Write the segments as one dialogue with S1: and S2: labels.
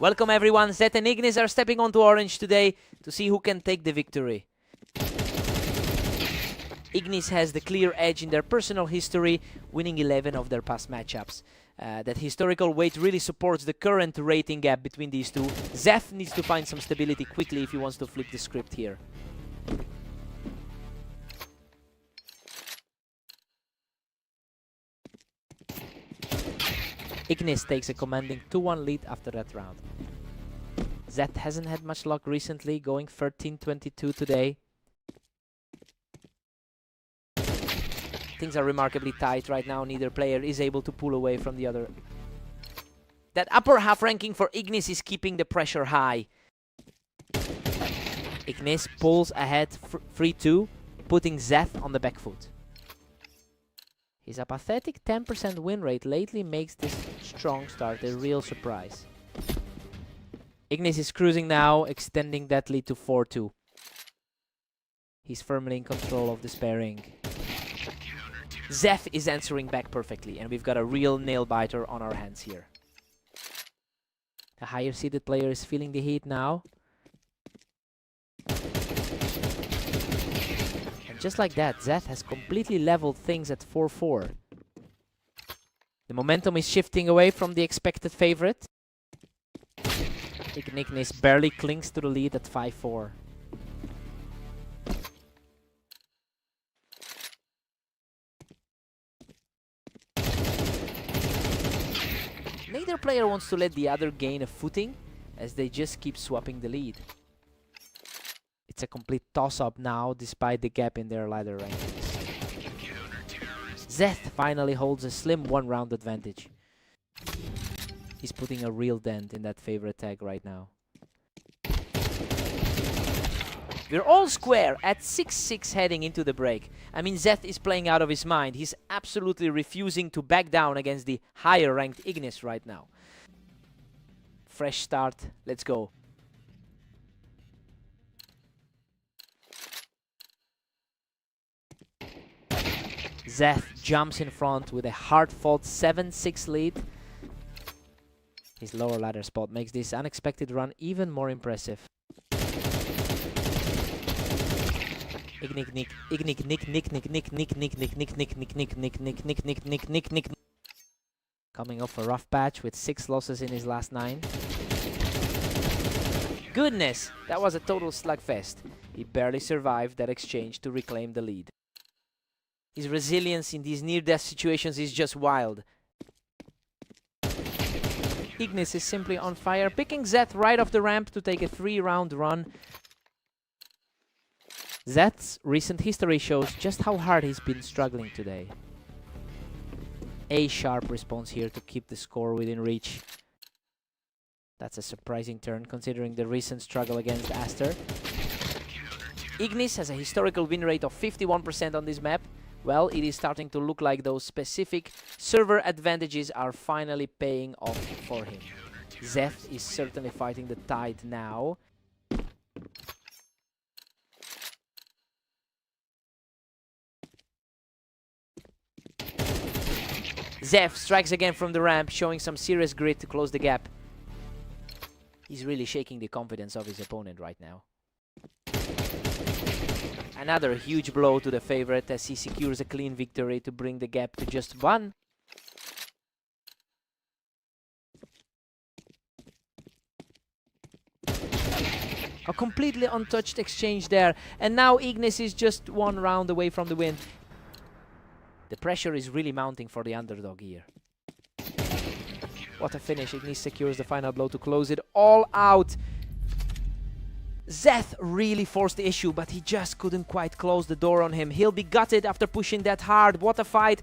S1: Welcome everyone, Zeth and Ignis are stepping onto orange today to see who can take the victory. Ignis has the clear edge in their personal history, winning 11 of their past matchups. That historical weight really supports the current rating gap between these two. Zeth needs to find some stability quickly if he wants to flip the script here. Ignis takes a commanding 2-1 lead after that round. Zeth hasn't had much luck recently, going 13-22 today. Things are remarkably tight right now. Neither player is able to pull away from the other. That upper half ranking for Ignis is keeping the pressure high. Ignis pulls ahead 3-2, putting Zeth on the back foot. His apathetic 10% win rate lately makes this strong start a real surprise. Ignis is cruising now, extending that lead to 4-2. He's firmly in control of the sparring. Zeth is answering back perfectly, and we've got a real nail-biter on our hands here. The higher-seeded player is feeling the heat now. And just like that, Zeth has completely leveled things at 4-4. The momentum is shifting away from the expected favorite. Ignis barely clings to the lead at 5-4. Neither player wants to let the other gain a footing, as they just keep swapping the lead. It's a complete toss-up now, despite the gap in their ladder rankings. Zeth finally holds a slim one-round advantage. He's putting a real dent in that favorite tag right now. We're all square at 6-6 heading into the break. I mean, Zeth is playing out of his mind. He's absolutely refusing to back down against the higher-ranked Ignis right now. Fresh start. Let's go. Zeth jumps in front with a hard-fought 7-6 lead. His lower ladder spot makes this unexpected run even more impressive. Coming off a rough patch with 6 losses in his last 9. Goodness, that was a total slugfest. He barely survived that exchange to reclaim the lead. His resilience in these near-death situations is just wild. Ignis is simply on fire, picking Zeth right off the ramp to take a 3-round run. Zeth's recent history shows just how hard he's been struggling today. A sharp response here to keep the score within reach. That's a surprising turn considering the recent struggle against Aster. Ignis has a historical win rate of 51% on this map. Well, it is starting to look like those specific server advantages are finally paying off for him. Zeth is certainly fighting the tide now. Zeth strikes again from the ramp, showing some serious grit to close the gap. He's really shaking the confidence of his opponent right now. Another huge blow to the favorite as he secures a clean victory to bring the gap to just 1. A completely untouched exchange there, and now Ignis is just 1 round away from the win. The pressure is really mounting for the underdog here. What a finish. Ignis secures the final blow to close it all out. Zeth really forced the issue, but he just couldn't quite close the door on him. He'll be gutted after pushing that hard. What a fight.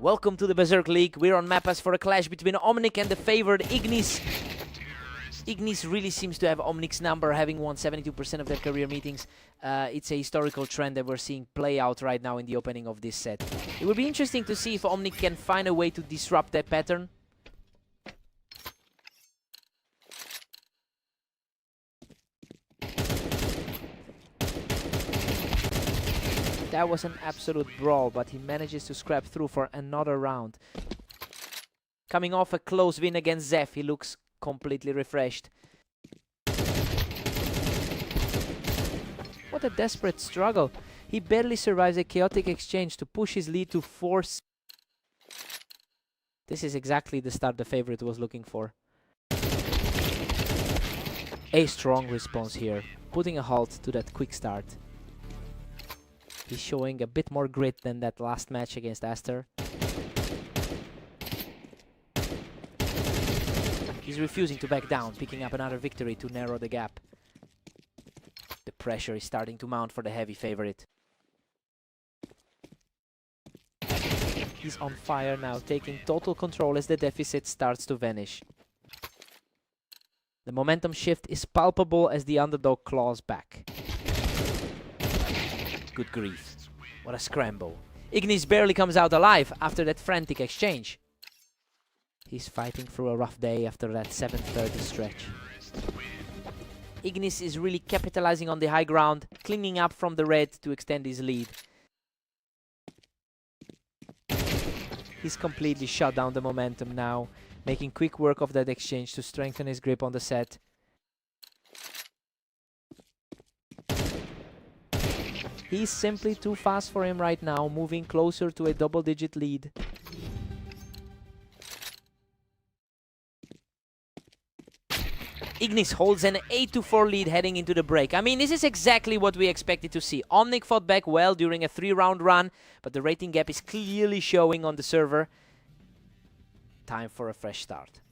S1: Welcome to the Berserk League. We're on map as for a clash between Omnic and the favored Ignis. Ignis really seems to have Omnic's number, having won 72% of their career meetings. It's a historical trend that we're seeing play out right now in the opening of this set. It will be interesting to see if Omnic can find a way to disrupt that pattern. That was an absolute brawl, but he manages to scrap through for another round. Coming off a close win against Zeph, he looks completely refreshed. What a desperate struggle. He barely survives a chaotic exchange to push his lead to 4. This is exactly the start the favorite was looking for. A strong response here, putting a halt to that quick start. He's showing a bit more grit than that last match against Aster. He's refusing to back down, picking up another victory to narrow the gap. The pressure is starting to mount for the heavy favorite. He's on fire now, taking total control as the deficit starts to vanish. The momentum shift is palpable as the underdog claws back. Good grief. What a scramble. Ignis barely comes out alive after that frantic exchange. He's fighting through a rough day after that 7:30 stretch. Ignis is really capitalizing on the high ground, clinging up from the red to extend his lead. He's completely shut down the momentum now, making quick work of that exchange to strengthen his grip on the set. He's simply too fast for him right now, moving closer to a double-digit lead. Ignis holds an 8-4 lead heading into the break. I mean, this is exactly what we expected to see. Omnic fought back well during a 3-round run, but the rating gap is clearly showing on the server. Time for a fresh start.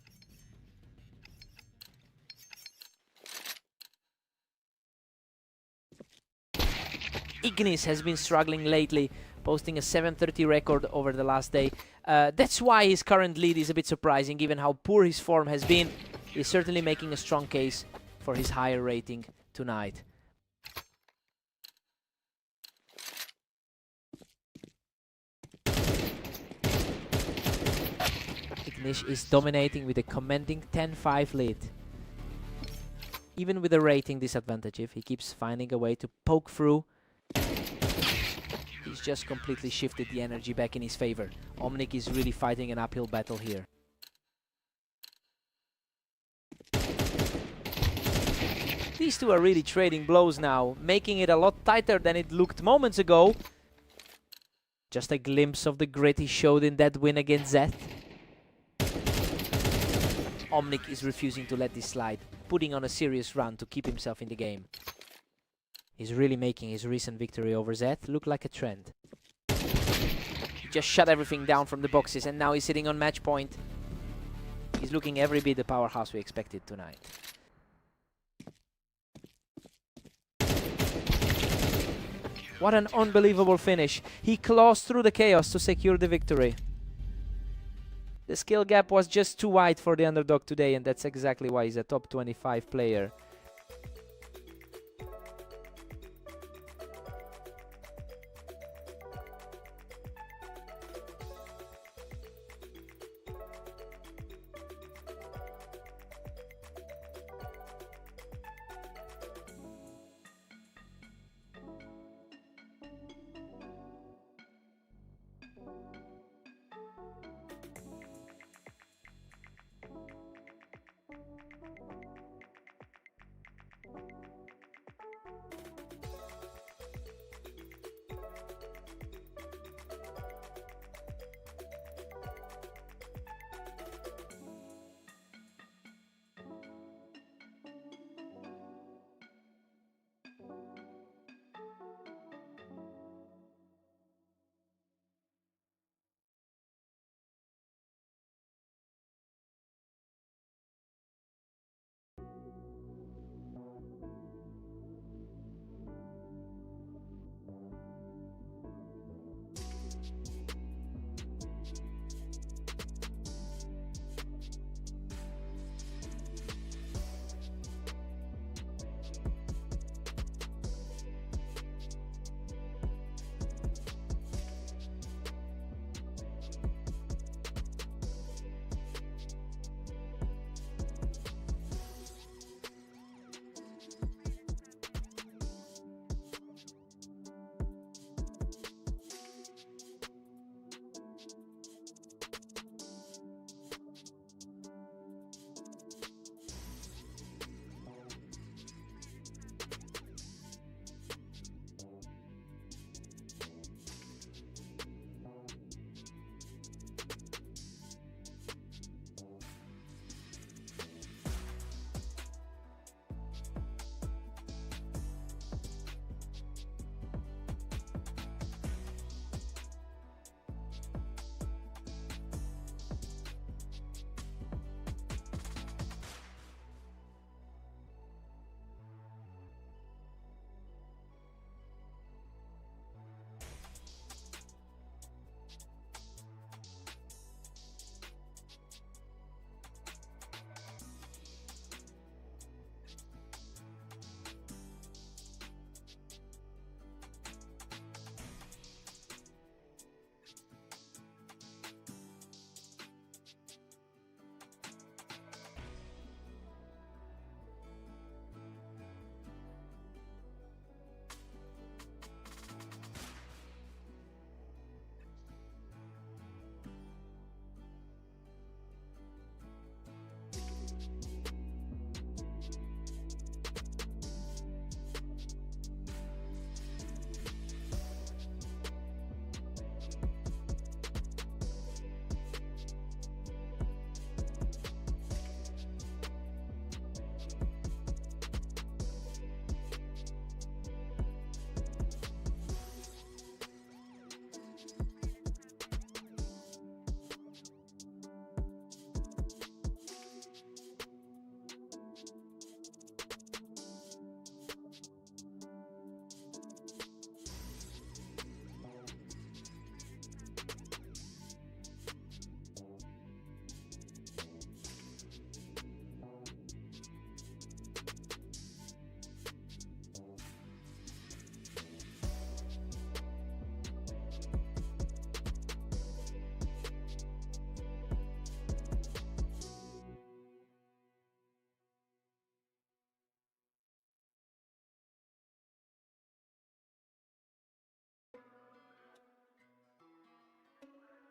S1: Ignis has been struggling lately, posting a 7:30 record over the last day. That's why his current lead is a bit surprising, given how poor his form has been. He's certainly making a strong case for his higher rating tonight. Ignis is dominating with a commanding 10-5 lead. Even with a rating disadvantage, if he keeps finding a way to poke through, he's just completely shifted the energy back in his favor. Omnic is really fighting an uphill battle here. These two are really trading blows now, making it a lot tighter than it looked moments ago. Just a glimpse of the grit he showed in that win against Zeth. Omnic is refusing to let this slide, putting on a serious run to keep himself in the game. He's really making his recent victory over Zeth look like a trend. He just shut everything down from the boxes and now he's sitting on match point. He's looking every bit the powerhouse we expected tonight. What an unbelievable finish. He claws through the chaos to secure the victory. The skill gap was just too wide for the underdog today, and that's exactly why he's a top 25 player.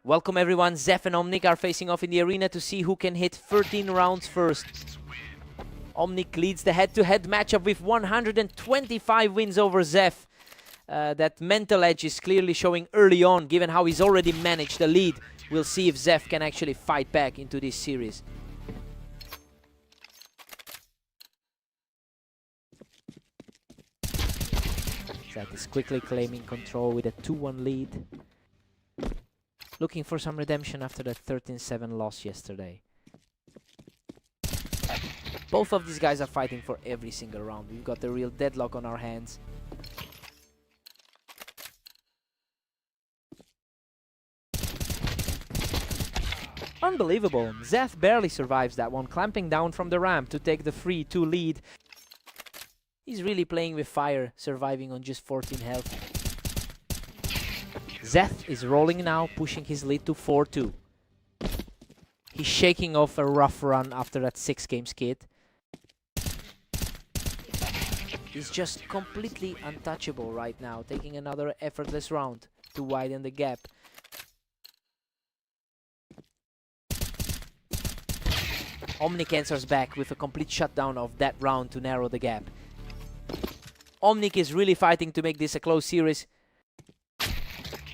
S1: Welcome everyone, Zeph and Omnic are facing off in the arena to see who can hit 13 rounds first. Omnic leads the head-to-head matchup with 125 wins over Zeph. That mental edge is clearly showing early on, given how he's already managed the lead. We'll see if Zeph can actually fight back into this series. Zeph is quickly claiming control with a 2-1 lead. Looking for some redemption after that 13-7 loss yesterday. Both of these guys are fighting for every single round. We've got a real deadlock on our hands. Unbelievable. Zeph barely survives that one, clamping down from the ramp to take the 3-2 lead. He's really playing with fire, surviving on just 14 health. Zeph is rolling now, pushing his lead to 4-2. He's shaking off a rough run after that 6-game skid. He's just completely untouchable right now, taking another effortless round to widen the gap. Omnic answers back with a complete shutdown of that round to narrow the gap. Omnic is really fighting to make this a close series.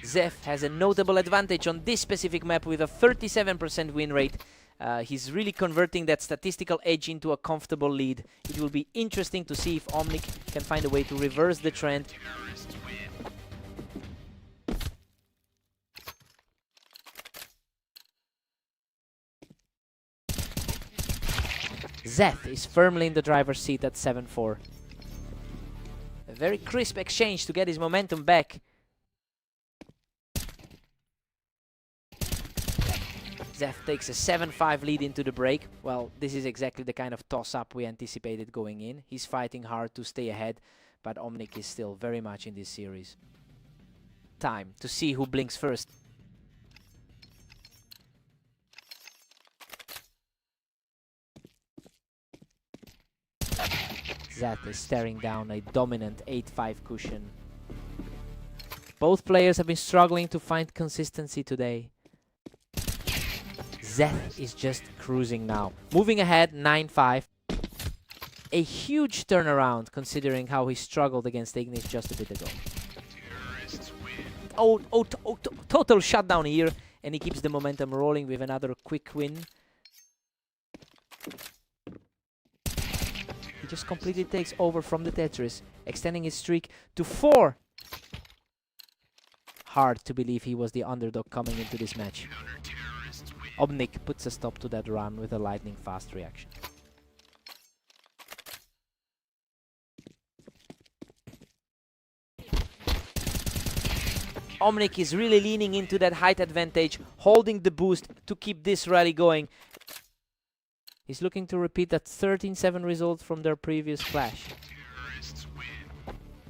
S1: Zeph has a notable advantage on this specific map with a 37% win rate. He's really converting that statistical edge into a comfortable lead. It will be interesting to see if Omnic can find a way to reverse the trend. Zeph is firmly in the driver's seat at 7-4. A very crisp exchange to get his momentum back. Zeph takes a 7-5 lead into the break. Well, this is exactly the kind of toss-up we anticipated going in. He's fighting hard to stay ahead, but Omnic is still very much in this series. Time to see who blinks first. Zeph is staring down a dominant 8-5 cushion. Both players have been struggling to find consistency today. Zeph is just cruising now. Moving ahead, 9-5. A huge turnaround considering how he struggled against Ignis just a bit ago. Total shutdown here, and he keeps the momentum rolling with another quick win. He just completely takes over from the Tetris, extending his streak to 4. Hard to believe he was the underdog coming into this match. Omnic puts a stop to that run with a lightning fast reaction. Omnic is really leaning into that height advantage, holding the boost to keep this rally going. He's looking to repeat that 13-7 result from their previous clash.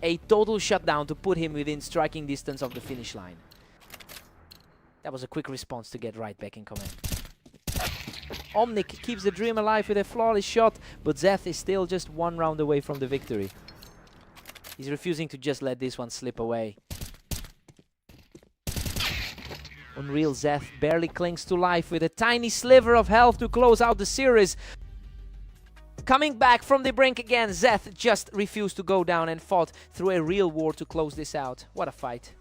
S1: A total shutdown to put him within striking distance of the finish line. That was a quick response to get right back in command. Omnic keeps the dream alive with a flawless shot, but Zeph is still just 1 round away from the victory. He's refusing to just let this one slip away. Unreal Zeph barely clings to life with a tiny sliver of health to close out the series. Coming back from the brink again, Zeph just refused to go down and fought through a real war to close this out. What a fight.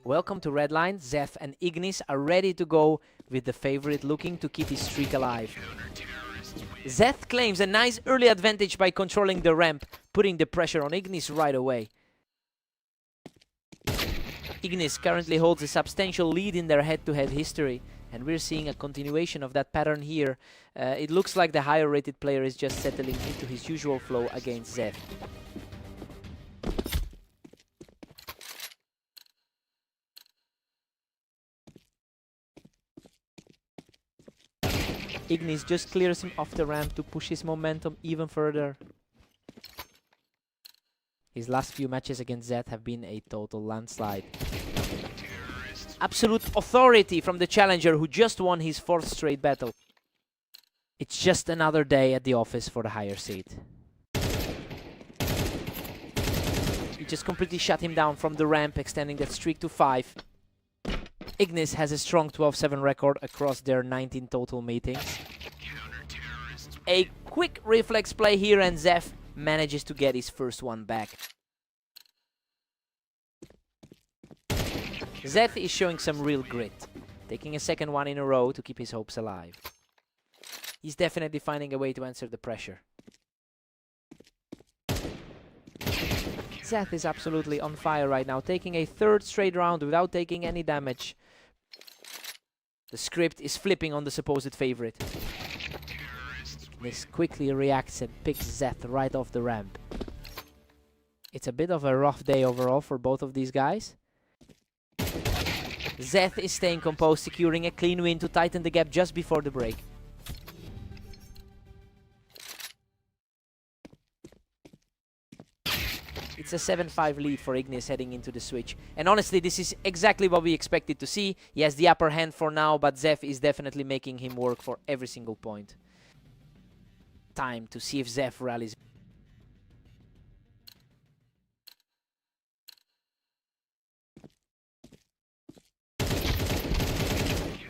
S1: Welcome to Redline. Zeth and Ignis are ready to go with the favorite looking to keep his streak alive. Zeth claims a nice early advantage by controlling the ramp, putting the pressure on Ignis right away. Ignis currently holds a substantial lead in their head-to-head history, and we're seeing a continuation of that pattern here. It looks like the higher rated player is just settling into his usual flow against Zeth. Ignis just clears him off the ramp to push his momentum even further. His last few matches against Zeth have been a total landslide. Absolute authority from the challenger who just won his 4th straight battle. It's just another day at the office for the higher seed. He just completely shut him down from the ramp, extending that streak to 5. Ignis has a strong 12-7 record across their 19 total meetings. A quick reflex play here and Zeth manages to get his first one back. Zeth is showing some real grit, taking a second one in a row to keep his hopes alive. He's definitely finding a way to answer the pressure. Zeth is absolutely on fire right now, taking a 3rd straight round without taking any damage. The script is flipping on the supposed favorite. Ignis quickly reacts and picks Zeth right off the ramp. It's a bit of a rough day overall for both of these guys. Zeth is staying composed, securing a clean win to tighten the gap just before the break. It's a 7-5 lead for Ignis heading into the switch. And honestly, this is exactly what we expected to see. He has the upper hand for now, but Zeth is definitely making him work for every single point. Time to see if Zeth rallies.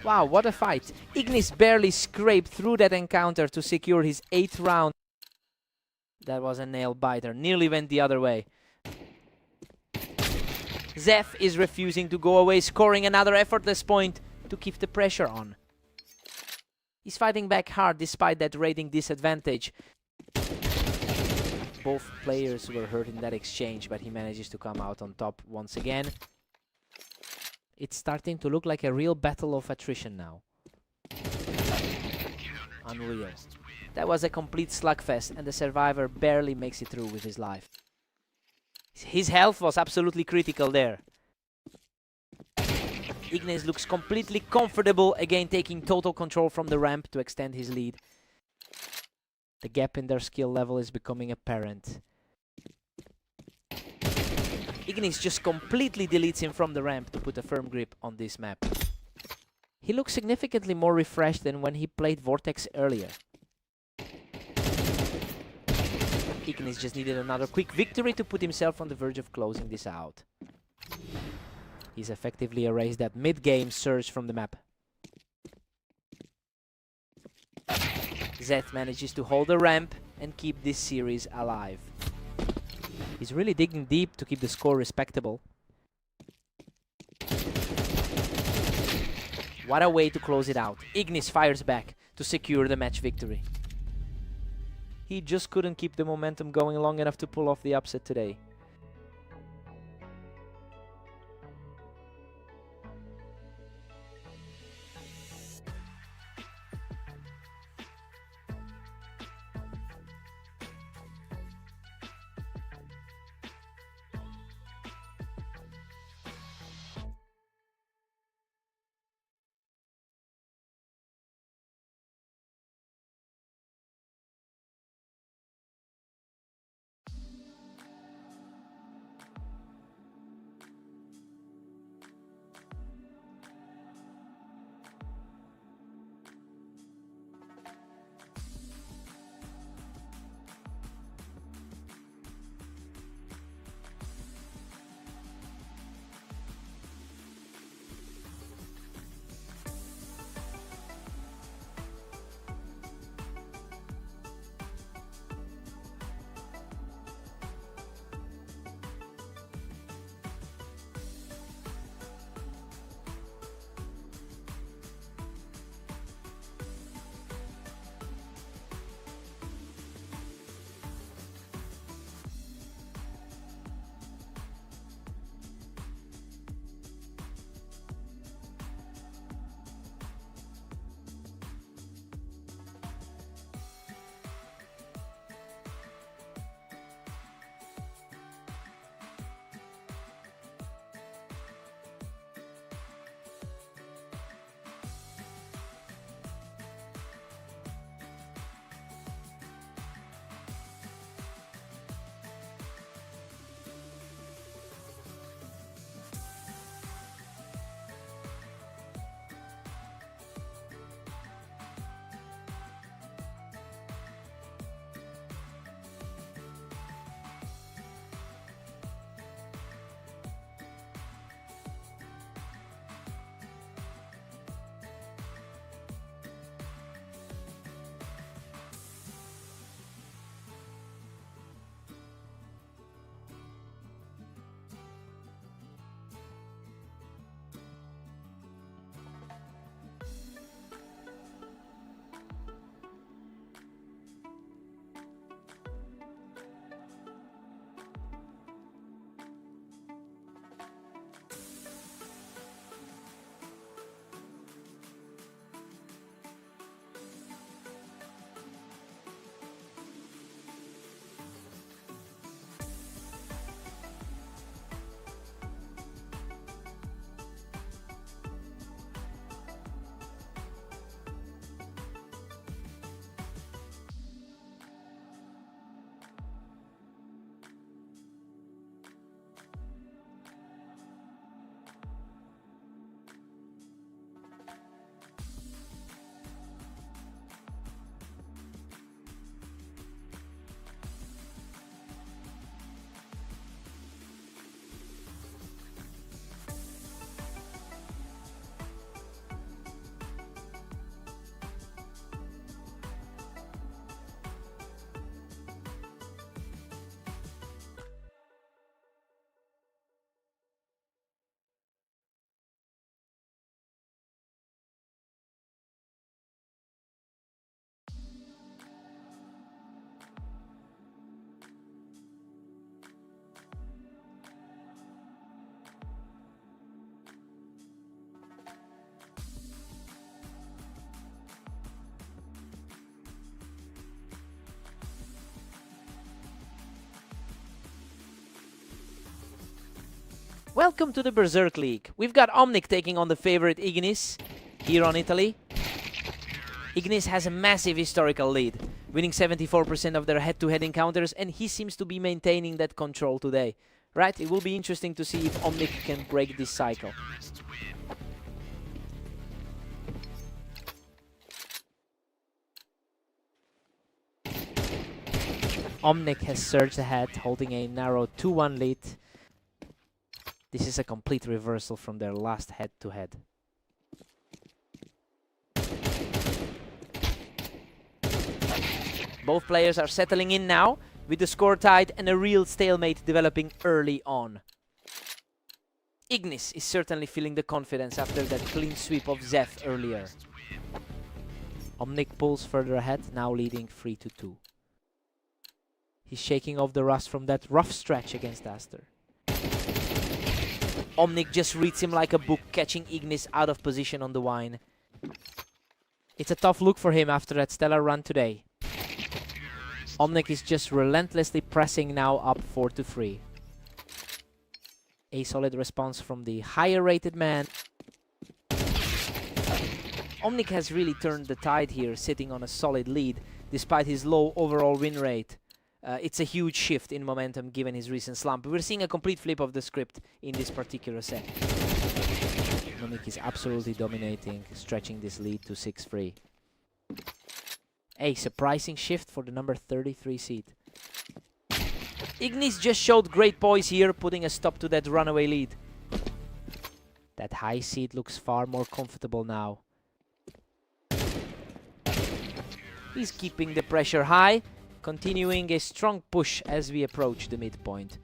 S1: Wow, what a fight. Ignis barely scraped through that encounter to secure his 8th round. That was a nail-biter, nearly went the other way. Zeth is refusing to go away, scoring another effortless point to keep the pressure on. He's fighting back hard despite that rating disadvantage. Both players were hurt in that exchange, but he manages to come out on top once again. It's starting to look like a real battle of attrition now. Unreal. That was a complete slugfest, and the survivor barely makes it through with his life. His health was absolutely critical there. Ignis looks completely comfortable, again taking total control from the ramp to extend his lead. The gap in their skill level is becoming apparent. Ignis just completely deletes him from the ramp to put a firm grip on this map. He looks significantly more refreshed than when he played Vortex earlier. Ignis just needed another quick victory to put himself on the verge of closing this out. He's effectively erased that mid-game surge from the map. Zeth manages to hold the ramp and keep this series alive. He's really digging deep to keep the score respectable. What a way to close it out. Ignis fires back to secure the match victory. He just couldn't keep the momentum going long enough to pull off the upset today. Welcome to the Berserk League. We've got Omnic taking on the favorite Ignis here on Italy. Ignis has a massive historical lead, winning 74% of their head-to-head encounters, and he seems to be maintaining that control today. Right? It will be interesting to see if Omnic can break this cycle. Omnic has surged ahead, holding a narrow 2-1 lead. This is a complete reversal from their last head-to-head. Both players are settling in now, with the score tied and a real stalemate developing early on. Ignis is certainly feeling the confidence after that clean sweep of Zeph earlier. Omnic pulls further ahead, now leading 3-2. He's shaking off the rust from that rough stretch against Aster. Omnic just reads him like a book, catching Ignis out of position on the wine. It's a tough look for him after that stellar run today. Omnic is just relentlessly pressing now up 4-3. A solid response from the higher rated man. Omnic has really turned the tide here, sitting on a solid lead despite his low overall win rate. It's a huge shift in momentum given his recent slump. We're seeing a complete flip of the script in this particular set. Omnic is absolutely dominating, stretching this lead to 6-3. A surprising shift for the number 33 seed. Ignis just showed great poise here, putting a stop to that runaway lead. That high seed looks far more comfortable now. He's keeping the pressure high, continuing a strong push as we approach the midpoint.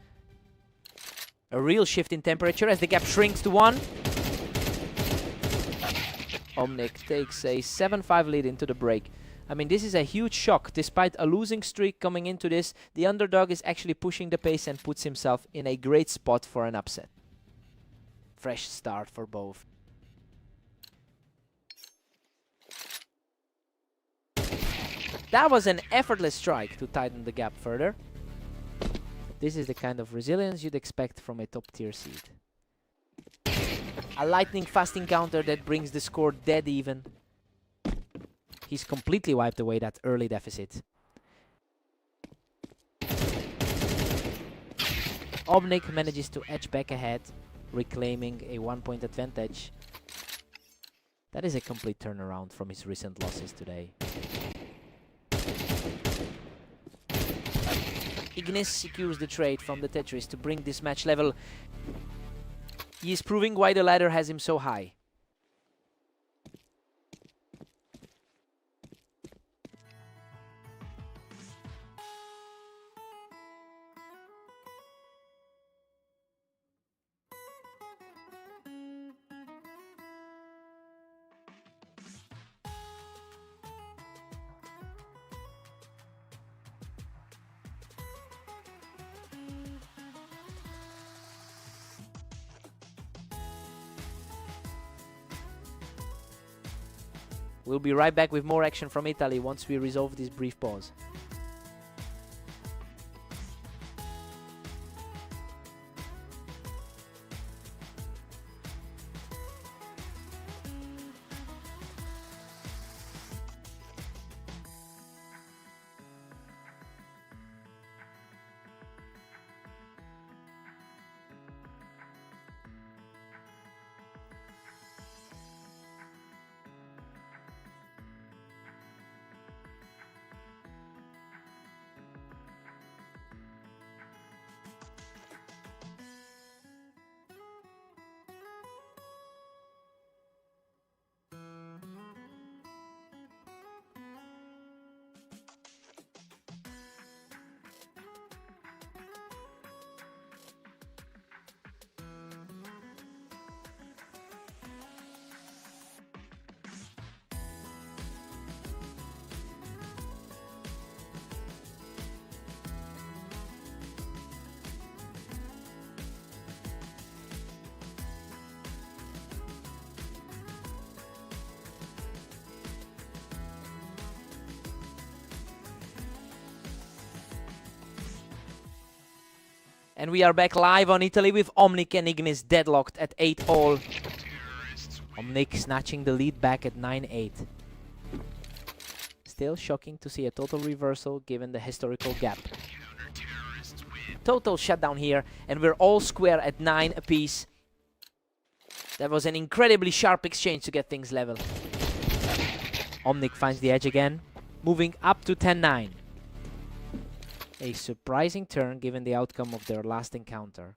S1: A real shift in temperature as the gap shrinks to 1. Omnic takes a 7-5 lead into the break. I mean, this is a huge shock. Despite a losing streak coming into this, the underdog is actually pushing the pace and puts himself in a great spot for an upset. Fresh start for both. That was an effortless strike to tighten the gap further. This is the kind of resilience you'd expect from a top-tier seed. A lightning-fast encounter that brings the score dead even. He's completely wiped away that early deficit. Omnic manages to edge back ahead, reclaiming a 1-point advantage. That is a complete turnaround from his recent losses today. Ignis secures the trade from the Tetris to bring this match level. He is proving why the ladder has him so high. We'll be right back with more action from Italy once we resolve this brief pause. And we are back live on Italy with Omnic and Ignis deadlocked at 8-all. Omnic snatching the lead back at 9-8. Still shocking to see a total reversal given the historical gap. Total shutdown here, and we're all square at 9 apiece. That was an incredibly sharp exchange to get things level. Omnic finds the edge again, moving up to 10-9. A surprising turn given the outcome of their last encounter.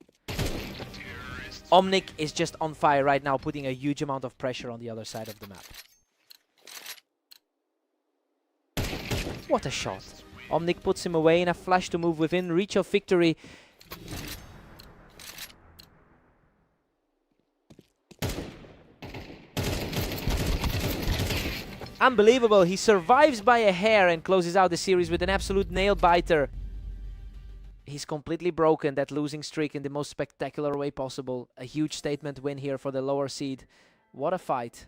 S1: Omnic is just on fire right now, putting a huge amount of pressure on the other side of the map. What a shot. Omnic puts him away in a flash to move within reach of victory. Unbelievable, he survives by a hair and closes out the series with an absolute nail-biter. He's completely broken that losing streak in the most spectacular way possible. A huge statement win here for the lower seed. What a fight.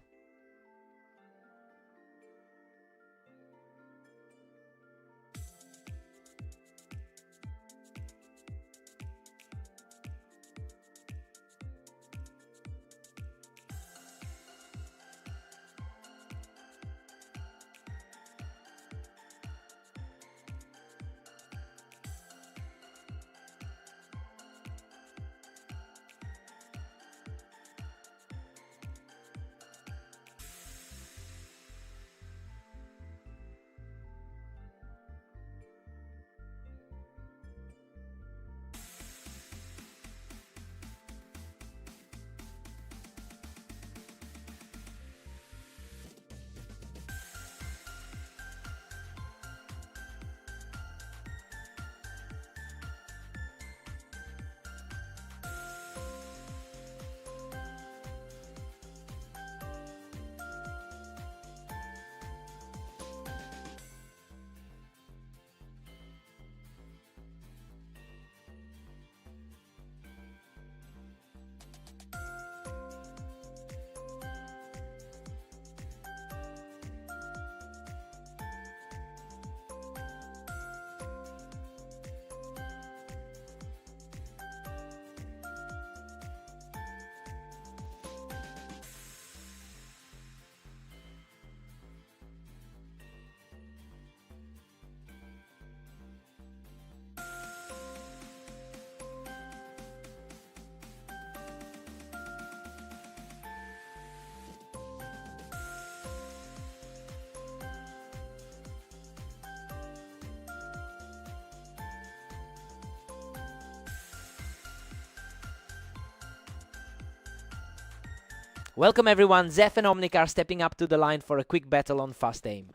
S1: Welcome everyone, Zeph and Omnic are stepping up to the line for a quick battle on fast aim.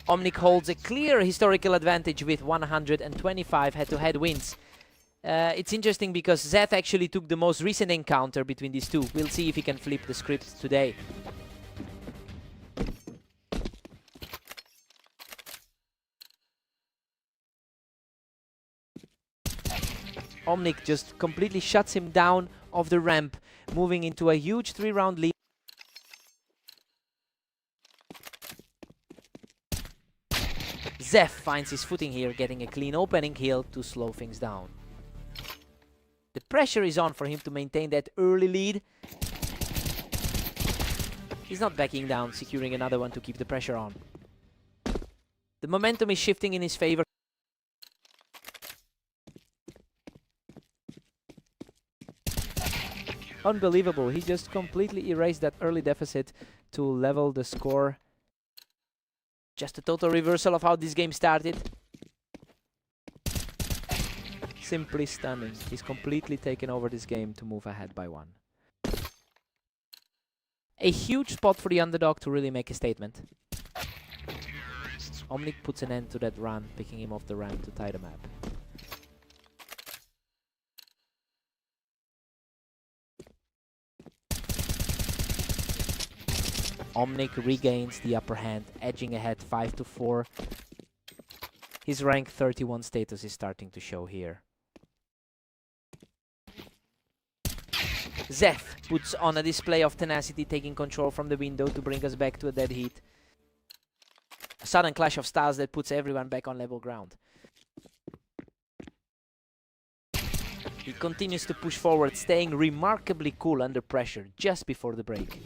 S1: Omnic holds a clear historical advantage with 125 head-to-head wins. It's interesting because Zeph actually took the most recent encounter between these two. We'll see if he can flip the script today. Omnic just completely shuts him down off the ramp, moving into a huge 3-round lead. Zeph finds his footing here, getting a clean opening kill to slow things down. The pressure is on for him to maintain that early lead. He's not backing down, securing another one to keep the pressure on. The momentum is shifting in his favor. Unbelievable, he just completely erased that early deficit to level the score. Just a total reversal of how this game started. Simply stunning. He's completely taken over this game to move ahead by 1. A huge spot for the underdog to really make a statement. Omnic puts an end to that run, picking him off the ramp to tie the map. Omnic regains the upper hand, edging ahead 5-4. His rank 31 status is starting to show here. Zeph puts on a display of tenacity, taking control from the window to bring us back to a dead heat. A sudden clash of styles that puts everyone back on level ground. He continues to push forward, staying remarkably cool under pressure just before the break.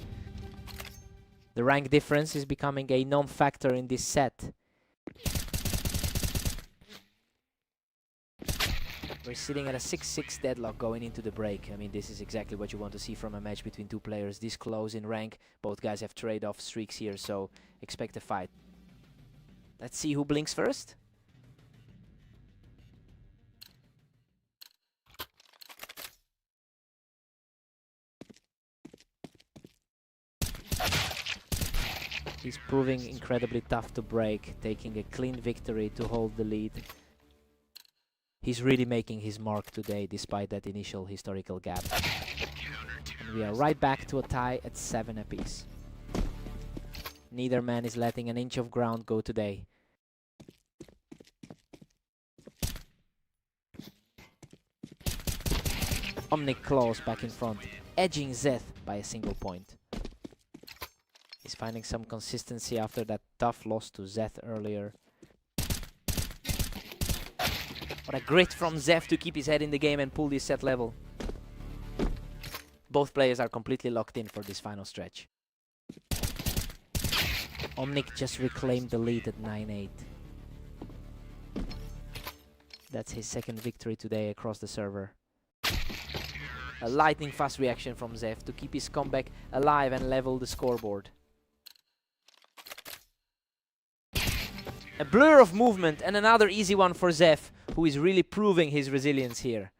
S1: The rank difference is becoming a non-factor in this set. We're sitting at a 6-6 deadlock going into the break. I mean, this is exactly what you want to see from a match between two players this close in rank. Both guys have trade-off streaks here, so expect a fight. Let's see who blinks first. He's proving incredibly tough to break, taking a clean victory to hold the lead. He's really making his mark today, despite that initial historical gap. And we are right back to a tie at 7 apiece. Neither man is letting an inch of ground go today. Omnic claws back in front, edging Zeth by a single point. He's finding some consistency after that tough loss to Zeth earlier. What a grit from Zeth to keep his head in the game and pull this set level. Both players are completely locked in for this final stretch. Omnic just reclaimed the lead at 9-8. That's his second victory today across the server. A lightning fast reaction from Zeth to keep his comeback alive and level the scoreboard. A blur of movement and another easy one for Zeth, who is really proving his resilience here.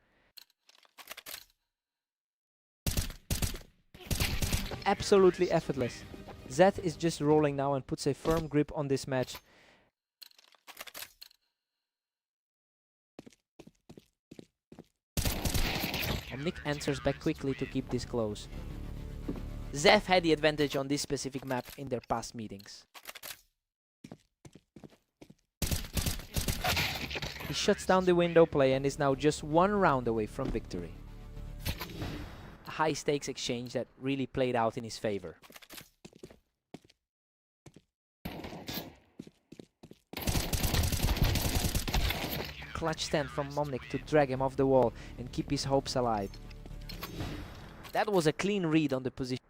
S1: Absolutely effortless. Zeth is just rolling now and puts a firm grip on this match. Omnic answers back quickly to keep this close. Zeth had the advantage on this specific map in their past meetings. He shuts down the window play and is now just one round away from victory. A high stakes exchange that really played out in his favor. Clutch stand from Omnic to drag him off the wall and keep his hopes alive. That was a clean read on the position.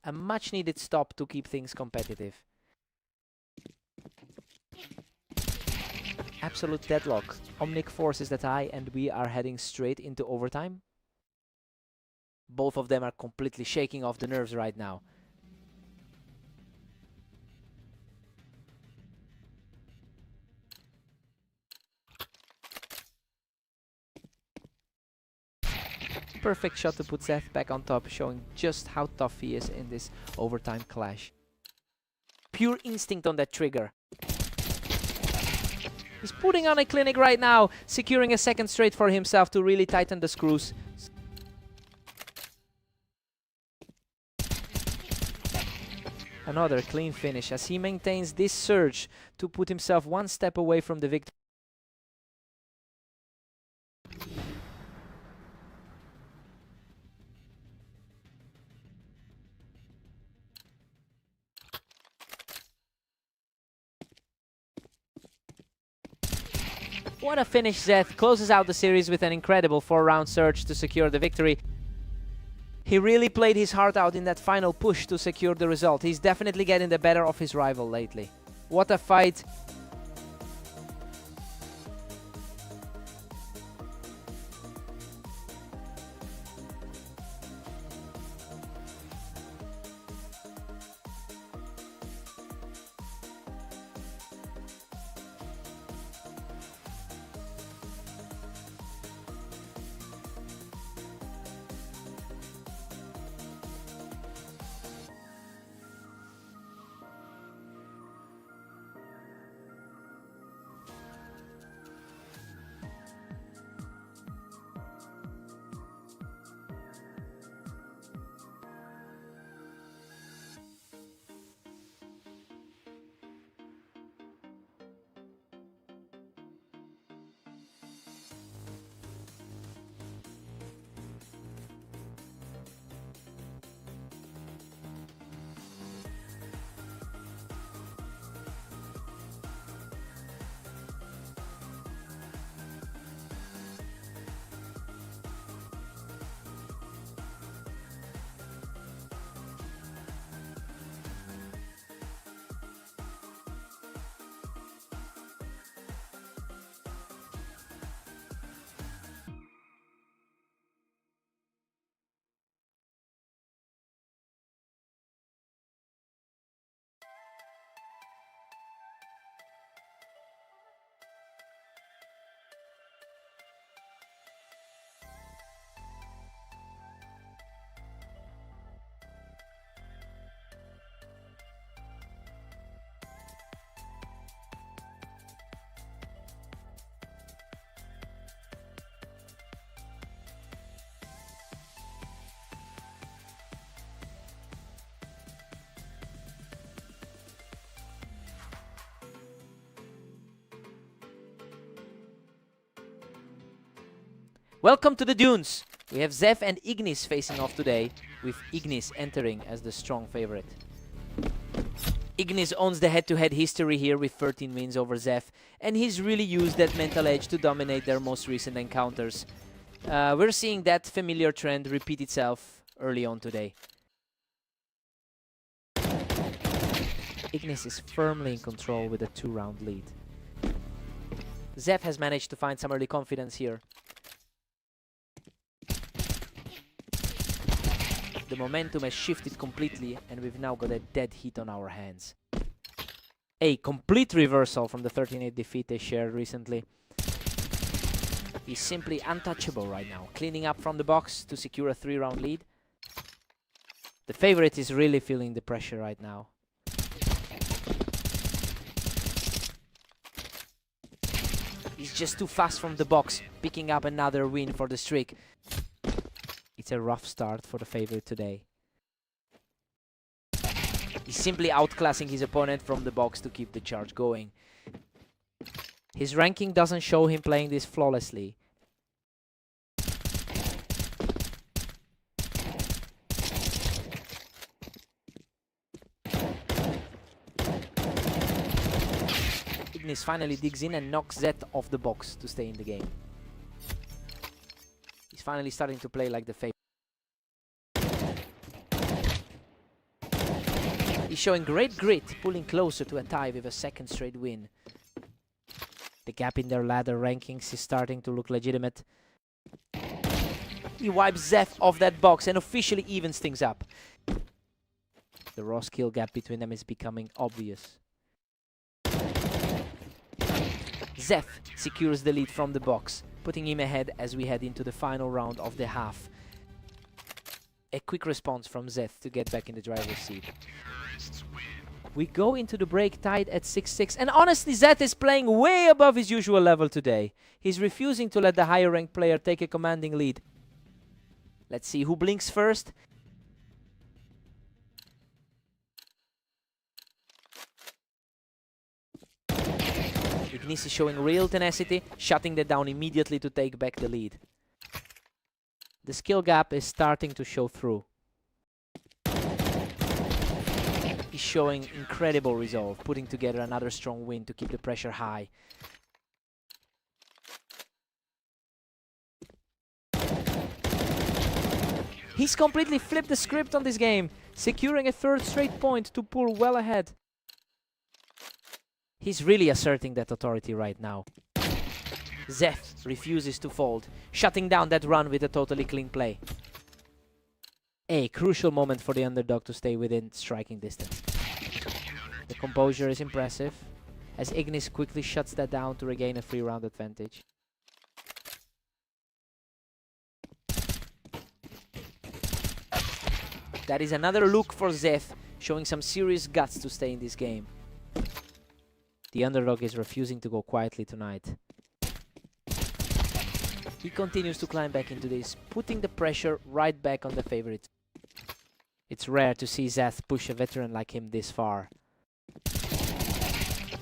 S1: A much needed stop to keep things competitive. Absolute deadlock. Omnic forces the tie and we are heading straight into overtime. Both of them are completely shaking off the nerves right now. Perfect shot to put Zeth back on top, showing just how tough he is in this overtime clash. Pure instinct on that trigger. He's putting on a clinic right now, securing a second straight for himself to really tighten the screws. Another clean finish as he maintains this surge to put himself one step away from the victory. What a finish. Zeth closes out the series with an incredible 4-round surge to secure the victory. He really played his heart out in that final push to secure the result. He's definitely getting the better of his rival lately. What a fight. Welcome to the Dunes! We have Zef and Ignis facing off today, with Ignis entering as the strong favorite. Ignis owns the head-to-head history here with 13 wins over Zef, and he's really used that mental edge to dominate their most recent encounters. We're seeing that familiar trend repeat itself early on today. Ignis is firmly in control with a 2-round lead. Zef has managed to find some early confidence here. The momentum has shifted completely, and we've now got a dead heat on our hands. A complete reversal from the 13-8 defeat they shared recently. He's simply untouchable right now, cleaning up from the box to secure a 3-round lead. The favorite is really feeling the pressure right now. He's just too fast from the box, picking up another win for the streak. It's a rough start for the favorite today. He's simply outclassing his opponent from the box to keep the charge going. His ranking doesn't show him playing this flawlessly. Ignis finally digs in and knocks Zet off the box to stay in the game. He's finally starting to play like the favorite. He's showing great grit, pulling closer to a tie with a second straight win. The gap in their ladder rankings is starting to look legitimate. He wipes Zef off that box and officially evens things up. The raw skill gap between them is becoming obvious. Zef secures the lead from the box, putting him ahead as we head into the final round of the half. A quick response from Zeth to get back in the driver's seat. We go into the break tied at 6-6, and honestly Zeth is playing way above his usual level today. He's refusing to let the higher ranked player take a commanding lead. Let's see who blinks first. Ignis is showing real tenacity, shutting that down immediately to take back the lead. The skill gap is starting to show through. He's showing incredible resolve, putting together another strong win to keep the pressure high. He's completely flipped the script on this game, securing a third straight point to pull well ahead. He's really asserting that authority right now. Zef refuses to fold, shutting down that run with a totally clean play. A crucial moment for the underdog to stay within striking distance. The composure is impressive, as Ignis quickly shuts that down to regain a 3-round advantage. That is another look for Zef, showing some serious guts to stay in this game. The underdog is refusing to go quietly tonight. He continues to climb back into this, putting the pressure right back on the favorite. It's rare to see Zeth push a veteran like him this far.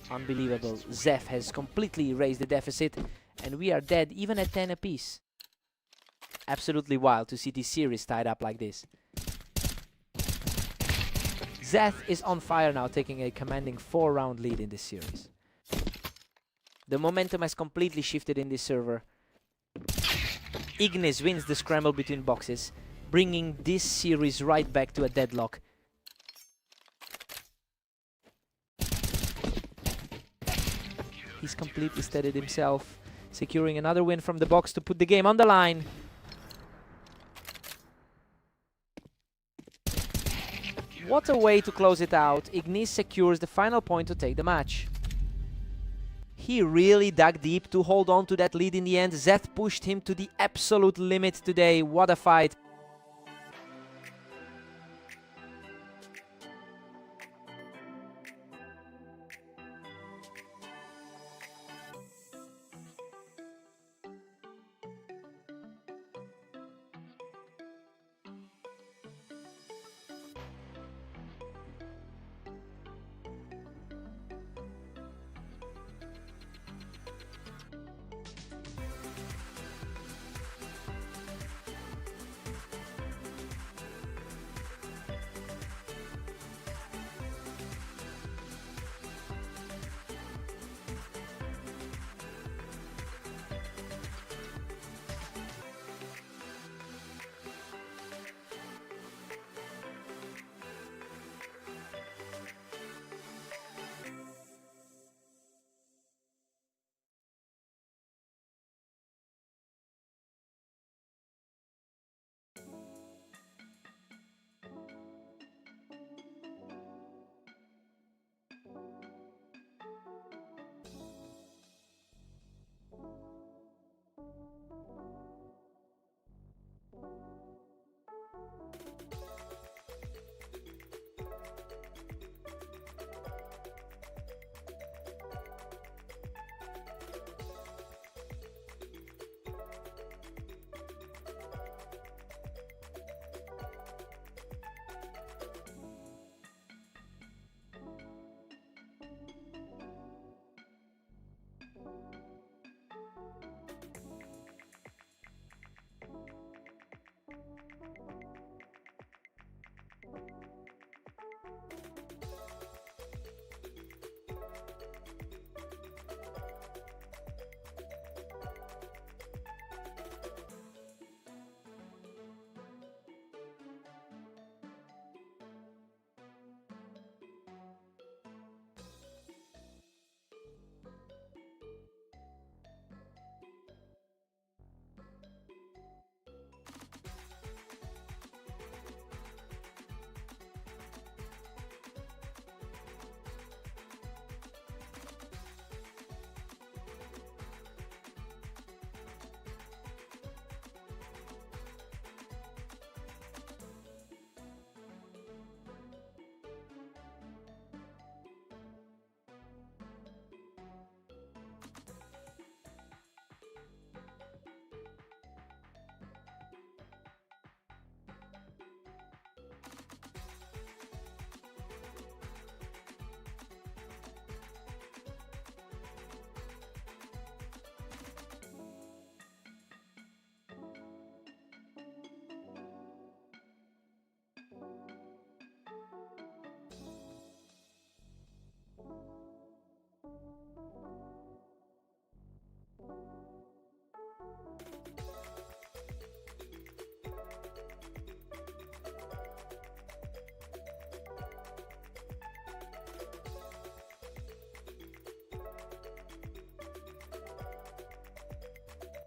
S1: Unbelievable. Zef has completely raised the deficit, and we are dead even at 10 apiece. Absolutely wild to see this series tied up like this. Zeth is on fire now, taking a commanding 4-round lead in this series. The momentum has completely shifted in this server. Ignis wins the scramble between boxes, bringing this series right back to a deadlock. He's completely steadied himself, securing another win from the box to put the game on the line. What a way to close it out. Ignis secures the final point to take the match. He really dug deep to hold on to that lead in the end. Zeth pushed him to the absolute limit today. What a fight.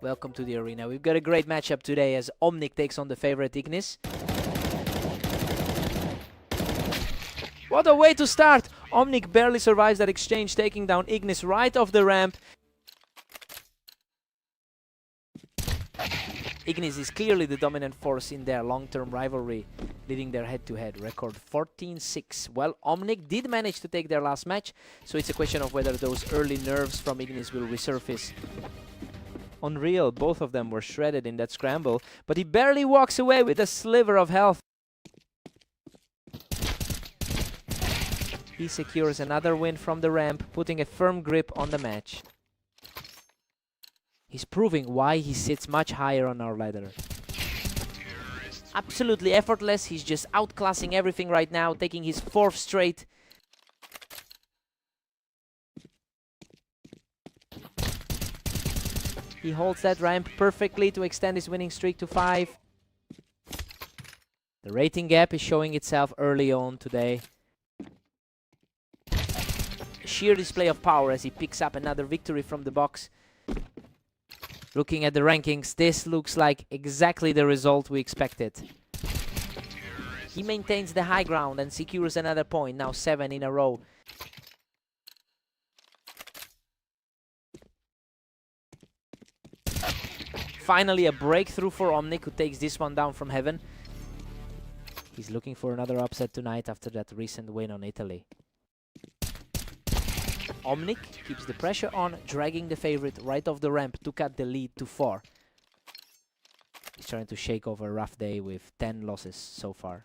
S1: Welcome to the arena. We've got a great matchup today as Omnic takes on the favorite Ignis. What a way to start! Omnic barely survives that exchange, taking down Ignis right off the ramp. Ignis is clearly the dominant force in their long-term rivalry, leading their head-to-head record 14-6. Well, Omnic did manage to take their last match, so it's a question of whether those early nerves from Ignis will resurface. Unreal, both of them were shredded in that scramble, but he barely walks away with a sliver of health. He secures another win from the ramp, putting a firm grip on the match. He's proving why he sits much higher on our ladder. Absolutely effortless, he's just outclassing everything right now, taking his 4th straight. He holds that ramp perfectly to extend his winning streak to 5. The rating gap is showing itself early on today. Sheer display of power as he picks up another victory from the box. Looking at the rankings, this looks like exactly the result we expected. He maintains the high ground and secures another point, now 7 in a row. Finally a breakthrough for Omnic, who takes this one down from heaven. He's looking for another upset tonight after that recent win on Italy. Omnic keeps the pressure on, dragging the favorite right off the ramp to cut the lead to 4. He's trying to shake off a rough day with 10 losses so far.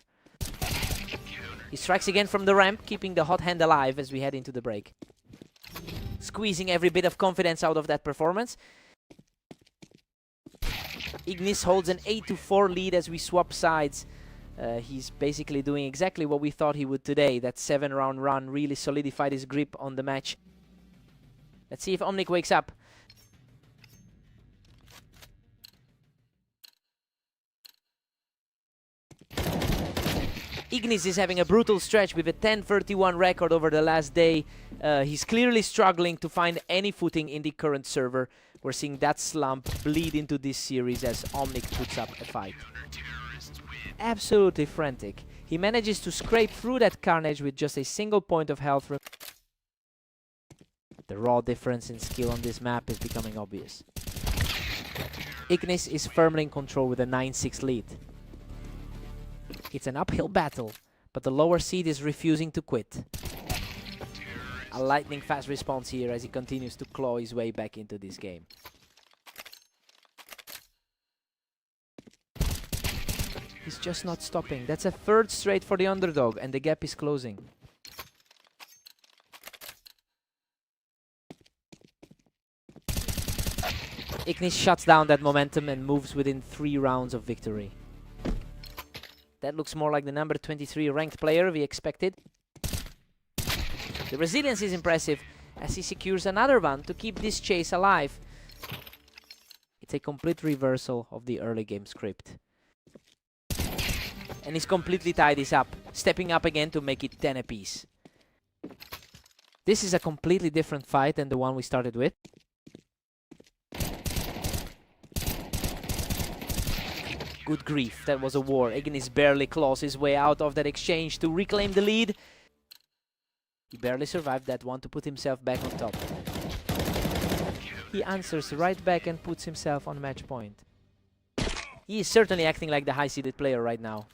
S1: He strikes again from the ramp, keeping the hot hand alive as we head into the break. Squeezing every bit of confidence out of that performance. Ignis holds an 8-4 lead as we swap sides. He's basically doing exactly what we thought he would today. That 7-round run really solidified his grip on the match. Let's see if Omnic wakes up. Ignis is having a brutal stretch with a 10-31 record over the last day. He's clearly struggling to find any footing in the current server. We're seeing that slump bleed into this series as Omnic puts up a fight. Absolutely frantic. He manages to scrape through that carnage with just a single point of health. The raw difference in skill on this map is becoming obvious. Ignis is firmly in control with a 9-6 lead. It's an uphill battle, but the lower seed is refusing to quit. A lightning fast response here as he continues to claw his way back into this game. He's just not stopping. That's a 3rd straight for the underdog, and the gap is closing. Ignis shuts down that momentum and moves within 3 rounds of victory. That looks more like the number 23 ranked player we expected. The resilience is impressive as he secures another one to keep this chase alive. It's a complete reversal of the early game script. And he's completely tied this up, stepping up again to make it 10 apiece. This is a completely different fight than the one we started with. Good grief, that was a war. Ignis barely claws his way out of that exchange to reclaim the lead. He barely survived that one to put himself back on top. He answers right back and puts himself on match point. He is certainly acting like the high-seeded player right now.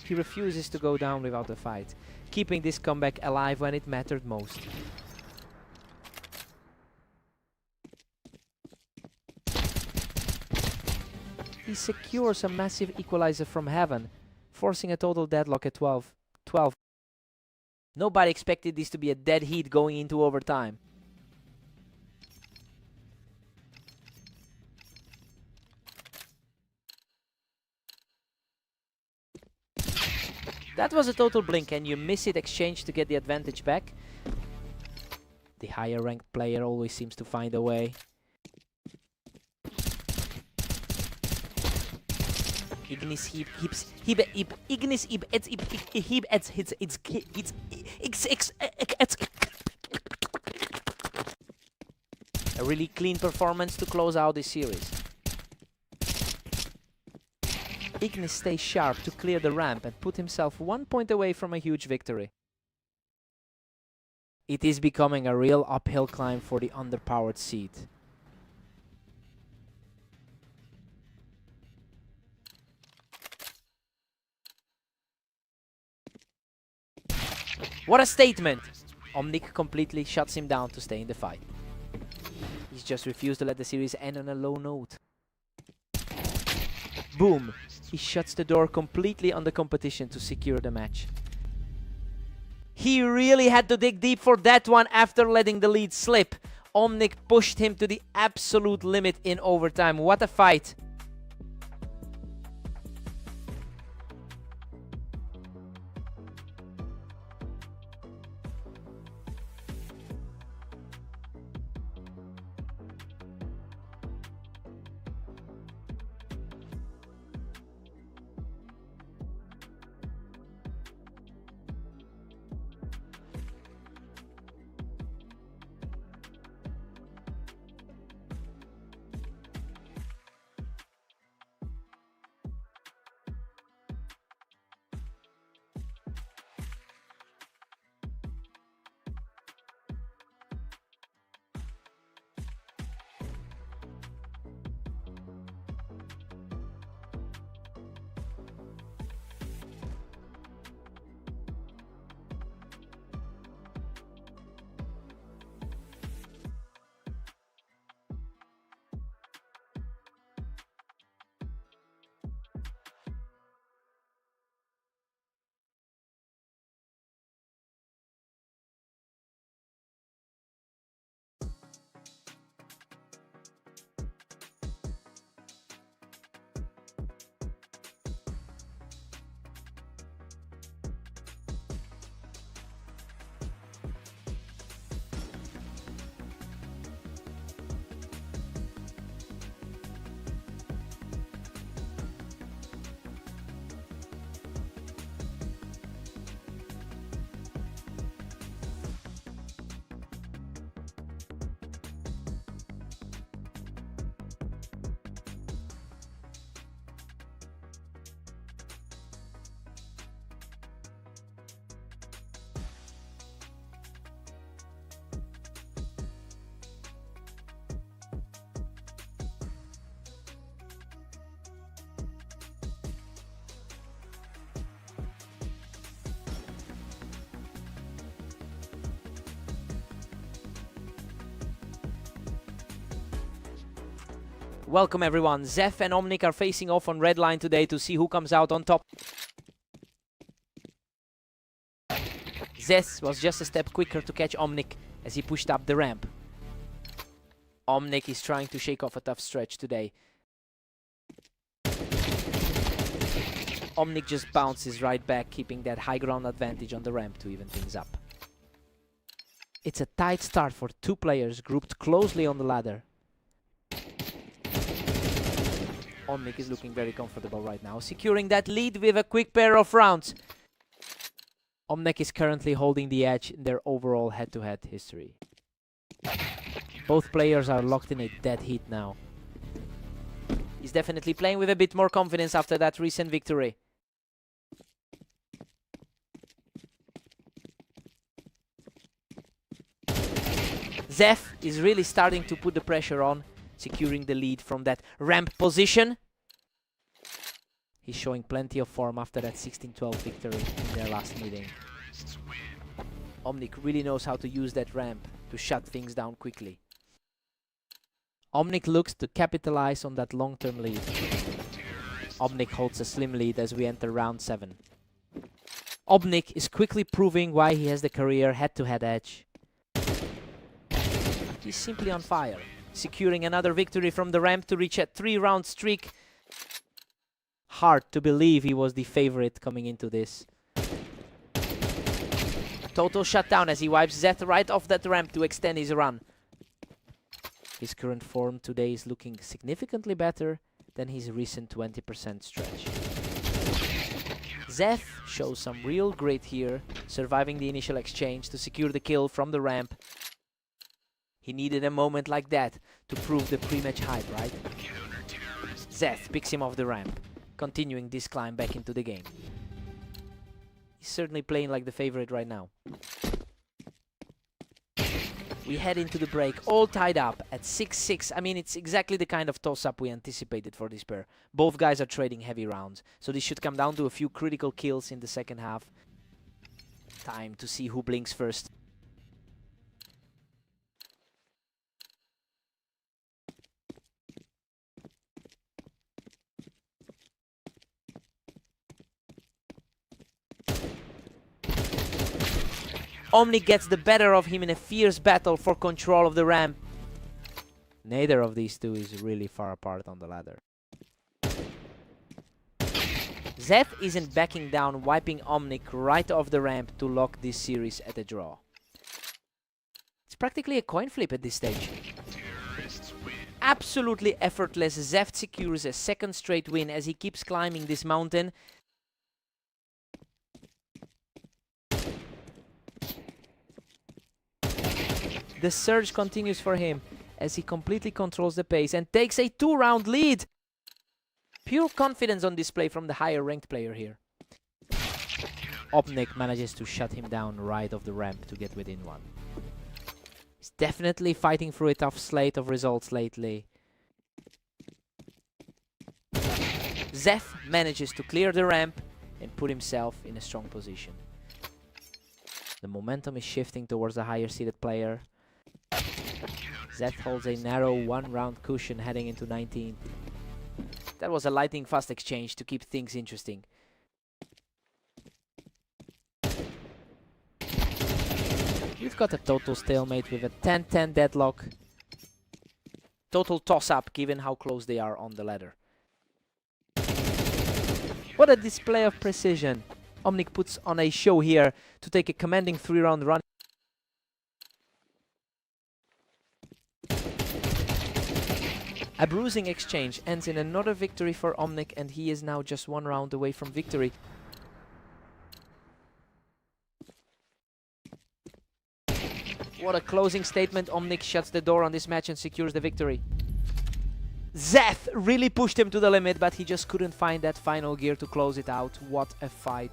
S1: He refuses to go down without a fight, keeping this comeback alive when it mattered most. He secures a massive equalizer from heaven, forcing a total deadlock at 12. Nobody expected this to be a dead heat going into overtime. That was a total blink, and you miss it exchange to get the advantage back. The higher ranked player always seems to find a way. Ignis Ignis a really clean performance to close out this series. Ignis stays sharp to clear the ramp and put himself 1 point away from a huge victory. It is becoming a real uphill climb for the underpowered seed. What a statement! Omnic completely shuts him down to stay in the fight. He's just refused to let the series end on a low note. Boom! He shuts the door completely on the competition to secure the match. He really had to dig deep for that one after letting the lead slip. Omnic pushed him to the absolute limit in overtime. What a fight! Welcome everyone, Zeph and Omnic are facing off on red line today to see who comes out on top. Zeph was just a step quicker to catch Omnic as he pushed up the ramp. Omnic is trying to shake off a tough stretch today. Omnic just bounces right back, keeping that high ground advantage on the ramp to even things up. It's a tight start for two players grouped closely on the ladder. Omnic is looking very comfortable right now, securing that lead with a quick pair of rounds. Omnic is currently holding the edge in their overall head-to-head history. Both players are locked in a dead heat now. He's definitely playing with a bit more confidence after that recent victory. Zeph is really starting to put the pressure on, securing the lead from that ramp position. He's showing plenty of form after that 16-12 victory in their last meeting. Omnic really knows how to use that ramp to shut things down quickly. Omnic looks to capitalize on that long-term lead. Omnic holds a slim lead as we enter round 7. Omnic is quickly proving why he has the career head-to-head edge. He's simply on fire, securing another victory from the ramp to reach a 3-round streak. Hard to believe he was the favorite coming into this. Total shutdown as he wipes Zeth right off that ramp to extend his run. His current form today is looking significantly better than his recent 20% stretch. Zeth shows some real grit here, surviving the initial exchange to secure the kill from the ramp. He needed a moment like that to prove the pre-match hype, right? Zeth picks him off the ramp, continuing this climb back into the game. He's certainly playing like the favorite right now. We head into the break, all tied up at 6-6. I mean, it's exactly the kind of toss-up we anticipated for this pair. Both guys are trading heavy rounds, so this should come down to a few critical kills in the second half. Time to see who blinks first. Omnic gets the better of him in a fierce battle for control of the ramp. Neither of these two is really far apart on the ladder. Zeth isn't backing down, wiping Omnic right off the ramp to lock this series at a draw. It's practically a coin flip at this stage. Absolutely effortless, Zeth secures a second straight win as he keeps climbing this mountain. The surge continues for him as he completely controls the pace and takes a 2-round lead. Pure confidence on display from the higher ranked player here. Omnic manages to shut him down right off the ramp to get within one. He's definitely fighting through a tough slate of results lately. Zeth manages to clear the ramp and put himself in a strong position. The momentum is shifting towards the higher seeded player. Zeth holds a narrow 1-round cushion heading into 19. That was a lightning fast exchange to keep things interesting. We've got a total stalemate with a 10-10 deadlock. Total toss-up given how close they are on the ladder. What a display of precision. Omnic puts on a show here to take a commanding 3-round run. A bruising exchange ends in another victory for Omnic, and he is now just 1 round away from victory. What a closing statement. Omnic shuts the door on this match and secures the victory. Zeth really pushed him to the limit, but he just couldn't find that final gear to close it out. What a fight.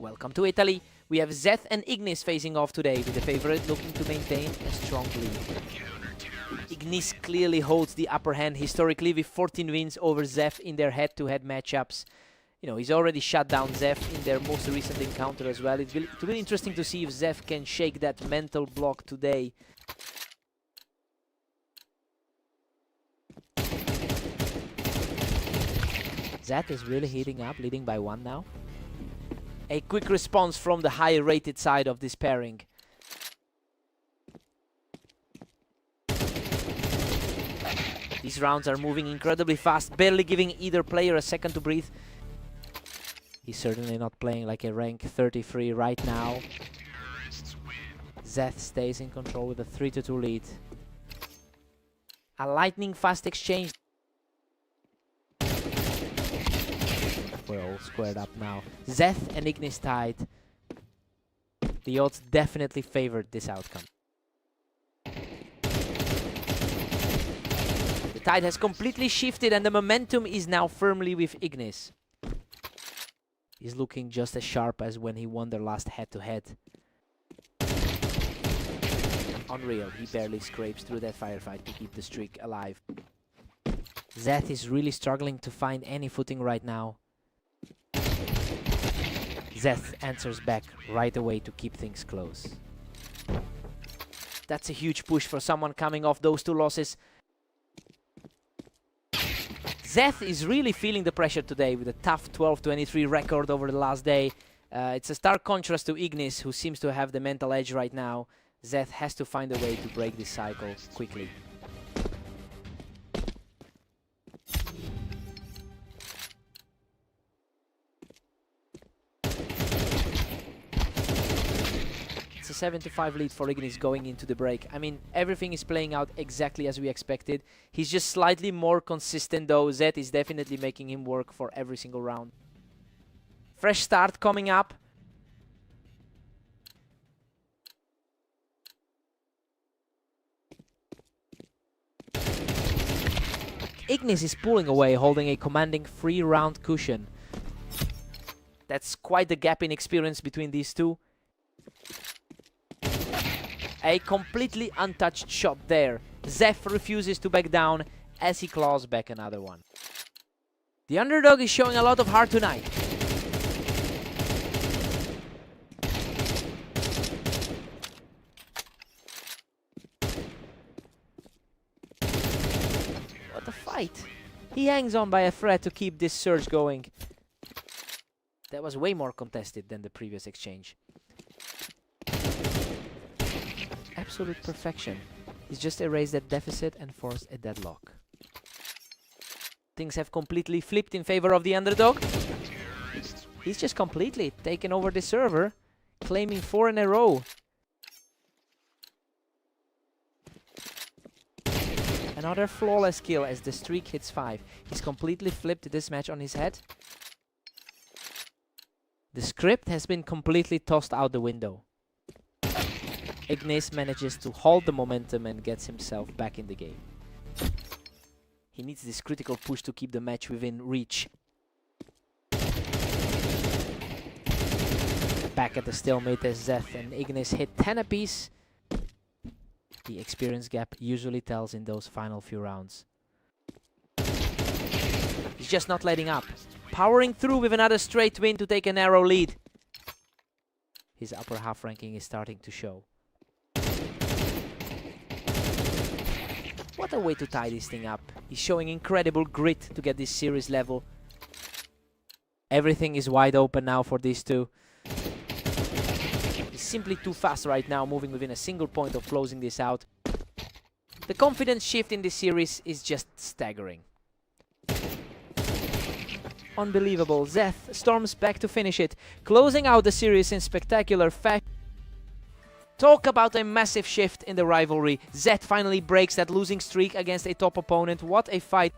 S1: Welcome to Italy. We have Zeth and Ignis facing off today, with the favorite looking to maintain a strong lead. Ignis clearly holds the upper hand historically with 14 wins over Zeth in their head-to-head matchups. You know, he's already shut down Zeth in their most recent encounter as well. It will be interesting to see if Zeth can shake that mental block today. Zeth is really heating up, leading by 1 now. A quick response from the higher rated side of this pairing. These rounds are moving incredibly fast, barely giving either player a second to breathe. He's certainly not playing like a rank 33 right now. Zeth stays in control with a 3-2 lead. A lightning fast exchange. We're all squared up now. Zeth and Ignis tied. The odds definitely favored this outcome. The tide has completely shifted and the momentum is now firmly with Ignis. He's looking just as sharp as when he won their last head-to-head. Unreal, he barely scrapes through that firefight to keep the streak alive. Zeth is really struggling to find any footing right now. Zeth answers back right away to keep things close. That's a huge push for someone coming off those 2 losses. Zeth is really feeling the pressure today with a tough 12-23 record over the last day. It's a stark contrast to Ignis, who seems to have the mental edge right now. Zeth has to find a way to break this cycle quickly. It's a 7-5 lead for Ignis going into the break. I mean, everything is playing out exactly as we expected. He's just slightly more consistent though. Zeth is definitely making him work for every single round. Fresh start coming up. Ignis is pulling away, holding a commanding 3-round cushion. That's quite the gap in experience between these two. A completely untouched shot there. Zeth refuses to back down as he claws back another one. The underdog is showing a lot of heart tonight. What a fight. He hangs on by a thread to keep this surge going. That was way more contested than the previous exchange. Absolute perfection. He's just erased that deficit and forced a deadlock. Things have completely flipped in favor of the underdog. He's just completely taken over the server, claiming 4 in a row. Another flawless kill as the streak hits 5. He's completely flipped this match on his head. The script has been completely tossed out the window. Ignis manages to hold the momentum and gets himself back in the game. He needs this critical push to keep the match within reach. Back at the stalemate as Zeth and Ignis hit 10 apiece. The experience gap usually tells in those final few rounds. He's just not letting up. Powering through with another straight win to take a narrow lead. His upper half ranking is starting to show. What a way to tie this thing up. He's showing incredible grit to get this series level. Everything is wide open now for these two. He's simply too fast right now, moving within a single point of closing this out. The confidence shift in this series is just staggering. Unbelievable. Zeth storms back to finish it, closing out the series in spectacular fashion. Talk about a massive shift in the rivalry. Zeth finally breaks that losing streak against a top opponent. What a fight.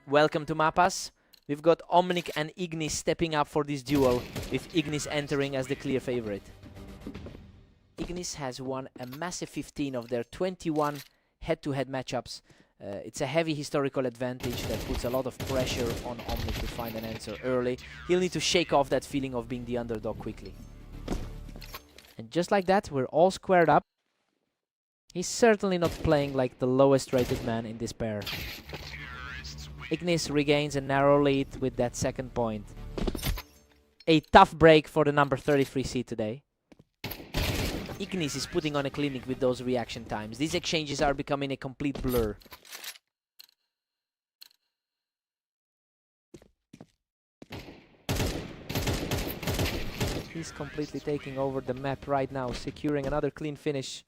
S1: Welcome to Mapas. We've got Omnic and Ignis stepping up for this duel, with Ignis entering as the clear favorite. Ignis has won a massive 15 of their 21 head-to-head matchups. It's a heavy historical advantage that puts a lot of pressure on Omnic to find an answer early. He'll need to shake off that feeling of being the underdog quickly. And just like that, we're all squared up. He's certainly not playing like the lowest rated man in this pair. Ignis regains a narrow lead with that second point. A tough break for the number 33 seed today. Ignis is putting on a clinic with those reaction times. These exchanges are becoming a complete blur. He's completely taking over the map right now, securing another clean finish.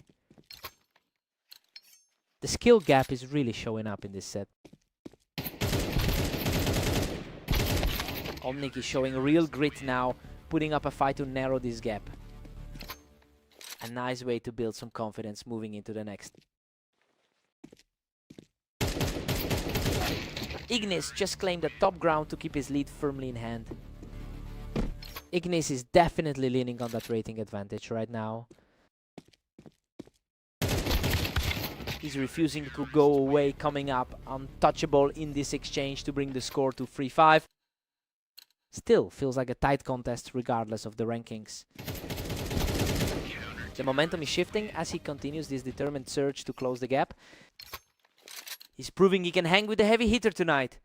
S1: The skill gap is really showing up in this set. Omnic is showing real grit now, putting up a fight to narrow this gap. A nice way to build some confidence moving into the next. Ignis just claimed the top ground to keep his lead firmly in hand. Ignis is definitely leaning on that rating advantage right now. He's refusing to go away, coming up untouchable in this exchange to bring the score to 3-5. Still feels like a tight contest regardless of the rankings. The momentum is shifting as he continues this determined search to close the gap. He's proving he can hang with the heavy hitter tonight.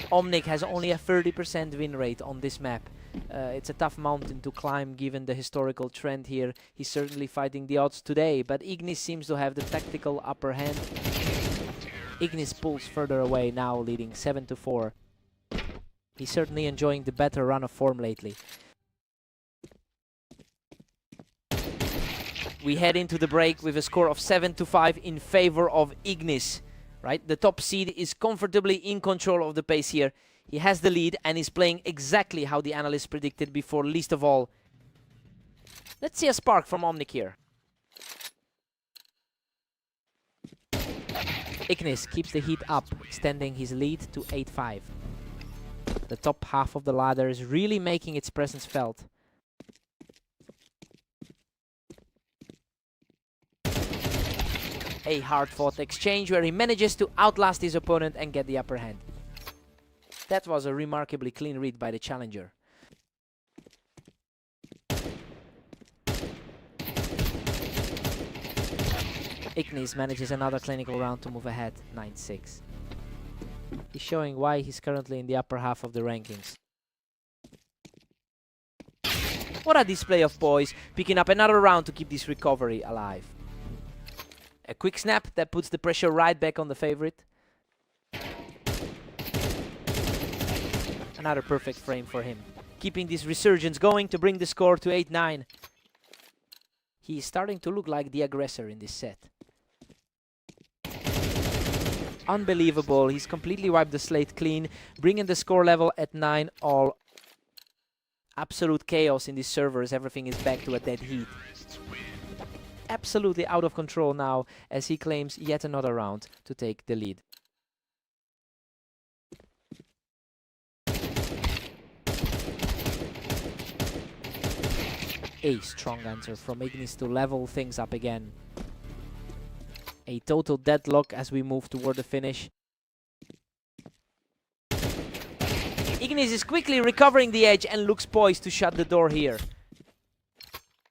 S1: Omnic has only a 30% win rate on this map. It's a tough mountain to climb given the historical trend here. He's certainly fighting the odds today, but Ignis seems to have the tactical upper hand. Ignis pulls further away now, leading 7-4. He's certainly enjoying the better run of form lately. We head into the break with a score of 7-5 in favor of Ignis. Right, the top seed is comfortably in control of the pace here. He has the lead and is playing exactly how the analysts predicted before, least of all. Let's see a spark from Omnic here. Ignis keeps the heat up, extending his lead to 8-5. The top half of the ladder is really making its presence felt. A hard-fought exchange where he manages to outlast his opponent and get the upper hand. That was a remarkably clean read by the challenger. Ignis manages another clinical round to move ahead, 9-6. He's showing why he's currently in the upper half of the rankings. What a display of poise, picking up another round to keep this recovery alive. A quick snap that puts the pressure right back on the favorite. Another perfect frame for him, keeping this resurgence going to bring the score to 8-9. He is starting to look like the aggressor in this set. Unbelievable, he's completely wiped the slate clean, bringing the score level at 9-all. Absolute chaos in these servers, everything is back to a dead heat. Absolutely out of control now as he claims yet another round to take the lead. A strong answer from Ignis to level things up again. A total deadlock as we move toward the finish. Ignis is quickly recovering the edge and looks poised to shut the door here.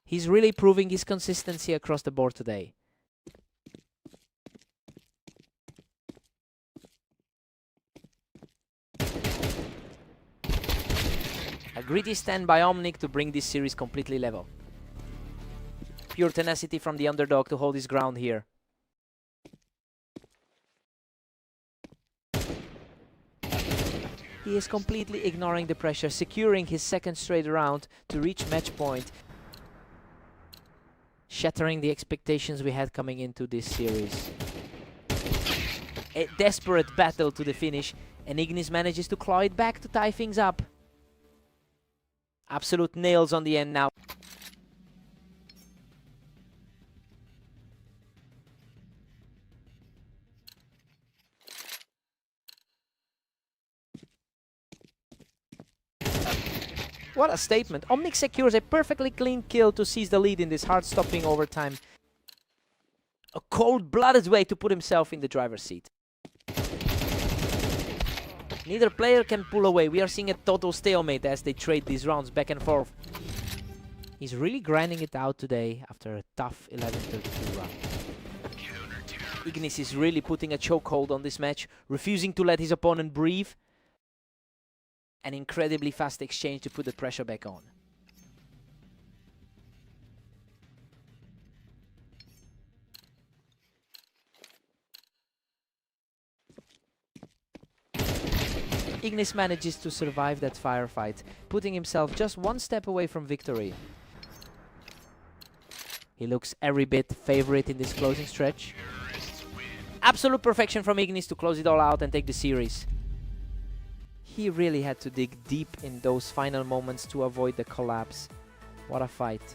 S1: He's really proving his consistency across the board today. A gritty stand by Omnic to bring this series completely level. Pure tenacity from the underdog to hold his ground here. He is completely ignoring the pressure, securing his second straight round to reach match point. Shattering the expectations we had coming into this series. A desperate battle to the finish, and Ignis manages to claw it back to tie things up. Absolute nails on the end now. What a statement. Omnic secures a perfectly clean kill to seize the lead in this hard-stopping overtime. A cold-blooded way to put himself in the driver's seat. Neither player can pull away. We are seeing a total stalemate as they trade these rounds back and forth. He's really grinding it out today after a tough 11-32 round. Ignis is really putting a chokehold on this match, refusing to let his opponent breathe. An incredibly fast exchange to put the pressure back on. Ignis manages to survive that firefight, putting himself just one step away from victory. He looks every bit favorite in this closing stretch. Absolute perfection from Ignis to close it all out and take the series. He really had to dig deep in those final moments to avoid the collapse. What a fight.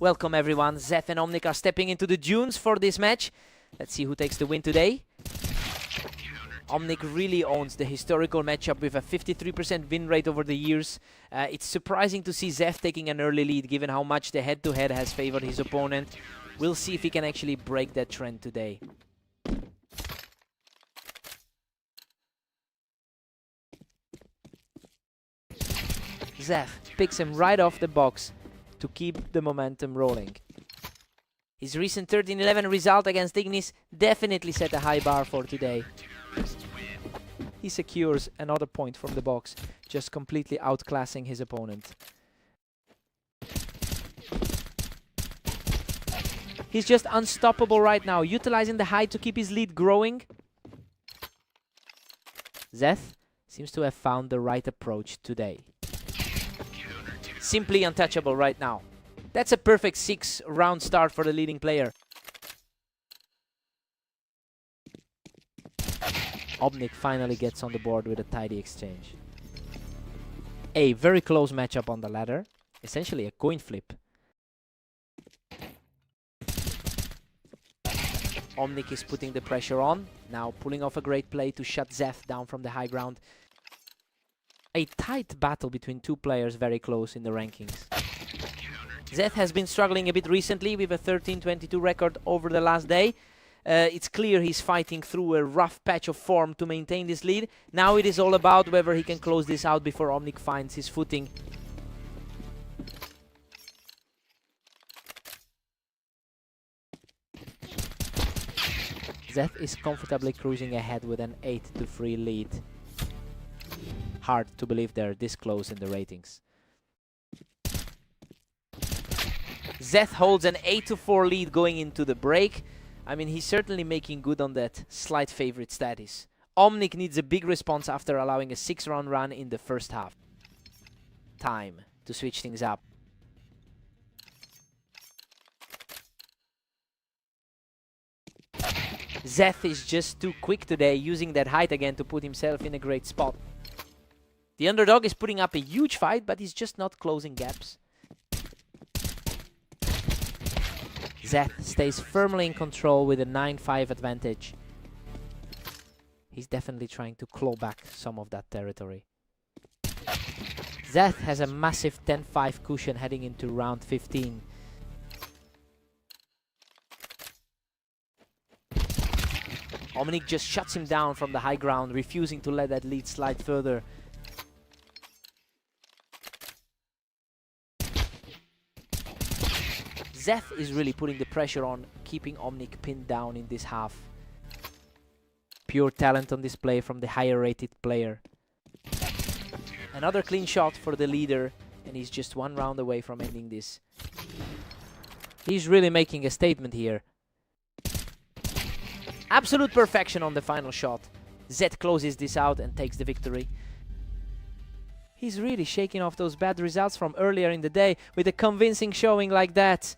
S1: Welcome everyone, Zeth and Omnic are stepping into the dunes for this match. Let's see who takes the win today. Omnic really owns the historical matchup with a 53% win rate over the years. It's surprising to see Zeth taking an early lead given how much the head-to-head has favored his opponent. We'll see if he can actually break that trend today. Zeth picks him right off the box to keep the momentum rolling. His recent 13-11 result against Ignis definitely set a high bar for today. He secures another point from the box, just completely outclassing his opponent. He's just unstoppable right now, utilizing the height to keep his lead growing. Zeth seems to have found the right approach today. Simply untouchable right now. That's a perfect 6-round start for the leading player. Omnic finally gets on the board with a tidy exchange. A very close matchup on the ladder. Essentially a coin flip. Omnic is putting the pressure on. Now pulling off a great play to shut Zeth down from the high ground. A tight battle between two players very close in the rankings. Zeth has been struggling a bit recently with a 13-22 record over the last day. It's clear he's fighting through a rough patch of form to maintain this lead. Now it is all about whether he can close this out before Omnic finds his footing. Zeth is comfortably cruising ahead with an 8-3 lead. Hard to believe they're this close in the ratings. Zeth holds an 8-4 lead going into the break. I mean, he's certainly making good on that slight favorite status. Omnic needs a big response after allowing a 6-round run in the first half. time to switch things up. Zeth is just too quick today, using that height again to put himself in a great spot. The underdog is putting up a huge fight, but he's just not closing gaps. Zeth stays firmly in control with a 9-5 advantage. He's definitely trying to claw back some of that territory. Zeth has a massive 10-5 cushion heading into round 15. Omnic just shuts him down from the high ground, refusing to let that lead slide further. Zeth is really putting the pressure on, keeping Omnic pinned down in this half. Pure talent on display from the higher rated player. Another clean shot for the leader, and he's just one round away from ending this. He's really making a statement here. Absolute perfection on the final shot. Zeth closes this out and takes the victory. He's really shaking off those bad results from earlier in the day with a convincing showing like that.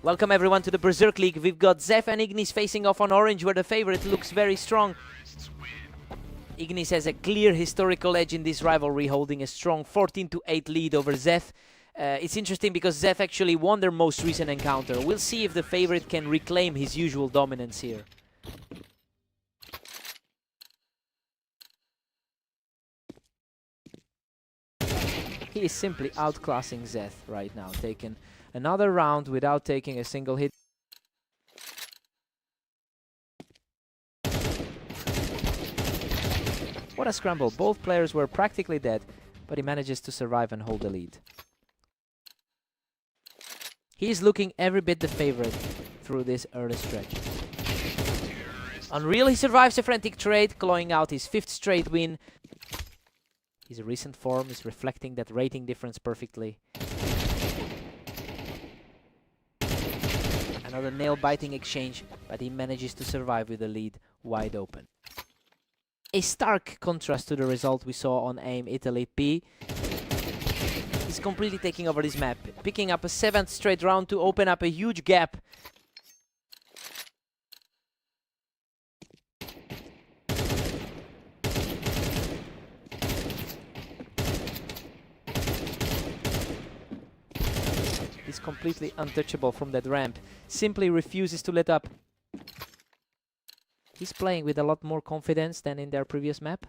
S1: Welcome everyone to the Berserk League. We've got Zef and Ignis facing off on orange, where the favorite looks very strong. Ignis has a clear historical edge in this rivalry, holding a strong 14-8 lead over Zef. It's interesting because Zef actually won their most recent encounter. We'll see if the favorite can reclaim his usual dominance here. He is simply outclassing Zeth right now, taking another round without taking a single hit. What a scramble. Both players were practically dead, but he manages to survive and hold the lead. He is looking every bit the favorite through this early stretch. Unreal, he survives a frantic trade, clawing out his 5th straight win. His recent form is reflecting that rating difference perfectly. Another nail-biting exchange, but he manages to survive with the lead wide open. A stark contrast to the result we saw on AIM Italy. P is completely taking over this map, picking up a 7th straight round to open up a huge gap. He's completely untouchable from that ramp, simply refuses to let up. He's playing with a lot more confidence than in their previous map.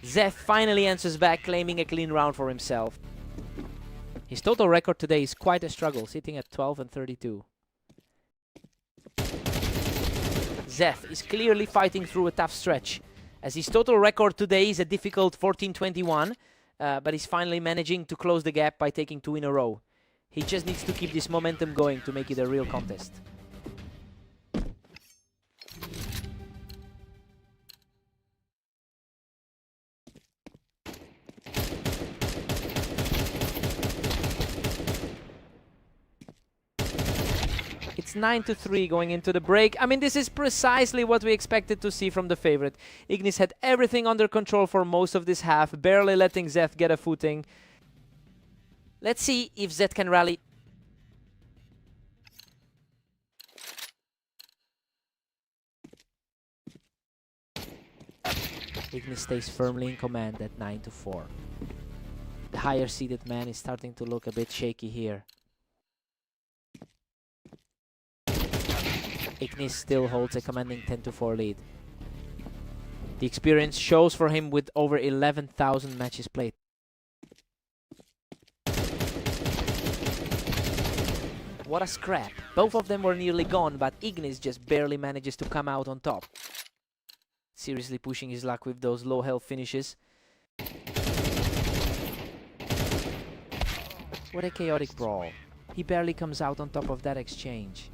S1: Zef finally answers back, claiming a clean round for himself. His total record today is quite a struggle, sitting at 12-32. Zef is clearly fighting through a tough stretch, as his total record today is a difficult 14-21. But he's finally managing to close the gap by taking 2 in a row. He just needs to keep this momentum going to make it a real contest. It's 9-3 going into the break. I mean, this is precisely what we expected to see from the favorite. Ignis had everything under control for most of this half, barely letting Zeth get a footing. Let's see if Zeth can rally. Ignis stays firmly in command at 9-4. The higher seeded man is starting to look a bit shaky here. Ignis still holds a commanding 10-4 lead. The experience shows for him with over 11,000 matches played. What a scrap. Both of them were nearly gone, but Ignis just barely manages to come out on top. Seriously pushing his luck with those low health finishes. What a chaotic brawl. He barely comes out on top of that exchange.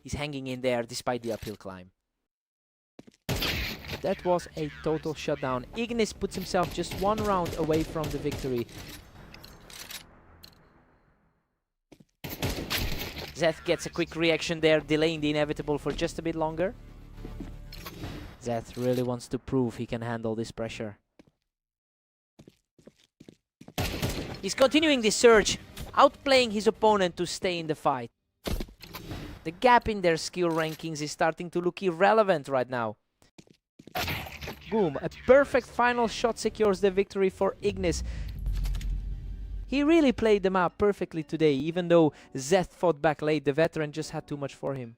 S1: He's hanging in there despite the uphill climb. That was a total shutdown. Ignis puts himself just 1 round away from the victory. Zeth gets a quick reaction there, delaying the inevitable for just a bit longer. Zeth really wants to prove he can handle this pressure. He's continuing this surge, outplaying his opponent to stay in the fight. The gap in their skill rankings is starting to look irrelevant right now. Boom, a perfect final shot secures the victory for Ignis. He really played them out perfectly today, even though Zeth fought back late. The veteran just had too much for him.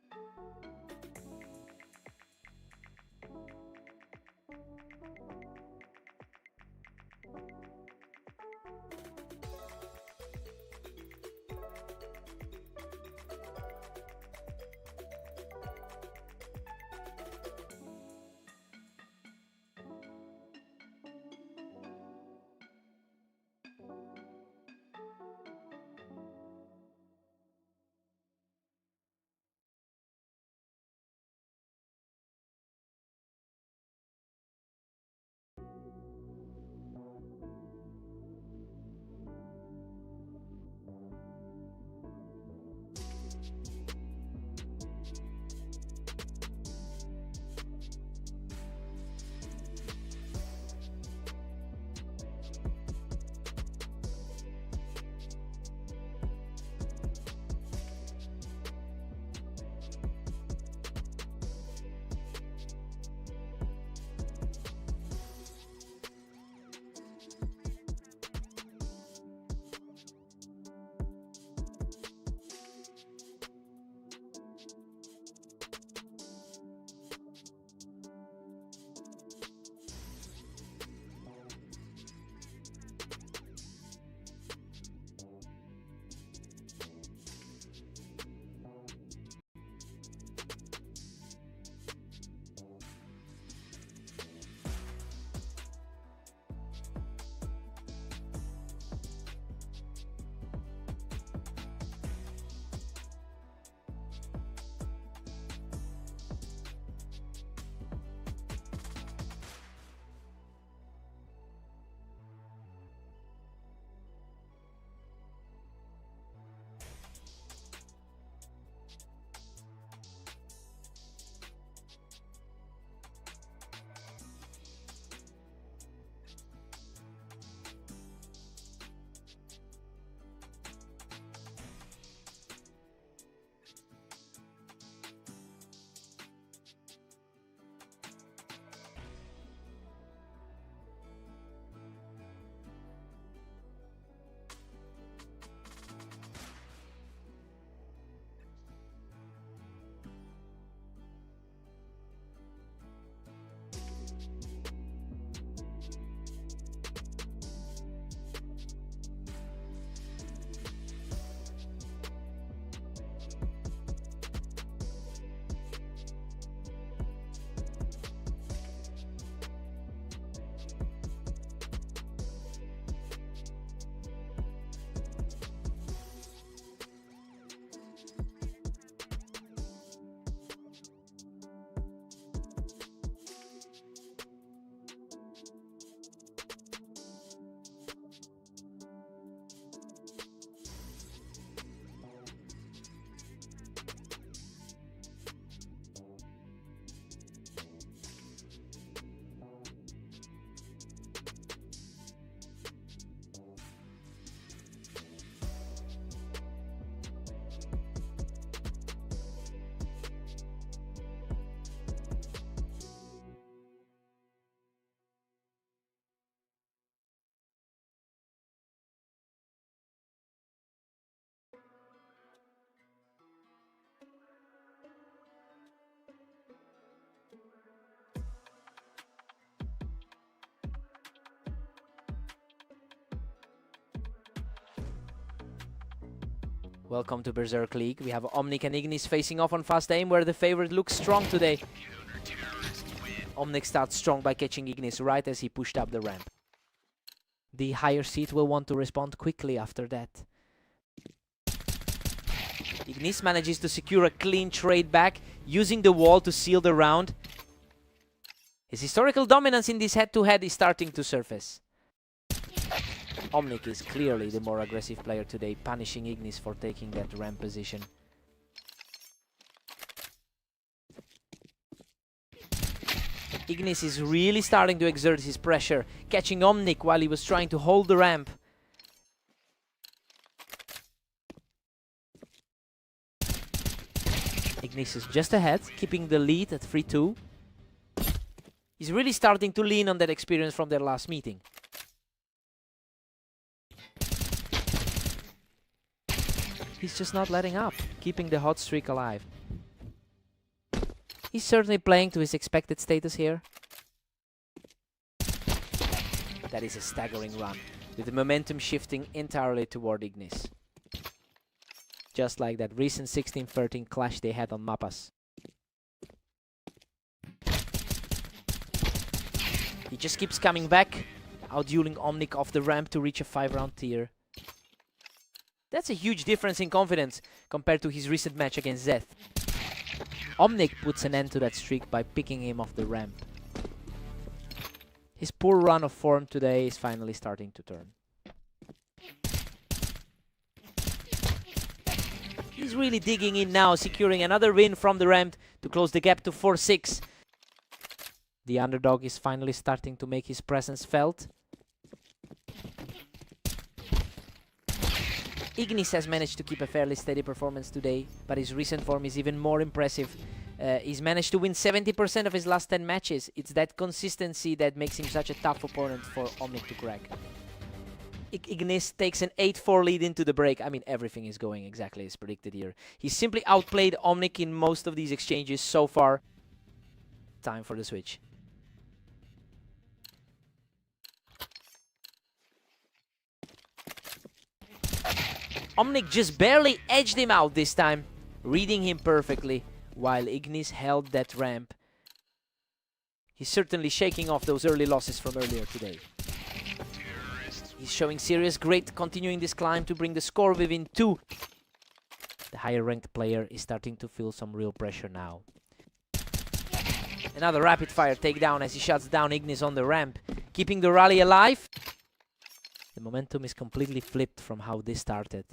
S1: Welcome to Berserk League. We have Omnic and Ignis facing off on fast aim, where the favorite looks strong today. Omnic starts strong by catching Ignis right as he pushed up the ramp. The higher seed will want to respond quickly after that. Ignis manages to secure a clean trade back, using the wall to seal the round. His historical dominance in this head-to-head is starting to surface. Omnic is clearly the more aggressive player today, punishing Ignis for taking that ramp position. Ignis is really starting to exert his pressure, catching Omnic while he was trying to hold the ramp. Ignis is just ahead, keeping the lead at 3-2. He's really starting to lean on that experience from their last meeting. He's just not letting up, keeping the hot streak alive. He's certainly playing to his expected status here. That is a staggering run, with the momentum shifting entirely toward Ignis. Just like that recent 16-13 clash they had on Mapas. He just keeps coming back, outdueling Omnic off the ramp to reach a 5-round tier. That's a huge difference in confidence compared to his recent match against Zeth. Omnic puts an end to that streak by picking him off the ramp. His poor run of form today is finally starting to turn. He's really digging in now, securing another win from the ramp to close the gap to 4-6. The underdog is finally starting to make his presence felt. Ignis has managed to keep a fairly steady performance today, but his recent form is even more impressive. He's managed to win 70% of his last 10 matches. It's that consistency that makes him such a tough opponent for Omnic to crack. Ignis takes an 8-4 lead into the break. I mean, everything is going exactly as predicted here. He simply outplayed Omnic in most of these exchanges so far. Time for the switch. Omnic just barely edged him out this time, reading him perfectly, while Ignis held that ramp. He's certainly shaking off those early losses from earlier today. He's showing serious grit, continuing this climb to bring the score within 2. The higher ranked player is starting to feel some real pressure now. Another rapid fire takedown as he shuts down Ignis on the ramp, keeping the rally alive. The momentum is completely flipped from how this started.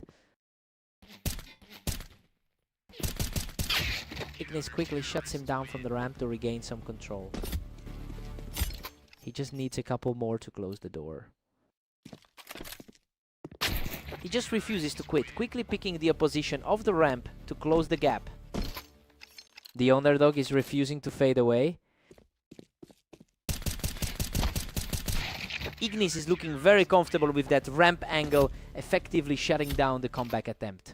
S1: Ignis quickly shuts him down from the ramp to regain some control. He just needs a couple more to close the door. He just refuses to quit, quickly picking the opposition off the ramp to close the gap. The underdog is refusing to fade away. Ignis is looking very comfortable with that ramp angle, effectively shutting down the comeback attempt.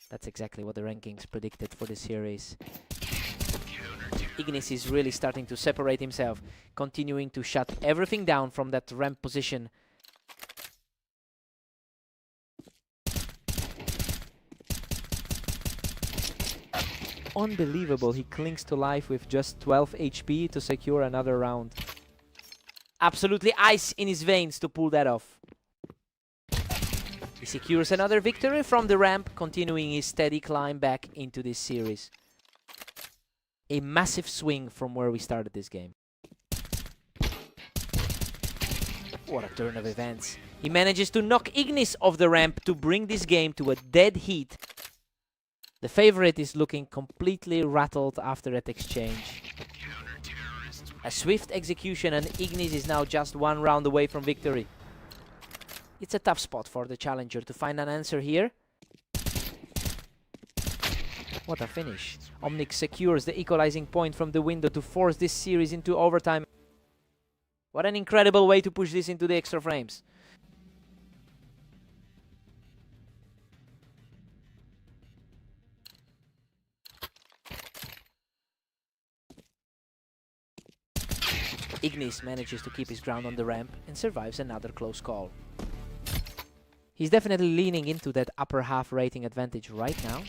S1: That's exactly what the rankings predicted for the series. Ignis is really starting to separate himself, continuing to shut everything down from that ramp position. Unbelievable, he clings to life with just 12 HP to secure another round. Absolutely ice in his veins to pull that off. He secures another victory from the ramp, continuing his steady climb back into this series. A massive swing from where we started this game. What a turn of events. He manages to knock Ignis off the ramp to bring this game to a dead heat. The favorite is looking completely rattled after that exchange. A swift execution and Ignis is now just 1 round away from victory. It's a tough spot for the challenger to find an answer here. What a finish. Omnic secures the equalizing point from the window to force this series into overtime. What an incredible way to push this into the extra frames. Ignis manages to keep his ground on the ramp and survives another close call. He's definitely leaning into that upper half rating advantage right now.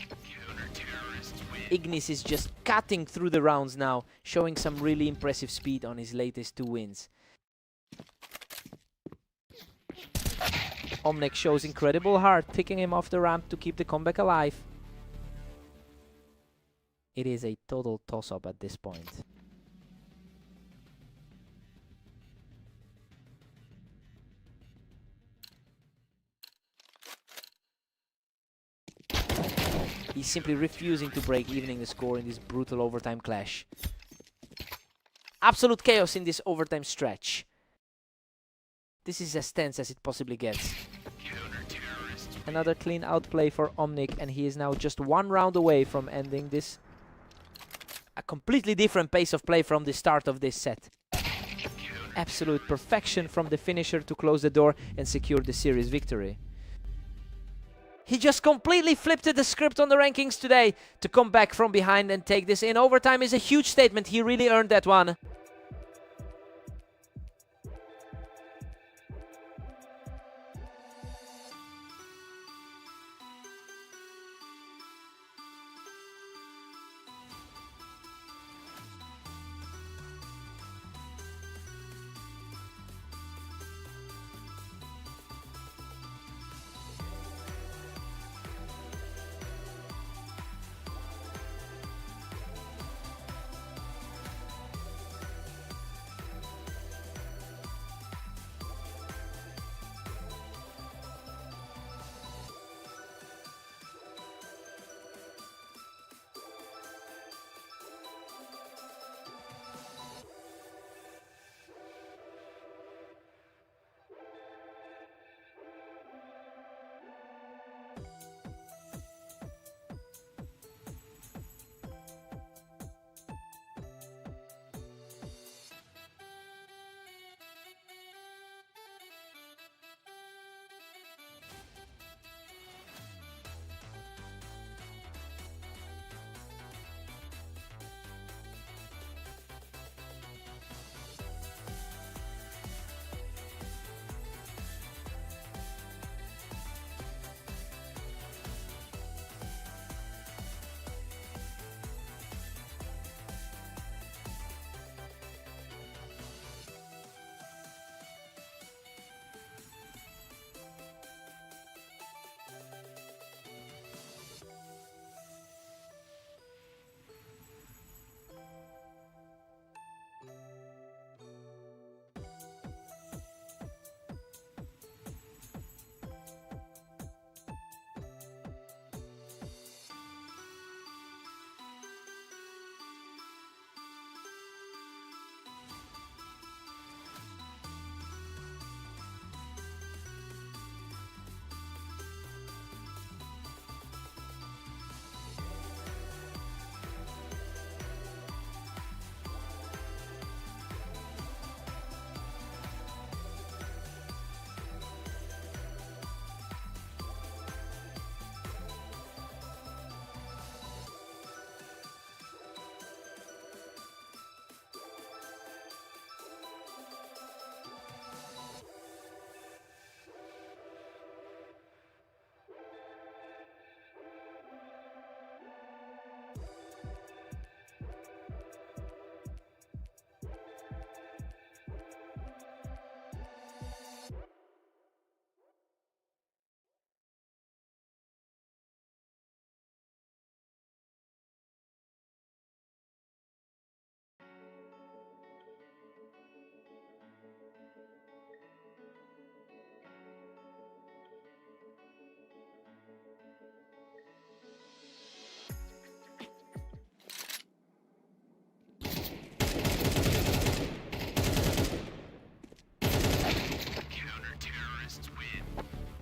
S1: Ignis is just cutting through the rounds now, showing some really impressive speed on his latest 2 wins. Omnek shows incredible heart, picking him off the ramp to keep the comeback alive. It is a total toss-up at this point. He's simply refusing to break, evening the score in this brutal overtime clash. Absolute chaos in this overtime stretch. This is as tense as it possibly gets. Another clean outplay for Omnik, and he is now just 1 round away from ending this. A completely different pace of play from the start of this set. Absolute perfection from the finisher to close the door and secure the series victory. He just completely flipped the script on the rankings today to come back from behind and take this in overtime is a huge statement. He really earned that one.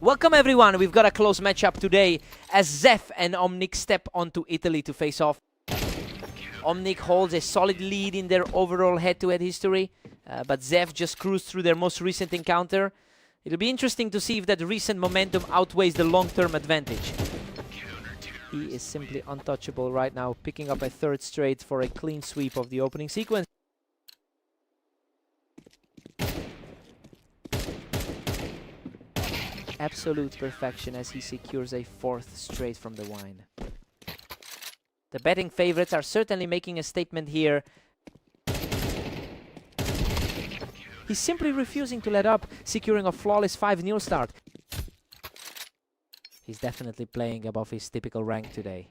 S1: Welcome everyone, we've got a close matchup today as Zef and Omnik step onto Italy to face off. Omnik holds a solid lead in their overall head-to-head history, but Zef just cruised through their most recent encounter. It'll be interesting to see if that recent momentum outweighs the long-term advantage. He is simply untouchable right now, picking up a 3rd straight for a clean sweep of the opening sequence. absolute perfection as he secures a 4th straight from the wine. The betting favorites are certainly making a statement here. He's simply refusing to let up, securing a flawless 5-0 start. He's definitely playing above his typical rank today.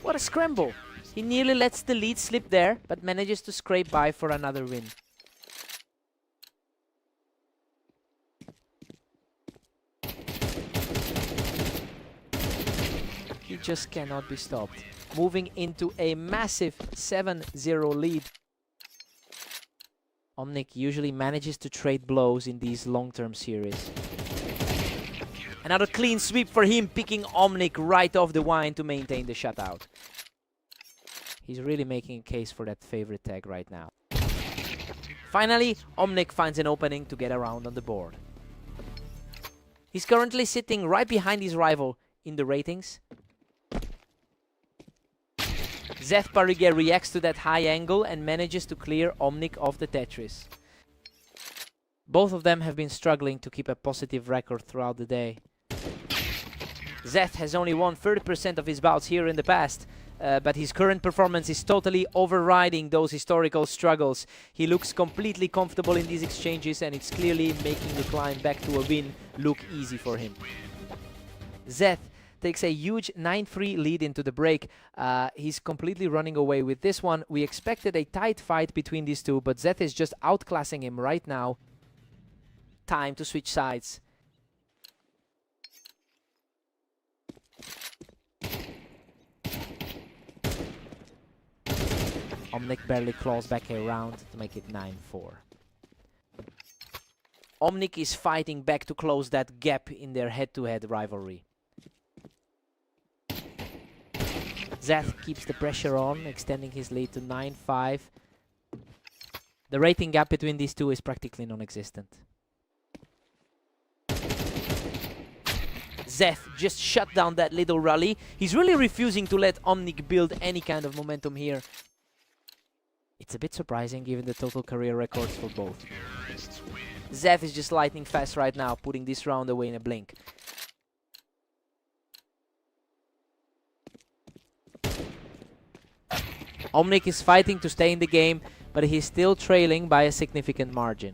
S1: What a scramble! He nearly lets the lead slip there, but manages to scrape by for another win. He just cannot be stopped, moving into a massive 7-0 lead. Omnic usually manages to trade blows in these long-term series. Another clean sweep for him, picking Omnic right off the wine to maintain the shutout. He's really making a case for that favorite tag right now. Finally, Omnic finds an opening to get around on the board. He's currently sitting right behind his rival in the ratings. Zeth Pariguet reacts to that high angle and manages to clear Omnic off the Tetris. Both of them have been struggling to keep a positive record throughout the day. Zeth has only won 30% of his bouts here in the past, but his current performance is totally overriding those historical struggles. He looks completely comfortable in these exchanges, and it's clearly making the climb back to a win look easy for him. Zeth takes a huge 9-3 lead into the break. He's completely running away with this one. We expected a tight fight between these two, but Zeth is just outclassing him right now. Time to switch sides. Omnic barely claws back a round to make it 9-4. Omnic is fighting back to close that gap in their head-to-head rivalry. Zeth keeps the pressure on, extending his lead to 9-5. The rating gap between these two is practically non-existent. Zeth just shut down that little rally. He's really refusing to let Omnic build any kind of momentum here. It's a bit surprising given the total career records for both. Zeth is just lightning fast right now, putting this round away in a blink. Omnic is fighting to stay in the game, but he's still trailing by a significant margin.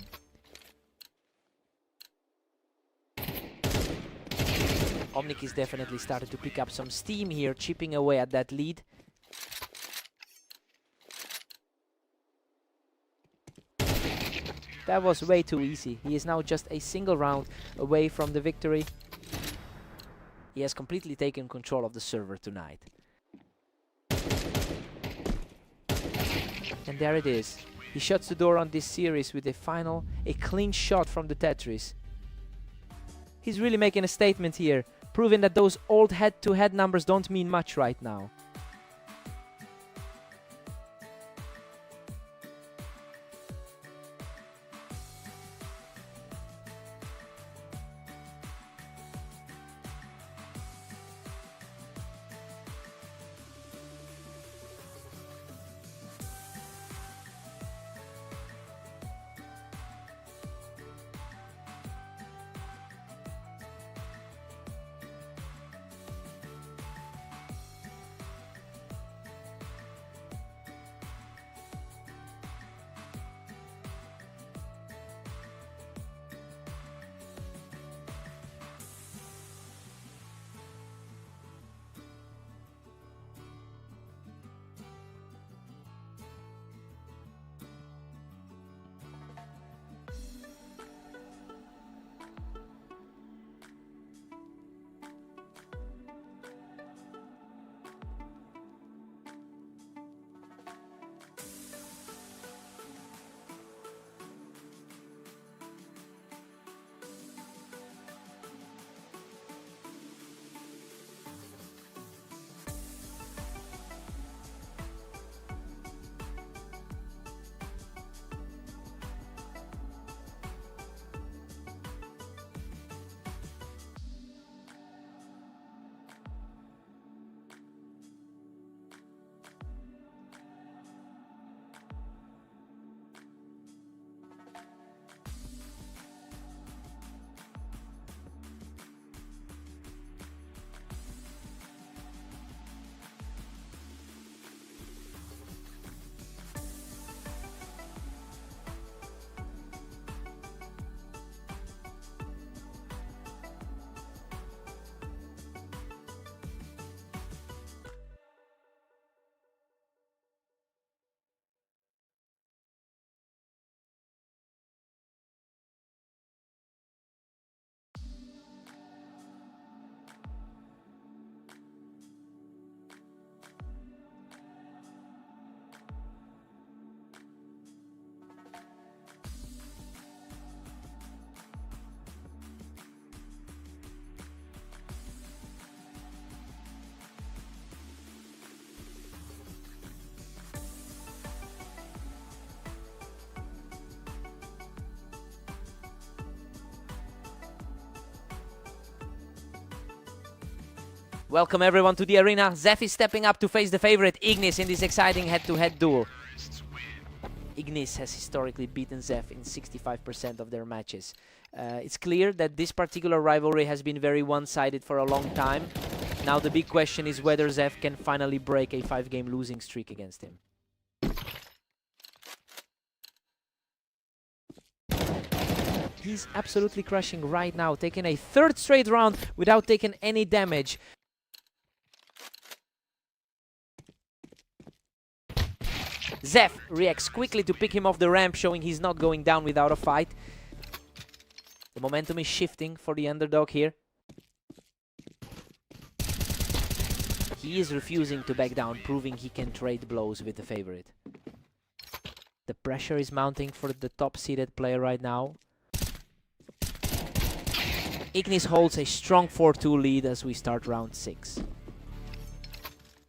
S1: Omnic is definitely starting to pick up some steam here, chipping away at that lead. That was way too easy. He is now just a single round away from the victory. He has completely taken control of the server tonight. And there it is. He shuts the door on this series with a clean shot from the Tetris. He's really making a statement here, proving that those old head-to-head numbers don't mean much right now. Welcome everyone to the arena. Zef is stepping up to face the favorite Ignis in this exciting head-to-head duel. Ignis has historically beaten Zef in 65% of their matches. It's clear that this particular rivalry has been very one-sided for a long time. Now the big question is whether Zef can finally break a 5-game losing streak against him. He's absolutely crushing right now, taking a third straight round without taking any damage. Zef reacts quickly to pick him off the ramp, showing he's not going down without a fight. The momentum is shifting for the underdog here. He is refusing to back down, proving he can trade blows with the favorite. The pressure is mounting for the top-seeded player right now. Ignis holds a strong 4-2 lead as we start round 6.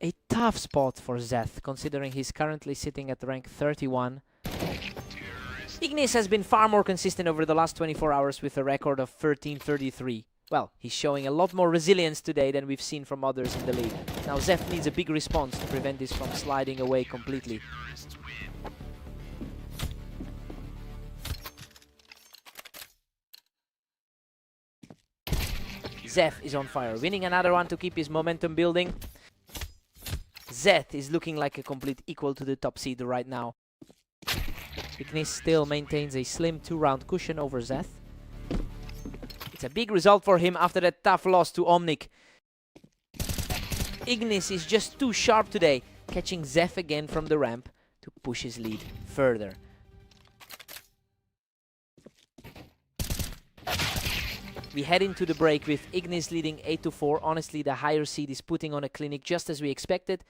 S1: A tough spot for Zeth, considering he's currently sitting at rank 31. Ignis has been far more consistent over the last 24 hours with a record of 13-33. Well, he's showing a lot more resilience today than we've seen from others in the league. Now Zeth needs a big response to prevent this from sliding away completely. Zeth is on fire, winning another one to keep his momentum building. Zeth is looking like a complete equal to the top seed right now. Ignis still maintains a slim 2-round cushion over Zeth. It's a big result for him after that tough loss to Omnic. Ignis is just too sharp today, catching Zeth again from the ramp to push his lead further. We head into the break with Ignis leading 8-4. Honestly, the higher seed is putting on a clinic just as we expected.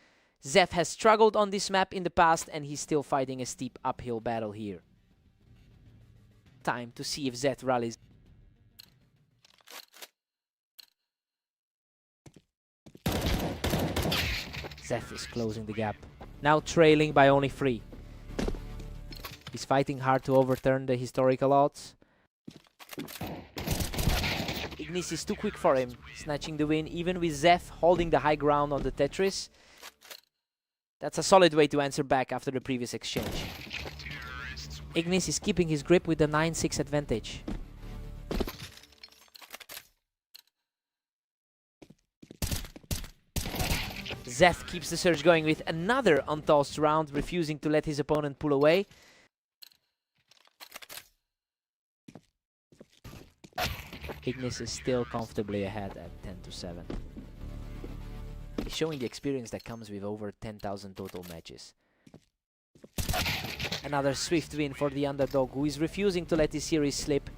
S1: Zef has struggled on this map in the past and he's still fighting a steep uphill battle here. Time to see if Zeth rallies. Zef is closing the gap, now trailing by only 3. He's fighting hard to overturn the historical odds. Ignis is too quick for him, snatching the win even with Zef holding the high ground on the Tetris. That's a solid way to answer back after the previous exchange. Ignis is keeping his grip with the 9-6 advantage. Zef keeps the surge going with another untossed round, refusing to let his opponent pull away. Ignis is still comfortably ahead at 10-7. He's showing the experience that comes with over 10,000 total matches. Another swift win for the underdog, who is refusing to let this series slip.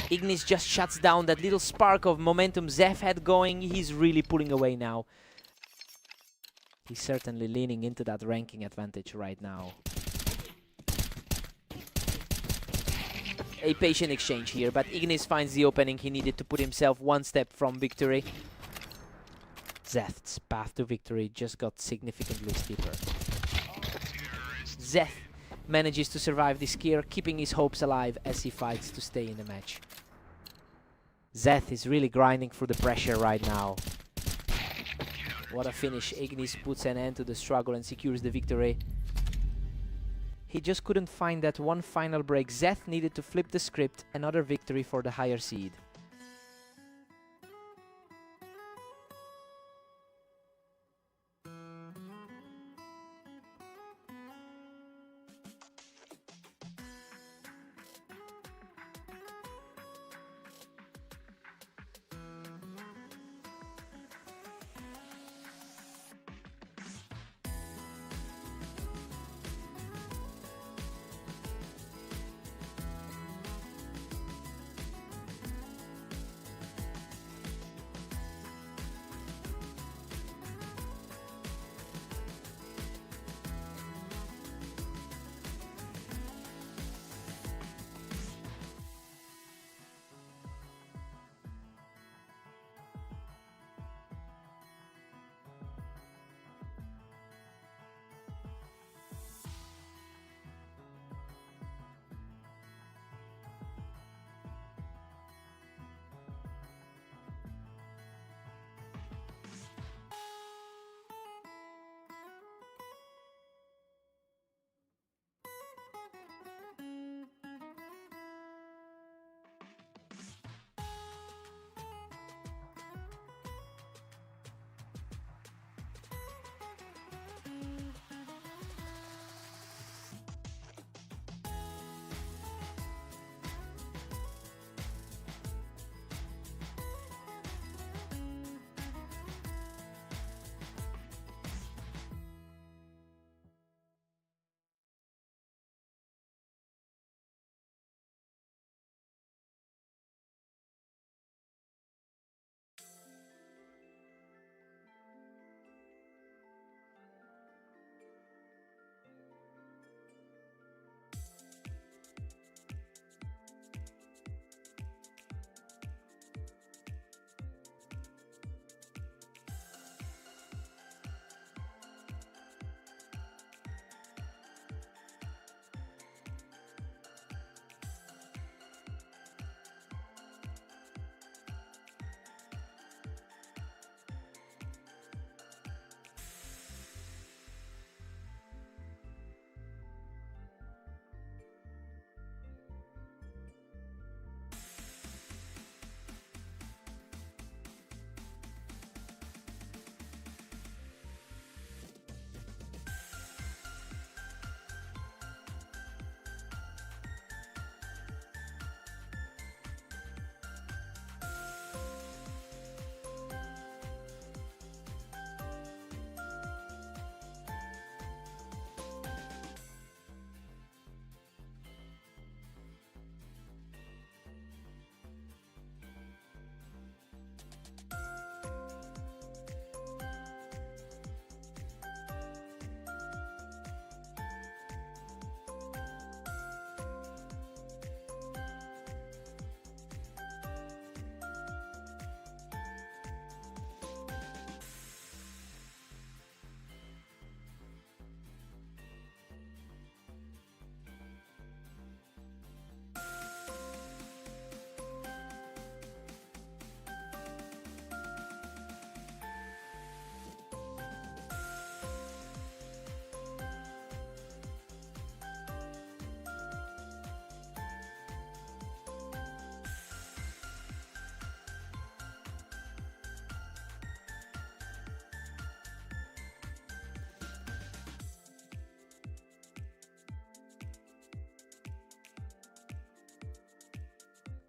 S1: Ignis just shuts down that little spark of momentum Zef had going. He's really pulling away now. He's certainly leaning into that ranking advantage right now. A patient exchange here, but Ignis finds the opening he needed to put himself one step from victory. Zeth's path to victory just got significantly steeper. Zeth manages to survive this gear, keeping his hopes alive as he fights to stay in the match. Zeth is really grinding through the pressure right now. What a finish. Ignis puts an end to the struggle and secures the victory. He just couldn't find that one final break. Zeth needed to flip the script, another victory for the higher seed.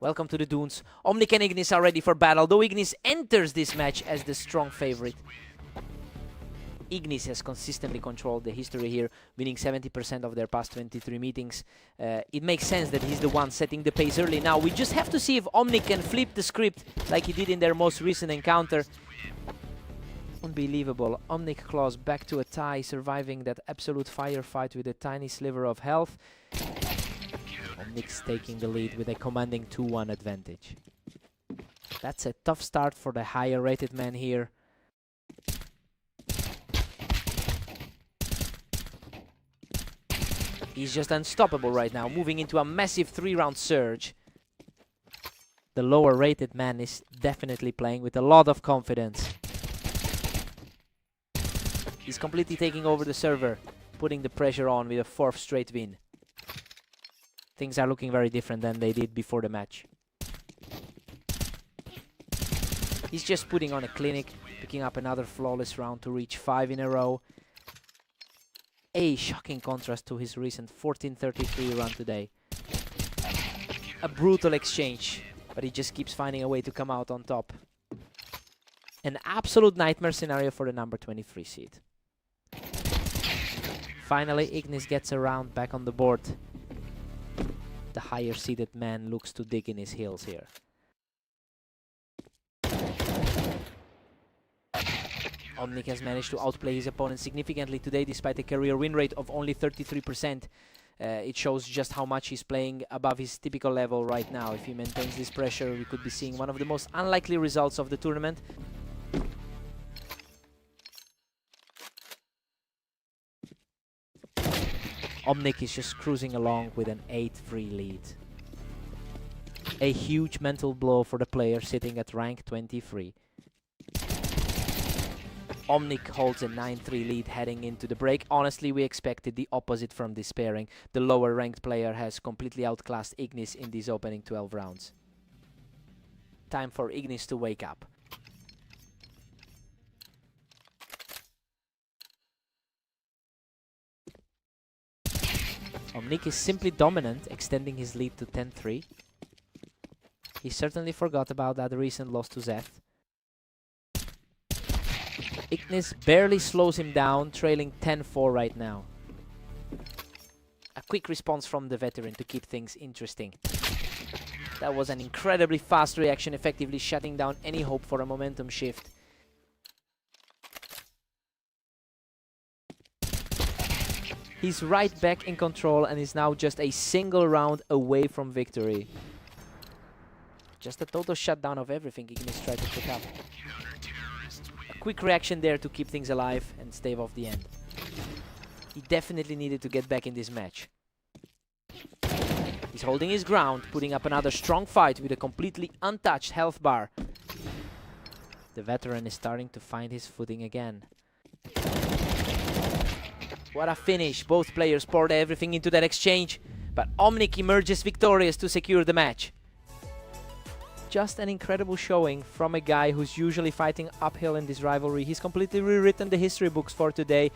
S1: Welcome to the Dunes. Omnic and Ignis are ready for battle, though Ignis enters this match as the strong favorite. Ignis has consistently controlled the history here, winning 70% of their past 23 meetings. It makes sense that he's the one setting the pace early. Now, we just have to see if Omnic can flip the script like he did in their most recent encounter. Unbelievable. Omnic claws back to a tie, surviving that absolute firefight with a tiny sliver of health. Omnic's taking the lead with a commanding 2-1 advantage. That's a tough start for the higher rated man here. He's just unstoppable right now, moving into a massive 3-round surge. The lower rated man is definitely playing with a lot of confidence. He's completely taking over the server, putting the pressure on with a 4th straight win. Things are looking very different than they did before the match. He's just putting on a clinic, picking up another flawless round to reach 5 in a row. A shocking contrast to his recent 14-33 run today. A brutal exchange, but he just keeps finding a way to come out on top. An absolute nightmare scenario for the number 23 seed. Finally, Ignis gets a round back on the board. The higher seeded man looks to dig in his heels here. Omnic has managed to outplay his opponent significantly today despite a career win rate of only 33%. It shows just how much he's playing above his typical level right now. If he maintains this pressure, we could be seeing one of the most unlikely results of the tournament. Omnic is just cruising along with an 8-3 lead. A huge mental blow for the player sitting at rank 23. Omnic holds a 9-3 lead heading into the break. Honestly, we expected the opposite from this pairing. The lower ranked player has completely outclassed Ignis in these opening 12 rounds. Time for Ignis to wake up. Omnic is simply dominant, extending his lead to 10-3. He certainly forgot about that recent loss to Zeth. Ignis barely slows him down, trailing 10-4 right now. A quick response from the veteran to keep things interesting. That was an incredibly fast reaction, effectively shutting down any hope for a momentum shift. He's right back in control and is now just a single round away from victory. Just a total shutdown of everything Ignis tried to pick up. A quick reaction there to keep things alive and stave off the end. He definitely needed to get back in this match. He's holding his ground, putting up another strong fight with a completely untouched health bar. The veteran is starting to find his footing again. What a finish. Both players poured everything into that exchange, but Omnic emerges victorious to secure the match. Just an incredible showing from a guy who's usually fighting uphill in this rivalry. He's completely rewritten the history books for today.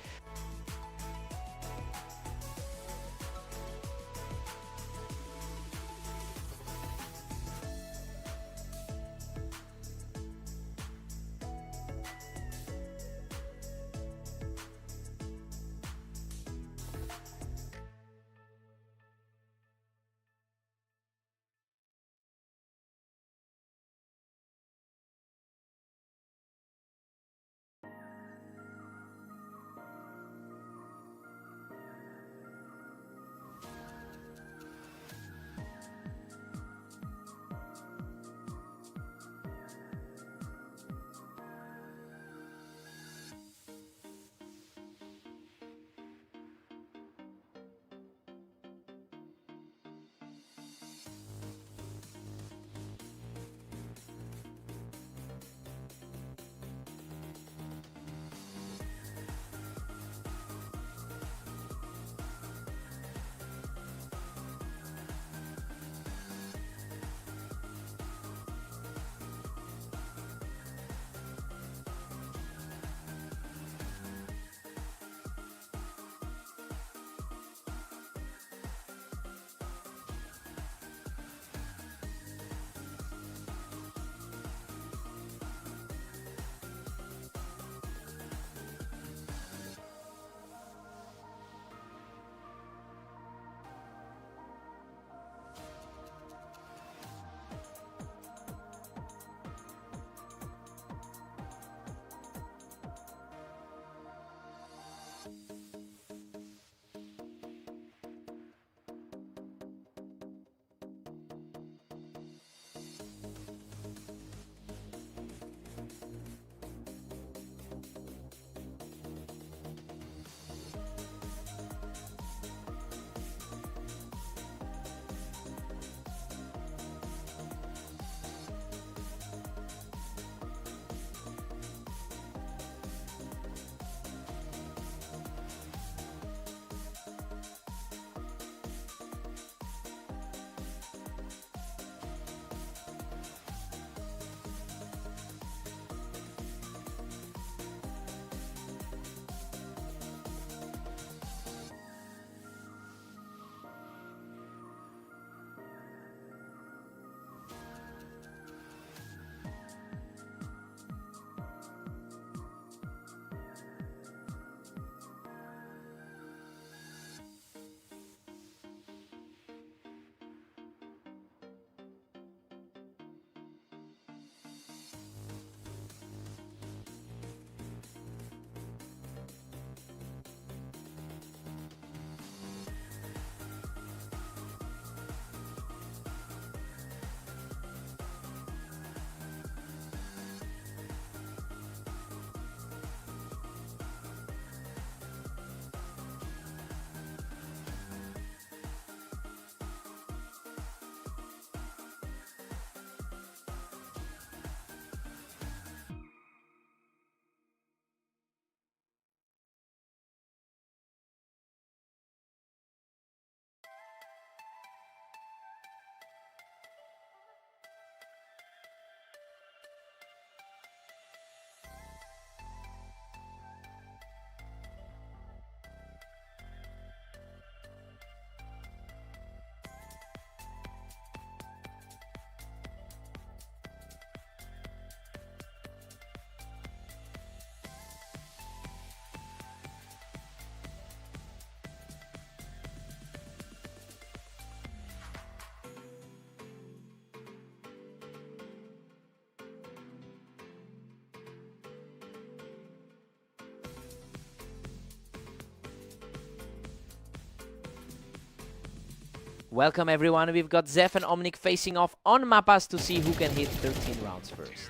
S1: Welcome everyone, we've got Zef and Omnic facing off on Mappas to see who can hit 13 rounds first.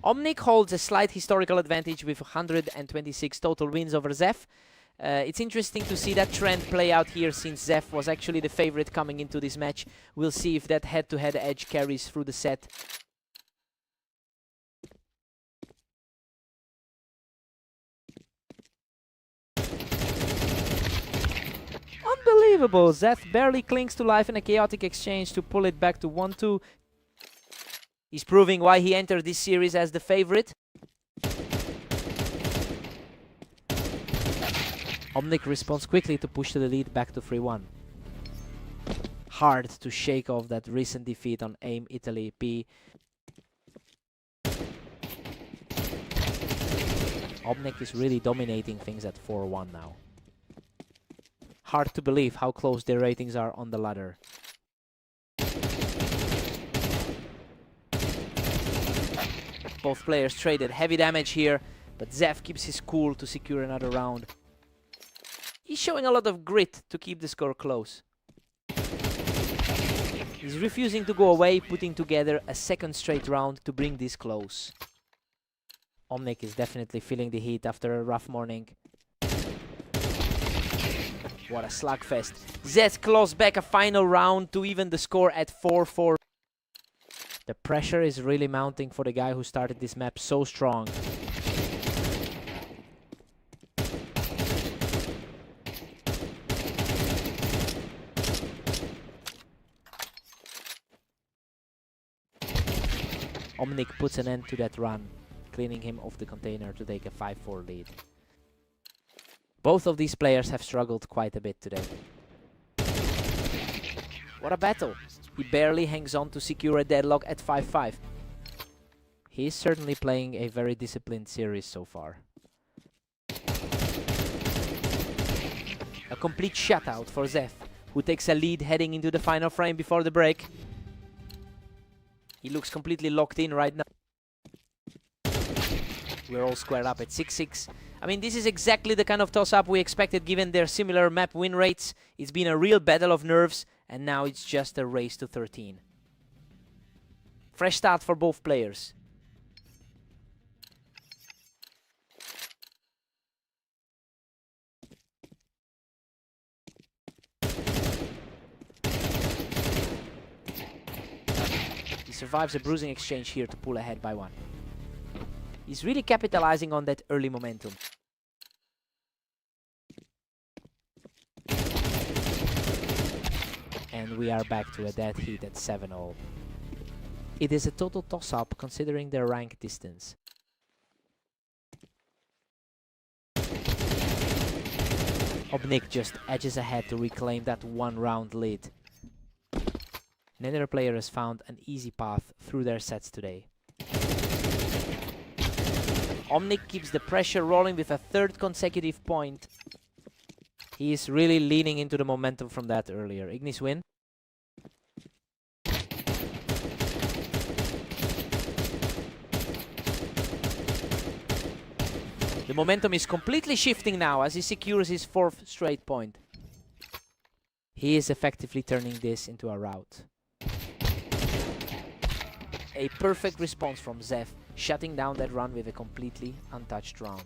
S1: Omnic holds a slight historical advantage with 126 total wins over Zef. It's interesting to see that trend play out here since Zef was actually the favorite coming into this match. We'll see if that head-to-head edge carries through the set. Unbelievable! Zef barely clings to life in a chaotic exchange to pull it back to 1-2. He's proving why he entered this series as the favorite. Omnic responds quickly to push the lead back to 3-1. Hard to shake off that recent defeat on AIM Italy P. Omnic is really dominating things at 4-1 now. Hard to believe how close their ratings are on the ladder. Both players traded heavy damage here, but Zef keeps his cool to secure another round. He's showing a lot of grit to keep the score close. He's refusing to go away, putting together a second straight round to bring this close. Omnic is definitely feeling the heat after a rough morning. What a slugfest. Zef claws back a final round to even the score at 4-4. The pressure is really mounting for the guy who started this map so strong. Omnic puts an end to that run, cleaning him off the container to take a 5-4 lead. Both of these players have struggled quite a bit today. What a battle! He barely hangs on to secure a deadlock at 5-5. He's certainly playing a very disciplined series so far. A complete shutout for Zef, who takes a lead heading into the final frame before the break. He looks completely locked in right now. We're all squared up at 6-6. I mean, this is exactly the kind of toss-up we expected given their similar map win rates. It's been a real battle of nerves, and now it's just a race to 13. Fresh start for both players. He survives a bruising exchange here to pull ahead by 1. He's really capitalizing on that early momentum. And we are back to a dead heat at 7-all. It is a total toss-up considering their rank distance. Omnic just edges ahead to reclaim that 1-round lead. Neither player has found an easy path through their sets today. Omnic keeps the pressure rolling with a 3rd consecutive point. He is really leaning into the momentum from that earlier. Ignis win. The momentum is completely shifting now as he secures his 4th straight point. He is effectively turning this into a rout. A perfect response from Zef, shutting down that run with a completely untouched round.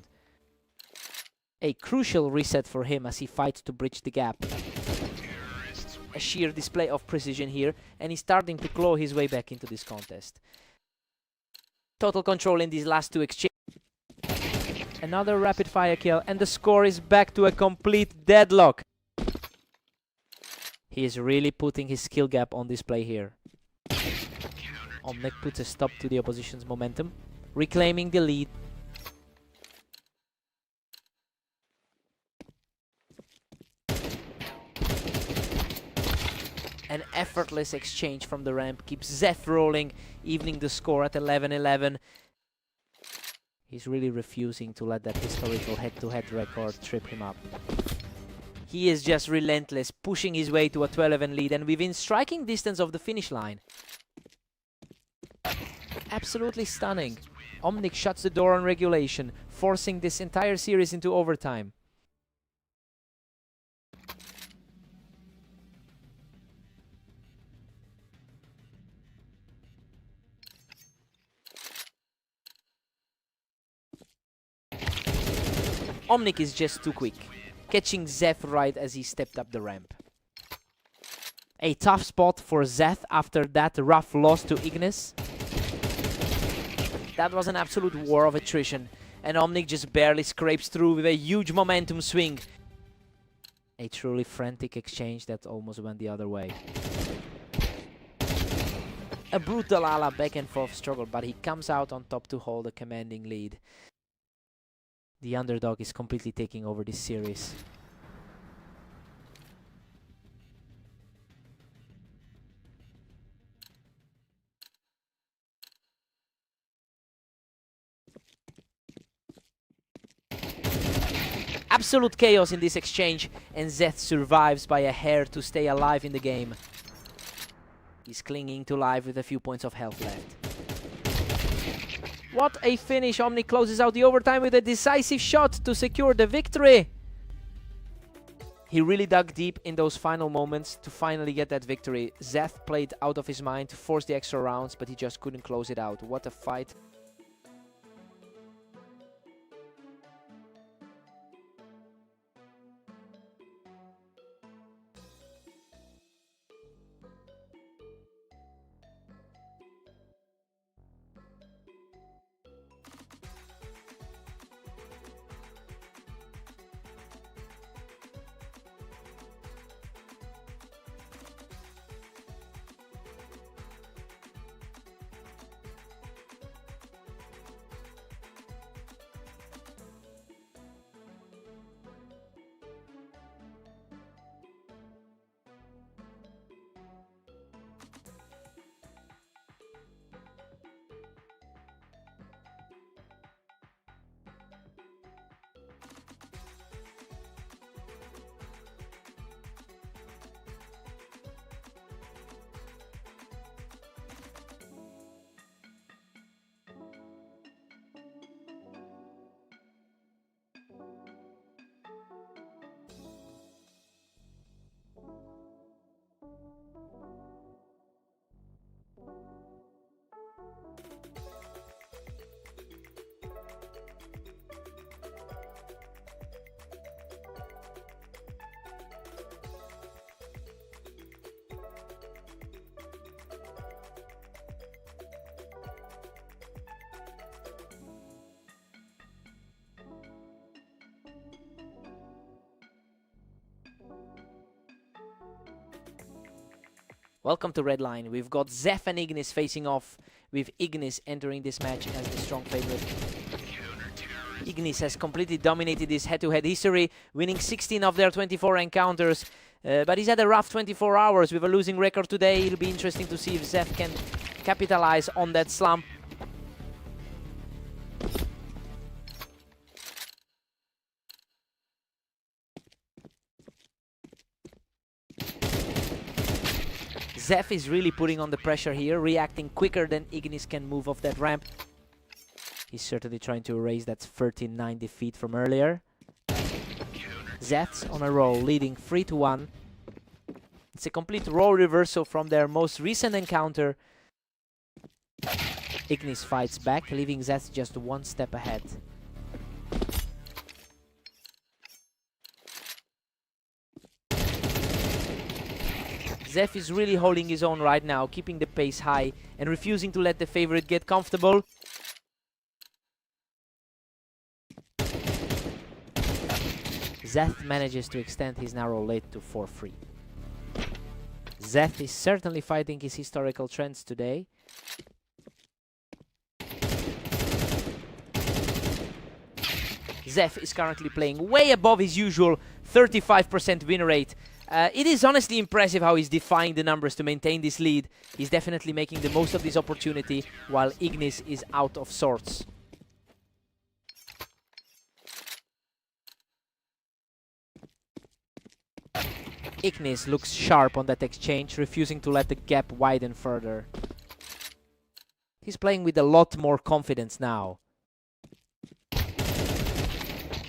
S1: A crucial reset for him as he fights to bridge the gap. A sheer display of precision here, and he's starting to claw his way back into this contest. Total control in these last 2 exchanges. Another rapid fire kill, and the score is back to a complete deadlock. He is really putting his skill gap on display here. Omnic puts a stop to the opposition's momentum, reclaiming the lead. An effortless exchange from the ramp keeps Zef rolling, evening the score at 11-11. He's really refusing to let that historical head-to-head record trip him up. He is just relentless, pushing his way to a 12-11 lead and within striking distance of the finish line. Absolutely stunning. Omnic shuts the door on regulation, forcing this entire series into overtime. Omnic is just too quick, catching Zeth right as he stepped up the ramp. A tough spot for Zeth after that rough loss to Ignis. That was an absolute war of attrition, and Omnic just barely scrapes through with a huge momentum swing. A truly frantic exchange that almost went the other way. A brutal a la back and forth struggle, but he comes out on top to hold a commanding lead. The underdog is completely taking over this series. Absolute chaos in this exchange, and Zeth survives by a hair to stay alive in the game. He's clinging to life with a few points of health left. What a finish! Omnic closes out the overtime with a decisive shot to secure the victory. He really dug deep in those final moments to finally get that victory. Zeth played out of his mind to force the extra rounds, but he just couldn't close it out. What a fight. Welcome to Redline. We've got Zeth and Ignis facing off, with Ignis entering this match as the strong favorite. Ignis has completely dominated this head-to-head history, winning 16 of their 24 encounters. But he's had a rough 24 hours with a losing record today. It'll be interesting to see if Zeth can capitalize on that slump. Zeth is really putting on the pressure here, reacting quicker than Ignis can move off that ramp. He's certainly trying to erase that 13-9 defeat from earlier. Zeth's on a roll, leading 3-1. It's a complete role reversal from their most recent encounter. Ignis fights back, leaving Zeth just one step ahead. Zeth is really holding his own right now, keeping the pace high and refusing to let the favorite get comfortable. Zeth manages to extend his narrow lead to 4-3. Zeth is certainly fighting his historical trends today. Zeth is currently playing way above his usual 35% win rate. It is honestly impressive how he's defying the numbers to maintain this lead. He's definitely making the most of this opportunity, while Ignis is out of sorts. Ignis looks sharp on that exchange, refusing to let the gap widen further. He's playing with a lot more confidence now.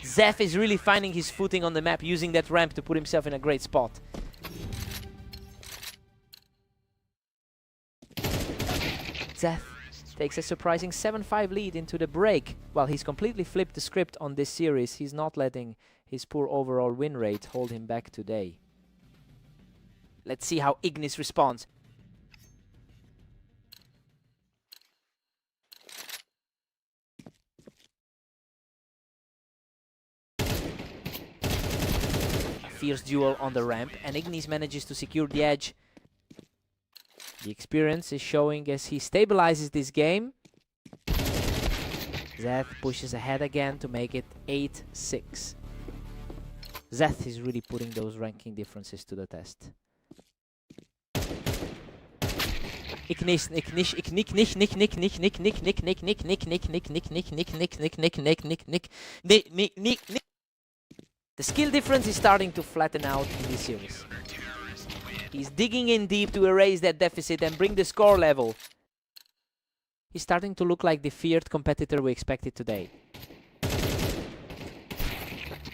S1: Zeth is really finding his footing on the map, using that ramp to put himself in a great spot. Zeth takes a surprising 7-5 lead into the break. While he's completely flipped the script on this series, he's not letting his poor overall win rate hold him back today. Let's see how Ignis responds. A fierce duel on the ramp, and Ignis manages to secure the edge. The experience is showing as he stabilizes this game. Zeth pushes ahead again to make it 8-6. Zeth is really putting those ranking differences to the test. Ignis. The skill difference is starting to flatten out in this series. He's digging in deep to erase that deficit and bring the score level. He's starting to look like the feared competitor we expected today.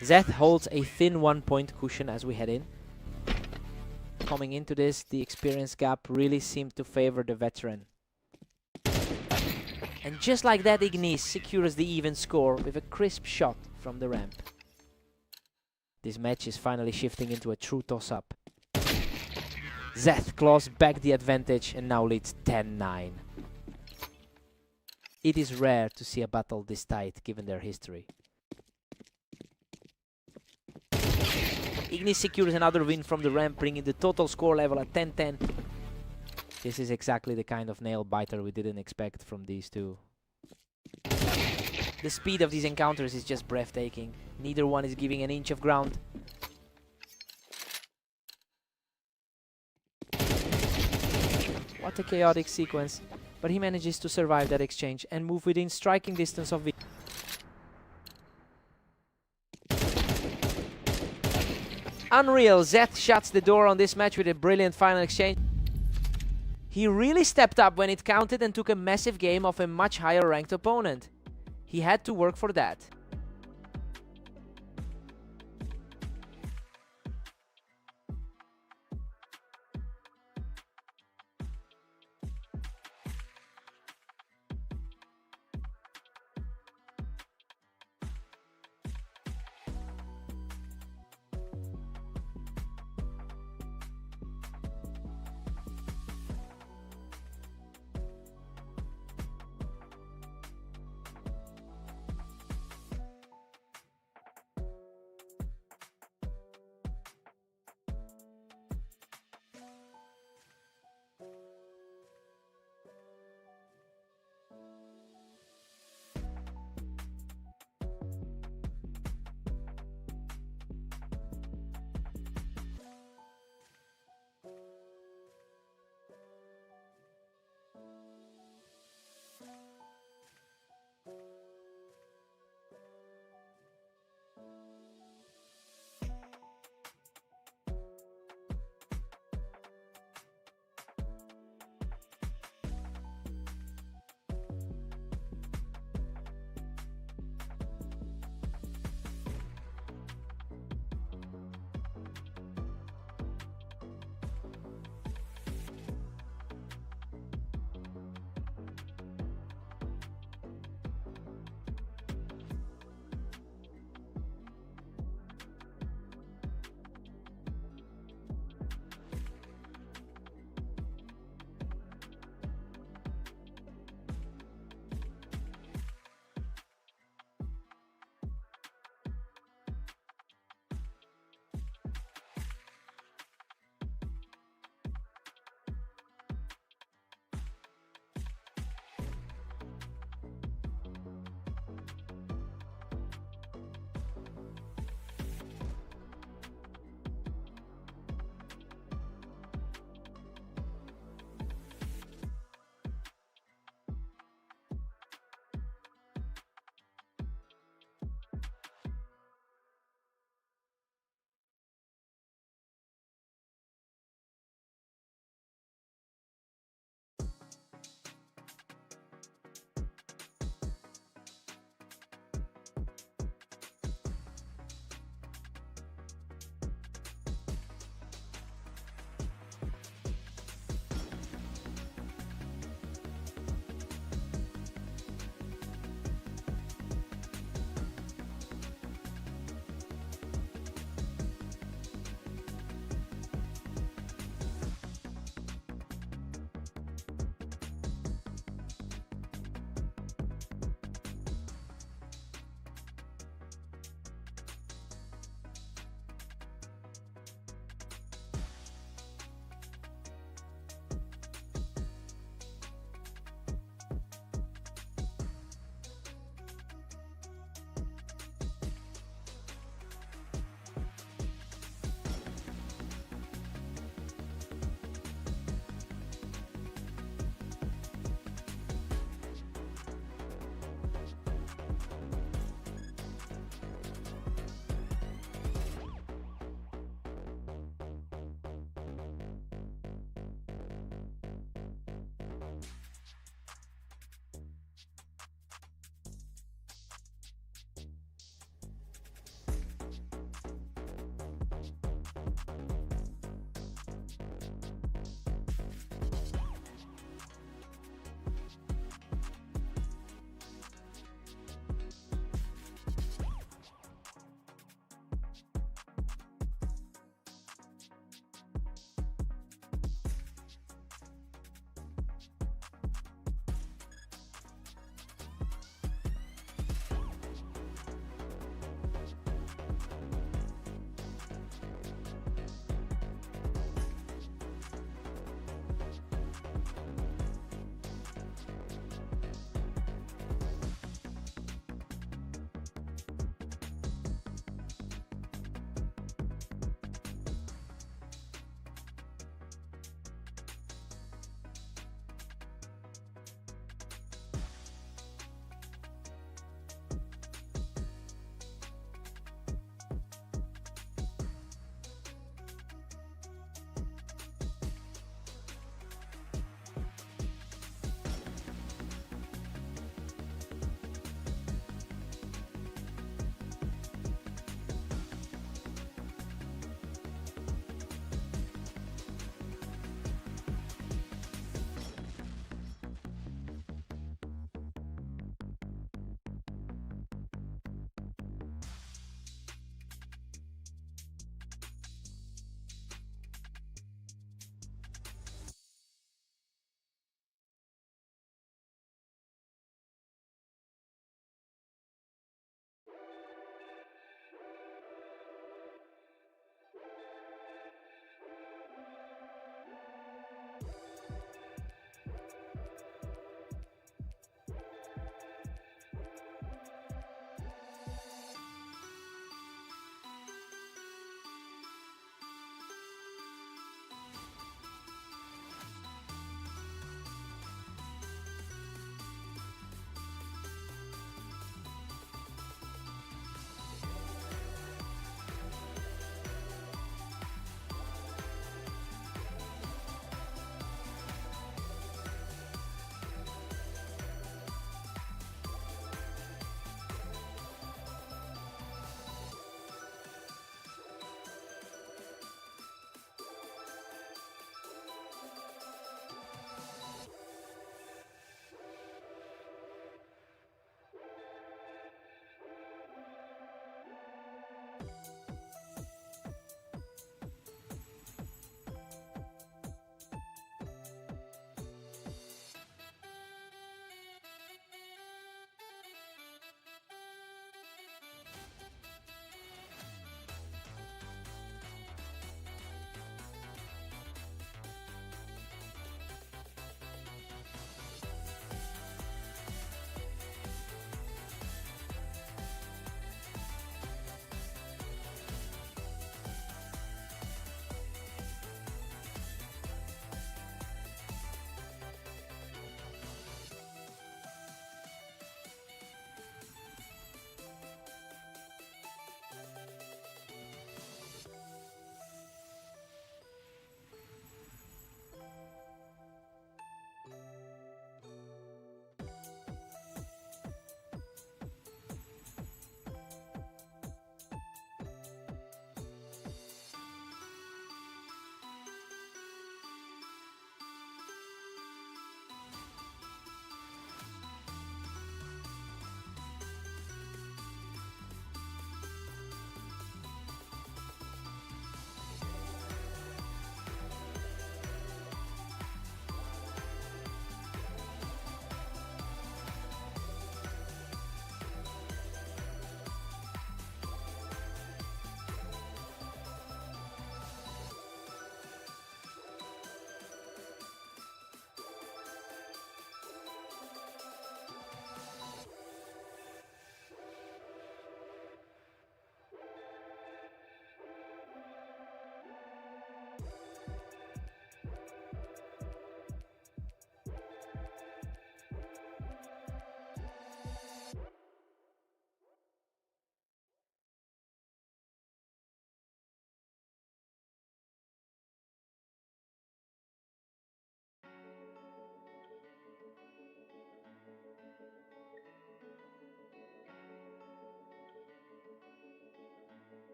S1: Zeth holds a thin 1-point cushion as we head in. Coming into this, the experience gap really seemed to favor the veteran. And just like that, Ignis secures the even score with a crisp shot from the ramp. This match is finally shifting into a true toss-up. Zeth claws back the advantage and now leads 10-9. It is rare to see a battle this tight given their history. Ignis secures another win from the ramp, bringing the total score level at 10-10. This is exactly the kind of nail-biter we didn't expect from these two. The speed of these encounters is just breathtaking. Neither one is giving an inch of ground. What a chaotic sequence, but he manages to survive that exchange and move within striking distance of victory. Unreal, Zeth shuts the door on this match with a brilliant final exchange. He really stepped up when it counted and took a massive game off a much higher ranked opponent. He had to work for that.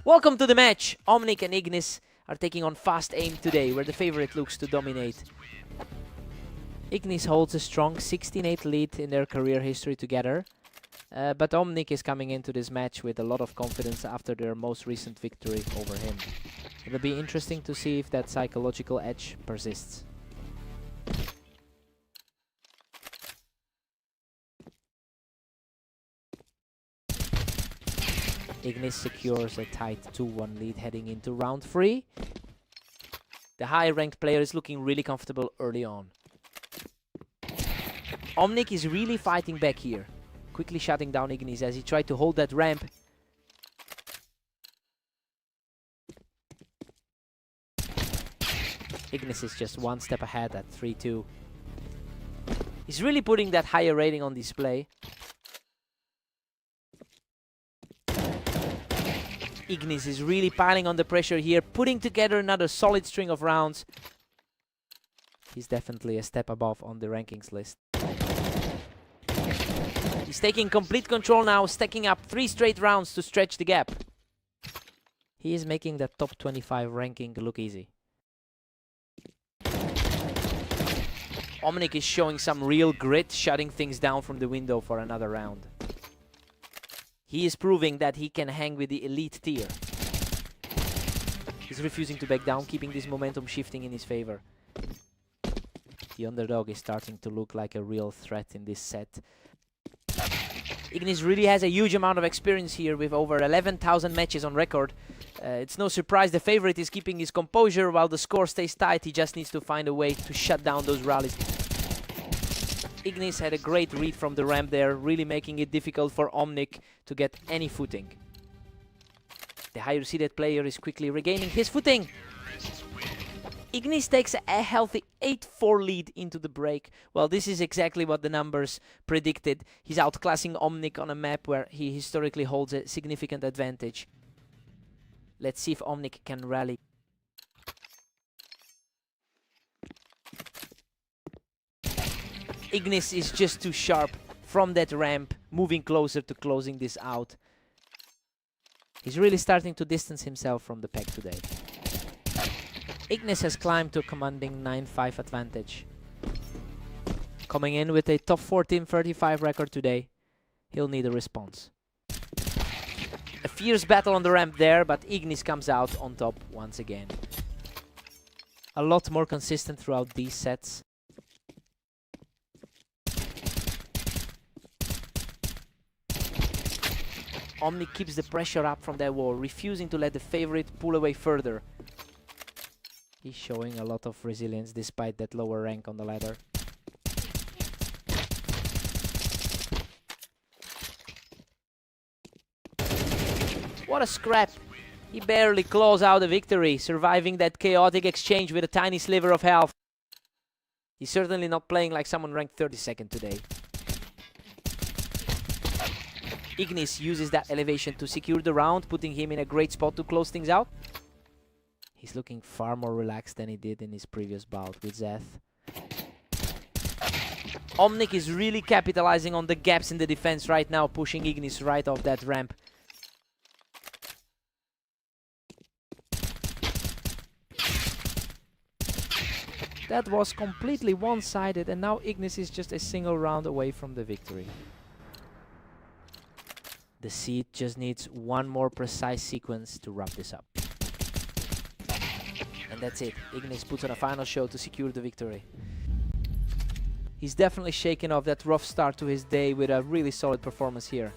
S1: Welcome to the match. Omnic and Ignis are taking on Fast Aim today, where the favorite looks to dominate. Ignis holds a strong 16-8 lead in their career history together, but Omnic is coming into this match with a lot of confidence after their most recent victory over him. It'll be interesting to see if that psychological edge persists. Ignis secures a tight 2-1 lead heading into round 3. The high-ranked player is looking really comfortable early on. Omnic is really fighting back here, quickly shutting down Ignis as he tried to hold that ramp. Ignis is just one step ahead at 3-2. He's really putting that higher rating on display. Ignis is really piling on the pressure here, putting together another solid string of rounds. He's definitely a step above on the rankings list. He's taking complete control now, stacking up 3 straight rounds to stretch the gap. He is making that top 25 ranking look easy. Omnic is showing some real grit, shutting things down from the window for another round. He is proving that he can hang with the elite tier. He's refusing to back down, keeping this momentum shifting in his favor. The underdog is starting to look like a real threat in this set. Ignis really has a huge amount of experience here with over 11,000 matches on record. It's no surprise the favorite is keeping his composure while the score stays tight. He just needs to find a way to shut down those rallies. Ignis had a great read from the ramp there, really making it difficult for Omnic to get any footing. The higher seeded player is quickly regaining his footing. Ignis takes a healthy 8-4 lead into the break. Well, this is exactly what the numbers predicted. He's outclassing Omnic on a map where he historically holds a significant advantage. Let's see if Omnic can rally. Ignis is just too sharp from that ramp, moving closer to closing this out. He's really starting to distance himself from the pack today. Ignis has climbed to a commanding 9-5 advantage. Coming in with a top 14-35 record today, he'll need a response. A fierce battle on the ramp there, but Ignis comes out on top once again. A lot more consistent throughout these sets. Omnic keeps the pressure up from that wall, refusing to let the favorite pull away further. He's showing a lot of resilience despite that lower rank on the ladder. What a scrap! He barely claws out a victory, surviving that chaotic exchange with a tiny sliver of health. He's certainly not playing like someone ranked 32nd today. Ignis uses that elevation to secure the round, putting him in a great spot to close things out. He's looking far more relaxed than he did in his previous bout with Zeth. Omnic is really capitalizing on the gaps in the defense right now, pushing Ignis right off that ramp. That was completely one-sided, and now Ignis is just a single round away from the victory. The seed just needs one more precise sequence to wrap this up. And that's it. Ignis puts on a final show to secure the victory. He's definitely shaken off that rough start to his day with a really solid performance here.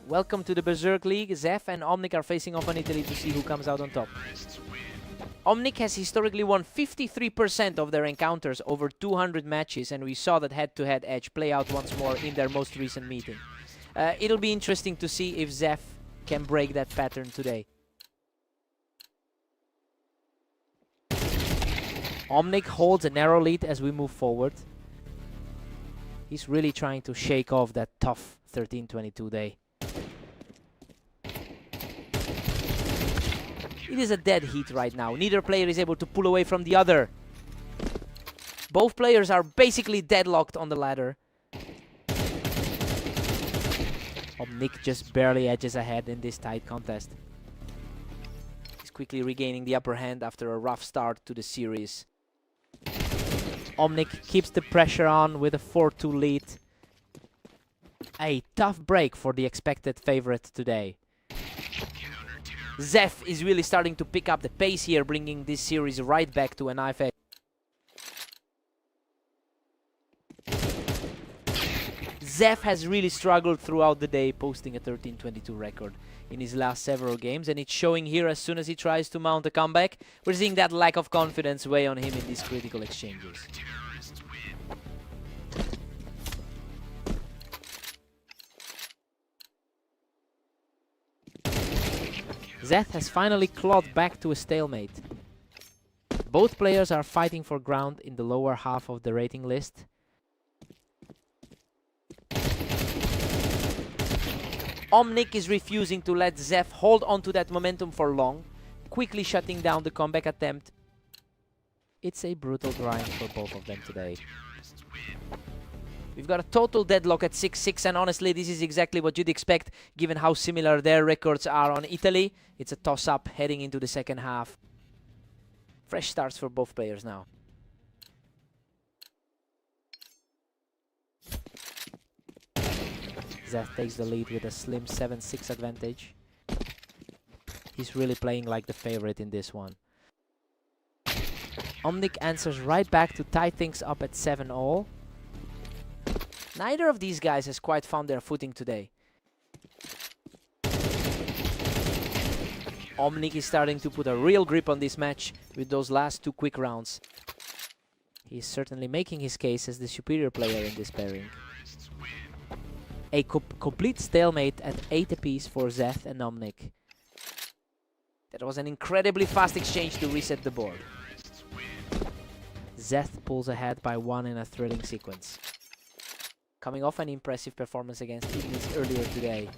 S1: Welcome to the Berserk League. Zef and Omnic are facing off on Italy to see who comes out on top. Omnic has historically won 53% of their encounters over 200 matches, and we saw that head-to-head edge play out once more in their most recent meeting. It'll be interesting to see if Zef can break that pattern today. Omnic holds a narrow lead as we move forward. He's really trying to shake off that tough 13-22 day. It is a dead heat right now. Neither player is able to pull away from the other. Both players are basically deadlocked on the ladder. Omnic just barely edges ahead in this tight contest. He's quickly regaining the upper hand after a rough start to the series. Omnic keeps the pressure on with a 4-2 lead. A tough break for the expected favorite today. Zef is really starting to pick up the pace here, bringing this series right back to a knife edge. Zef has really struggled throughout the day, posting a 13-22 record in his last several games, and it's showing here as soon as he tries to mount a comeback. We're seeing that lack of confidence weigh on him in these critical exchanges. Zeth has finally clawed back to a stalemate. Both players are fighting for ground in the lower half of the rating list. Omnic is refusing to let Zef hold on to that momentum for long, quickly shutting down the comeback attempt. It's a brutal grind for both of them today. We've got a total deadlock at 6-6, and honestly, this is exactly what you'd expect, given how similar their records are on Italy. It's a toss-up heading into the second half. Fresh starts for both players now. Zeth takes the lead with a slim 7-6 advantage. He's really playing like the favorite in this one. Omnic answers right back to tie things up at 7-all. Neither of these guys has quite found their footing today. Omnic is starting to put a real grip on this match with those last two quick rounds. He's certainly making his case as the superior player in this pairing. A complete stalemate at 8 apiece for Zeth and Omnic. That was an incredibly fast exchange to reset the board. Zeth pulls ahead by 1 in a thrilling sequence. Coming off an impressive performance against Ignis earlier today.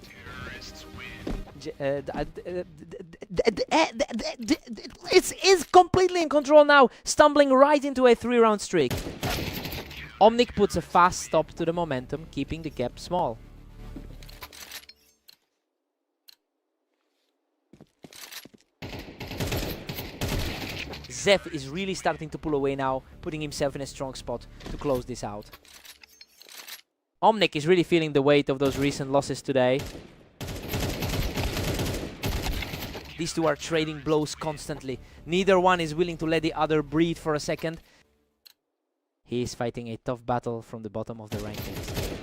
S1: It's completely in control now, stumbling right into a 3-round streak. Omnic puts a fast stop to the momentum, keeping the gap small. Zef is really starting to pull away now, putting himself in a strong spot to close this out. Omnic is really feeling the weight of those recent losses today. These two are trading blows constantly. Neither one is willing to let the other breathe for a second. He is fighting a tough battle from the bottom of the rankings.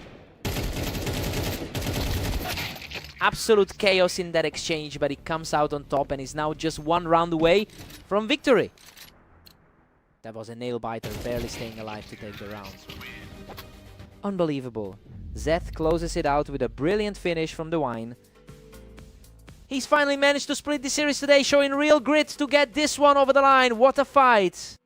S1: Absolute chaos in that exchange, but he comes out on top and is now just 1 round away from victory. That was a nail-biter, barely staying alive to take the round. Unbelievable. Zeth closes it out with a brilliant finish from the wine. He's finally managed to split the series today, showing real grit to get this one over the line. What a fight!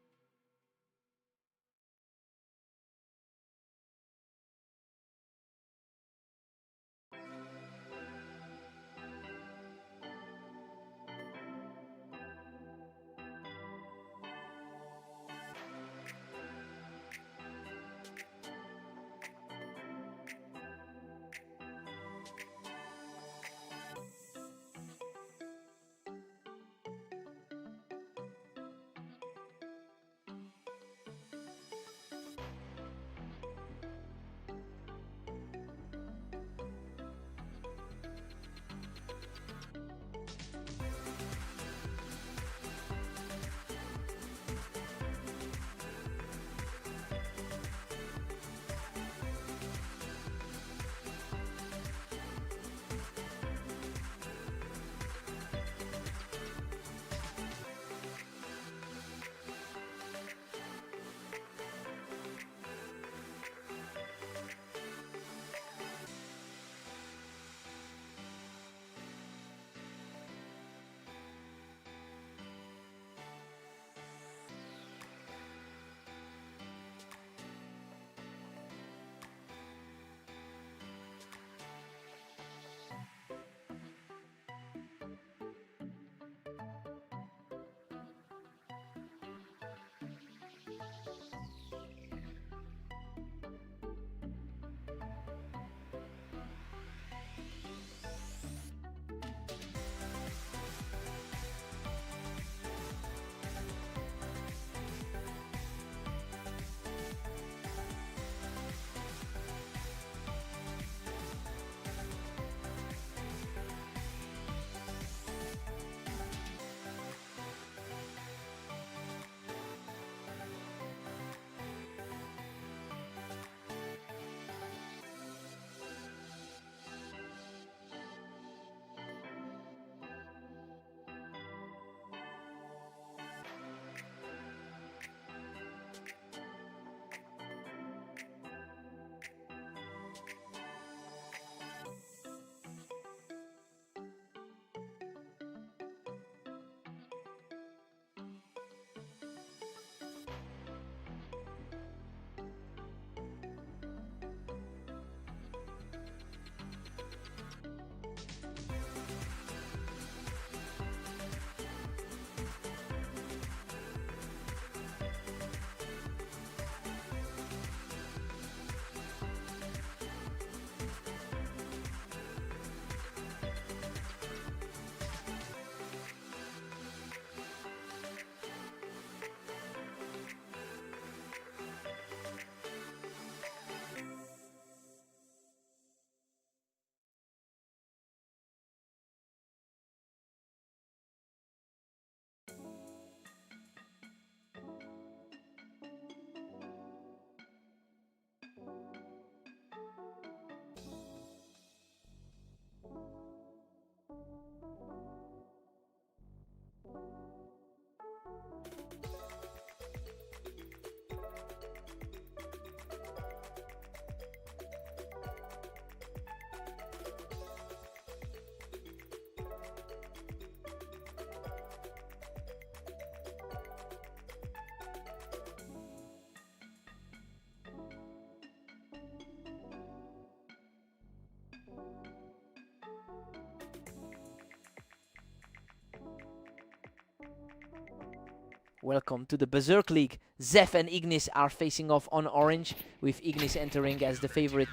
S1: Welcome to the Berserk League. Zef and Ignis are facing off on orange, with Ignis entering as the favorite.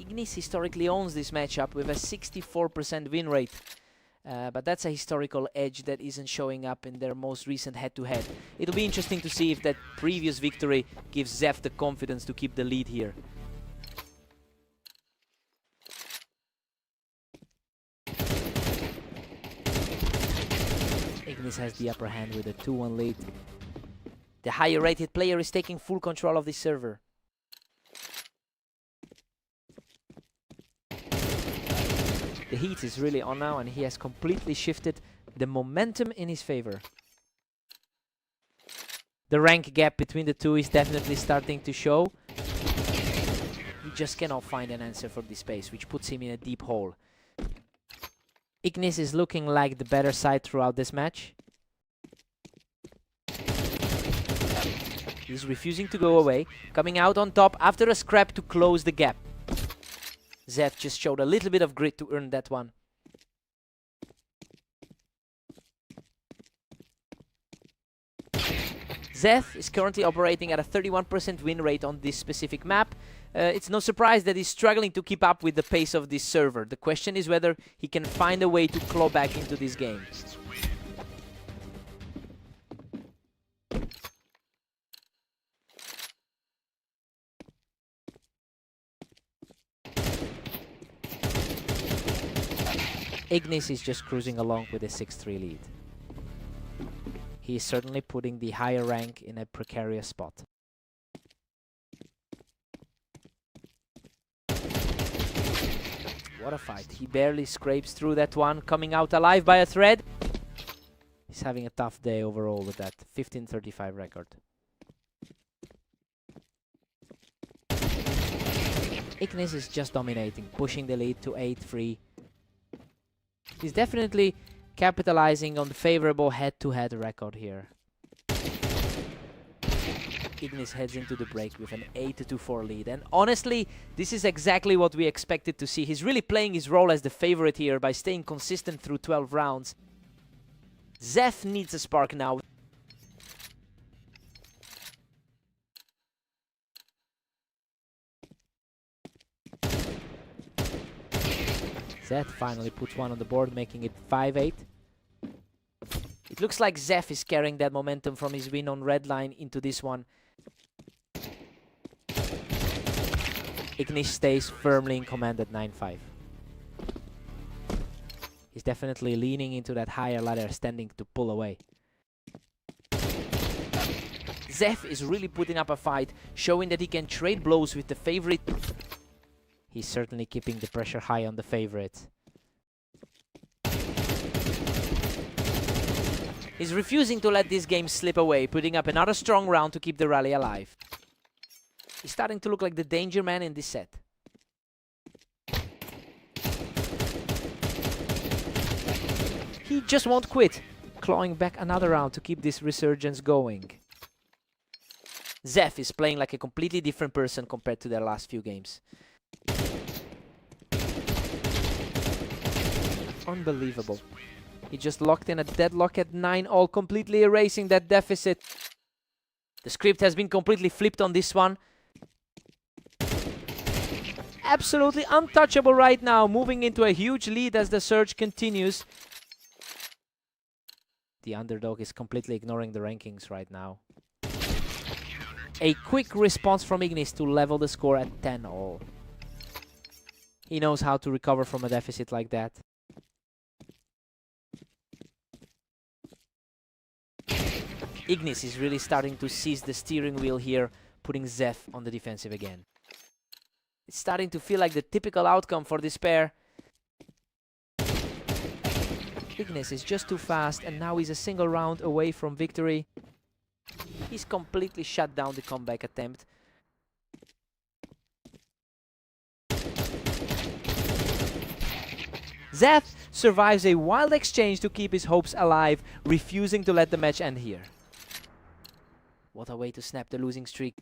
S1: Ignis historically owns this matchup with a 64% win rate. But that's a historical edge that isn't showing up in their most recent head-to-head. It'll be interesting to see if that previous victory gives Zef the confidence to keep the lead here. Ignis has the upper hand with a 2-1 lead. The higher rated player is taking full control of the server. The heat is really on now, and he has completely shifted the momentum in his favor. The rank gap between the two is definitely starting to show. He just cannot find an answer for this space, which puts him in a deep hole. Ignis is looking like the better side throughout this match. He's refusing to go away, coming out on top after a scrap to close the gap. Zef just showed a little bit of grit to earn that one. Zef is currently operating at a 31% win rate on this specific map. It's no surprise that he's struggling to keep up with the pace of this server. The question is whether he can find a way to claw back into this game. Ignis is just cruising along with a 6-3 lead. He is certainly putting the higher rank in a precarious spot. What a fight. He barely scrapes through that one, coming out alive by a thread. He's having a tough day overall with that 15:35 record. Ignis is just dominating, pushing the lead to 8-3. He's definitely capitalizing on the favorable head-to-head record here. Ignis heads into the break with an 8-4 lead, and honestly, this is exactly what we expected to see. He's really playing his role as the favorite here by staying consistent through 12 rounds. Zef needs a spark now. Zef finally puts one on the board, making it 5-8. It looks like Zef is carrying that momentum from his win on Redline into this one. Ignis stays firmly in command at 9-5. He's definitely leaning into that higher ladder, standing to pull away. Zef is really putting up a fight, showing that he can trade blows with the favorite. He's certainly keeping the pressure high on the favorite. He's refusing to let this game slip away, putting up another strong round to keep the rally alive. He's starting to look like the danger man in this set. He just won't quit, clawing back another round to keep this resurgence going. Zef is playing like a completely different person compared to their last few games. Unbelievable. He just locked in a deadlock at 9-all, completely erasing that deficit. The script has been completely flipped on this one. Absolutely untouchable right now, moving into a huge lead as the surge continues. The underdog is completely ignoring the rankings right now. A quick response from Ignis to level the score at 10-all. He knows how to recover from a deficit like that. Ignis is really starting to seize the steering wheel here, putting Zef on the defensive again. It's starting to feel like the typical outcome for this pair. Ignis is just too fast, and now he's a single round away from victory. He's completely shut down the comeback attempt. Zef survives a wild exchange to keep his hopes alive, refusing to let the match end here. What a way to snap the losing streak.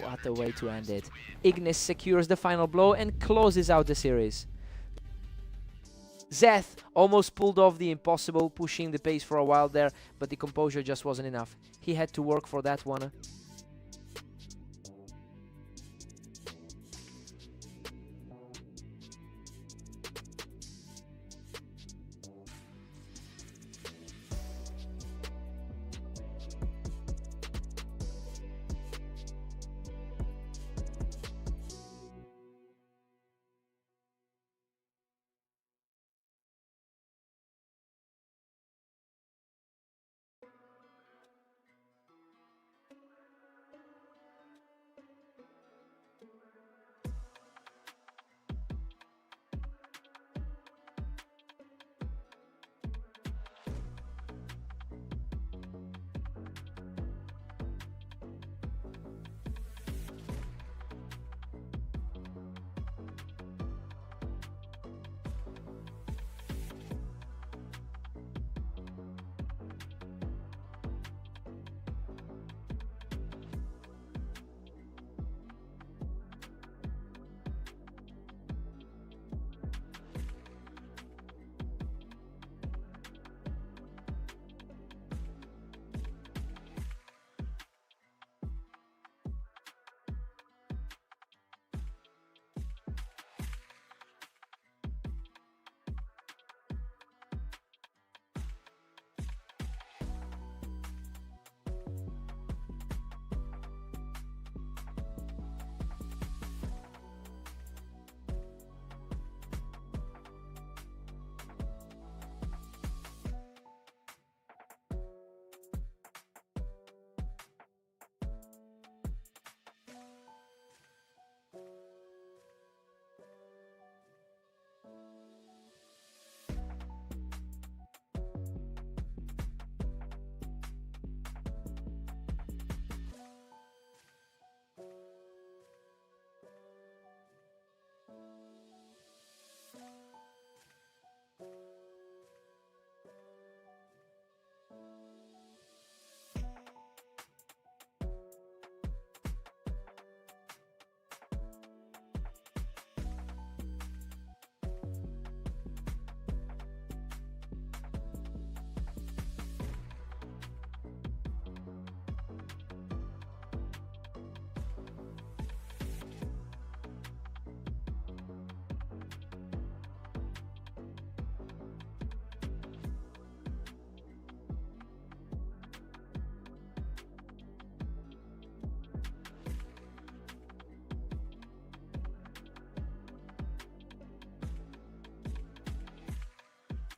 S1: What a way to end it. Ignis secures the final blow and closes out the series. Zeth almost pulled off the impossible, pushing the pace for a while there, but the composure just wasn't enough. He had to work for that one.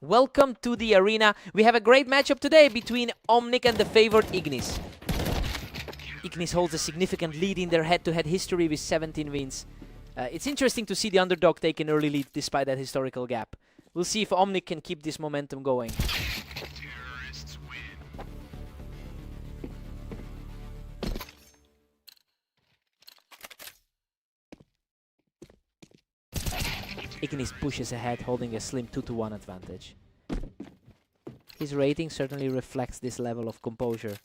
S1: Welcome to the arena. We have a great matchup today between Omnic and the favored Ignis. Ignis holds a significant lead in their head-to-head history with 17 wins. It's interesting to see the underdog take an early lead despite that historical gap. We'll see if Omnic can keep this momentum going. Ignis pushes ahead, holding a slim 2-1 advantage. His rating certainly reflects this level of composure.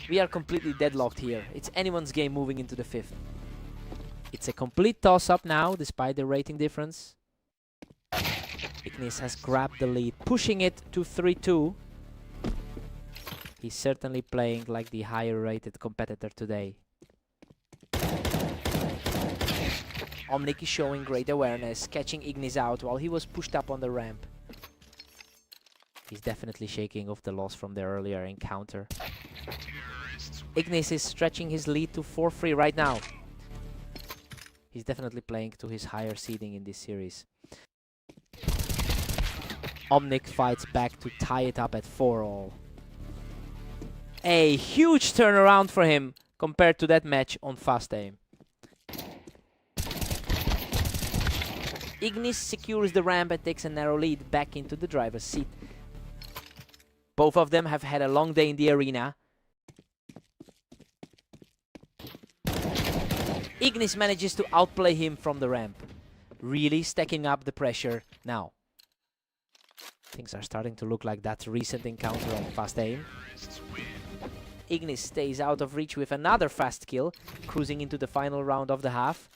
S1: We are completely deadlocked here. It's anyone's game moving into the 5th. It's a complete toss-up now, despite the rating difference. Ignis has grabbed the lead, pushing it to 3-2. He's certainly playing like the higher-rated competitor today. Omnic is showing great awareness, catching Ignis out while he was pushed up on the ramp. He's definitely shaking off the loss from the earlier encounter. Ignis is stretching his lead to 4-3 right now. He's definitely playing to his higher seeding in this series. Omnic fights back to tie it up at 4-all. A huge turnaround for him compared to that match on Fast Aim. Ignis secures the ramp and takes a narrow lead back into the driver's seat. Both of them have had a long day in the arena. Ignis manages to outplay him from the ramp, really stacking up the pressure now. Things are starting to look like that recent encounter on Fast Aim. Ignis stays out of reach with another fast kill, cruising into the final round of the half.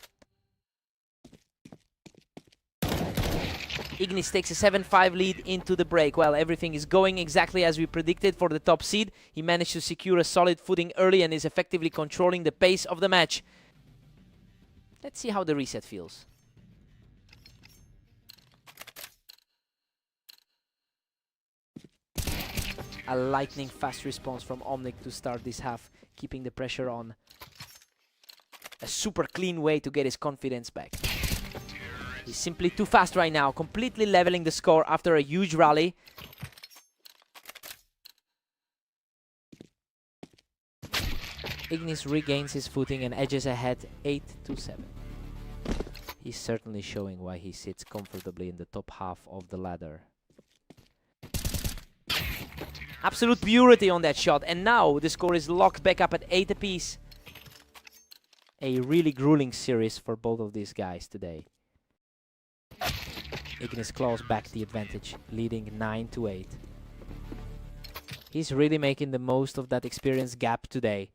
S1: Ignis takes a 7-5 lead into the break. Well, everything is going exactly as we predicted for the top seed. He managed to secure a solid footing early and is effectively controlling the pace of the match. Let's see how the reset feels. A lightning fast response from Omnic to start this half, keeping the pressure on. A super clean way to get his confidence back. He's simply too fast right now, completely leveling the score after a huge rally. Ignis regains his footing and edges ahead 8-7. He's certainly showing why he sits comfortably in the top half of the ladder. Absolute purity on that shot, and now the score is locked back up at 8 apiece. A really grueling series for both of these guys today. Ignis claws back the advantage, leading 9-8. He's really making the most of that experience gap today.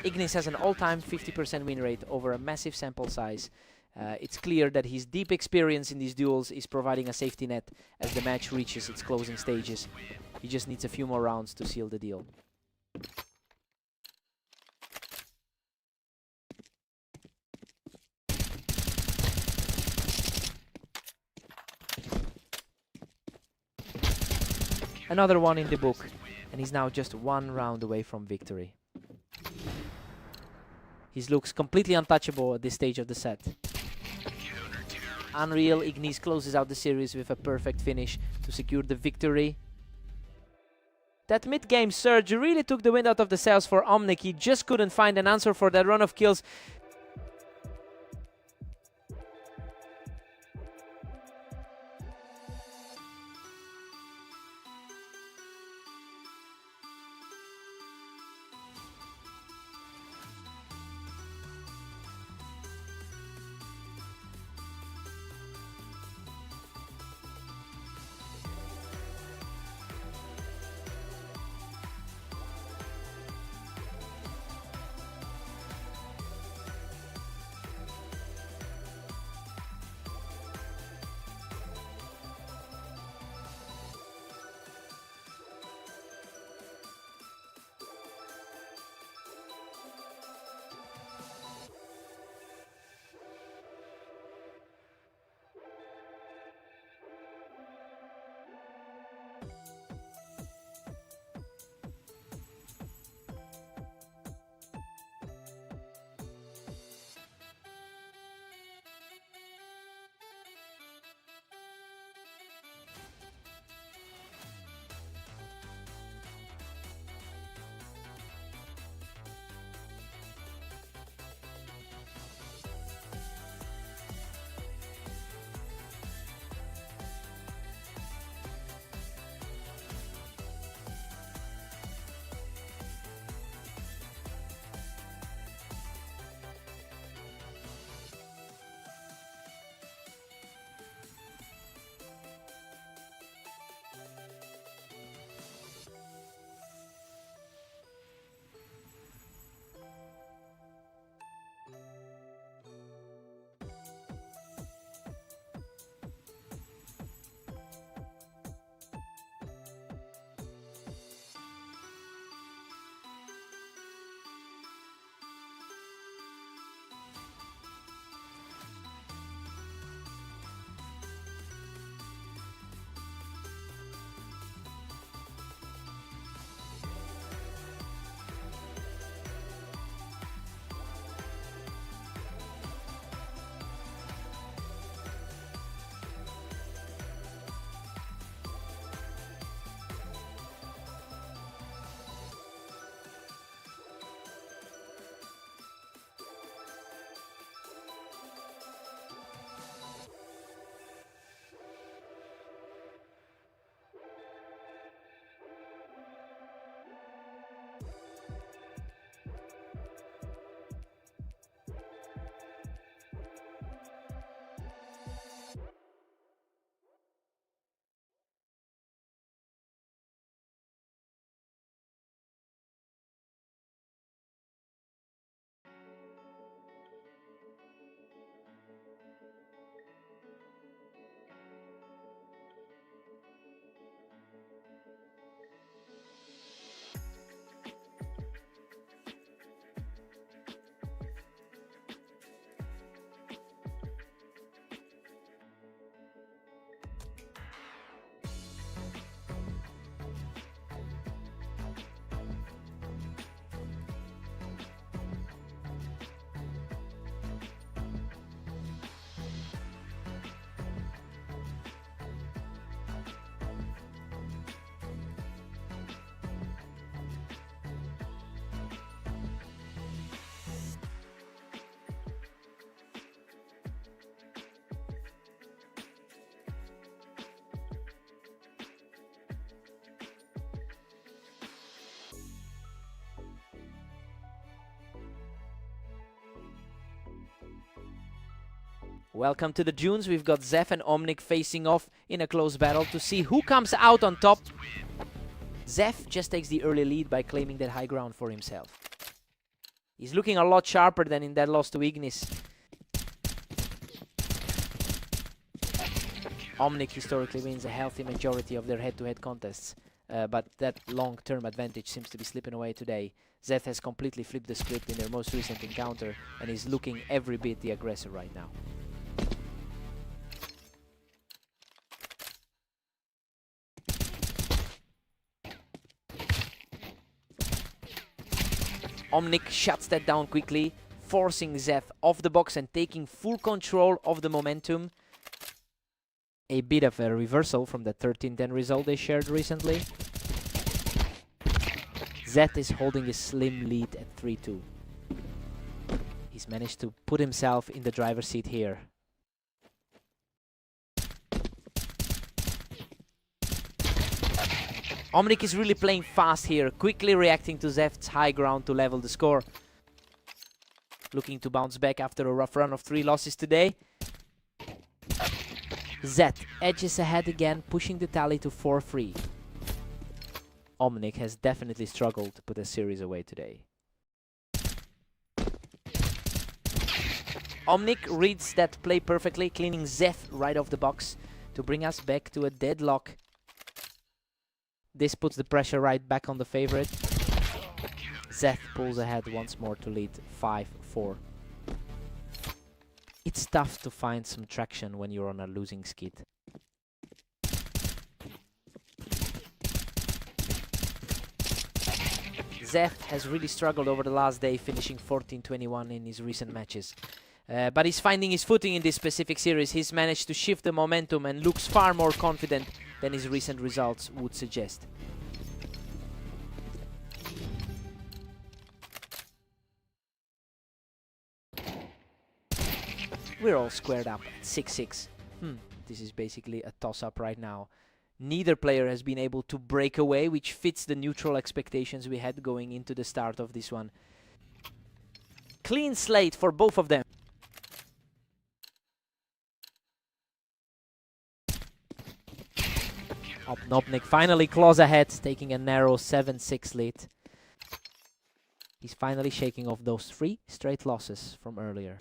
S1: Ignis has an all-time 50% win rate over a massive sample size. It's clear that his deep experience in these duels is providing a safety net as the match reaches its closing stages. He just needs a few more rounds to seal the deal. Another one in the book, and he's now just one round away from victory. He looks completely untouchable at this stage of the set. Unreal, Ignis closes out the series with a perfect finish to secure the victory. That mid-game surge really took the wind out of the sails for Omnic. He just couldn't find an answer for that run of kills. Welcome to the Dunes. We've got Zef and Omnic facing off in a close battle to see who comes out on top. Zef just takes the early lead by claiming that high ground for himself. He's looking a lot sharper than in that loss to Ignis. Omnic historically wins a healthy majority of their head-to-head contests, but that long-term advantage seems to be slipping away today. Zef has completely flipped the script in their most recent encounter and is looking every bit the aggressor right now. Omnic shuts that down quickly, forcing Zef off the box and taking full control of the momentum. A bit of a reversal from the 13-10 result they shared recently. Zef is holding a slim lead at 3-2. He's managed to put himself in the driver's seat here. Omnic is really playing fast here, quickly reacting to Zef's high ground to level the score. Looking to bounce back after a rough run of 3 losses today. Zef edges ahead again, pushing the tally to 4-3. Omnic has definitely struggled to put a series away today. Omnic reads that play perfectly, cleaning Zef right off the box to bring us back to a deadlock. This puts the pressure right back on the favorite. Zef pulls ahead once more to lead 5-4. It's tough to find some traction when you're on a losing skid. Zef has really struggled over the last day, finishing 14-21 in his recent matches. But he's finding his footing in this specific series. He's managed to shift the momentum and looks far more confident than his recent results would suggest. We're all squared up at 6-6. This is basically a toss-up right now. Neither player has been able to break away, which fits the neutral expectations we had going into the start of this one. Clean slate for both of them. Omnic finally claws ahead, taking a narrow 7-6 lead. He's finally shaking off those 3 straight losses from earlier.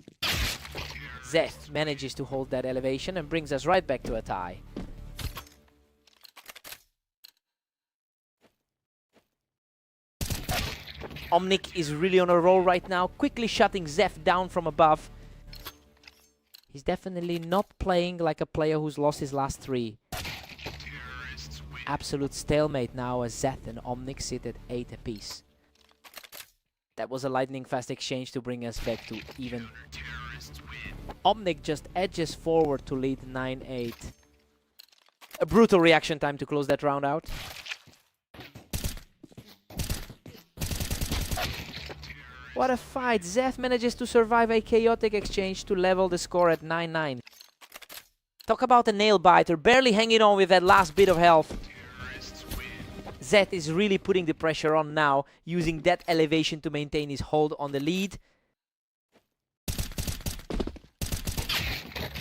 S1: Zef manages to hold that elevation and brings us right back to a tie. Omnic is really on a roll right now, quickly shutting Zef down from above. He's definitely not playing like a player who's lost his last 3. Absolute stalemate now as Zef and Omnic sit at 8 apiece. That was a lightning fast exchange to bring us back to even. Omnic just edges forward to lead 9-8. A brutal reaction time to close that round out. What a fight! Zef manages to survive a chaotic exchange to level the score at 9-9. Talk about a nail biter, barely hanging on with that last bit of health. Zef is really putting the pressure on now, using that elevation to maintain his hold on the lead.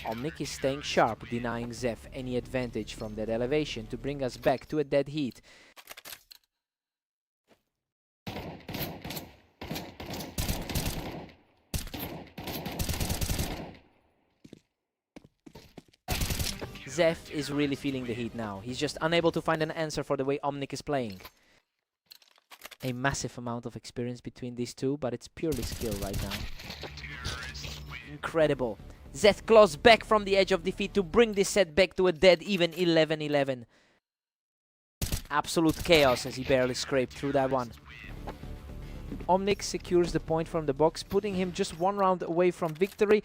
S1: Omnic is staying sharp, denying Zef any advantage from that elevation to bring us back to a dead heat. Zef is really feeling the heat now. He's just unable to find an answer for the way Omnic is playing. A massive amount of experience between these two, but it's purely skill right now. Incredible. Zef claws back from the edge of defeat to bring this set back to a dead even 11-11. Absolute chaos as he barely scraped through that one. Omnic secures the point from the box, putting him just 1 round away from victory.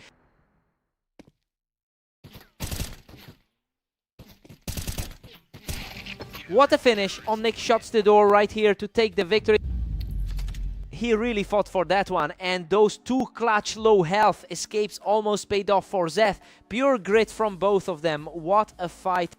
S1: What a finish. Omnic shuts the door right here to take the victory. He really fought for that one, and those 2 clutch low health escapes almost paid off for Zef. Pure grit from both of them. What a fight.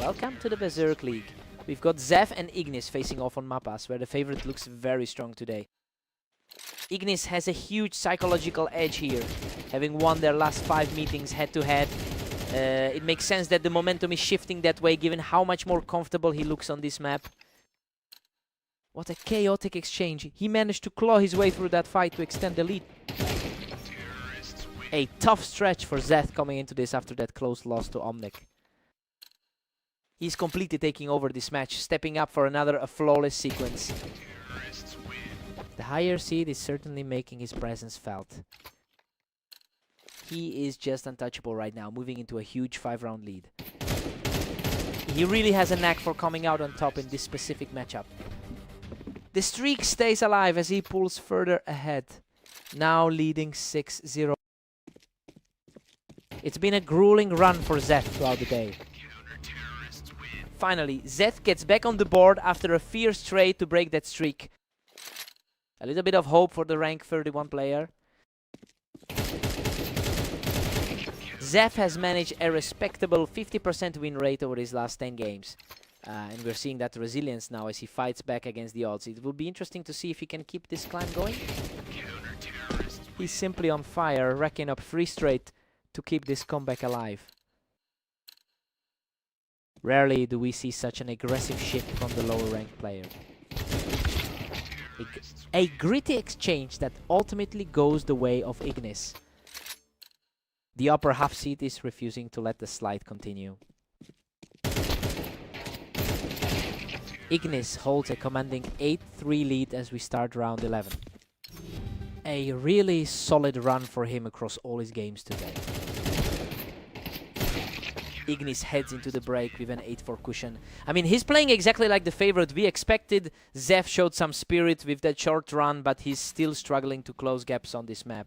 S1: Welcome to the Berserk League. We've got Zef and Ignis facing off on Mappas, where the favorite looks very strong today. Ignis has a huge psychological edge here, having won their last 5 meetings head-to-head. It makes sense that the momentum is shifting that way, given how much more comfortable he looks on this map. What a chaotic exchange. He managed to claw his way through that fight to extend the lead. A tough stretch for Zeth coming into this after that close loss to Omnic. He's completely taking over this match, stepping up for another flawless sequence. The higher seed is certainly making his presence felt. He is just untouchable right now, moving into a huge 5-round lead. He really has a knack for coming out on top in this specific matchup. The streak stays alive as he pulls further ahead, now leading 6-0. It's been a grueling run for Zeth throughout the day. Finally, Zeth gets back on the board after a fierce trade to break that streak. A little bit of hope for the rank 31 player. Zeth has managed a respectable 50% win rate over his last 10 games. And we're seeing that resilience now as he fights back against the odds. It will be interesting to see if he can keep this climb going. He's simply on fire, racking up 3 straight to keep this comeback alive. Rarely do we see such an aggressive shift from the lower ranked player. A gritty exchange that ultimately goes the way of Ignis. The upper half seat is refusing to let the slide continue. Ignis holds a commanding 8-3 lead as we start round 11. A really solid run for him across all his games today. Ignis heads into the break with an 8-4 cushion. I mean, he's playing exactly like the favorite we expected. Zef showed some spirit with that short run, but he's still struggling to close gaps on this map.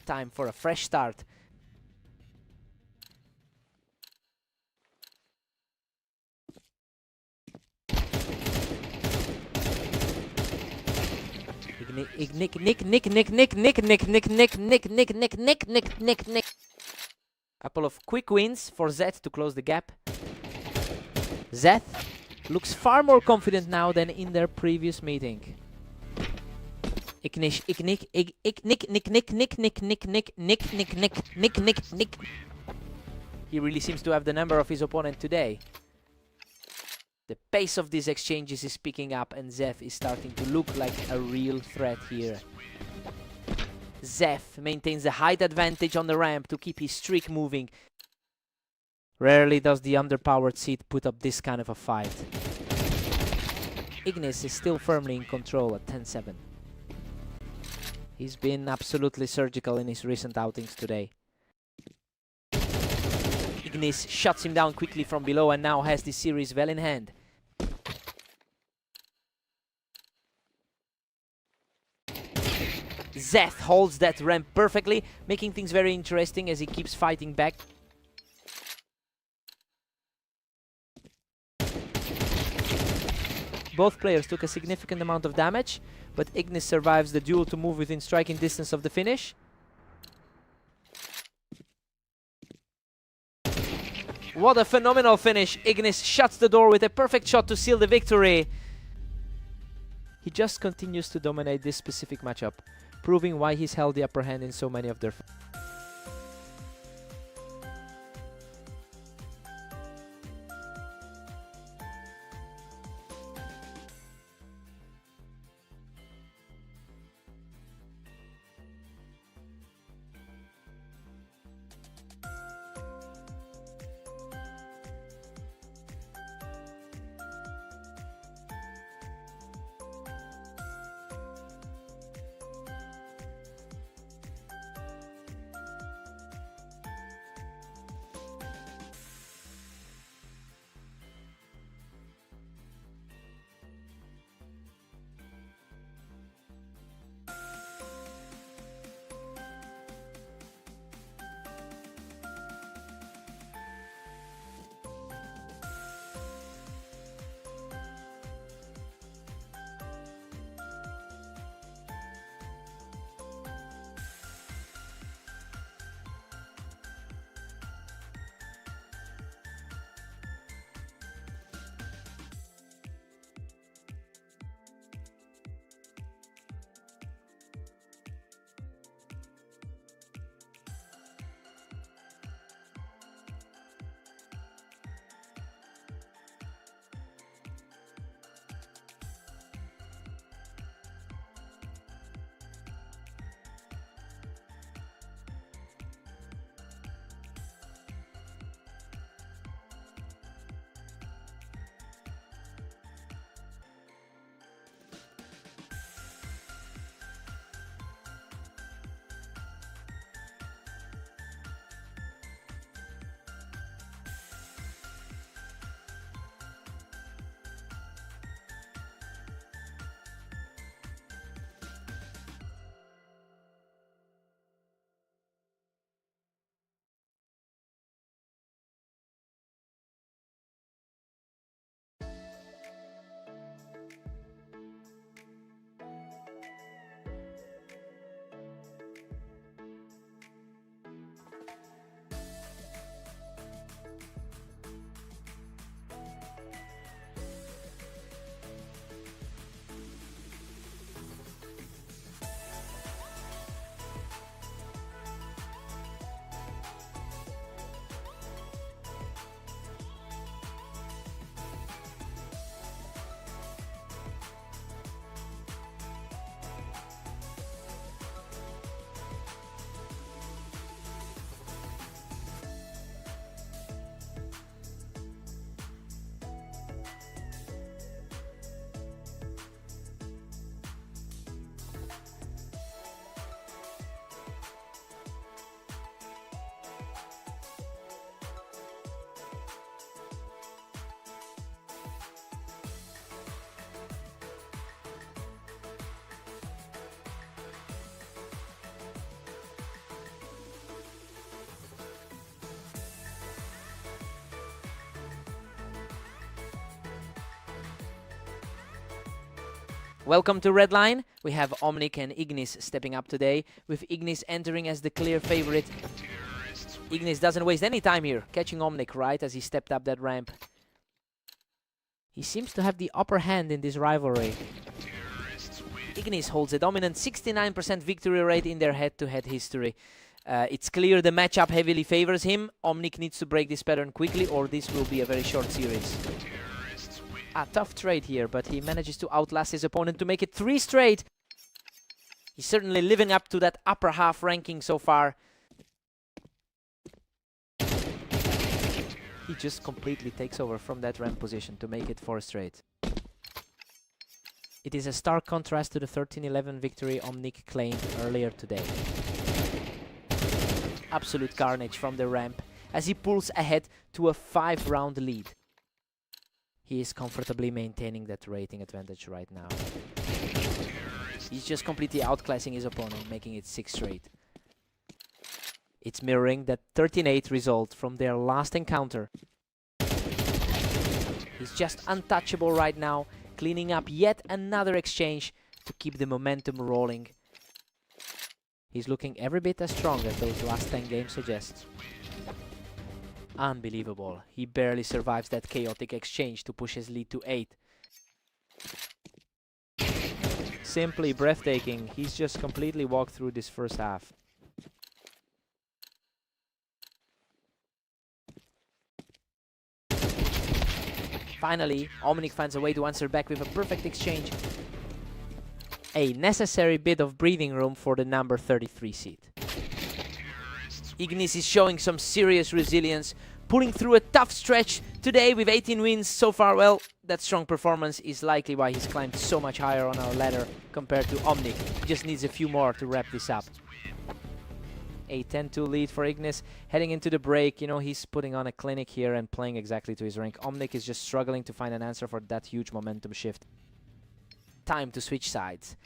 S1: Time for a fresh start. Nick. Couple of quick wins for Zeth to close the gap. Zeth looks far more confident now than in their previous meeting. Ignish. He really seems to have the number of his opponent today. The pace of these exchanges is picking up and Zef is starting to look like a real threat here. Zef maintains a height advantage on the ramp to keep his streak moving. Rarely does the underpowered seed put up this kind of a fight. Ignis is still firmly in control at 10-7. He's been absolutely surgical in his recent outings today. Ignis shuts him down quickly from below and now has this series well in hand. Zeth holds that ramp perfectly, making things very interesting as he keeps fighting back. Both players took a significant amount of damage, but Ignis survives the duel to move within striking distance of the finish. What a phenomenal finish! Ignis shuts the door with a perfect shot to seal the victory. He just continues to dominate this specific matchup, proving why he's held the upper hand in so many of their Welcome to Red Line. We have Omnic and Ignis stepping up today, with Ignis entering as the clear favorite. Ignis doesn't waste any time here, catching Omnic right as he stepped up that ramp. He seems to have the upper hand in this rivalry. Ignis holds a dominant 69% victory rate in their head-to-head history. It's clear the matchup heavily favors him. Omnic needs to break this pattern quickly, or this will be a very short series. A tough trade here, but he manages to outlast his opponent to make it 3 straight. He's certainly living up to that upper half ranking so far. He just completely takes over from that ramp position to make it 4 straight. It is a stark contrast to the 13-11 victory Omnic claimed earlier today. Absolute carnage from the ramp as he pulls ahead to a 5-round lead. He is comfortably maintaining that rating advantage right now. He's just completely outclassing his opponent, making it 6 straight. It's mirroring that 13-8 result from their last encounter. He's just untouchable right now, cleaning up yet another exchange to keep the momentum rolling. He's looking every bit as strong as those last 10 games suggest. Unbelievable. He barely survives that chaotic exchange to push his lead to 8. Simply breathtaking. He's just completely walked through this first half. Finally, Omnic finds a way to answer back with a perfect exchange. A necessary bit of breathing room for the number 33 seed. Ignis is showing some serious resilience, pulling through a tough stretch today with 18 wins so far. Well, that strong performance is likely why he's climbed so much higher on our ladder compared to Omnic. He just needs a few more to wrap this up. A 10-2 lead for Ignis. Heading into the break, you know, he's putting on a clinic here and playing exactly to his rank. Omnic is just struggling to find an answer for that huge momentum shift. Time to switch sides.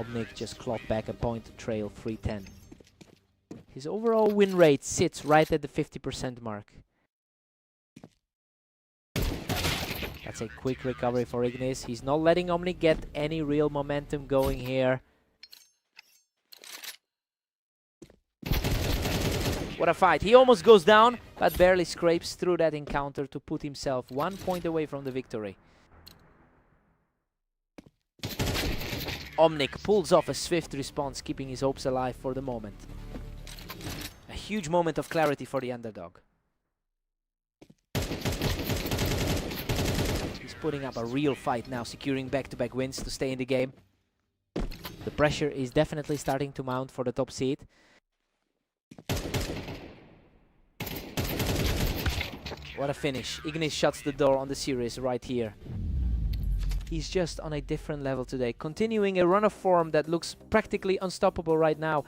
S1: Omnic just clawed back a point to trail 3-10. His overall win rate sits right at the 50% mark. That's a quick recovery for Ignis. He's not letting Omnic get any real momentum going here. What a fight. He almost goes down, but barely scrapes through that encounter to put himself 1 point away from the victory. Omnic pulls off a swift response, keeping his hopes alive for the moment. A huge moment of clarity for the underdog. He's putting up a real fight now, securing back-to-back wins to stay in the game. The pressure is definitely starting to mount for the top seed. What a finish. Ignis shuts the door on the series right here. He's just on a different level today, continuing a run of form that looks practically unstoppable right now.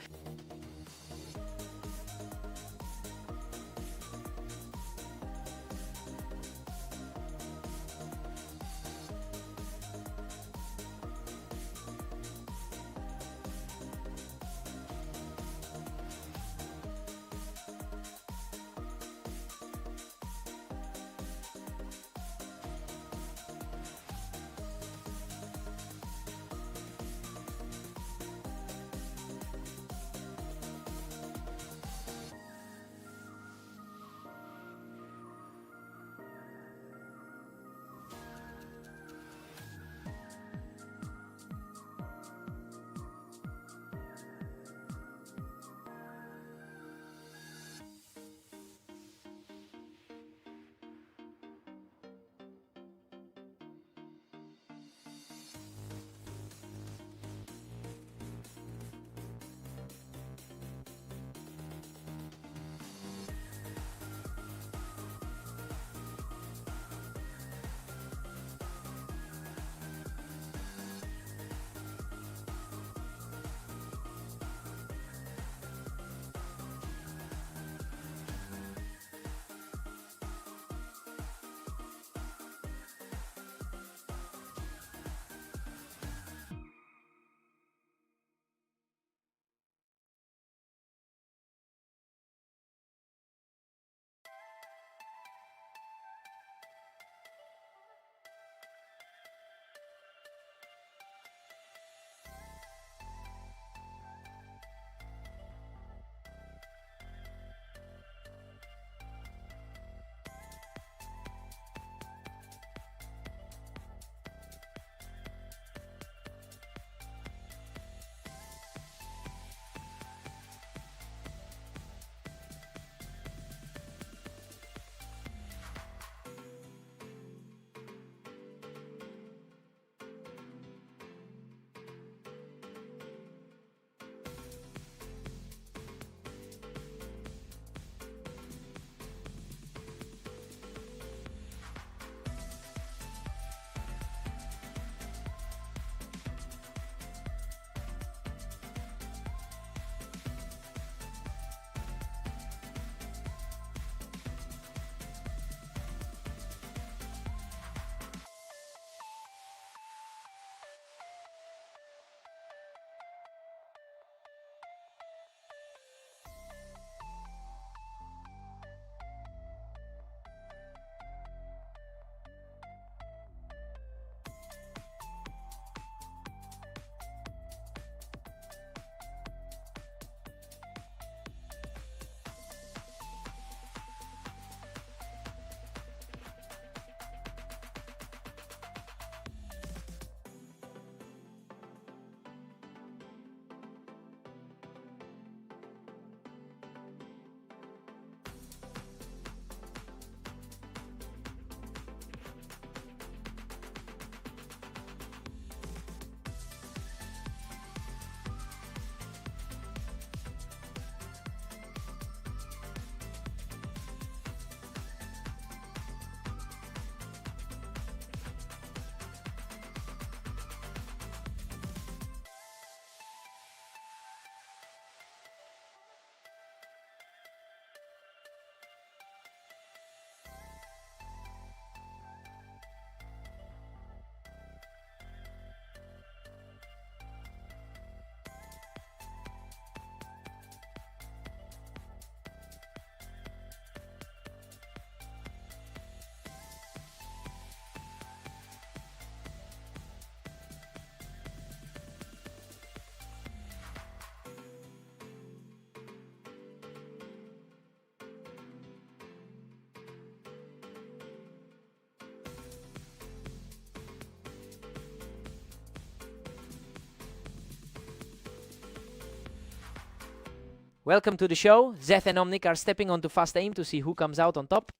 S1: Welcome to the show. Zeth and Omnic are stepping onto fast aim to see who comes out on top.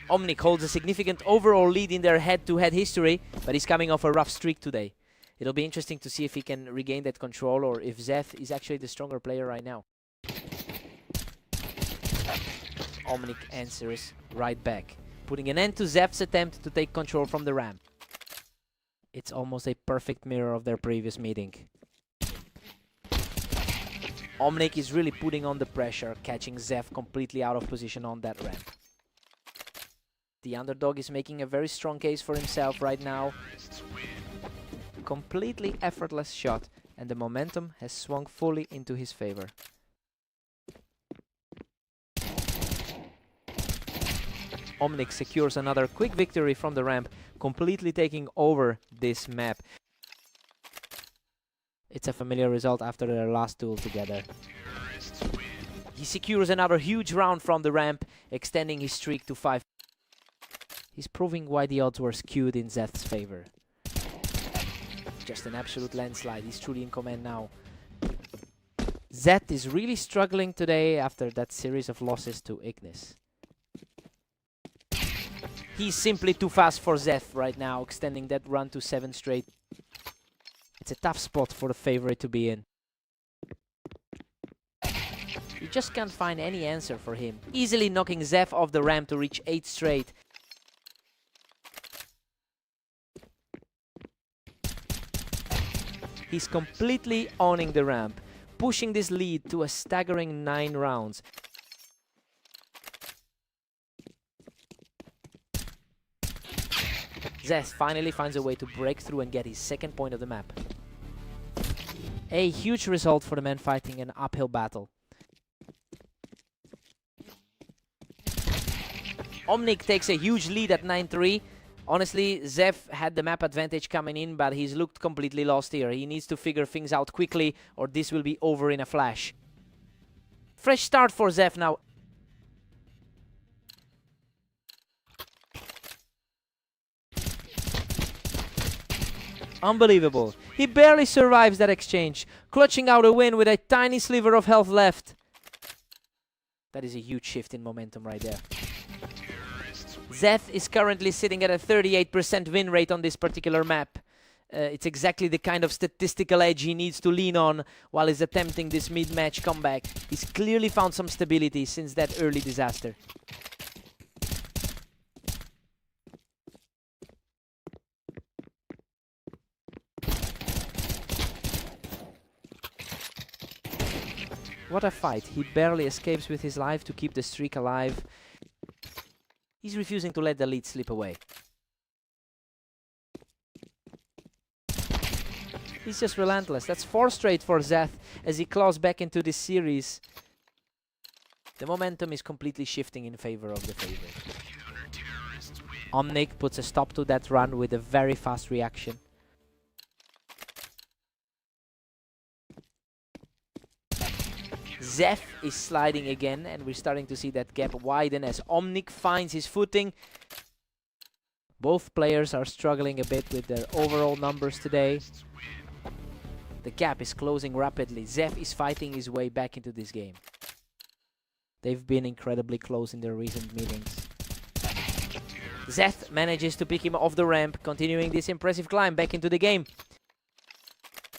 S1: Omnic holds a significant overall lead in their head-to-head history, but he's coming off a rough streak today. It'll be interesting to see if he can regain that control or if Zeth is actually the stronger player right now. Omnic answers right back, putting an end to Zeth's attempt to take control from the ramp. It's almost a perfect mirror of their previous meeting. Omnic is really putting on the pressure, catching Zeth completely out of position on that ramp. The underdog is making a very strong case for himself right now. Completely effortless shot, and the momentum has swung fully into his favor. Omnic secures another quick victory from the ramp, completely taking over this map. It's a familiar result after their last duel together. He secures another huge round from the ramp, extending his streak to 5. He's proving why the odds were skewed in Zeth's favor. Just an absolute landslide. He's truly in command now. Zeth is really struggling today after that series of losses to Ignis. He's simply too fast for Zeth right now, extending that run to 7 straight. It's a tough spot for the favorite to be in. You just can't find any answer for him. Easily knocking Zeth off the ramp to reach 8 straight. He's completely owning the ramp, pushing this lead to a staggering 9 rounds. Zeth finally finds a way to break through and get his second point of the map. A huge result for the man fighting an uphill battle. Omnic takes a huge lead at 9-3. Honestly, Zeth had the map advantage coming in, but he's looked completely lost here. He needs to figure things out quickly, or this will be over in a flash. Fresh start for Zeth now. Unbelievable. He barely survives that exchange, clutching out a win with a tiny sliver of health left. That is a huge shift in momentum right there. Zeth is currently sitting at a 38% win rate on this particular map. It's exactly the kind of statistical edge he needs to lean on while he's attempting this mid-match comeback. He's clearly found some stability since that early disaster. What a fight. He barely escapes with his life to keep the streak alive. He's refusing to let the lead slip away. He's just relentless. That's 4 straight for Zeth as he claws back into this series. The momentum is completely shifting in favor of the favorite. Omnic puts a stop to that run with a very fast reaction. Zeth is sliding again, and we're starting to see that gap widen as Omnic finds his footing. Both players are struggling a bit with their overall numbers today. The gap is closing rapidly. Zeth is fighting his way back into this game. They've been incredibly close in their recent meetings. Zeth manages to pick him off the ramp, continuing this impressive climb back into the game.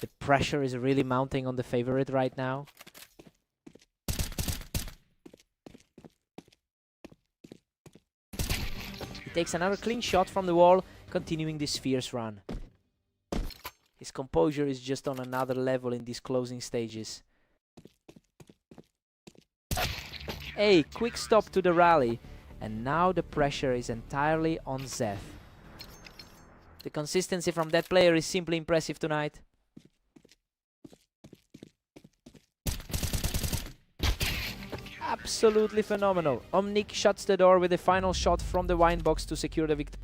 S1: The pressure is really mounting on the favorite right now. Takes another clean shot from the wall, continuing this fierce run. His composure is just on another level in these closing stages. A quick stop to the rally, and now the pressure is entirely on Zeth. The consistency from that player is simply impressive tonight. Absolutely phenomenal. Omnic shuts the door with a final shot from the wine box to secure the victory.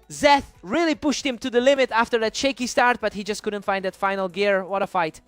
S1: Zeth really pushed him to the limit after that shaky start, but he just couldn't find that final gear. What a fight.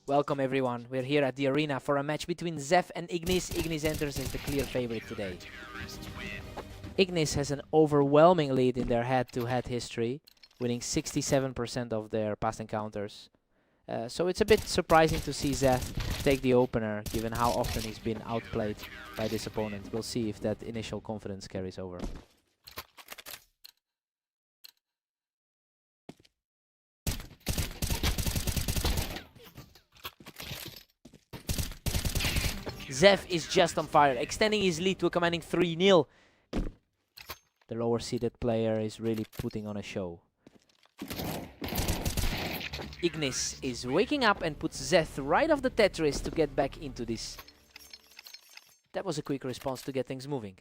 S1: Welcome everyone, we're here at the arena for a match between Zef and Ignis. Ignis enters as the clear favorite today. Ignis has an overwhelming lead in their head-to-head history, winning 67% of their past encounters. So it's a bit surprising to see Zef take the opener, given how often he's been outplayed by this opponent. We'll see if that initial confidence carries over. Zef is just on fire, extending his lead to a commanding 3-0. The lower seeded player is really putting on a show. Ignis is waking up and puts Zef right off the Tetris to get back into this. That was a quick response to get things moving.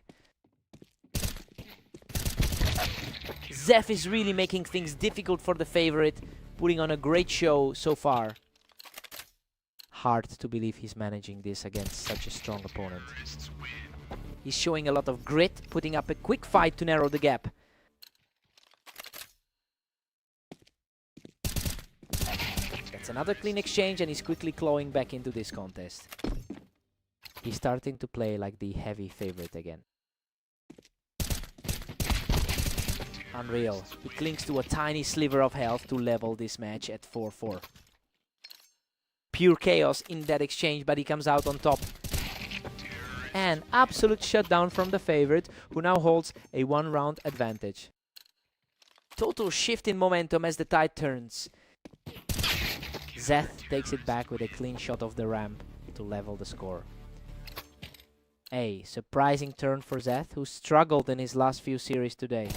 S1: Zef is really making things difficult for the favorite, putting on a great show so far. Hard to believe he's managing this against such a strong opponent. He's showing a lot of grit, putting up a quick fight to narrow the gap. That's another clean exchange, and he's quickly clawing back into this contest. He's starting to play like the heavy favorite again. Unreal. He clings to a tiny sliver of health to level this match at 4-4. Pure chaos in that exchange, but he comes out on top. An absolute shutdown from the favorite, who now holds a one-round advantage. Total shift in momentum as the tide turns. Zef takes it back with a clean shot of the ramp to level the score. A surprising turn for Zef, who struggled in his last few series today.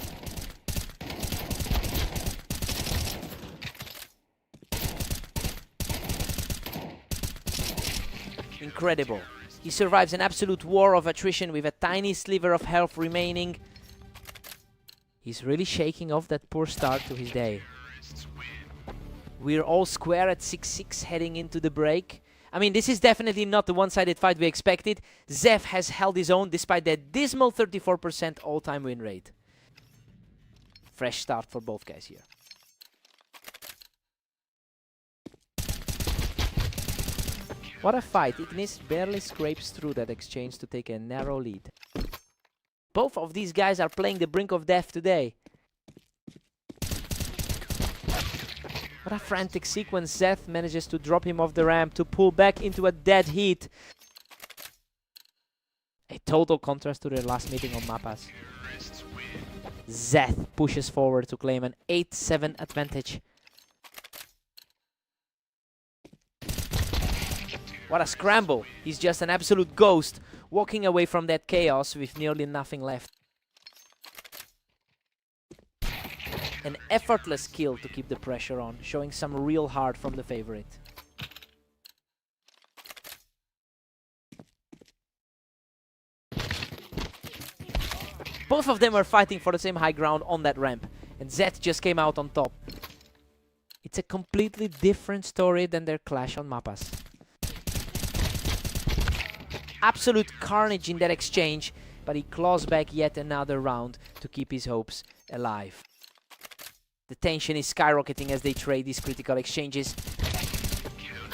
S1: Incredible. He survives an absolute war of attrition with a tiny sliver of health remaining. He's really shaking off that poor start to his day. We're all square at 6-6 heading into the break. I mean, this is definitely not the one-sided fight we expected. Zef has held his own despite that dismal 34% all-time win rate. Fresh start for both guys here. What a fight. Ignis barely scrapes through that exchange to take a narrow lead. Both of these guys are playing the brink of death today. What a frantic sequence. Zef manages to drop him off the ramp to pull back into a dead heat. A total contrast to their last meeting on Mapas. Zef pushes forward to claim an 8-7 advantage. What a scramble. He's just an absolute ghost, walking away from that chaos with nearly nothing left. An effortless kill to keep the pressure on, showing some real heart from the favorite. Both of them were fighting for the same high ground on that ramp, and Zef just came out on top. It's a completely different story than their clash on Mapas. Absolute carnage in that exchange, but he claws back yet another round to keep his hopes alive. The tension is skyrocketing as they trade these critical exchanges.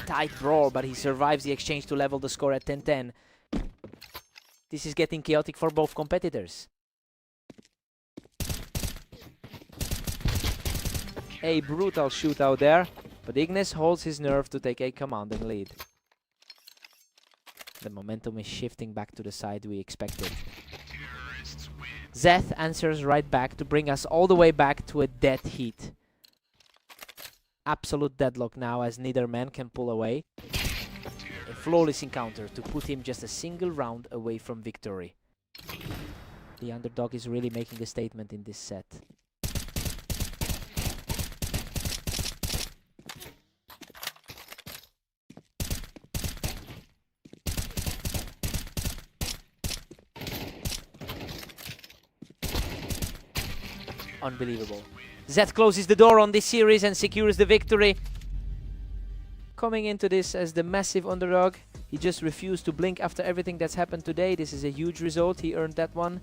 S1: Tight brawl, but he survives the exchange to level the score at 10-10. This is getting chaotic for both competitors. A brutal shootout there, but Ignis holds his nerve to take a commanding lead. The momentum is shifting back to the side we expected. Zef answers right back to bring us all the way back to a dead heat. Absolute deadlock now as neither man can pull away. A flawless encounter to put him just a single round away from victory. The underdog is really making a statement in this set. Unbelievable. Zef closes the door on this series and secures the victory. Coming into this as the massive underdog, he just refused to blink after everything that's happened today. This is a huge result. He earned that one.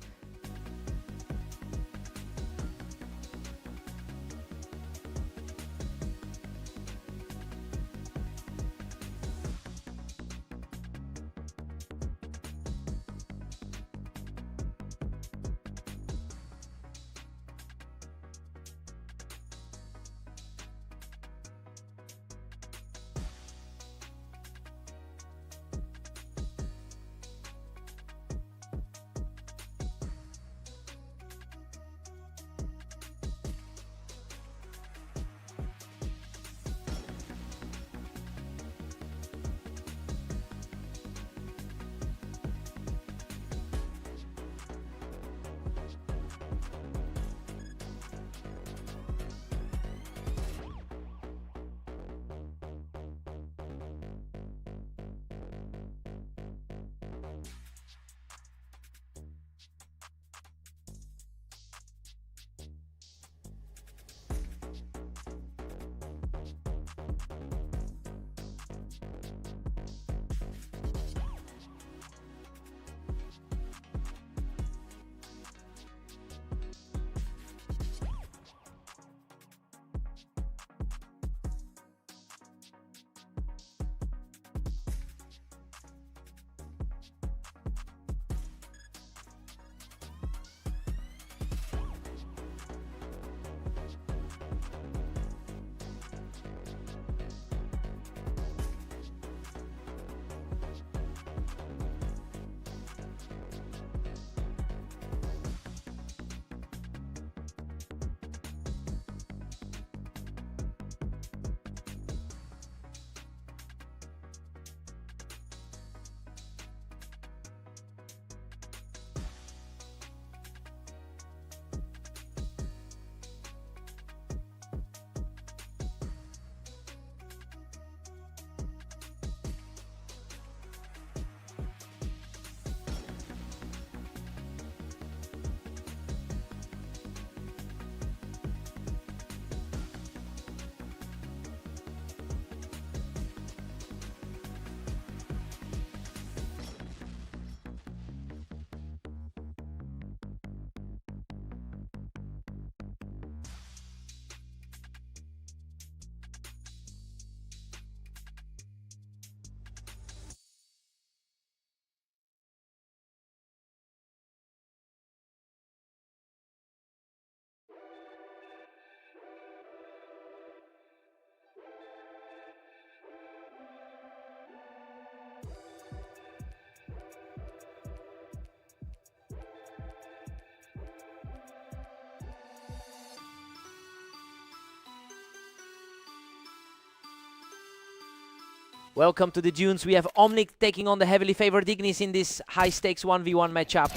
S1: Welcome to the Dunes. We have Omnic taking on the heavily favored Ignis in this high-stakes 1v1 matchup.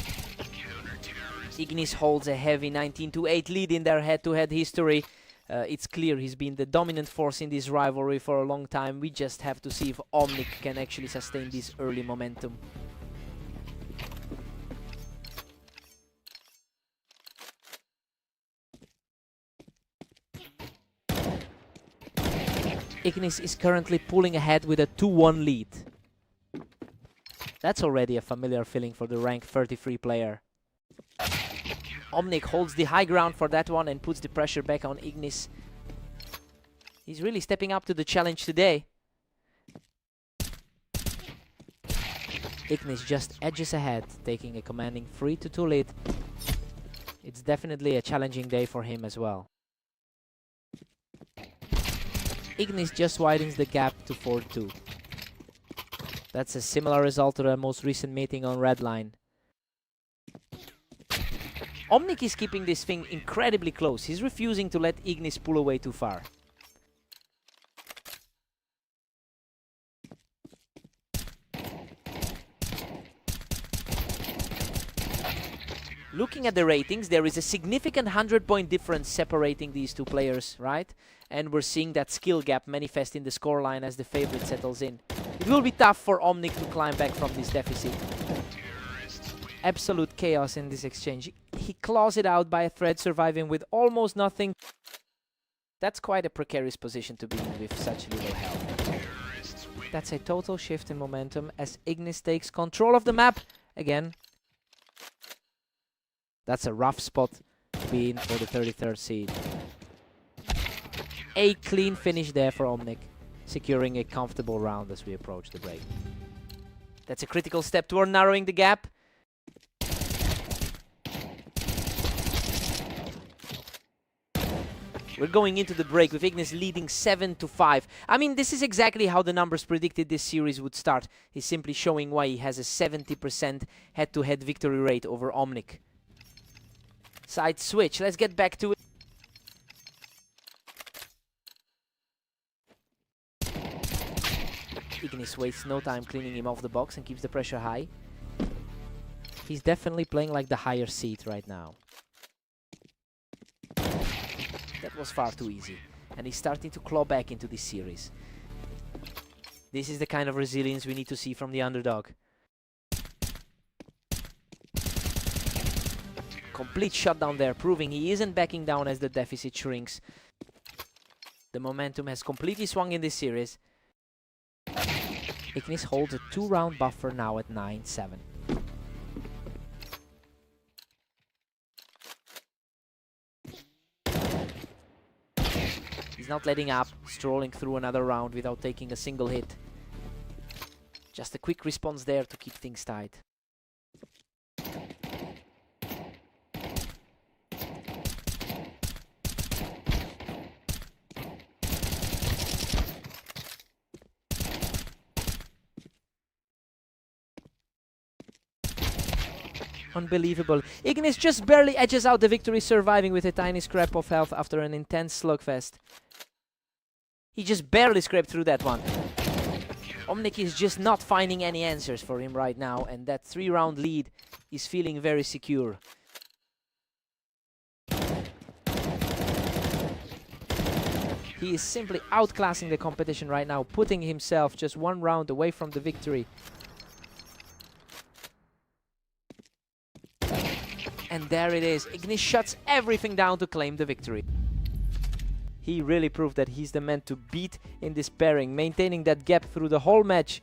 S1: Ignis holds a heavy 19-8 lead in their head-to-head history. It's clear he's been the dominant force in this rivalry for a long time. We just have to see if Omnic can actually sustain this early momentum. Ignis is currently pulling ahead with a 2-1 lead. That's already a familiar feeling for the rank 33 player. Omnic holds the high ground for that one and puts the pressure back on Ignis. He's really stepping up to the challenge today. Ignis just edges ahead, taking a commanding 3-2 lead. It's definitely a challenging day for him as well. Ignis just widens the gap to 4-2. That's a similar result to the most recent meeting on red line. Omnic is keeping this thing incredibly close. He's refusing to let Ignis pull away too far. Looking at the ratings, there is a significant 100-point difference separating these two players, right? And we're seeing that skill gap manifest in the scoreline as the favorite settles in. It will be tough for Omnic to climb back from this deficit. Absolute chaos in this exchange. He claws it out by a thread, surviving with almost nothing. That's quite a precarious position to be in with such little health. That's a total shift in momentum as Ignis takes control of the map again. That's a rough spot to be in for the 33rd seed. A clean finish there for Omnic, securing a comfortable round as we approach the break. That's a critical step toward narrowing the gap. We're going into the break with Ignis leading 7-5. I mean, this is exactly how the numbers predicted this series would start. He's simply showing why he has a 70% head-to-head victory rate over Omnic. Side switch. Let's get back to it. Ignis wastes no time cleaning him off the box and keeps the pressure high. He's definitely playing like the higher seed right now. That was far too easy. And he's starting to claw back into this series. This is the kind of resilience we need to see from the underdog. Complete shutdown there, proving he isn't backing down as the deficit shrinks. The momentum has completely swung in this series. Ignis holds a 2-round buffer now at 9-7. He's not letting up, strolling through another round without taking a single hit. Just a quick response there to keep things tight. Unbelievable. Ignis just barely edges out the victory, surviving with a tiny scrap of health after an intense slugfest. He just barely scraped through that one. Omnic is just not finding any answers for him right now, and that 3-round lead is feeling very secure. He is simply outclassing the competition right now, putting himself just 1 round away from the victory. And there it is. Ignis shuts everything down to claim the victory. He really proved that he's the man to beat in this pairing, maintaining that gap through the whole match.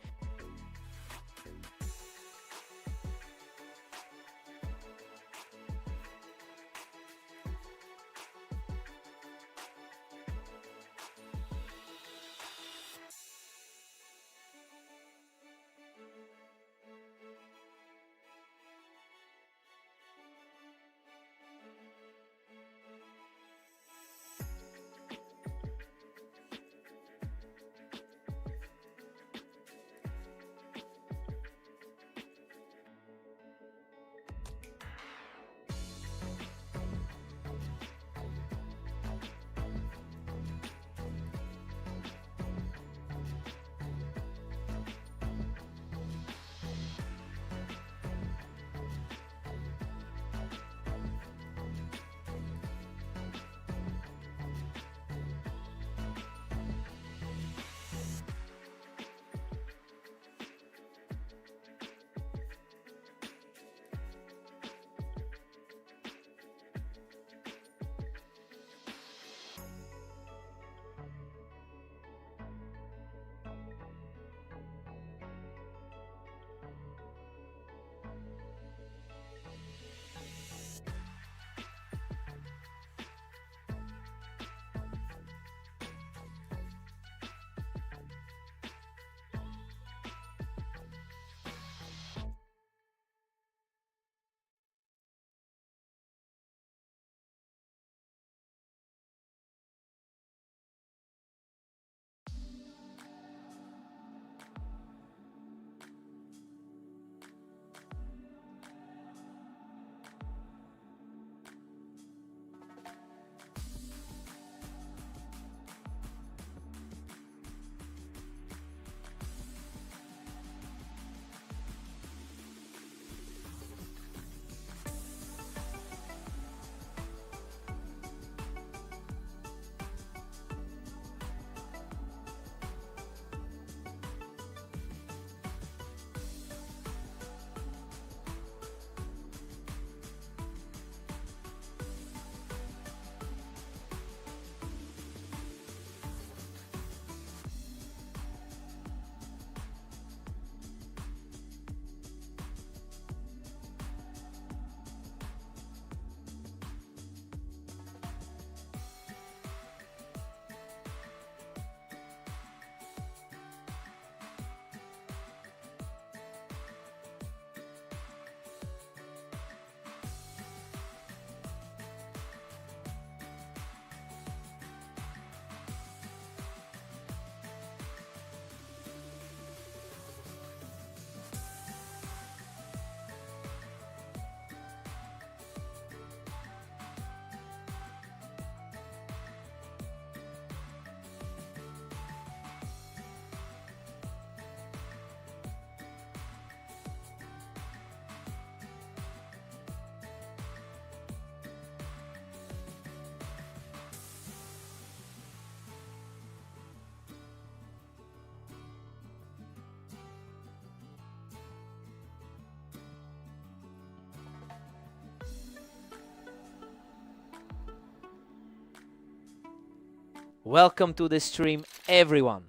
S1: Welcome to the stream, everyone.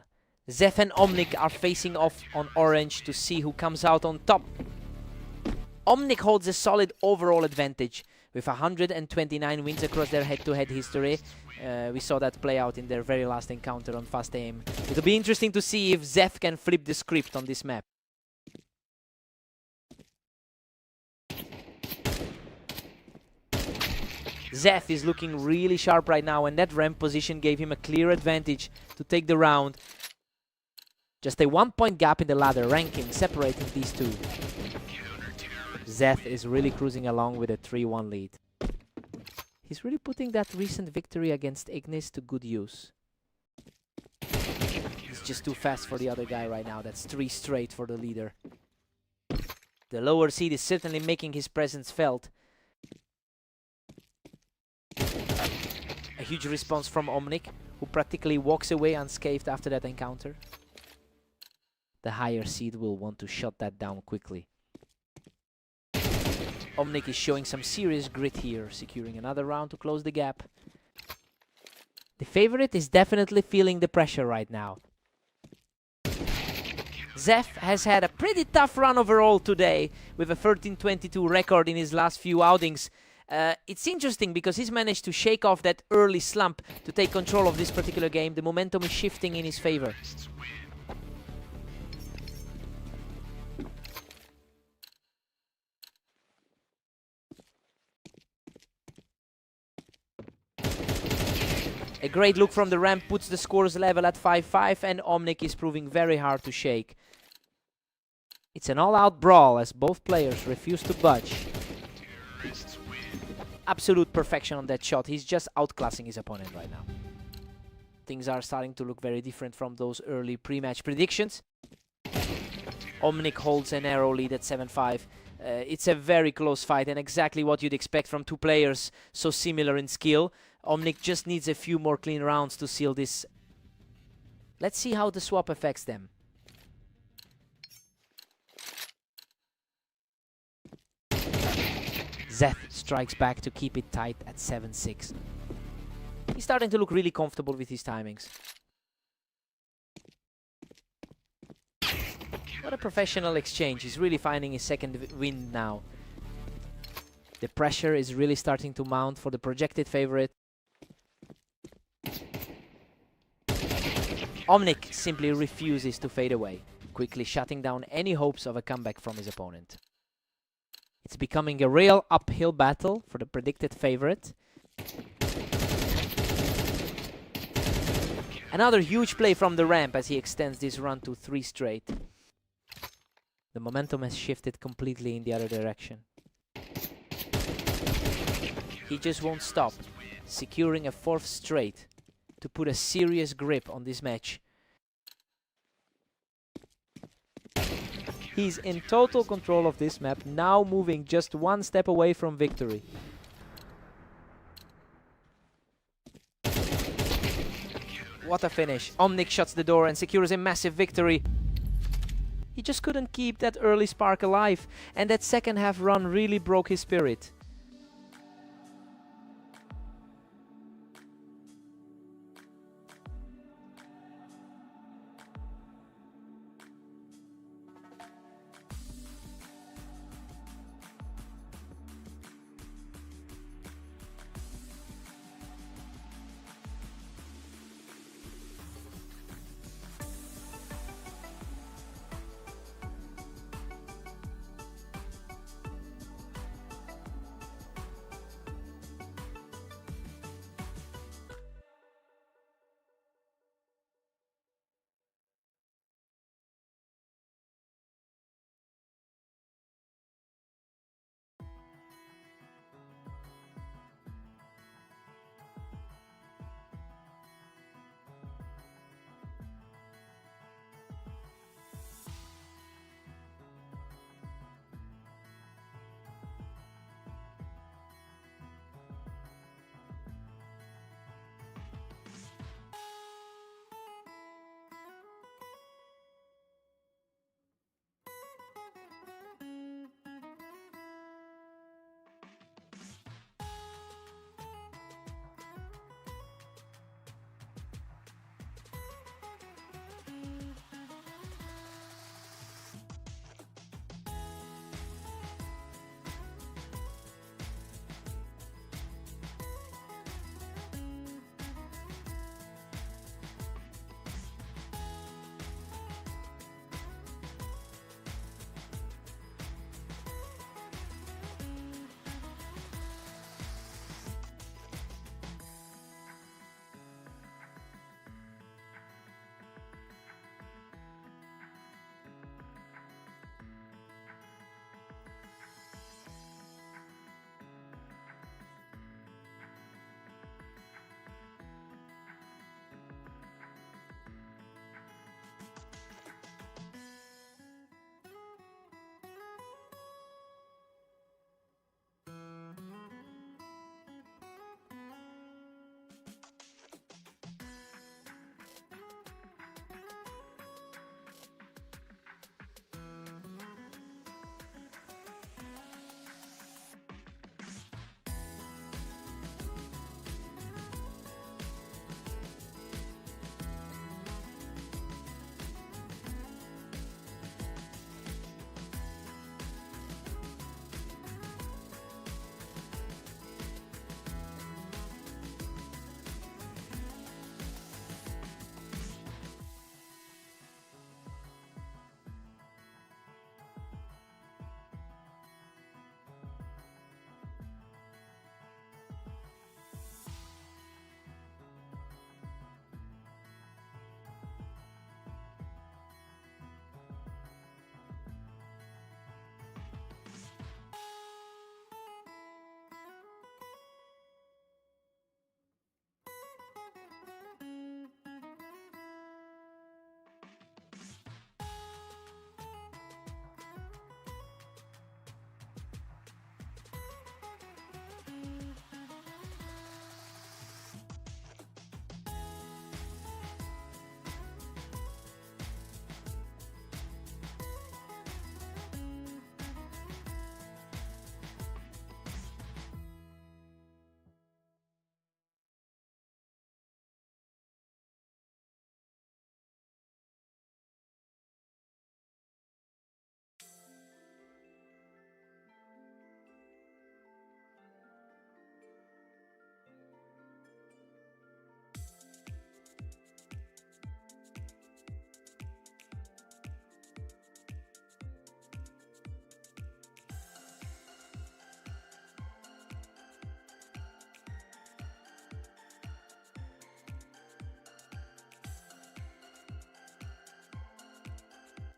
S1: Zef and Omnic are facing off on orange to see who comes out on top. Omnic holds a solid overall advantage with 129 wins across their head-to-head history. We saw that play out in their very last encounter on Fast Aim. It'll be interesting to see if Zef can flip the script on this map. Zef is looking really sharp right now, and that ramp position gave him a clear advantage to take the round. Just a 1-point gap in the ladder ranking separating these two. Zef is really cruising along with a 3-1 lead. He's really putting that recent victory against Ignis to good use. He's just too fast for the other guy right now. That's 3 straight for the leader. The lower seed is certainly making his presence felt. A huge response from Omnic, who practically walks away unscathed after that encounter. The higher seed will want to shut that down quickly. Omnic is showing some serious grit here, securing another round to close the gap. The favorite is definitely feeling the pressure right now. Zef has had a pretty tough run overall today, with a 13-22 record in his last few outings. It's interesting because he's managed to shake off that early slump to take control of this particular game. The momentum is shifting in his favor. A great look from the ramp puts the scores level at 5-5, and Omnic is proving very hard to shake. It's an all-out brawl as both players refuse to budge. Absolute perfection on that shot. He's just outclassing his opponent right now. Things are starting to look very different from those early pre-match predictions. Omnic holds a narrow lead at 7-5. It's a very close fight and exactly what you'd expect from two players so similar in skill. Omnic just needs a few more clean rounds to seal this. Let's see how the swap affects them. Zef strikes back to keep it tight at 7-6. He's starting to look really comfortable with his timings. What a professional exchange. He's really finding his second win now. The pressure is really starting to mount for the projected favorite. Omnic simply refuses to fade away, quickly shutting down any hopes of a comeback from his opponent. It's becoming a real uphill battle for the predicted favorite. Another huge play from the ramp as he extends this run to 3 straight. The momentum has shifted completely in the other direction. He just won't stop, securing a 4th straight to put a serious grip on this match. He's in total control of this map, now moving just 1 step away from victory. What a finish. Omnic shuts the door and secures a massive victory. He just couldn't keep that early spark alive, and that second half run really broke his spirit.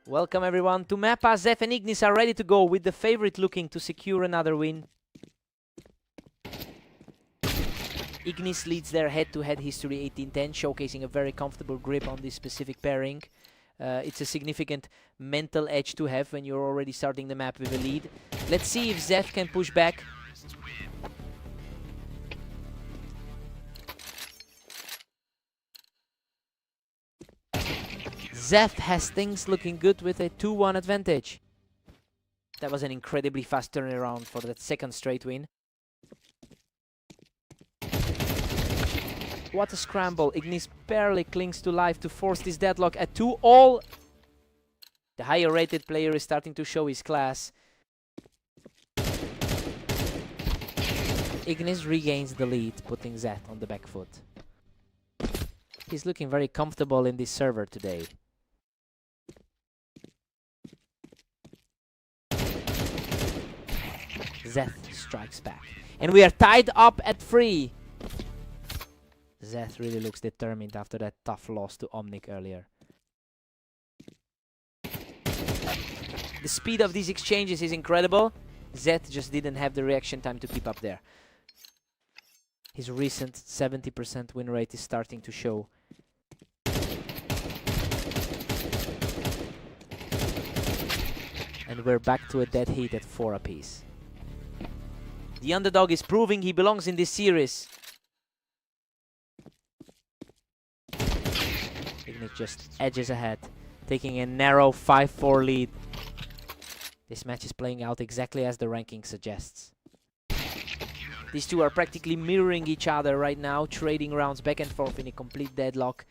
S1: Welcome everyone to Mappa. Zef and Ignis are ready to go with the favorite looking to secure another win. Ignis leads their head-to-head history 18-10, showcasing a very comfortable grip on this specific pairing. It's a significant mental edge to have when you're already starting the map with a lead. Let's see if Zef can push back. Zef has things looking good with a 2-1 advantage. That was an incredibly fast turnaround for that second straight win. What a scramble. Ignis barely clings to life to force this deadlock at 2-all. The higher rated player is starting to show his class. Ignis regains the lead, putting Zeth on the back foot. He's looking very comfortable in this server today. Zeth strikes back. And we are tied up at 3. Zeth really looks determined after that tough loss to Omnic earlier. The speed of these exchanges is incredible. Zeth just didn't have the reaction time to keep up there. His recent 70% win rate is starting to show. And we're back to a dead heat at 4 apiece. The underdog is proving he belongs in this series. Ignis just edges ahead, taking a narrow 5-4 lead. This match is playing out exactly as the ranking suggests. These two are practically mirroring each other right now, trading rounds back and forth in a complete deadlock.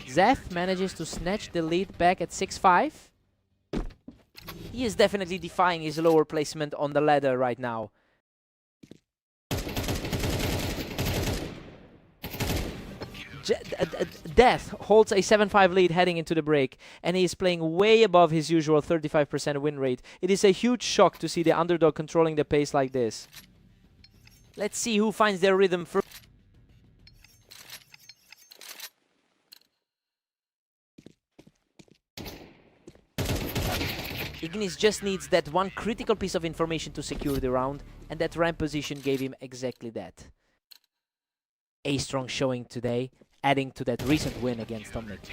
S1: Zef manages to snatch the lead back at 6-5. He is definitely defying his lower placement on the ladder right now. Death holds a 7-5 lead heading into the break, and he is playing way above his usual 35% win rate. It is a huge shock to see the underdog controlling the pace like this. Let's see who finds their rhythm first. Ignis just needs that one critical piece of information to secure the round, and that ramp position gave him exactly that. A strong showing today, adding to that recent win against Omnic.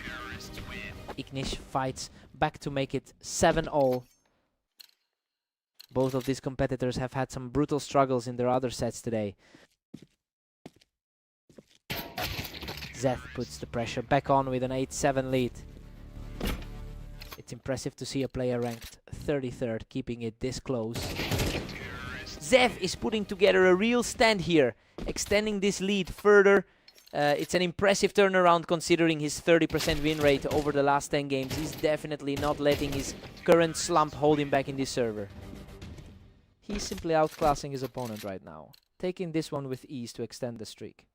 S1: Ignis fights back to make it 7-all. Both of these competitors have had some brutal struggles in their other sets today. Zeth puts the pressure back on with an 8-7 lead. It's impressive to see a player ranked 33rd keeping it this close. Zef is putting together a real stand here, extending this lead further. It's an impressive turnaround considering his 30% win rate over the last 10 games. He's definitely not letting his current slump hold him back in this server. He's simply outclassing his opponent right now, taking this one with ease to extend the streak.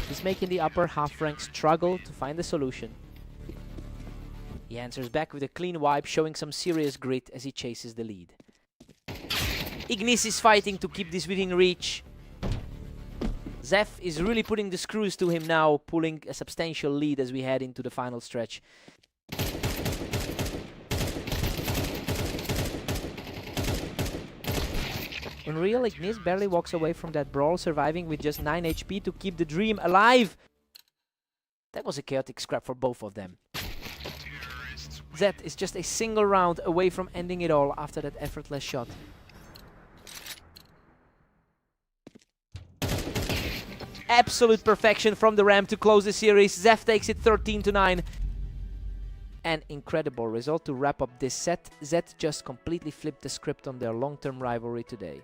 S1: He's making the upper half rank struggle to find a solution. He answers back with a clean wipe, showing some serious grit as he chases the lead. Ignis is fighting to keep this within reach. Zef is really putting the screws to him now, pulling a substantial lead as we head into the final stretch. In real, Ignis barely walks away from that brawl, surviving with just 9 HP to keep the dream alive. That was a chaotic scrap for both of them. Zeth is just a single round away from ending it all after that effortless shot. Absolute perfection from the ramp to close the series. Zeth takes it 13-9. An incredible result to wrap up this set. Zeth just completely flipped the script on their long-term rivalry today.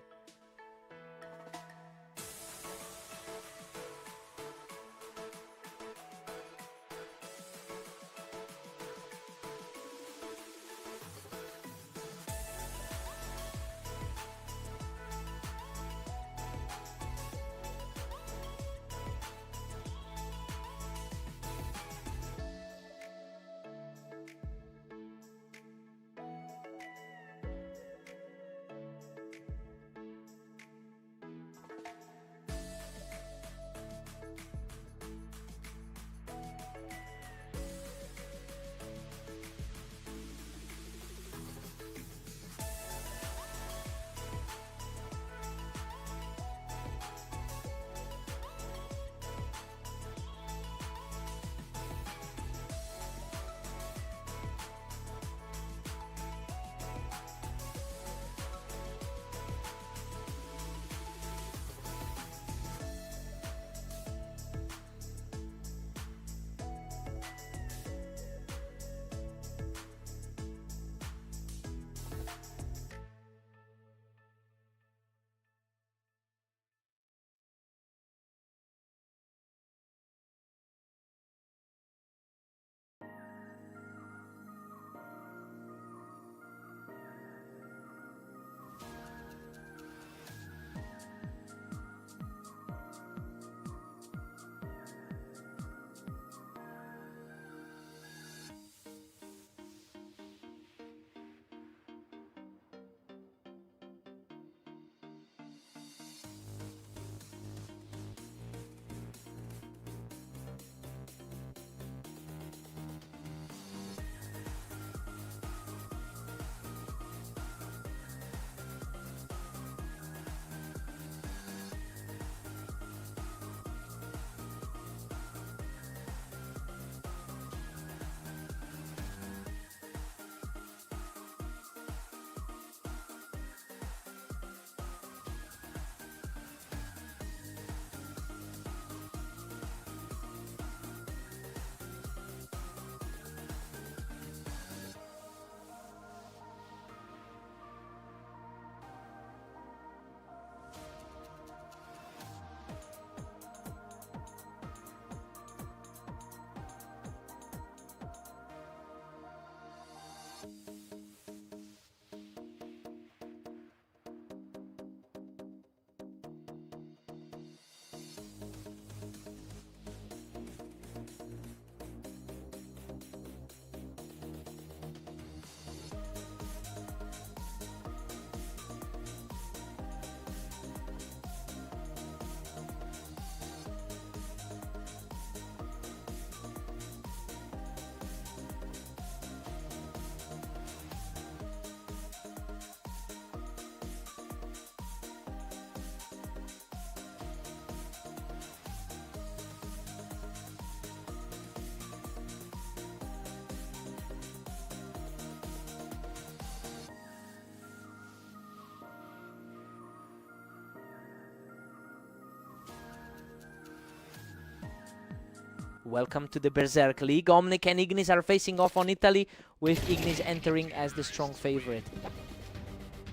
S1: Welcome to the Berserk League. Omnic and Ignis are facing off on Italy, with Ignis entering as the strong favorite.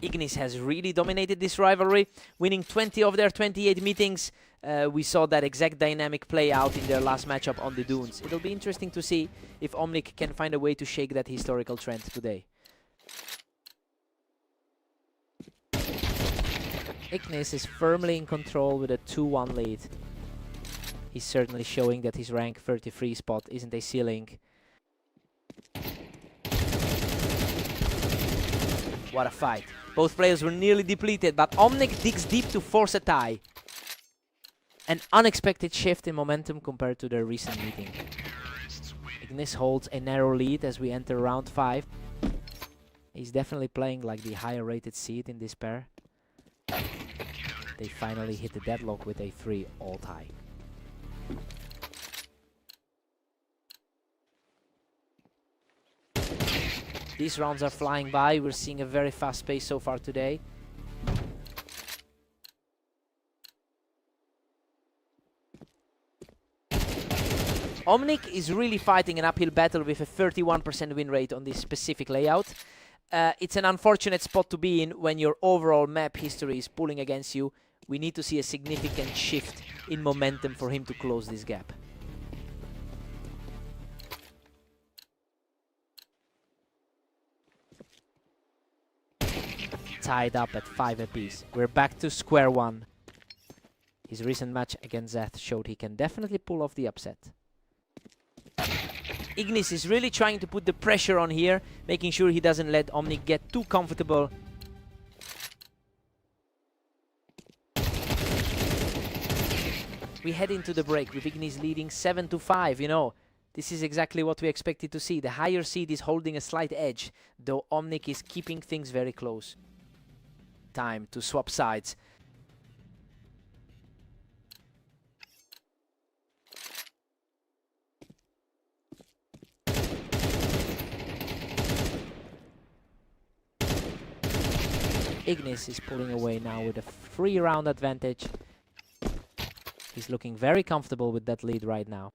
S1: Ignis has really dominated this rivalry, winning 20 of their 28 meetings. We saw that exact dynamic play out in their last matchup on the Dunes. It'll be interesting to see if Omnic can find a way to shake that historical trend today. Ignis is firmly in control with a 2-1 lead. He's certainly showing that his rank 33 spot isn't a ceiling. What a fight. Both players were nearly depleted, but Omnic digs deep to force a tie. An unexpected shift in momentum compared to their recent meeting. Ignis holds a narrow lead as we enter round 5. He's definitely playing like the higher rated seed in this pair. They finally hit the deadlock with a 3-all tie. These rounds are flying by. We're seeing a very fast pace so far today. Omnic is really fighting an uphill battle with a 31% win rate on this specific layout. It's an unfortunate spot to be in when your overall map history is pulling against you. We need to see a significant shift in momentum for him to close this gap. Tied up at 5 apiece. We're back to square one. His recent match against Zeth showed he can definitely pull off the upset. Ignis is really trying to put the pressure on here, making sure he doesn't let Omnic get too comfortable. We head into the break with Ignis leading 7-5, you know. This is exactly what we expected to see. The higher seed is holding a slight edge, though Omnic is keeping things very close. Time to swap sides. Ignis is pulling away now with a 3-round advantage. He's looking very comfortable with that lead right now.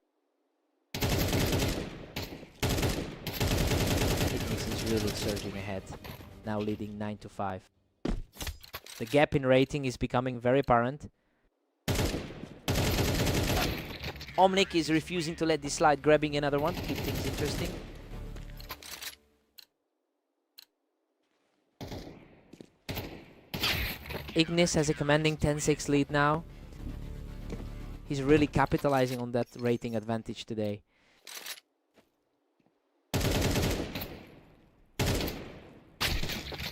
S1: Ignis is really surging ahead, now leading 9-5. The gap in rating is becoming very apparent. Omnic is refusing to let this slide, grabbing another one to keep things interesting. Ignis has a commanding 10-6 lead now. He's really capitalizing on that rating advantage today.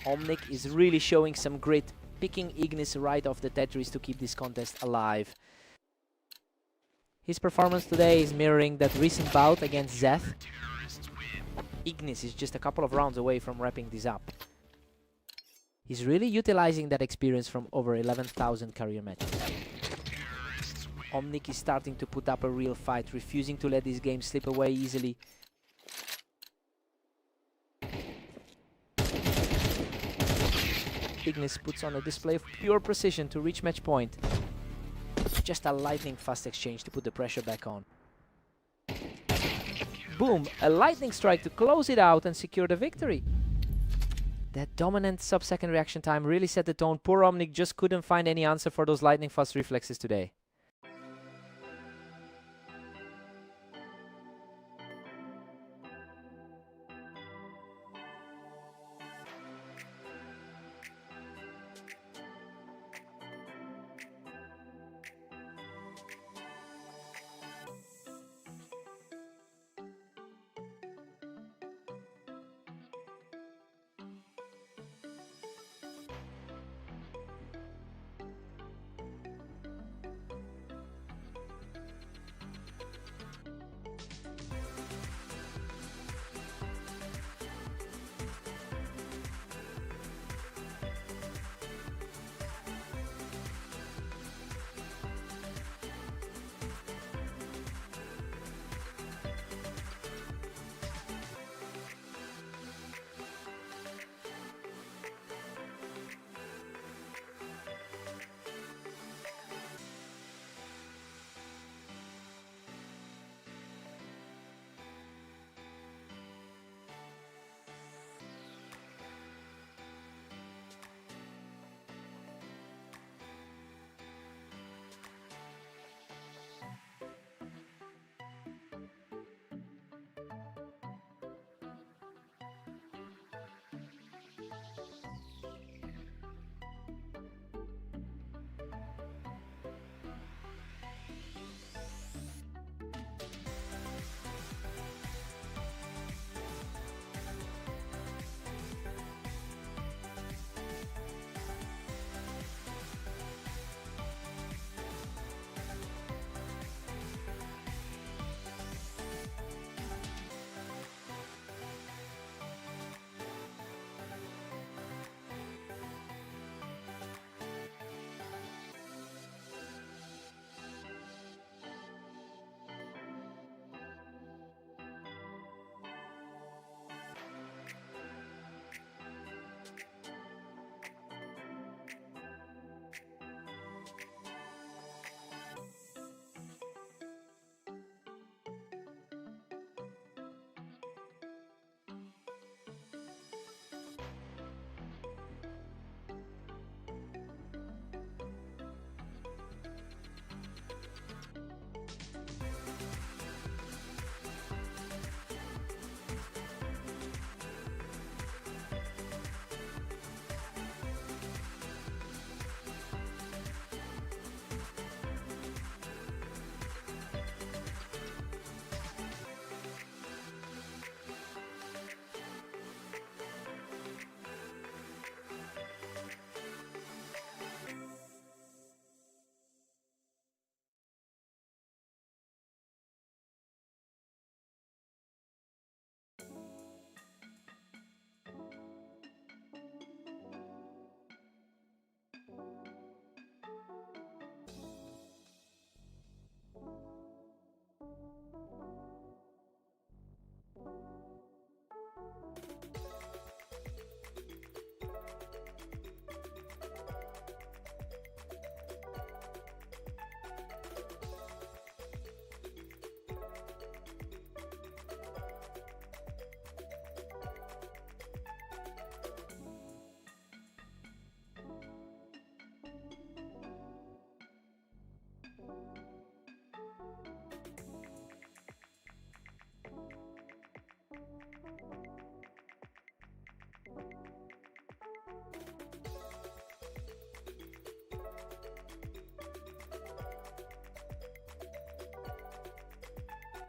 S1: Omnic is really showing some grit, picking Ignis right off the Tetris to keep this contest alive. His performance today is mirroring that recent bout against Zeth. Ignis is just a couple of rounds away from wrapping this up. He's really utilizing that experience from over 11,000 career matches. Omnic is starting to put up a real fight, refusing to let this game slip away easily. Ignis puts on a display of pure precision to reach match point. Just a lightning fast exchange to put the pressure back on. Boom! A lightning strike to close it out and secure the victory. That dominant sub-second reaction time really set the tone. Poor Omnic just couldn't find any answer for those lightning fast reflexes today.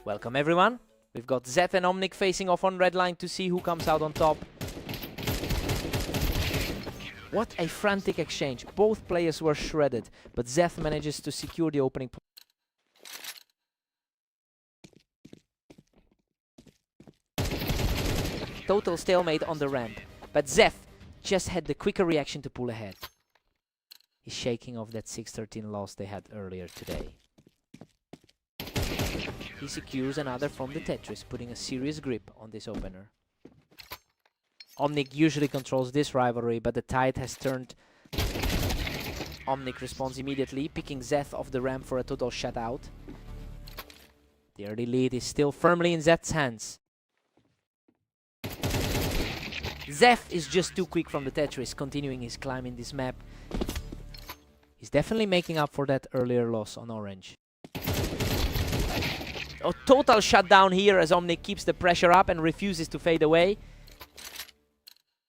S1: Welcome everyone. We've got Zeth and Omnic facing off on red line to see who comes out on top. What a frantic exchange. Both players were shredded, but Zeth manages to secure the opening. Total stalemate on the ramp, but Zeth just had the quicker reaction to pull ahead. He's shaking off that 6-13 loss they had earlier today. He secures another from the Tetris, putting a serious grip on this opener. Omnic usually controls this rivalry, but the tide has turned. Omnic responds immediately, picking Zeth off the ramp for a total shutout. The early lead is still firmly in Zeth's hands. Zeth is just too quick from the Tetris, continuing his climb in this map. He's definitely making up for that earlier loss on orange. A total shutdown here as Omnic keeps the pressure up and refuses to fade away.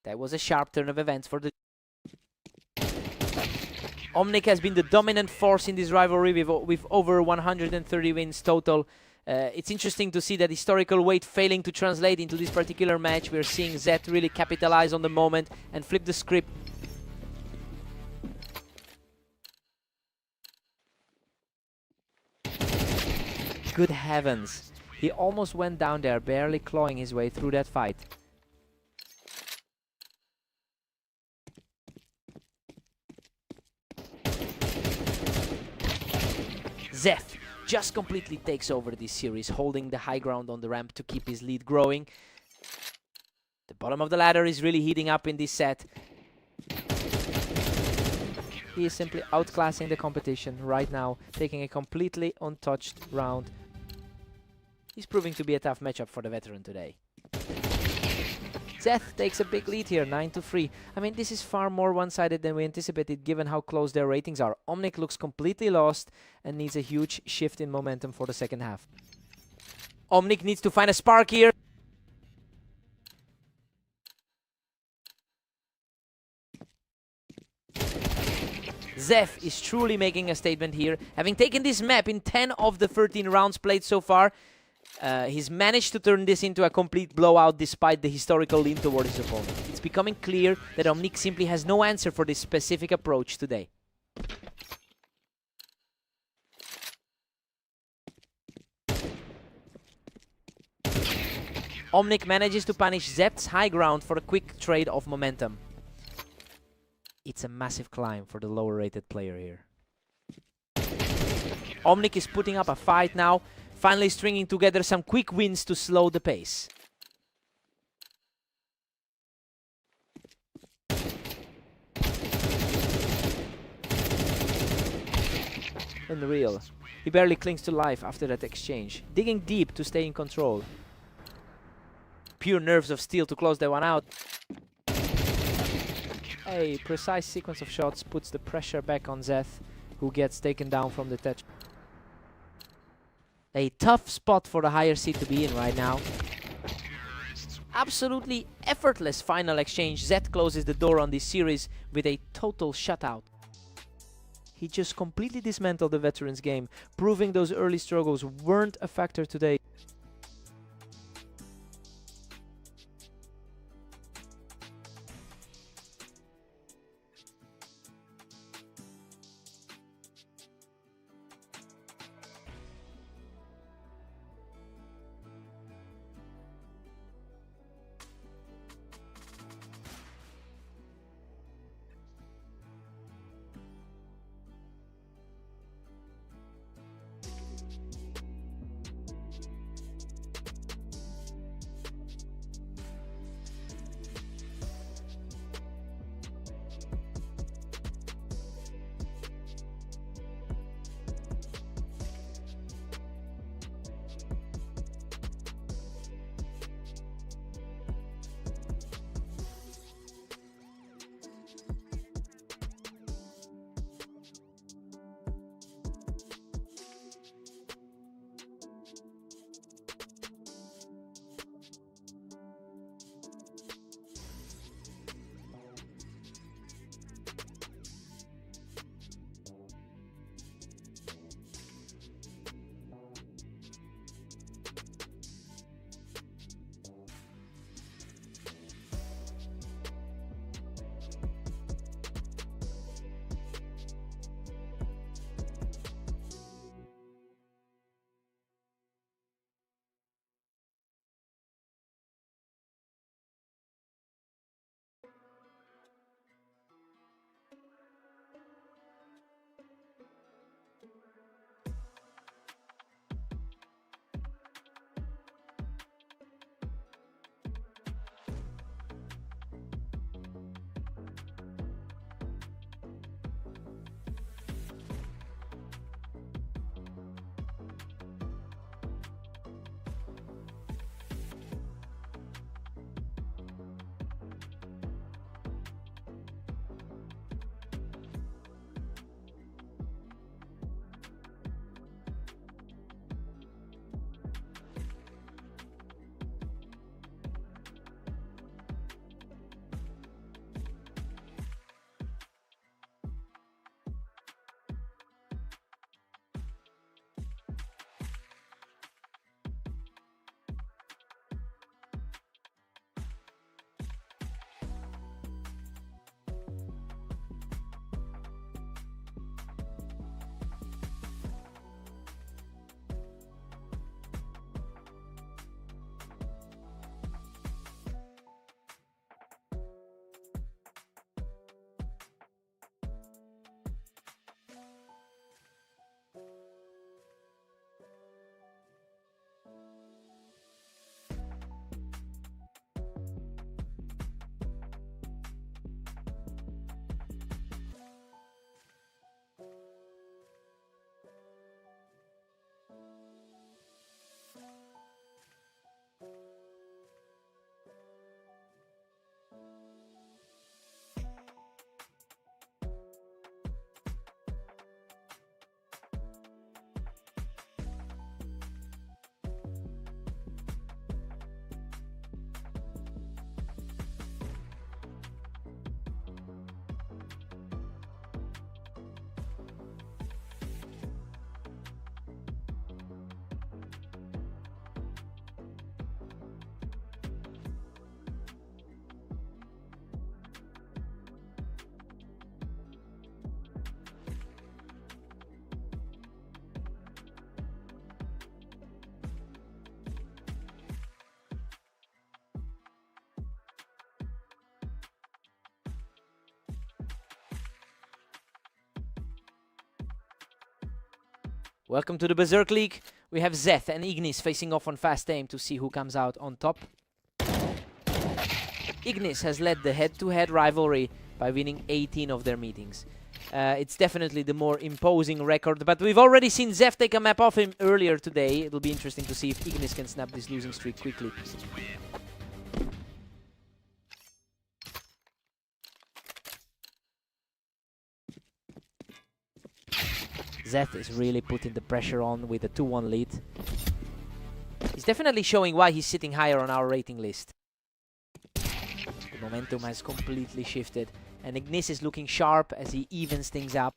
S1: That was a sharp turn of events for the... Omnic has been the dominant force in this rivalry with over 130 wins total. It's interesting to see that historical weight failing to translate into this particular match. We're seeing Zeth really capitalize on the moment and flip the script. Good heavens. He almost went down there, barely clawing his way through that fight. Zeth just completely takes over this series, holding the high ground on the ramp to keep his lead growing. The bottom of the ladder is really heating up in this set. He is simply outclassing the competition right now, taking a completely untouched round. He's proving to be a tough matchup for the veteran today. Zeth takes a big lead here, 9-3. I mean, this is far more one-sided than we anticipated given how close their ratings are. Omnic looks completely lost and needs a huge shift in momentum for the second half. Omnic needs to find a spark here. Zeth is truly making a statement here. Having taken this map in 10 of the 13 rounds played so far, he's managed to turn this into a complete blowout despite the historical lean toward his opponent. It's becoming clear that Omnic simply has no answer for this specific approach today. Omnic manages to punish Zeth's high ground for a quick trade of momentum. It's a massive climb for the lower rated player here. Omnic is putting up a fight now, finally stringing together some quick wins to slow the pace. Unreal. He barely clings to life after that exchange, digging deep to stay in control. Pure nerves of steel to close that one out. A precise sequence of shots puts the pressure back on Zeth, who gets taken down from the touch. A tough spot for the higher seed to be in right now. Absolutely effortless final exchange. Zed closes the door on this series with a total shutout. He just completely dismantled the veterans game, proving those early struggles weren't a factor today. Welcome to the Berserk League. We have Zeth and Ignis facing off on fast aim to see who comes out on top. Ignis has led the head-to-head rivalry by winning 18 of their meetings. It's definitely the more imposing record, but we've already seen Zeth take a map off him earlier today. It'll be interesting to see if Ignis can snap this losing streak quickly. Zeth is really putting the pressure on with a 2-1 lead. He's definitely showing why he's sitting higher on our rating list. The momentum has completely shifted, and Ignis is looking sharp as he evens things up.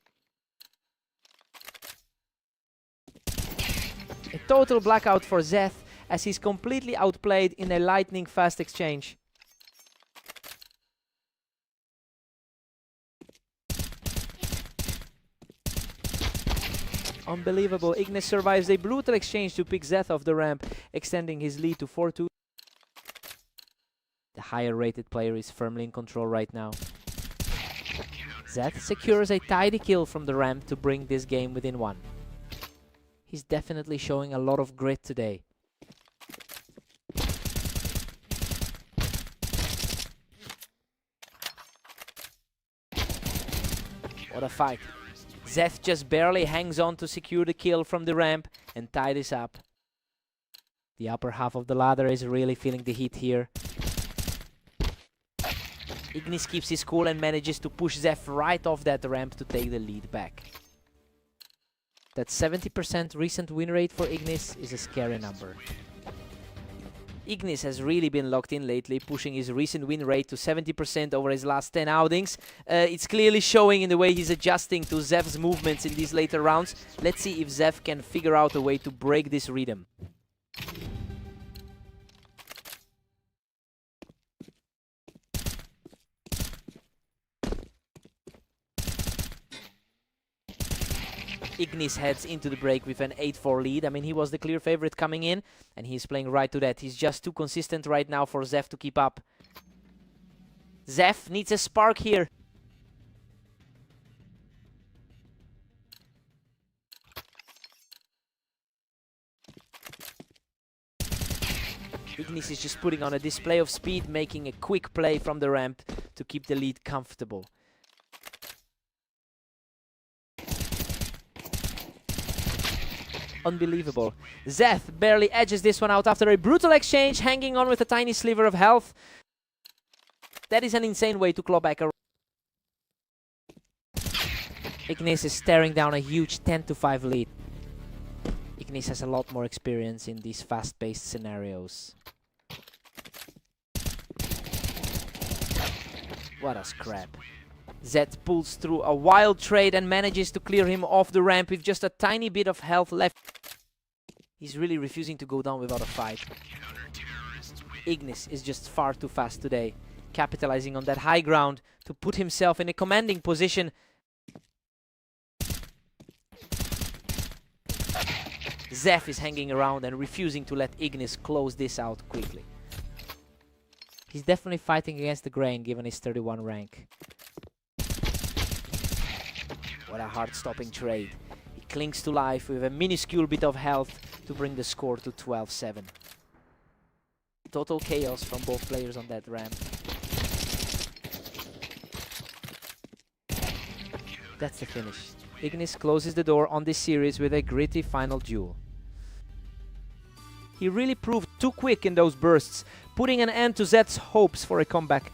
S1: A total blackout for Zeth as he's completely outplayed in a lightning fast exchange. Unbelievable. Ignis survives a brutal exchange to pick Zeth off the ramp, extending his lead to 4-2. The higher rated player is firmly in control right now. Zeth secures a tidy kill from the ramp to bring this game within 1. He's definitely showing a lot of grit today. What a fight. Zeth just barely hangs on to secure the kill from the ramp and tie this up. The upper half of the ladder is really feeling the heat here. Ignis keeps his cool and manages to push Zeth right off that ramp to take the lead back. That 70% recent win rate for Ignis is a scary number. Ignis has really been locked in lately, pushing his recent win rate to 70% over his last 10 outings. It's clearly showing in the way he's adjusting to Zeth's movements in these later rounds. Let's see if Zeth can figure out a way to break this rhythm. Ignis heads into the break with an 8-4 lead. I mean, he was the clear favorite coming in, and he's playing right to that. He's just too consistent right now for Zeth to keep up. Zeth needs a spark here. Ignis is just putting on a display of speed, making a quick play from the ramp to keep the lead comfortable. Unbelievable. Zeth barely edges this one out after a brutal exchange, hanging on with a tiny sliver of health. That is an insane way to claw back a... Ignis is staring down a huge 10-5 lead. Ignis has a lot more experience in these fast-paced scenarios. What a scrap. Zeth pulls through a wild trade and manages to clear him off the ramp with just a tiny bit of health left. He's really refusing to go down without a fight. Ignis is just far too fast today, capitalizing on that high ground to put himself in a commanding position. Zeth is hanging around and refusing to let Ignis close this out quickly. He's definitely fighting against the grain given his 31 rank. What a heart-stopping trade. He clings to life with a minuscule bit of health to bring the score to 12-7. Total chaos from both players on that ramp. That's the finish. Ignis closes the door on this series with a gritty final duel. He really proved too quick in those bursts, putting an end to Zeth's hopes for a comeback.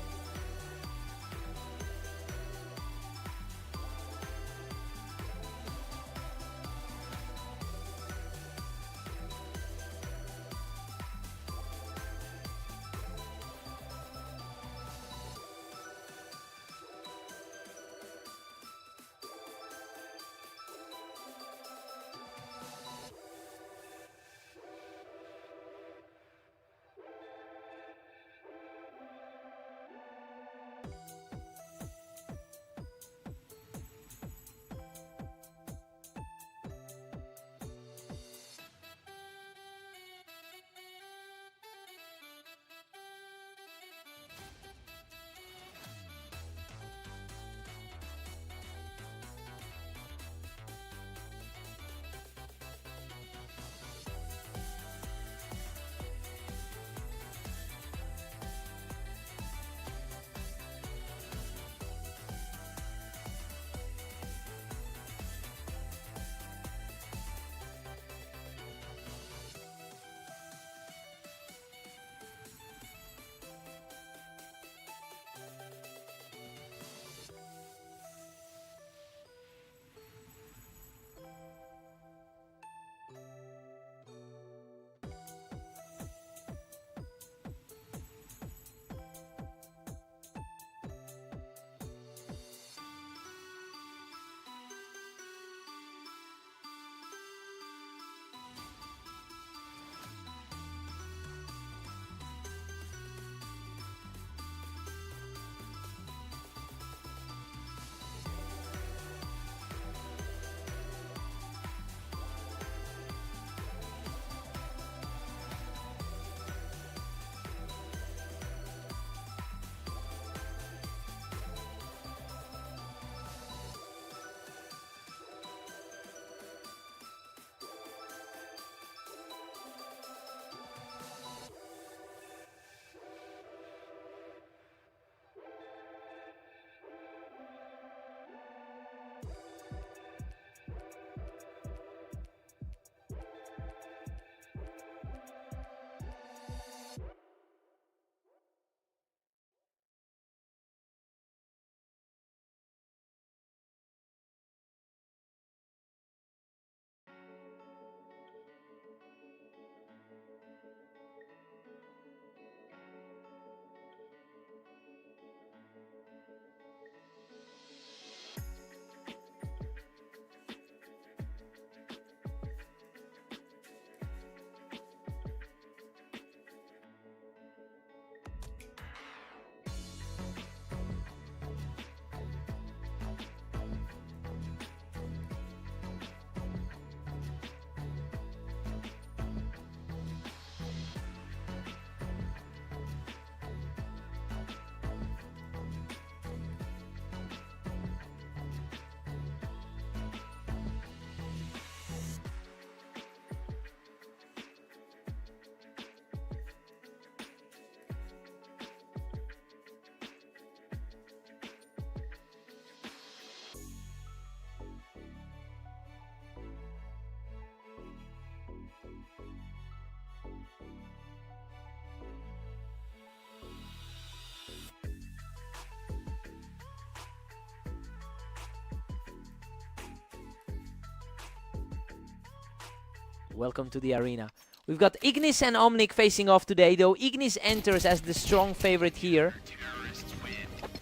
S1: Welcome to the arena. We've got Ignis and Omnic facing off today, though Ignis enters as the strong favorite here.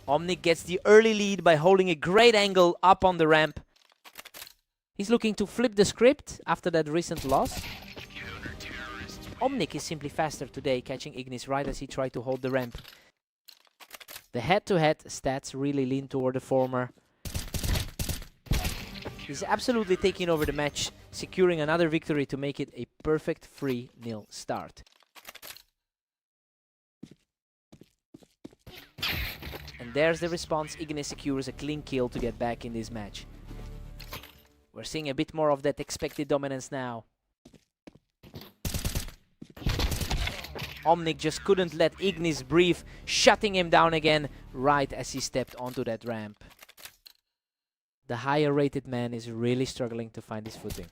S1: Omnic gets the early lead by holding a great angle up on the ramp. He's looking to flip the script after that recent loss. Omnic is simply faster today, catching Ignis right as he tried to hold the ramp. The head-to-head stats really lean toward the former. He's absolutely taking over the match, securing another victory to make it a perfect 3-0 start. And there's the response. Ignis secures a clean kill to get back in this match. We're seeing a bit more of that expected dominance now. Omnic just couldn't let Ignis breathe, shutting him down again right as he stepped onto that ramp. The higher rated man is really struggling to find his footing.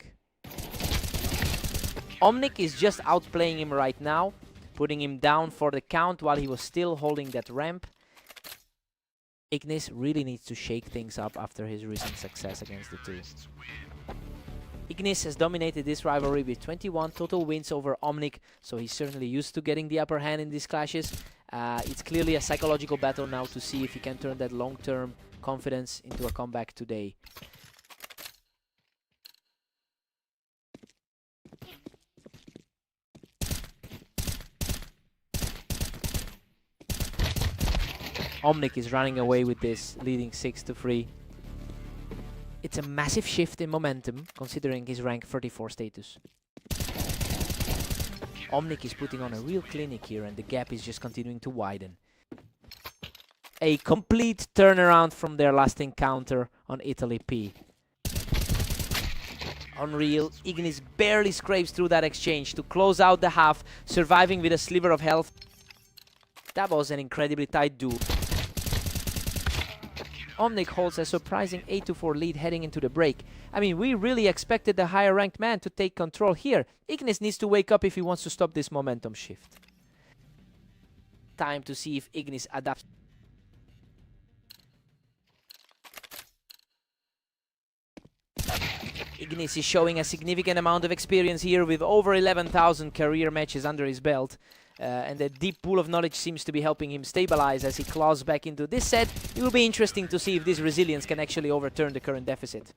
S1: Omnic is just outplaying him right now, putting him down for the count while he was still holding that ramp. Ignis really needs to shake things up after his recent success against the two. Ignis has dominated this rivalry with 21 total wins over Omnic, so he's certainly used to getting the upper hand in these clashes. It's clearly a psychological battle now to see if he can turn that long-term confidence into a comeback today. Omnic is running away with this, leading 6-3. It's a massive shift in momentum, considering his rank 34 status. Omnic is putting on a real clinic here, and the gap is just continuing to widen. A complete turnaround from their last encounter on Italy P. Unreal. Ignis barely scrapes through that exchange to close out the half, surviving with a sliver of health. That was an incredibly tight duel. Omnic holds a surprising 8-4 lead heading into the break. I mean, we really expected the higher ranked man to take control here. Ignis needs to wake up if he wants to stop this momentum shift. Time to see if Ignis adapts. Ignis is showing a significant amount of experience here with over 11,000 career matches under his belt. And the deep pool of knowledge seems to be helping him stabilize as he claws back into this set. It will be interesting to see if this resilience can actually overturn the current deficit.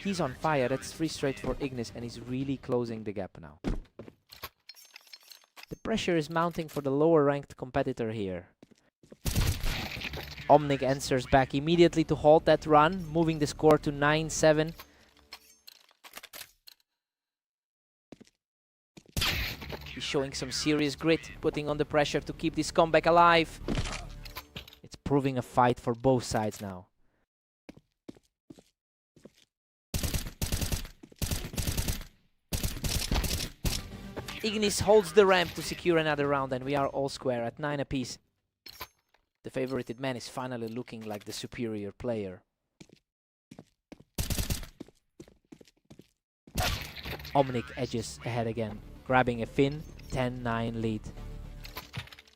S1: He's on fire. That's 3 straight for Ignis, and he's really closing the gap now. The pressure is mounting for the lower ranked competitor here. Omnic answers back immediately to halt that run, moving the score to 9-7. He's showing some serious grit, putting on the pressure to keep this comeback alive. It's proving a fight for both sides now. Ignis holds the ramp to secure another round, and we are all square at 9 apiece. The favorited man is finally looking like the superior player. Omnic edges ahead again, grabbing a Finn 10-9 lead.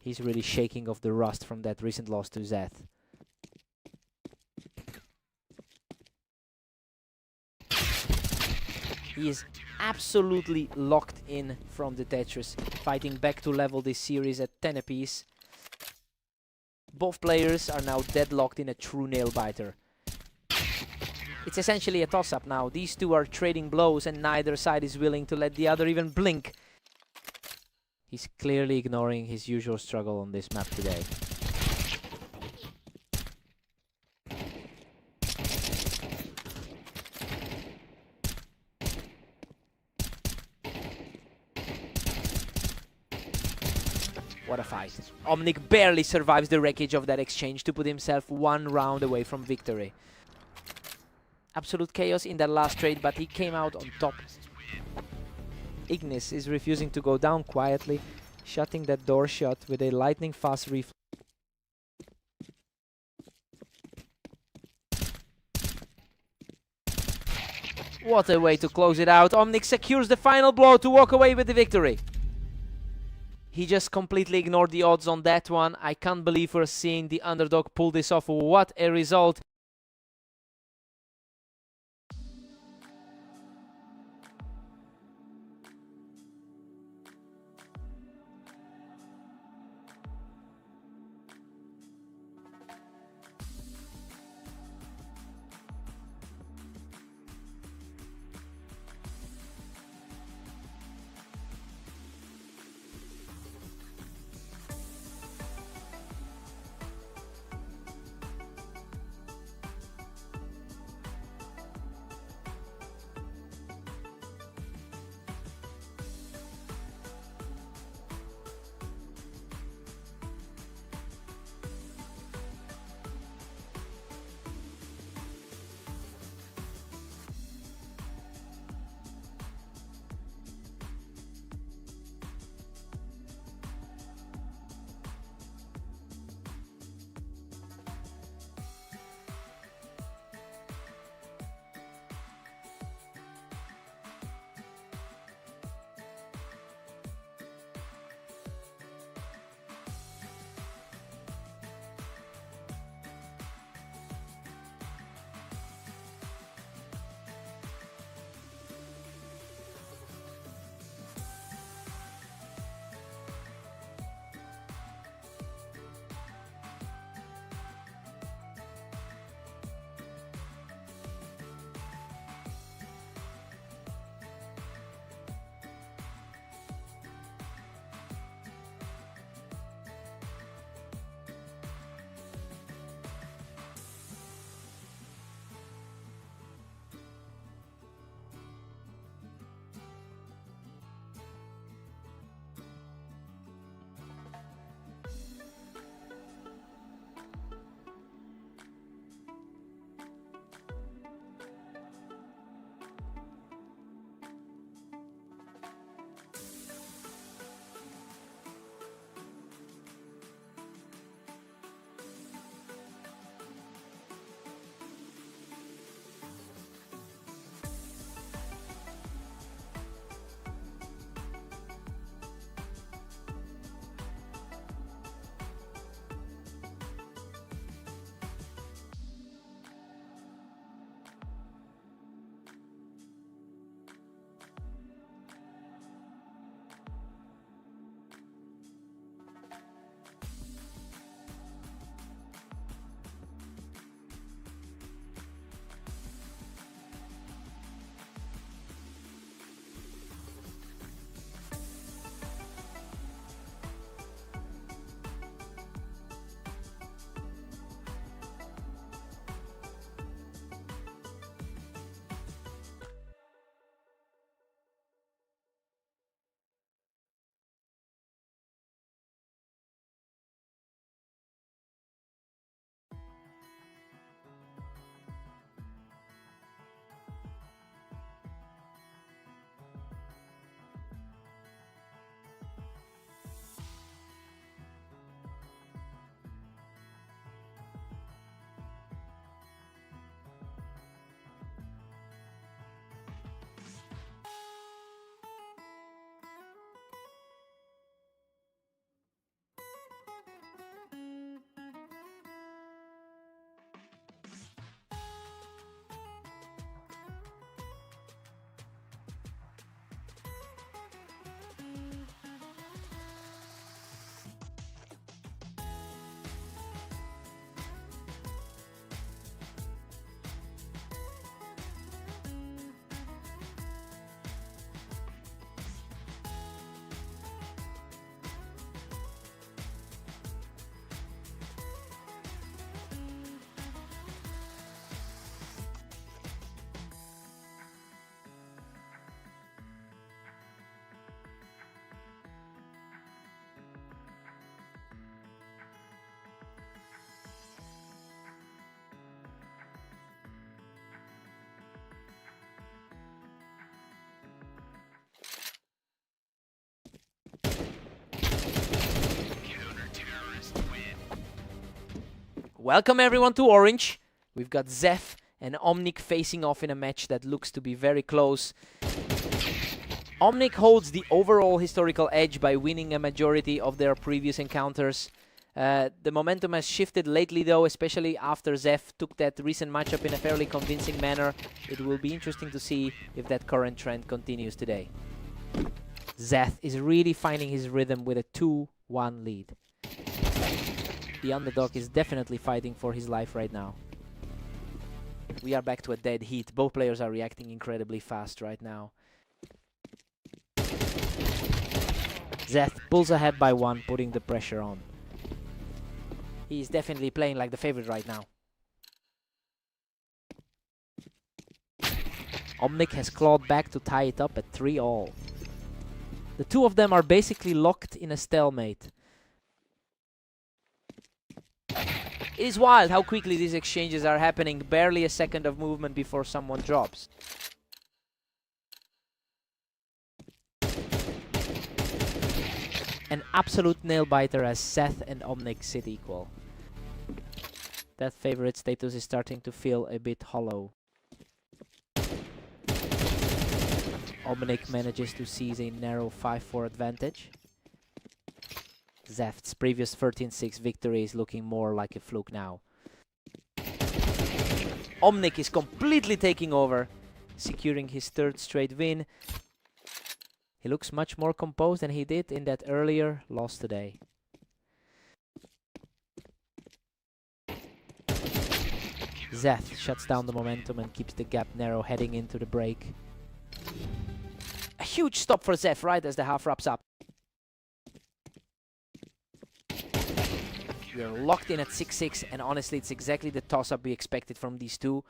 S1: He's really shaking off the rust from that recent loss to Zeth. He is absolutely locked in from the Tetris, fighting back to level this series at 10 apiece. Both players are now deadlocked in a true nail-biter. It's essentially a toss-up now. These two are trading blows and neither side is willing to let the other even blink. He's clearly ignoring his usual struggle on this map today. What a fight. Omnic barely survives the wreckage of that exchange to put himself 1 round away from victory. Absolute chaos in that last trade, but he came out on top. Ignis is refusing to go down quietly, shutting that door shut with a lightning fast reflex. What a way to close it out. Omnic secures the final blow to walk away with the victory. He just completely ignored the odds on that one. I can't believe we're seeing the underdog pull this off. What a result. Welcome everyone to Orange. We've got Zeph and Omnic facing off in a match that looks to be very close. Omnic holds the overall historical edge by winning a majority of their previous encounters. The momentum has shifted lately though, especially after Zeph took that recent matchup in a fairly convincing manner. It will be interesting to see if that current trend continues today. Zeth is really finding his rhythm with a 2-1 lead. The underdog is definitely fighting for his life right now. We are back to a dead heat. Both players are reacting incredibly fast right now. Zeth pulls ahead by 1, putting the pressure on. He's definitely playing like the favorite right now. Omnic has clawed back to tie it up at 3-all. The two of them are basically locked in a stalemate. It is wild how quickly these exchanges are happening, barely a second of movement before someone drops. An absolute nail-biter as Seth and Omnic sit equal. That favorite status is starting to feel a bit hollow. Omnic manages to seize a narrow 5-4 advantage. Zeft's previous 13-6 victory is looking more like a fluke now. Omnic is completely taking over, securing his 3rd straight win. He looks much more composed than he did in that earlier loss today. Zeth shuts down the momentum and keeps the gap narrow heading into the break. A huge stop for Zeth right as the half wraps up. We are locked in at 6-6, and honestly it's exactly the toss-up we expected from these two.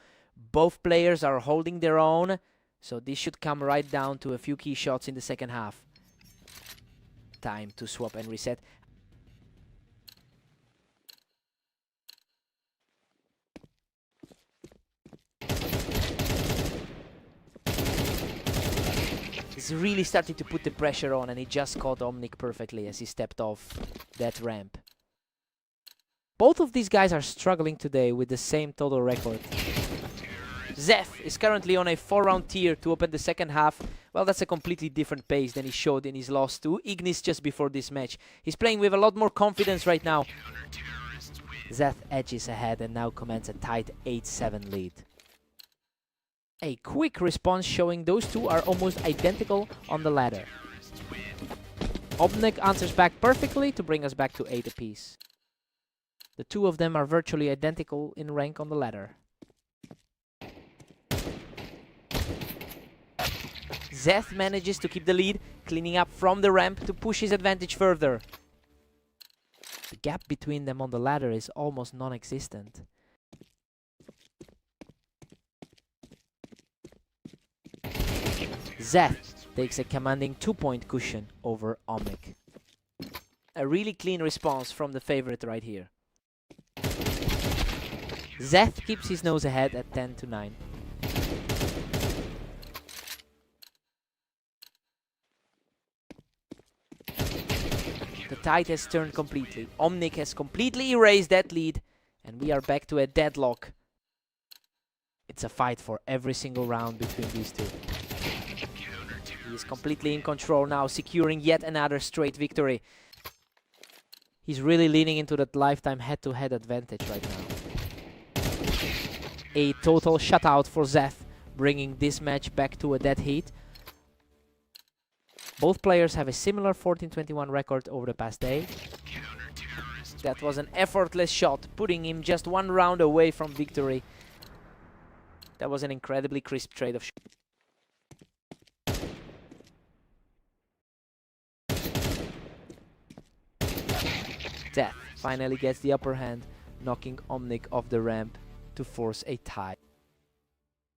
S1: Both players are holding their own, so this should come right down to a few key shots in the second half. Time to swap and reset. He's really starting to put the pressure on, and he just caught Omnic perfectly as he stepped off that ramp. Both of these guys are struggling today with the same total record. Zeth is currently on a 4-round tier to open the second half. Well, that's a completely different pace than he showed in his loss to Ignis just before this match. He's playing with a lot more confidence right now. Zeth edges ahead and now commands a tight 8-7 lead. A quick response showing those two are almost identical on the ladder. Omnic answers back perfectly to bring us back to 8 apiece. The two of them are virtually identical in rank on the ladder. Zeth manages to keep the lead, cleaning up from the ramp to push his advantage further. The gap between them on the ladder is almost non-existent. Zeth takes a commanding 2-point cushion over Omnic. A really clean response from the favorite right here. Zeth keeps his nose ahead at 10-9. The tide has turned completely. Omnic has completely erased that lead, and we are back to a deadlock. It's a fight for every single round between these two. He is completely in control now, securing yet another straight victory. He's really leaning into that lifetime head-to-head advantage right now. A total shutout for Zeth, bringing this match back to a dead heat. Both players have a similar 14-21 record over the past day. That was an effortless shot, putting him just 1 round away from victory. That was an incredibly crisp trade of shots. Zeth finally gets the upper hand, knocking Omnic off the ramp to force a tie.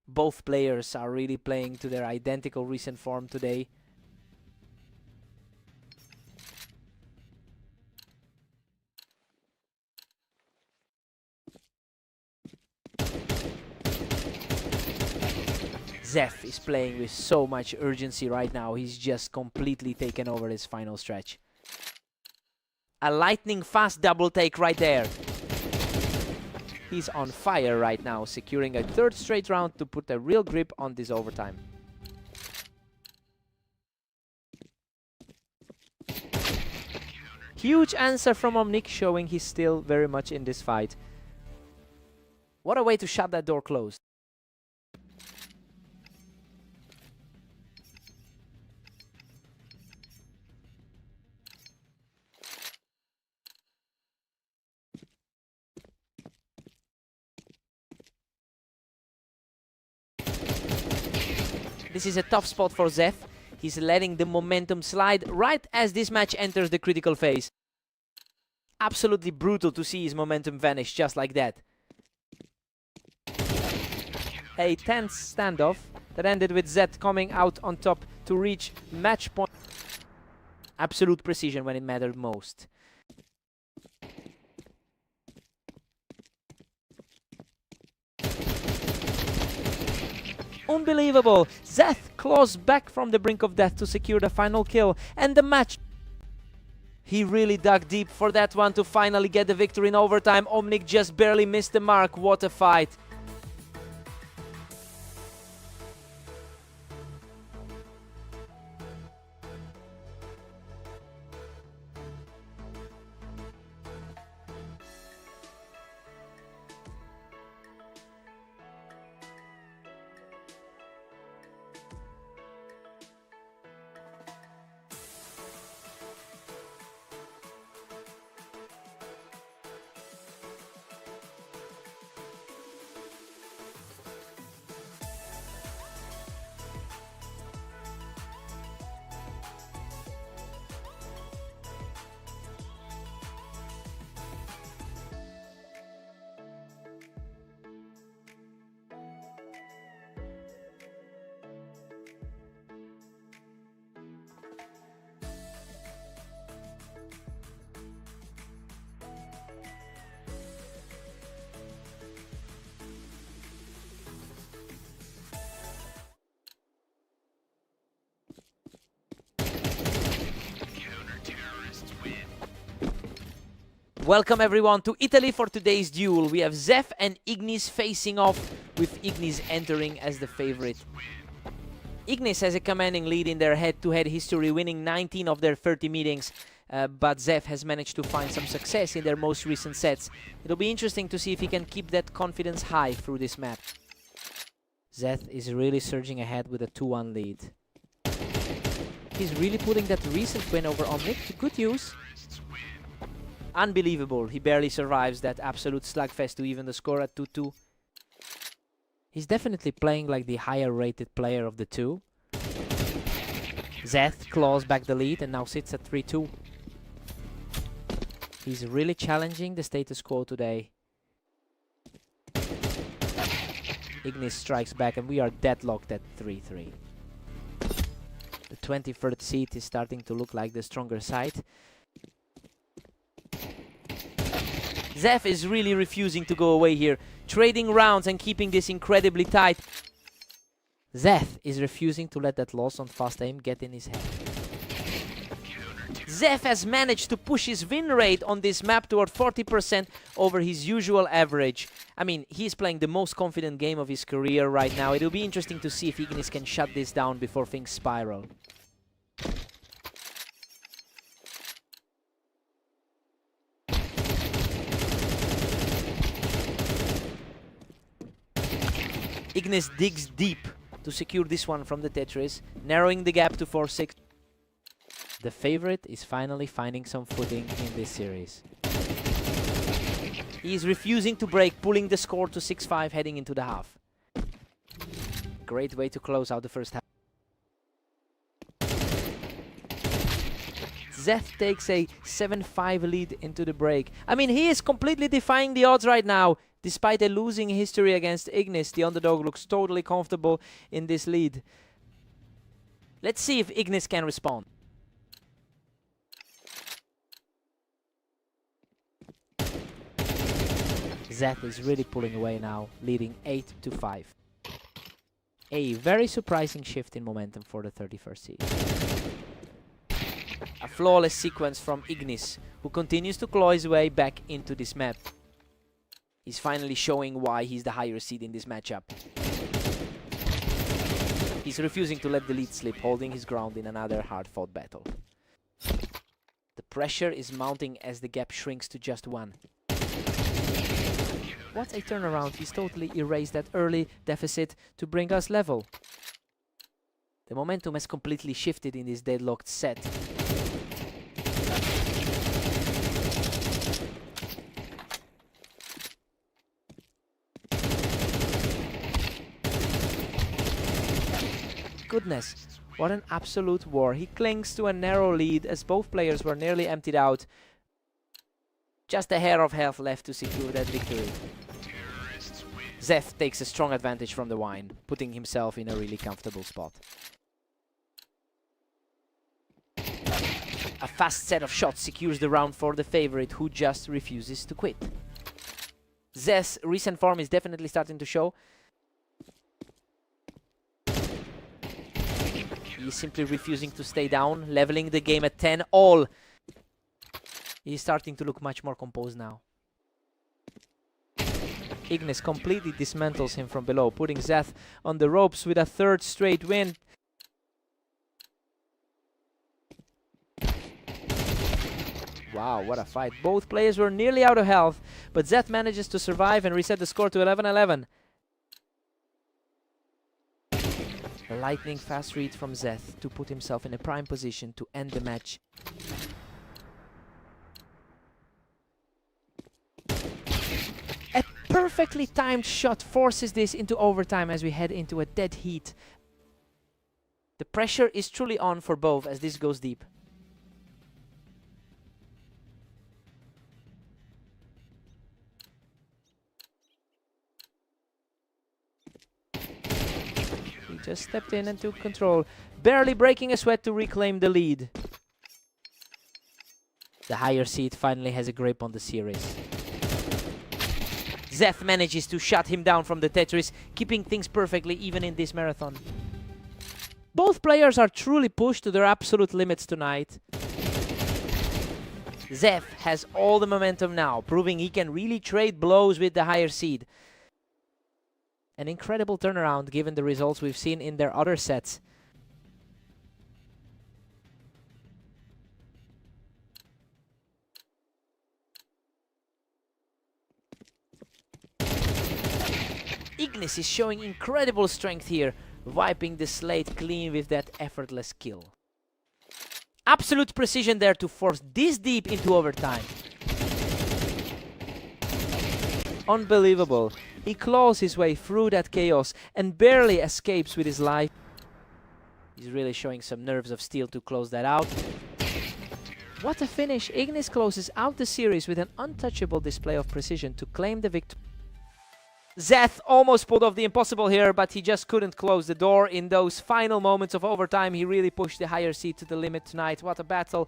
S1: Both players are really playing to their identical recent form today. Zeth is playing with so much urgency right now. He's just completely taken over this final stretch. A lightning fast double take right there. He's on fire right now, securing a 3rd straight round to put a real grip on this overtime. Huge answer from Omnic, showing he's still very much in this fight. What a way to shut that door closed. This is a tough spot for Zef. He's letting the momentum slide right as this match enters the critical phase. Absolutely brutal to see his momentum vanish just like that. A tense standoff that ended with Zet coming out on top to reach match point. Absolute precision when it mattered most. Unbelievable! Zeth claws back from the brink of death to secure the final kill, and the match. He really dug deep for that one to finally get the victory in overtime. Omnic just barely missed the mark. What a fight! Welcome everyone to Italy for today's duel. We have Zef and Ignis facing off, with Ignis entering as the favorite. Ignis has a commanding lead in their head-to-head history, winning 19 of their 30 meetings, but Zef has managed to find some success in their most recent sets. It'll be interesting to see if he can keep that confidence high through this map. Zef is really surging ahead with a 2-1 lead. He's really putting that recent win over Omnic to good use. Unbelievable, he barely survives that absolute slugfest to even the score at 2-2. He's definitely playing like the higher rated player of the two. Zeth claws back the lead and now sits at 3-2. He's really challenging the status quo today. Ignis strikes back and we are deadlocked at 3-3. The 23rd seed is starting to look like the stronger side. Zef is really refusing to go away here, trading rounds and keeping this incredibly tight. Zef is refusing to let that loss on fast aim get in his head. Zef has managed to push his win rate on this map toward 40% over his usual average. I mean, he's playing the most confident game of his career right now. It'll be interesting to see if Ignis can shut this down before things spiral. Ignis digs deep to secure this one from the Tetris, narrowing the gap to 4-6. The favorite is finally finding some footing in this series. He is refusing to break, pulling the score to 6-5 heading into the half. Great way to close out the first half. Zeth takes a 7-5 lead into the break. I mean, he is completely defying the odds right now. Despite a losing history against Ignis, the underdog looks totally comfortable in this lead. Let's see if Ignis can respond. Zeth is really pulling away now, leading 8-5. A very surprising shift in momentum for the 31st seed. A flawless sequence from Ignis, who continues to claw his way back into this map. He's finally showing why he's the higher seed in this matchup. He's refusing to let the lead slip, holding his ground in another hard-fought battle. The pressure is mounting as the gap shrinks to just 1. What a turnaround. He's totally erased that early deficit to bring us level. The momentum has completely shifted in this deadlocked set. Goodness, what an absolute war. He clings to a narrow lead as both players were nearly emptied out. Just a hair of health left to secure that victory. Zeth takes a strong advantage from the wine, putting himself in a really comfortable spot. A fast set of shots secures the round for the favorite, who just refuses to quit. Zeth's recent form is definitely starting to show. He's simply refusing to stay down, leveling the game at 10 all. He's starting to look much more composed now. Ignis completely dismantles him from below, putting Zeth on the ropes with a third straight win. Wow, what a fight. Both players were nearly out of health, but Zeth manages to survive and reset the score to 11-11. A lightning fast read from Zeth to put himself in a prime position to end the match. A perfectly timed shot forces this into overtime as we head into a dead heat. The pressure is truly on for both as this goes deep. He just stepped in and took control, barely breaking a sweat to reclaim the lead. The higher seed finally has a grip on the series. Zeth manages to shut him down from the Tetris, keeping things perfectly even in this marathon. Both players are truly pushed to their absolute limits tonight. Zeth has all the momentum now, proving he can really trade blows with the higher seed. An incredible turnaround given the results we've seen in their other sets. Ignis is showing incredible strength here, wiping the slate clean with that effortless kill. Absolute precision there to force this deep into overtime. Unbelievable. He claws his way through that chaos and barely escapes with his life. He's really showing some nerves of steel to close that out. What a finish. Ignis closes out the series with an untouchable display of precision to claim the victory. Zeth almost pulled off the impossible here, but he just couldn't close the door. In those final moments of overtime, he really pushed the higher seed to the limit tonight. What a battle.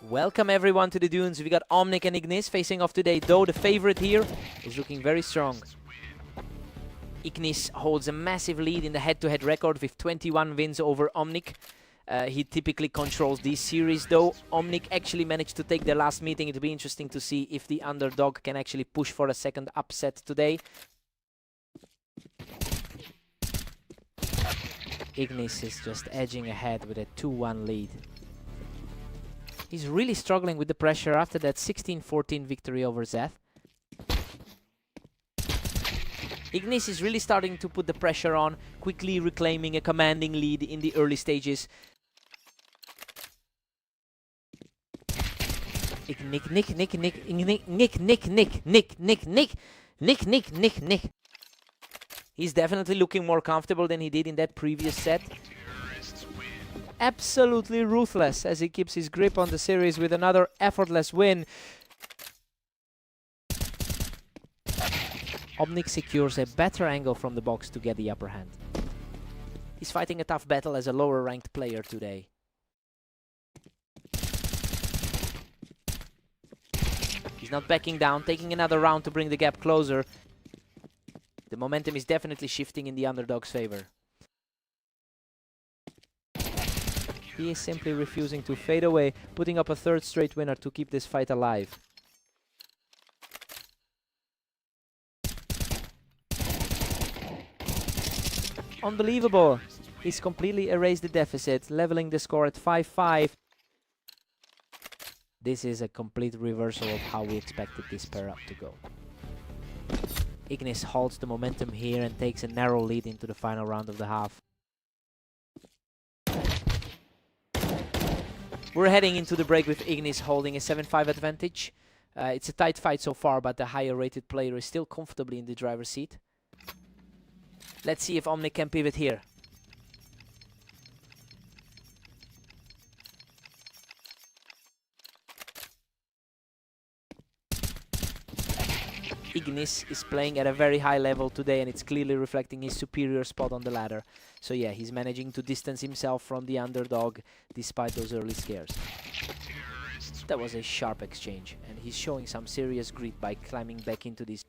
S1: Welcome everyone to the Dunes. We got Omnic and Ignis facing off today, though the favorite here is looking very strong. Ignis holds a massive lead in the head-to-head record with 21 wins over Omnic. He typically controls these series, though Omnic actually managed to take the last meeting. It'll be interesting to see if the underdog can actually push for a second upset today. Ignis is just edging ahead with a 2-1 lead. He's really struggling with the pressure after that 16-14 victory over Zeth. Ignis is really starting to put the pressure on, quickly reclaiming a commanding lead in the early stages. Nick. He's definitely looking more comfortable than he did in that previous set. Absolutely ruthless as he keeps his grip on the series with another effortless win. Omnic secures a better angle from the box to get the upper hand. He's fighting a tough battle as a lower ranked player today. He's not backing down, taking another round to bring the gap closer. The momentum is definitely shifting in the underdog's favor. He is simply refusing to fade away, putting up a third straight winner to keep this fight alive. Unbelievable. He's completely erased the deficit, leveling the score at 5-5. This is a complete reversal of how we expected this pair up to go. Ignis halts the momentum here and takes a narrow lead into the final round of the half. We're heading into the break with Ignis holding a 7-5 advantage. It's a tight fight so far, but the higher rated player is still comfortably in the driver's seat. Let's see if Omnic can pivot here. Ignis is playing at a very high level today, and it's clearly reflecting his superior spot on the ladder. So yeah, he's managing to distance himself from the underdog despite those early scares. That was a sharp exchange, and he's showing some serious grit by climbing back into this.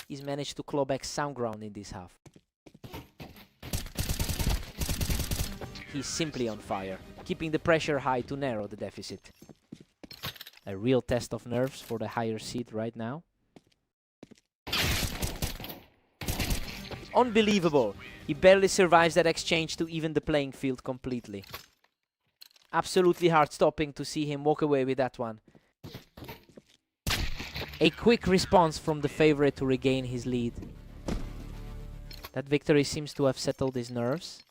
S1: He's managed to claw back some ground in this half. He's simply on fire, keeping the pressure high to narrow the deficit. A real test of nerves for the higher seed right now. Unbelievable! He barely survives that exchange to even the playing field completely. Absolutely heart-stopping to see him walk away with that one. A quick response from the favorite to regain his lead. That victory seems to have settled his nerves.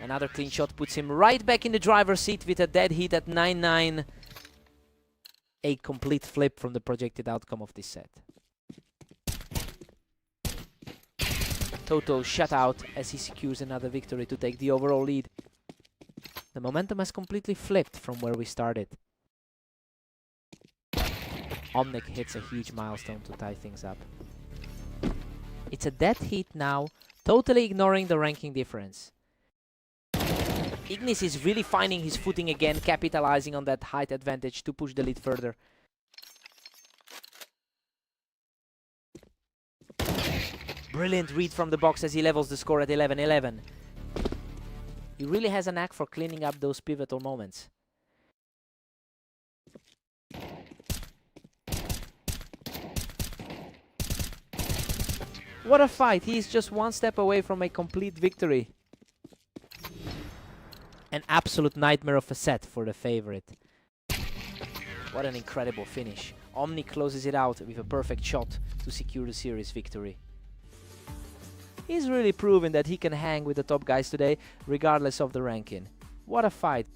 S1: Another clean shot puts him right back in the driver's seat with a dead heat at 9-9. A complete flip from the projected outcome of this set. Toto shut out as he secures another victory to take the overall lead. The momentum has completely flipped from where we started. Omnic hits a huge milestone to tie things up. It's a dead heat now, totally ignoring the ranking difference. Ignis is really finding his footing again, capitalizing on that height advantage to push the lead further. Brilliant read from the box as he levels the score at 11-11. He really has a knack for cleaning up those pivotal moments. What a fight! He is just one step away from a complete victory. An absolute nightmare of a set for the favorite. What an incredible finish. Omnic closes it out with a perfect shot to secure the series victory. He's really proven that he can hang with the top guys today, regardless of the ranking. What a fight.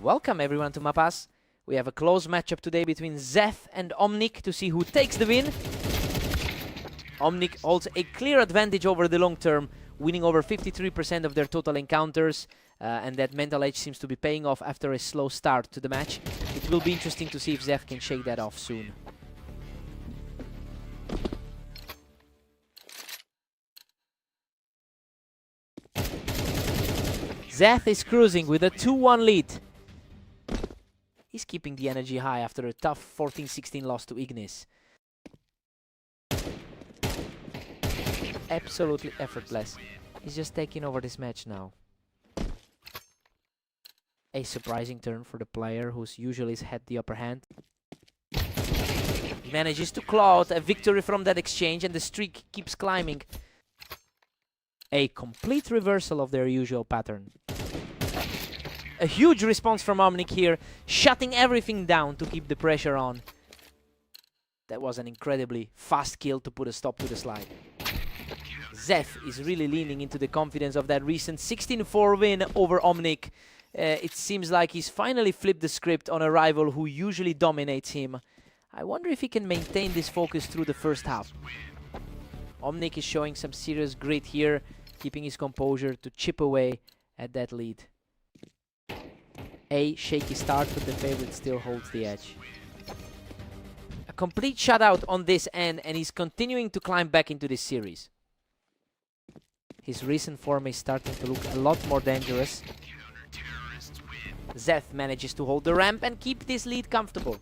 S1: Welcome everyone to Mapas. We have a close matchup today between Zeth and Omnic to see who takes the win. Omnic holds a clear advantage over the long term, winning over 53% of their total encounters, and that mental edge seems to be paying off after a slow start to the match. It will be interesting to see if Zeth can shake that off soon. Zeth is cruising with a 2-1 lead. He's keeping the energy high after a tough 14-16 loss to Ignis. Absolutely effortless. He's just taking over this match now. A surprising turn for the player who's usually had the upper hand. He manages to claw out a victory from that exchange and the streak keeps climbing. A complete reversal of their usual pattern. A huge response from Omnic here, shutting everything down to keep the pressure on. That was an incredibly fast kill to put a stop to the slide. Zeth is really leaning into the confidence of that recent 16-4 win over Omnic. It seems like he's finally flipped the script on a rival who usually dominates him. I wonder if he can maintain this focus through the first half. Omnic is showing some serious grit here, keeping his composure to chip away at that lead. A shaky start, but the favorite still holds the edge. A complete shutout on this end, and he's continuing to climb back into this series. His recent form is starting to look a lot more dangerous. Zeth manages to hold the ramp and keep this lead comfortable.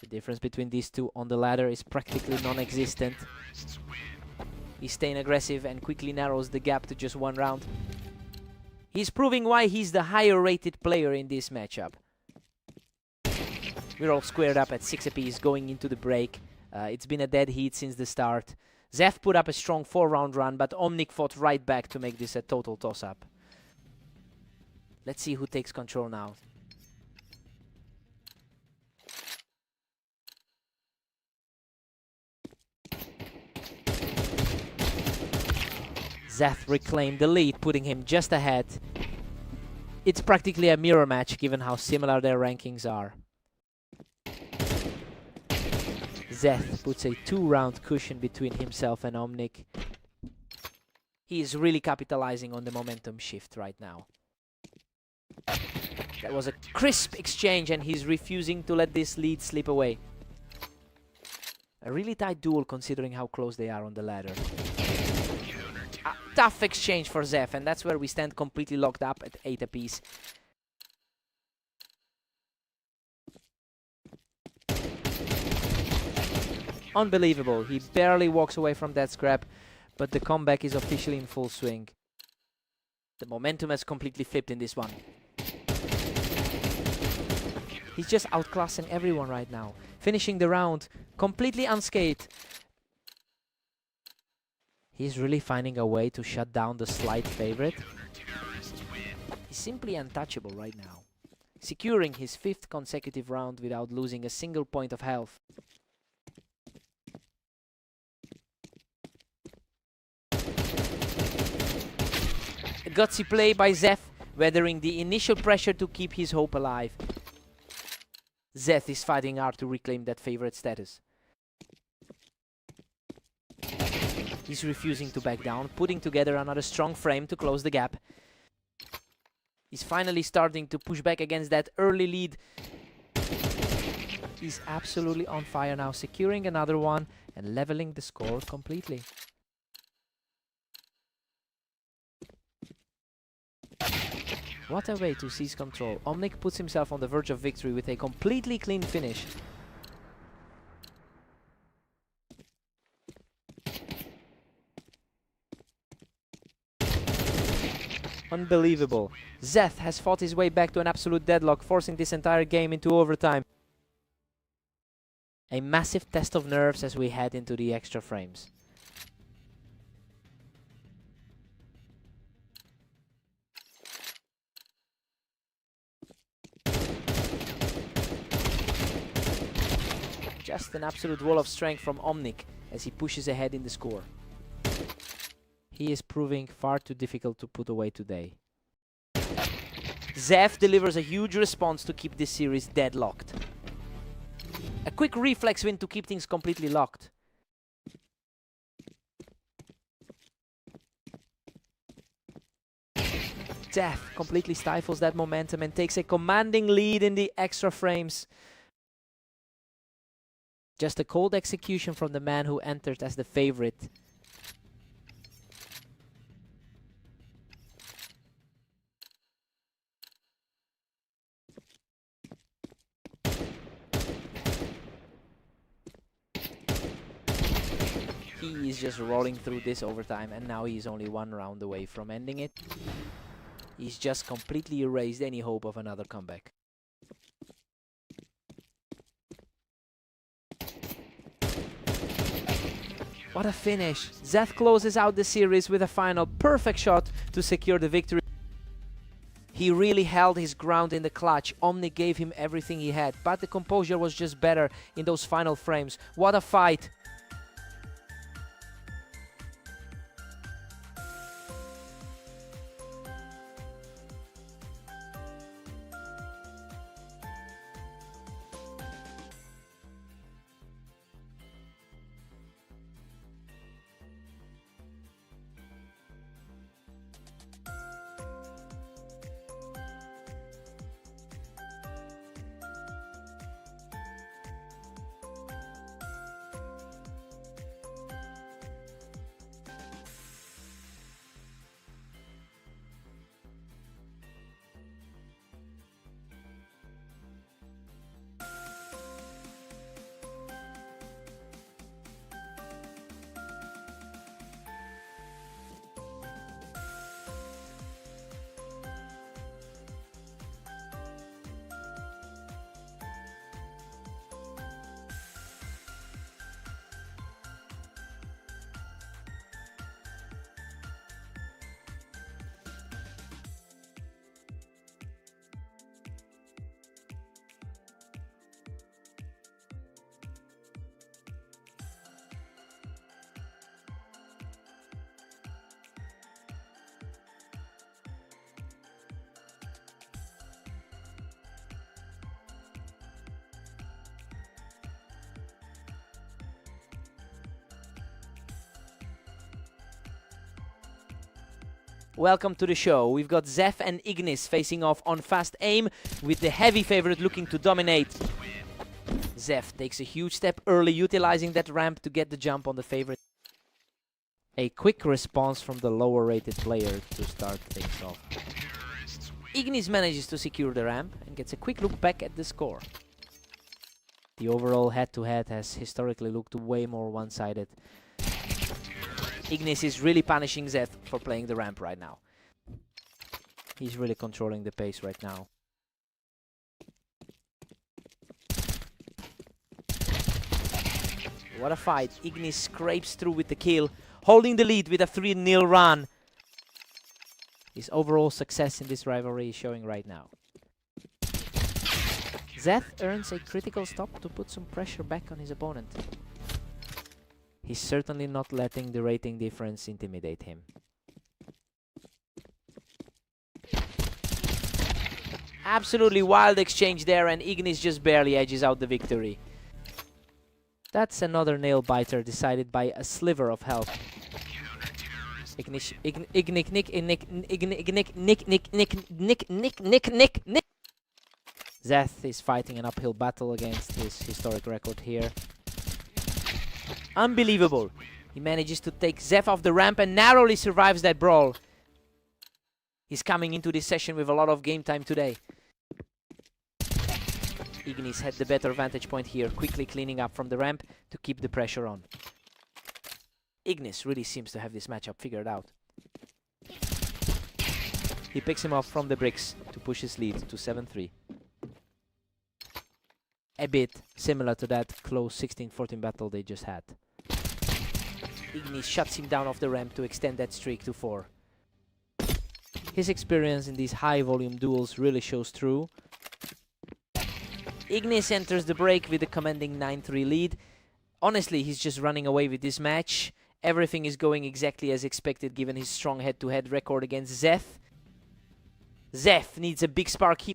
S1: The difference between these two on the ladder is practically non-existent. He's staying aggressive and quickly narrows the gap to just one round. He's proving why he's the higher rated player in this matchup. We're all squared up at 6 apiece going into the break. It's been a dead heat since the start. Zeth put up a strong 4-round run, but Omnic fought right back to make this a total toss-up. Let's see who takes control now. Zeth reclaimed the lead, putting him just ahead. It's practically a mirror match given how similar their rankings are. Zeth puts a 2-round cushion between himself and Omnic. He is really capitalizing on the momentum shift right now. That was a crisp exchange and he's refusing to let this lead slip away. A really tight duel considering how close they are on the ladder. A tough exchange for Zeth, and that's where we stand completely locked up at 8 apiece. Unbelievable. He barely walks away from that scrap, but the comeback is officially in full swing. The momentum has completely flipped in this one. He's just outclassing everyone right now, finishing the round completely unscathed. He's really finding a way to shut down the slight favorite. He's simply untouchable right now, securing his 5th consecutive round without losing a single point of health. A gutsy play by Zeth, weathering the initial pressure to keep his hope alive. Zeth is fighting hard to reclaim that favorite status. He's refusing to back down, putting together another strong frame to close the gap. He's finally starting to push back against that early lead. He's absolutely on fire now, securing another one and leveling the score completely. What a way to seize control. Omnic puts himself on the verge of victory with a completely clean finish. Unbelievable. Zeth has fought his way back to an absolute deadlock, forcing this entire game into overtime. A massive test of nerves as we head into the extra frames. Just an absolute wall of strength from Omnic as he pushes ahead in the score. He is proving far too difficult to put away today. Zef delivers a huge response to keep this series deadlocked. A quick reflex win to keep things completely locked. Zef completely stifles that momentum and takes a commanding lead in the extra frames. Just a cold execution from the man who entered as the favorite. He is just rolling through this overtime, and now he's only one round away from ending it. He's just completely erased any hope of another comeback. What a finish! Zeth closes out the series with a final perfect shot to secure the victory. He really held his ground in the clutch. Omni gave him everything he had, but the composure was just better in those final frames. What a fight! Welcome to the show. We've got Zef and Ignis facing off on fast aim, with the heavy favorite looking to dominate. Zef takes a huge step early, utilizing that ramp to get the jump on the favorite. A quick response from the lower rated player to start things off. Ignis manages to secure the ramp and gets a quick look back at the score. The overall head-to-head has historically looked way more one-sided. Ignis is really punishing Zeth for playing the ramp right now. He's really controlling the pace right now. What a fight. Ignis scrapes through with the kill, holding the lead with a 3-0 run. His overall success in this rivalry is showing right now. Zeth earns a critical stop to put some pressure back on his opponent. He's certainly not letting the rating difference intimidate him. Absolutely wild exchange there, and Ignis just barely edges out the victory. That's another nail biter decided by a sliver of health. Zeth is fighting an uphill battle against his historic record here. Unbelievable. He manages to take Zef off the ramp and narrowly survives that brawl. He's coming into this session with a lot of game time today. Ignis had the better vantage point here, quickly cleaning up from the ramp to keep the pressure on. Ignis really seems to have this matchup figured out. He picks him off from the bricks to push his lead to 7-3. A bit similar to that close 16-14 battle they just had. Ignis shuts him down off the ramp to extend that streak to 4. His experience in these high-volume duels really shows through. Ignis enters the break with a commanding 9-3 lead. Honestly, he's just running away with this match. Everything is going exactly as expected given his strong head-to-head record against Zeth. Zeph needs a big spark here.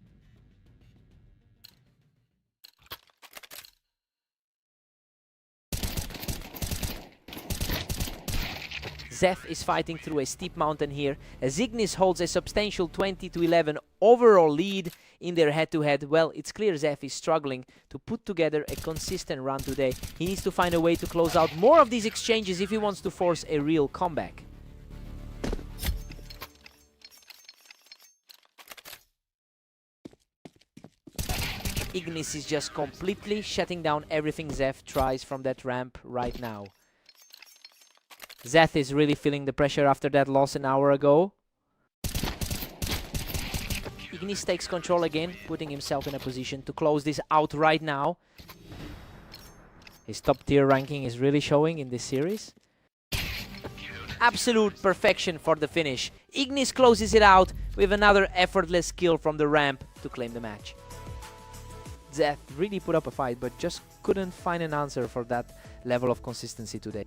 S1: Zeph is fighting through a steep mountain here, as Ignis holds a substantial 20-11 overall lead in their head-to-head. Well, it's clear Zeph is struggling to put together a consistent run today. He needs to find a way to close out more of these exchanges if he wants to force a real comeback. Ignis is just completely shutting down everything Zeph tries from that ramp right now. Zeth is really feeling the pressure after that loss an hour ago. Ignis takes control again, putting himself in a position to close this out right now. His top tier ranking is really showing in this series. Absolute perfection for the finish. Ignis closes it out with another effortless kill from the ramp to claim the match. Zeth really put up a fight, but just couldn't find an answer for that level of consistency today.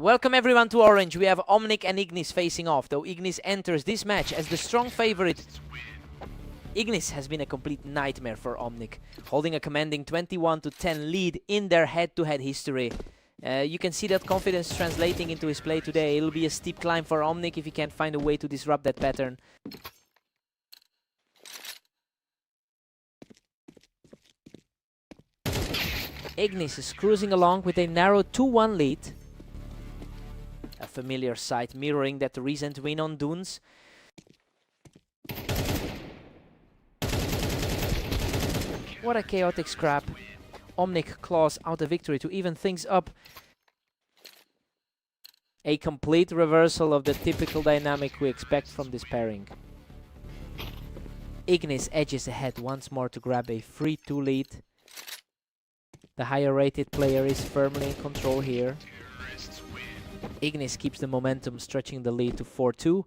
S1: Welcome everyone to Orange. We have Omnic and Ignis facing off, though Ignis enters this match as the strong favorite. Ignis has been a complete nightmare for Omnic, holding a commanding 21-10 lead in their head-to-head history. You can see that confidence translating into his play today. It'll be a steep climb for Omnic if he can't find a way to disrupt that pattern. Ignis is cruising along with a narrow 2-1 lead. A familiar sight mirroring that recent win on Dunes. What a chaotic scrap. Omnic claws out a victory to even things up. A complete reversal of the typical dynamic we expect from this pairing. Ignis edges ahead once more to grab a 3-2 lead. The higher rated player is firmly in control here. Ignis keeps the momentum, stretching the lead to 4-2.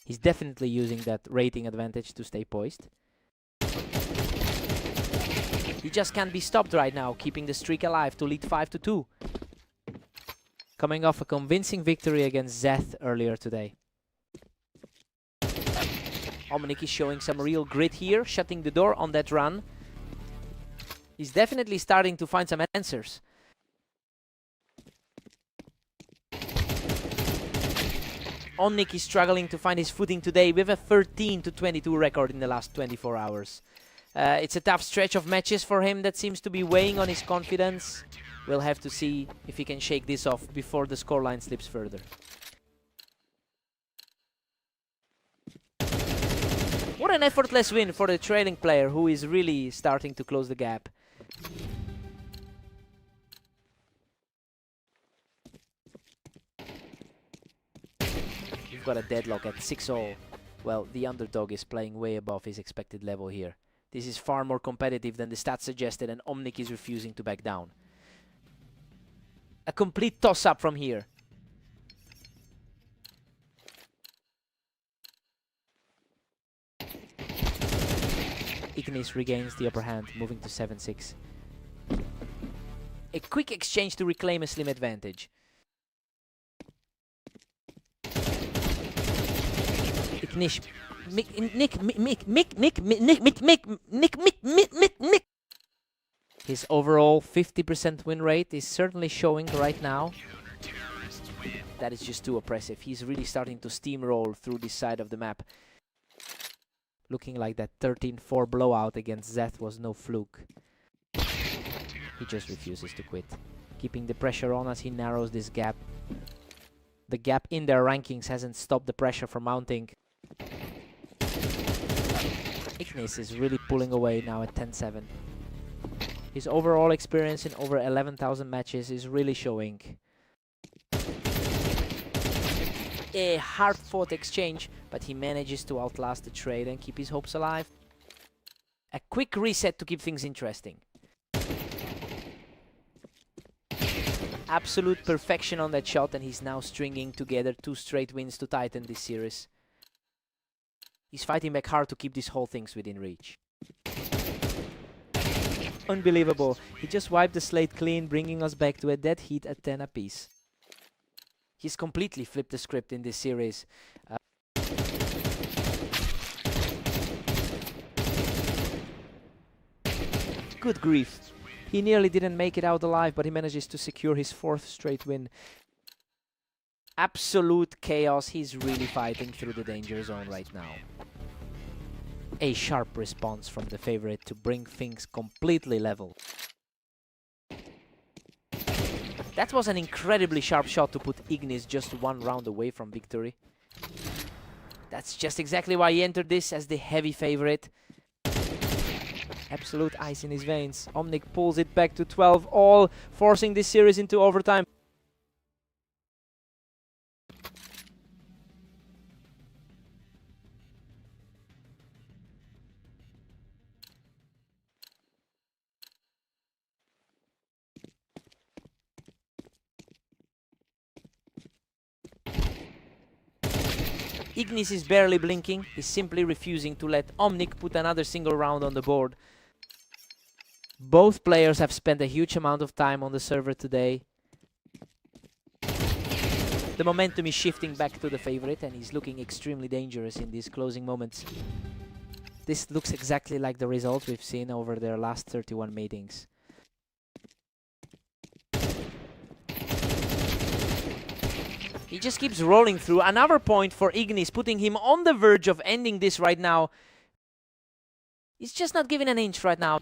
S1: He's definitely using that rating advantage to stay poised. He just can't be stopped right now, keeping the streak alive to lead 5-2. Coming off a convincing victory against Zeth earlier today. Omnic is showing some real grit here, shutting the door on that run. He's definitely starting to find some answers. Omnic is struggling to find his footing today with a 13-22 record in the last 24 hours. It's a tough stretch of matches for him that seems to be weighing on his confidence. We'll have to see if he can shake this off before the scoreline slips further. What an effortless win for the trailing player who is really starting to close the gap. We've got a deadlock at 6-0. Well, the underdog is playing way above his expected level here. This is far more competitive than the stats suggested, and Omnic is refusing to back down. A complete toss-up from here. Ignis regains the upper hand, moving to 7-6. A quick exchange to reclaim a slim advantage. Ignis. His overall 50% win rate is certainly showing right now. That is just too oppressive. He's really starting to steamroll through this side of the map. Looking like that 13-4 blowout against Zeth was no fluke. He just refuses to quit, keeping the pressure on as he narrows this gap. The gap in their rankings hasn't stopped the pressure from mounting. Ignis is really pulling away now at 10-7. His overall experience in over 11,000 matches is really showing. A hard-fought exchange, but he manages to outlast the trade and keep his hopes alive. A quick reset to keep things interesting. Absolute perfection on that shot, and he's now stringing together 2 straight wins to tighten this series. He's fighting back hard to keep this whole thing within reach. Unbelievable. He just wiped the slate clean, bringing us back to a dead heat at 10 apiece. He's completely flipped the script in this series. Good grief. He nearly didn't make it out alive, but he manages to secure his 4th straight win. Absolute chaos. He's really fighting through the danger zone right now. A sharp response from the favorite to bring things completely level. That was an incredibly sharp shot to put Ignis just 1 round away from victory. That's just exactly why he entered this as the heavy favorite. Absolute ice in his veins. Omnic pulls it back to 12 all, forcing this series into overtime. Ignis is barely blinking. He's simply refusing to let Omnic put another single round on the board. Both players have spent a huge amount of time on the server today. The momentum is shifting back to the favorite, and he's looking extremely dangerous in these closing moments. This looks exactly like the result we've seen over their last 31 meetings. He just keeps rolling through. Another point for Ignis, putting him on the verge of ending this right now. He's just not giving an inch right now.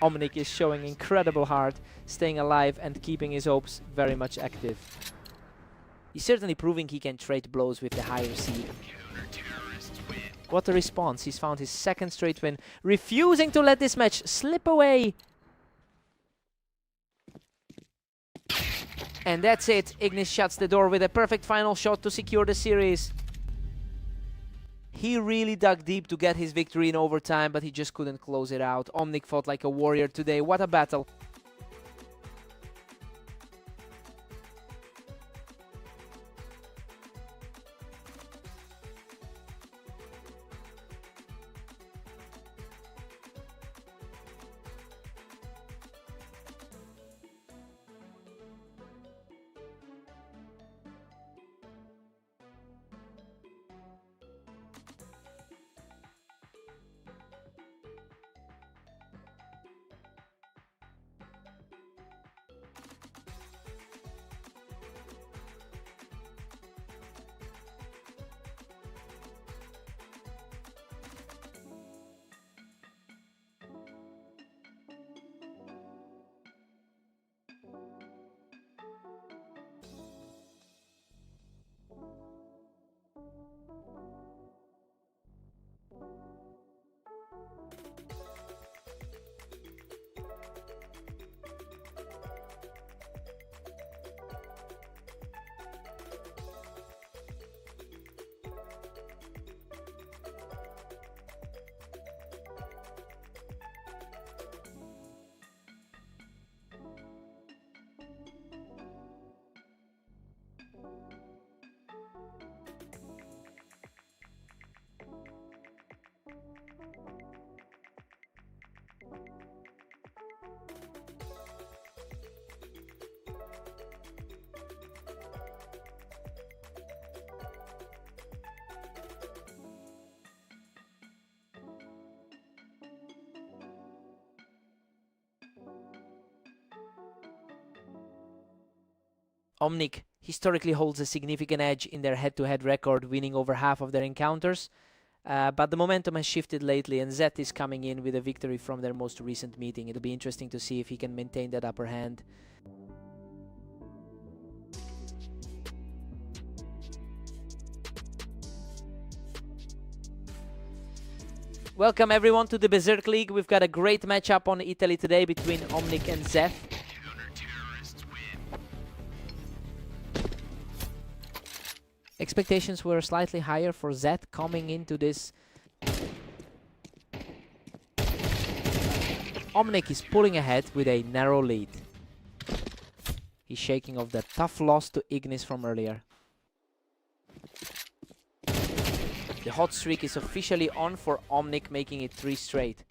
S1: Omnic is showing incredible heart, staying alive and keeping his hopes very much active. He's certainly proving he can trade blows with the higher seed. What a response. He's found his second straight win, refusing to let this match slip away. And that's it. Ignis shuts the door with a perfect final shot to secure the series. He really dug deep to get his victory in overtime, but he just couldn't close it out. Omnic fought like a warrior today. What a battle. Omnic historically holds a significant edge in their head-to-head record, winning over half of their encounters. But the momentum has shifted lately, and Zet is coming in with a victory from their most recent meeting. It'll be interesting to see if he can maintain that upper hand. Welcome everyone to the Berserk League. We've got a great matchup on Italy today between Omnic and Zeth. Expectations were slightly higher for Zeth coming into this. Omnic is pulling ahead with a narrow lead. He's shaking off that tough loss to Ignis from earlier. The hot streak is officially on for Omnic, making it 3 straight.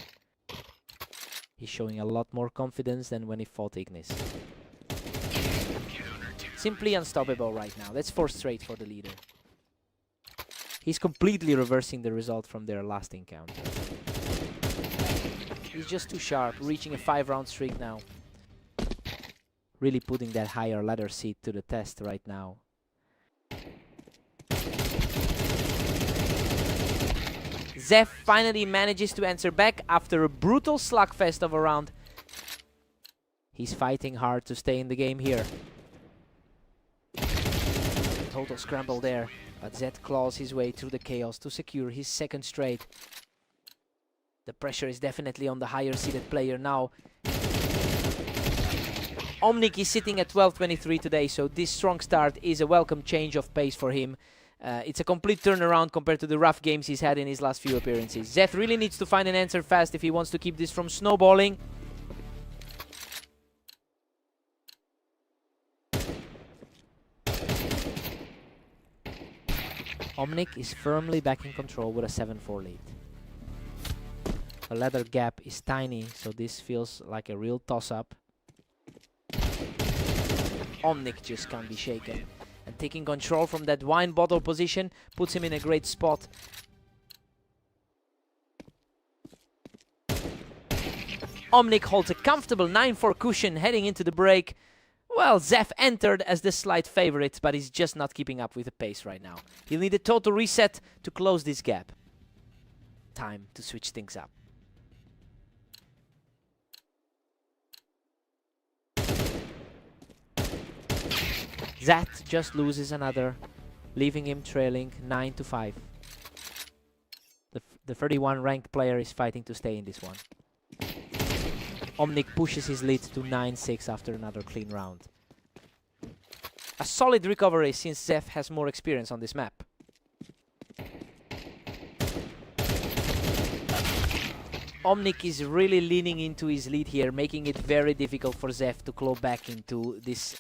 S1: He's showing a lot more confidence than when he fought Ignis. Simply unstoppable right now. That's 4 straight for the leader. He's completely reversing the result from their last encounter. He's just too sharp, reaching a 5-round streak now. Really putting that higher ladder seed to the test right now. Zeph finally manages to answer back after a brutal slugfest of a round. He's fighting hard to stay in the game here. Total scramble there, but Zed claws his way through the chaos to secure his 2nd straight. The pressure is definitely on the higher seeded player now. Omnic is sitting at 12-23 today, so this strong start is a welcome change of pace for him. It's a complete turnaround compared to the rough games he's had in his last few appearances. Zeth really needs to find an answer fast if he wants to keep this from snowballing. Omnic is firmly back in control with a 7-4 lead. The ladder gap is tiny, so this feels like a real toss-up. Omnic just can't be shaken. And taking control from that wine bottle position puts him in a great spot. Omnic holds a comfortable 9-4 cushion heading into the break. Well, Zeph entered as the slight favorite, but he's just not keeping up with the pace right now. He'll need a total reset to close this gap. Time to switch things up. Zat just loses another, leaving him trailing 9-5. The 31 ranked player is fighting to stay in this one. Omnic pushes his lead to 9-6 after another clean round. A solid recovery since Zeph has more experience on this map. Omnic is really leaning into his lead here, making it very difficult for Zeph to claw back into this.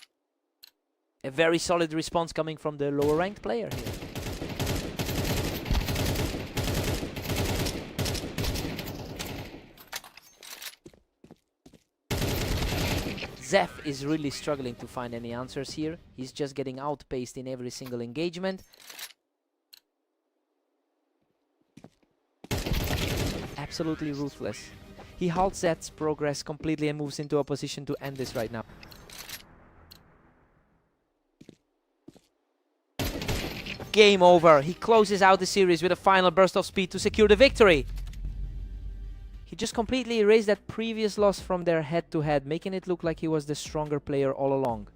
S1: A very solid response coming from the lower ranked player here. Zeph is really struggling to find any answers here. He's just getting outpaced in every single engagement. Absolutely ruthless. He halts Zeth's progress completely and moves into a position to end this right now. Game over. He closes out the series with a final burst of speed to secure the victory. He just completely erased that previous loss from their head-to-head, making it look like he was the stronger player all along.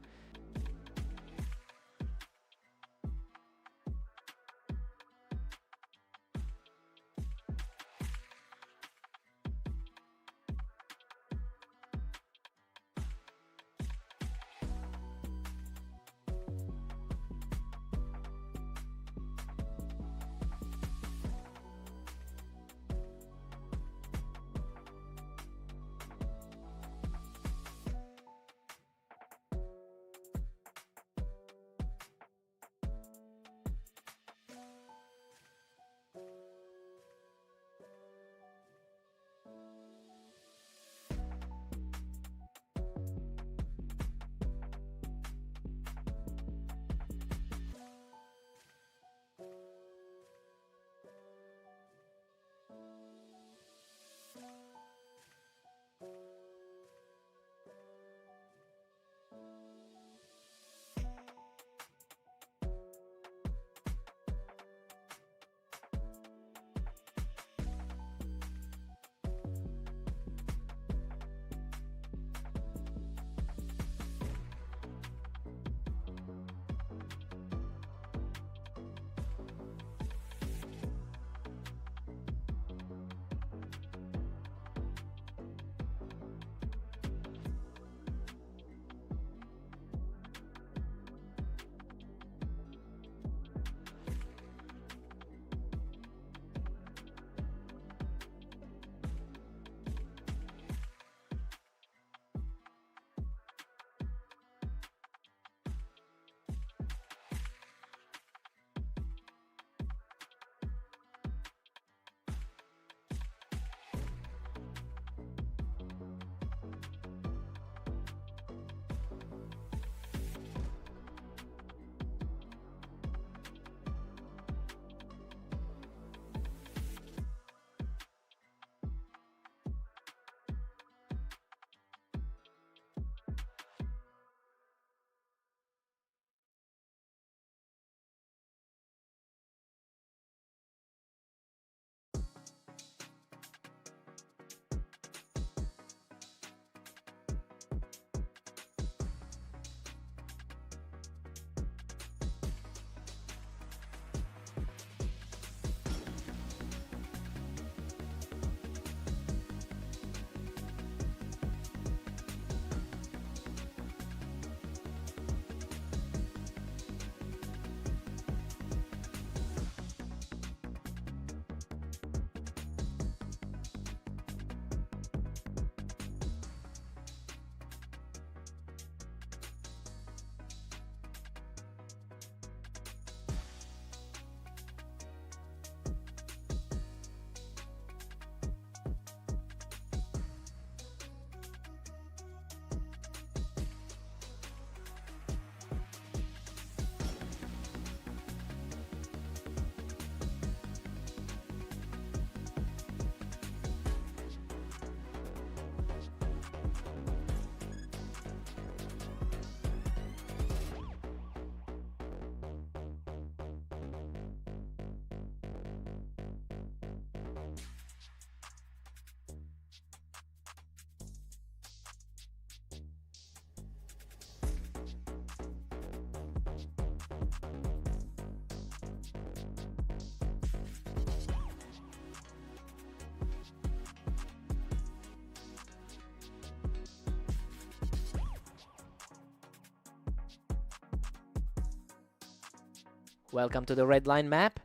S1: Welcome to the red line map.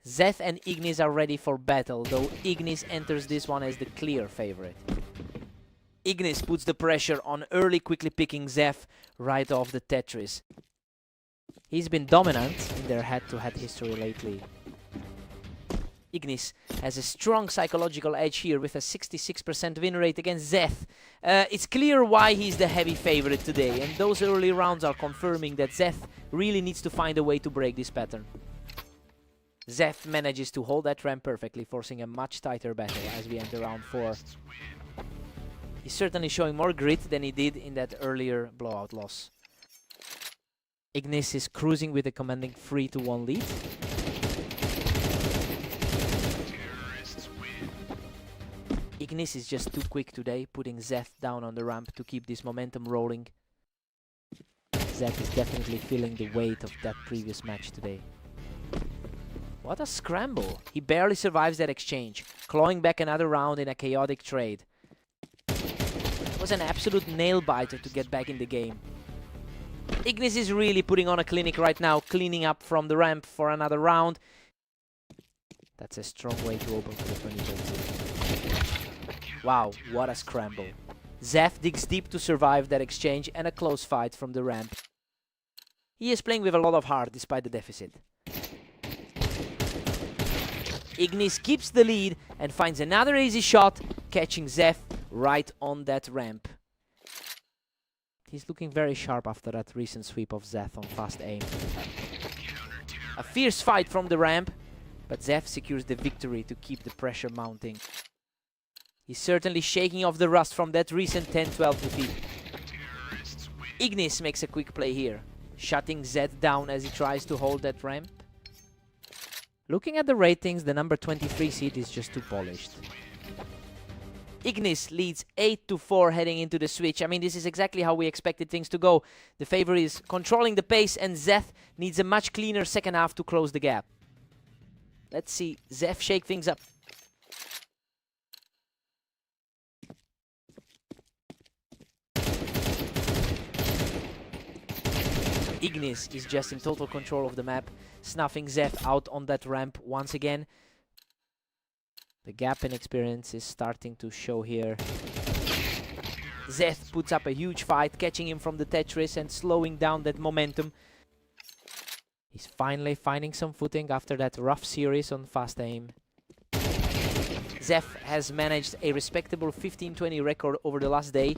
S1: Zeth and Ignis are ready for battle, though Ignis enters this one as the clear favorite. Ignis puts the pressure on early, quickly picking Zeth right off the Tetris. He's been dominant in their head-to-head history lately. Ignis has a strong psychological edge here with a 66% win rate against Zeth. It's clear why he's the heavy favorite today, and those early rounds are confirming that Zeth really needs to find a way to break this pattern. Zeth manages to hold that ramp perfectly, forcing a much tighter battle as we enter round 4. He's certainly showing more grit than he did in that earlier blowout loss. Ignis is cruising with a commanding 3-1 lead. Ignis is just too quick today, putting Zeth down on the ramp to keep this momentum rolling. Zeth is definitely feeling the weight of that previous match today. What a scramble! He barely survives that exchange, clawing back another round in a chaotic trade. It was an absolute nail-biter to get back in the game. Ignis is really putting on a clinic right now, cleaning up from the ramp for another round. That's a strong way to open for the 2020. Wow, what a scramble. Zeth digs deep to survive that exchange and a close fight from the ramp. He is playing with a lot of heart despite the deficit. Ignis keeps the lead and finds another easy shot, catching Zeth right on that ramp. He's looking very sharp after that recent sweep of Zeth on fast aim. A fierce fight from the ramp, but Zeth secures the victory to keep the pressure mounting. He's certainly shaking off the rust from that recent 10-12 defeat. Ignis makes a quick play here, shutting Zeth down as he tries to hold that ramp. Looking at the ratings, the number 23 seed is just too polished. Ignis leads 8-4 heading into the switch. I mean, this is exactly how we expected things to go. The favorite is controlling the pace, and Zeth needs a much cleaner second half to close the gap. Let's see Zeth shake things up. Ignis is just in total control of the map, snuffing Zeth out on that ramp once again. The gap in experience is starting to show here. Zeth puts up a huge fight, catching him from the Tetris and slowing down that momentum. He's finally finding some footing after that rough series on fast aim. Zeth has managed a respectable 15-20 record over the last day.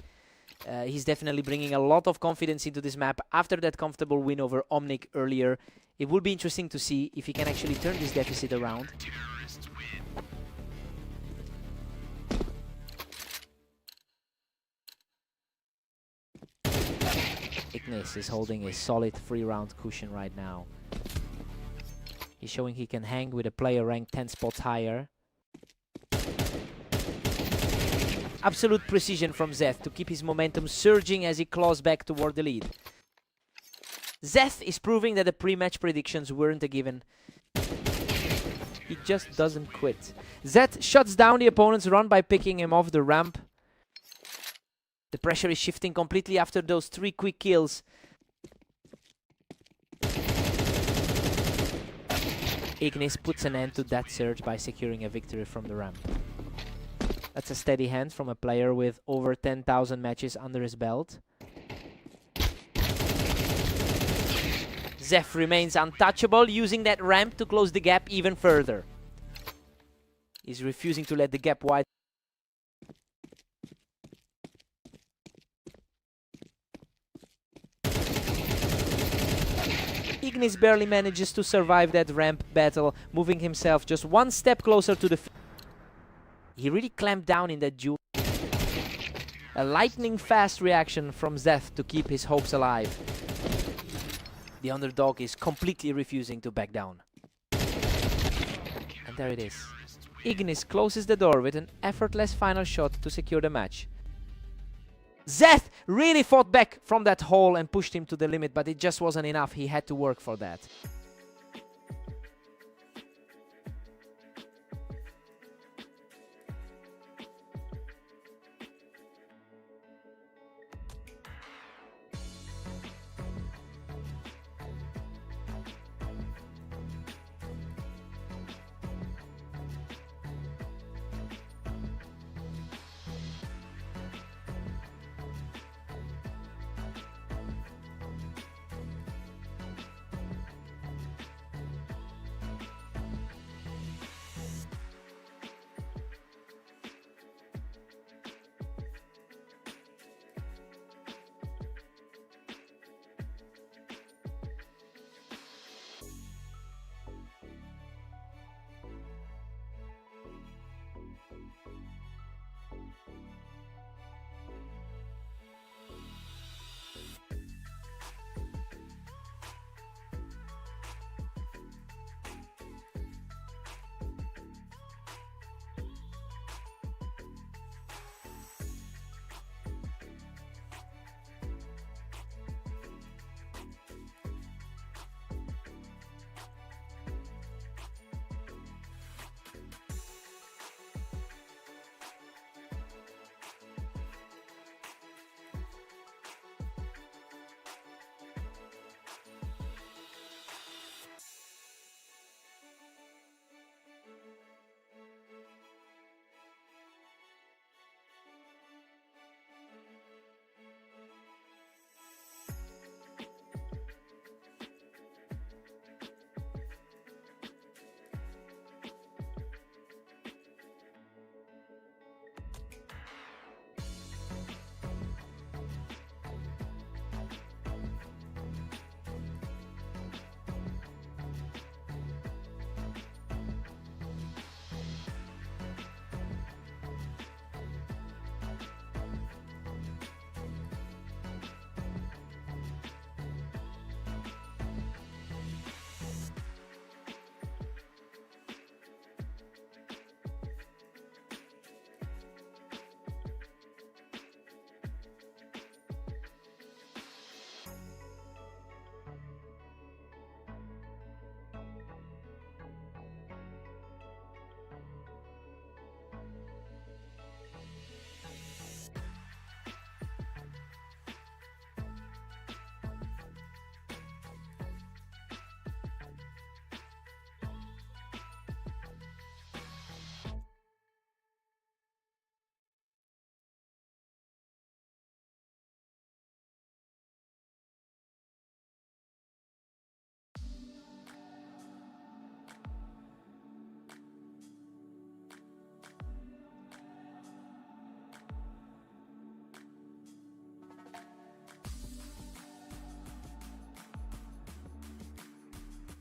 S1: He's definitely bringing a lot of confidence into this map after that comfortable win over Omnic earlier. It will be interesting to see if he can actually turn this deficit around. Ignis is holding a solid 3-round cushion right now. He's showing he can hang with a player ranked 10 spots higher. Absolute precision from Zeth to keep his momentum surging as he claws back toward the lead. Zeth is proving that the pre-match predictions weren't a given. He just doesn't quit. Zeth shuts down the opponent's run by picking him off the ramp. The pressure is shifting completely after those 3 quick kills. Ignis puts an end to that surge by securing a victory from the ramp. That's a steady hand from a player with over 10,000 matches under his belt. Zeth remains untouchable, using that ramp to close the gap even further. He's refusing to let the gap widen. Ignis barely manages to survive that ramp battle, moving himself just one step closer to the... He really clamped down in that duel. A lightning-fast reaction from Zeth to keep his hopes alive. The underdog is completely refusing to back down. And there it is. Ignis closes the door with an effortless final shot to secure the match. Zeth really fought back from that hole and pushed him to the limit, but it just wasn't enough. He had to work for that.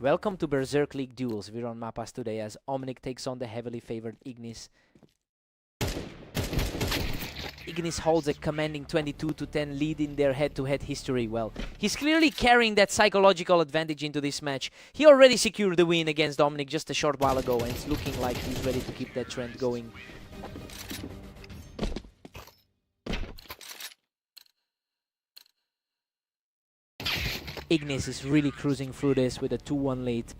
S1: Welcome to Berserk League duels. We're on Mapas today as Omnic takes on the heavily favored Ignis. Ignis holds a commanding 22-10 lead in their head-to-head history. Well, he's clearly carrying that psychological advantage into this match. He already secured the win against Omnic just a short while ago, and it's looking like he's ready to keep that trend going. Ignis is really cruising through this with a 2-1 lead.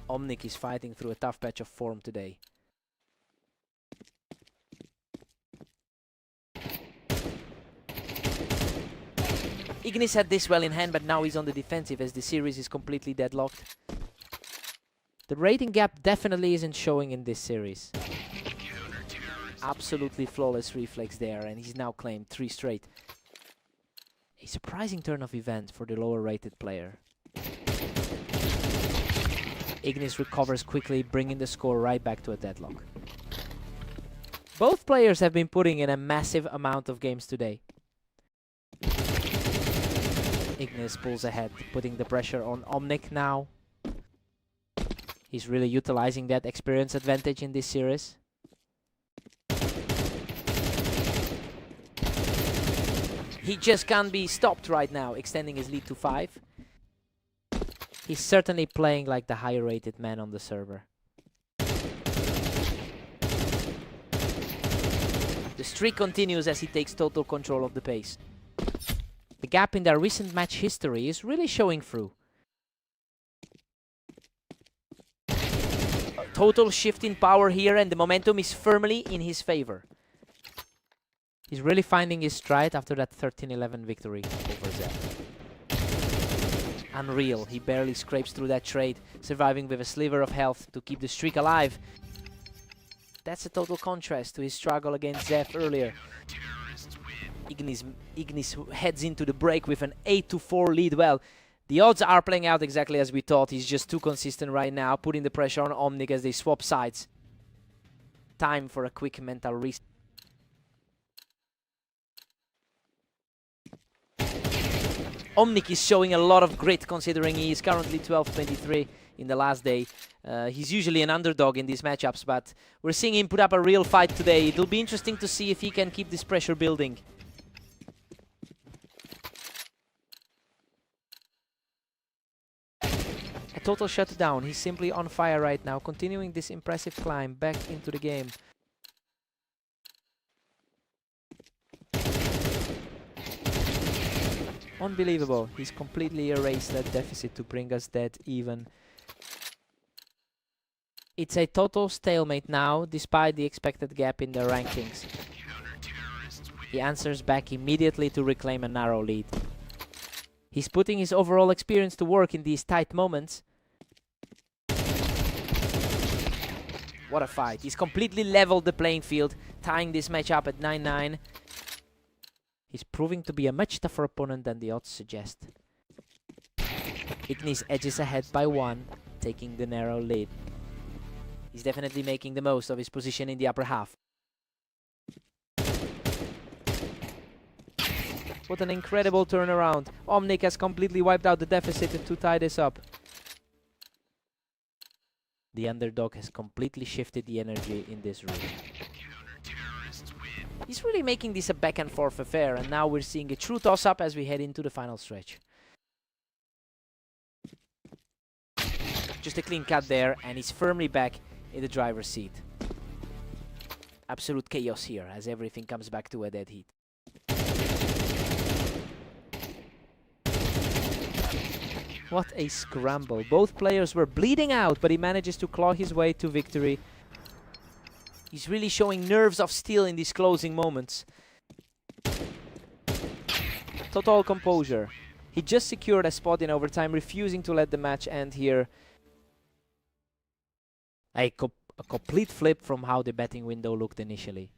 S1: Omnic is fighting through a tough patch of form today. Ignis had this well in hand, but now he's on the defensive as the series is completely deadlocked. The rating gap definitely isn't showing in this series. Absolutely flawless reflex there, and he's now claimed 3 straight. A surprising turn of events for the lower rated player. Ignis recovers quickly, bringing the score right back to a deadlock. Both players have been putting in a massive amount of games today. Ignis pulls ahead, putting the pressure on Omnic now. He's really utilizing that experience advantage in this series. He just can't be stopped right now, extending his lead to 5. He's certainly playing like the higher rated man on the server. The streak continues as he takes total control of the pace. The gap in their recent match history is really showing through. A total shift in power here, and the momentum is firmly in his favor. He's really finding his stride after that 13-11 victory over Zeph. Unreal, he barely scrapes through that trade, surviving with a sliver of health to keep the streak alive. That's a total contrast to his struggle against Zeph earlier. Ignis heads into the break with an 8-4 lead. Well, the odds are playing out exactly as we thought. He's just too consistent right now, putting the pressure on Omnic as they swap sides. Time for a quick mental reset. Omnic is showing a lot of grit considering he is currently 12-23 in the last day. He's usually an underdog in these matchups, but we're seeing him put up a real fight today. It'll be interesting to see if he can keep this pressure building. A total shutdown. He's simply on fire right now, continuing this impressive climb back into the game. Unbelievable. He's completely erased that deficit to bring us dead even. It's a total stalemate now, despite the expected gap in the rankings. He answers back immediately to reclaim a narrow lead. He's putting his overall experience to work in these tight moments. What a fight. He's completely leveled the playing field, tying this match up at 9-9. He's proving to be a much tougher opponent than the odds suggest. Ignis edges ahead by 1, taking the narrow lead. He's definitely making the most of his position in the upper half. What an incredible turnaround. Omnic has completely wiped out the deficit to tie this up. The underdog has completely shifted the energy in this room. He's really making this a back and forth affair, and now we're seeing a true toss-up as we head into the final stretch. Just a clean cut there, and he's firmly back in the driver's seat. Absolute chaos here as everything comes back to a dead heat. What a scramble. Both players were bleeding out, but he manages to claw his way to victory. He's really showing nerves of steel in these closing moments. Total composure. He just secured a spot in overtime, refusing to let the match end here. A complete flip from how the betting window looked initially.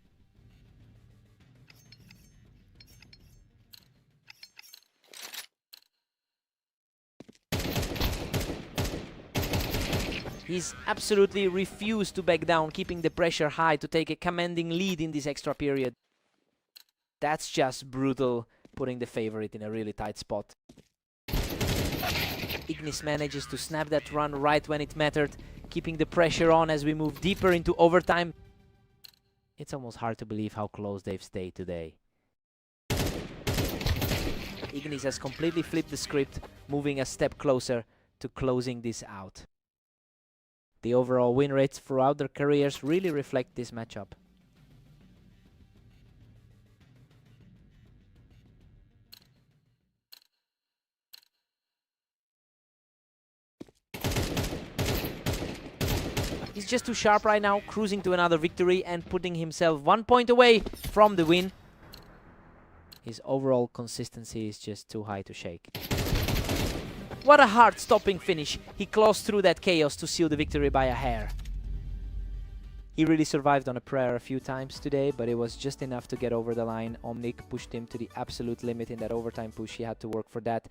S1: He's absolutely refused to back down, keeping the pressure high to take a commanding lead in this extra period. That's just brutal, putting the favorite in a really tight spot. Ignis manages to snap that run right when it mattered, keeping the pressure on as we move deeper into overtime. It's almost hard to believe how close they've stayed today. Ignis has completely flipped the script, moving a step closer to closing this out. The overall win rates throughout their careers really reflect this matchup. He's just too sharp right now, cruising to another victory and putting himself 1 point away from the win. His overall consistency is just too high to shake. What a heart-stopping finish. He claws through that chaos to seal the victory by a hair. He really survived on a prayer a few times today, but it was just enough to get over the line. Omnic pushed him to the absolute limit in that overtime push. He had to work for that.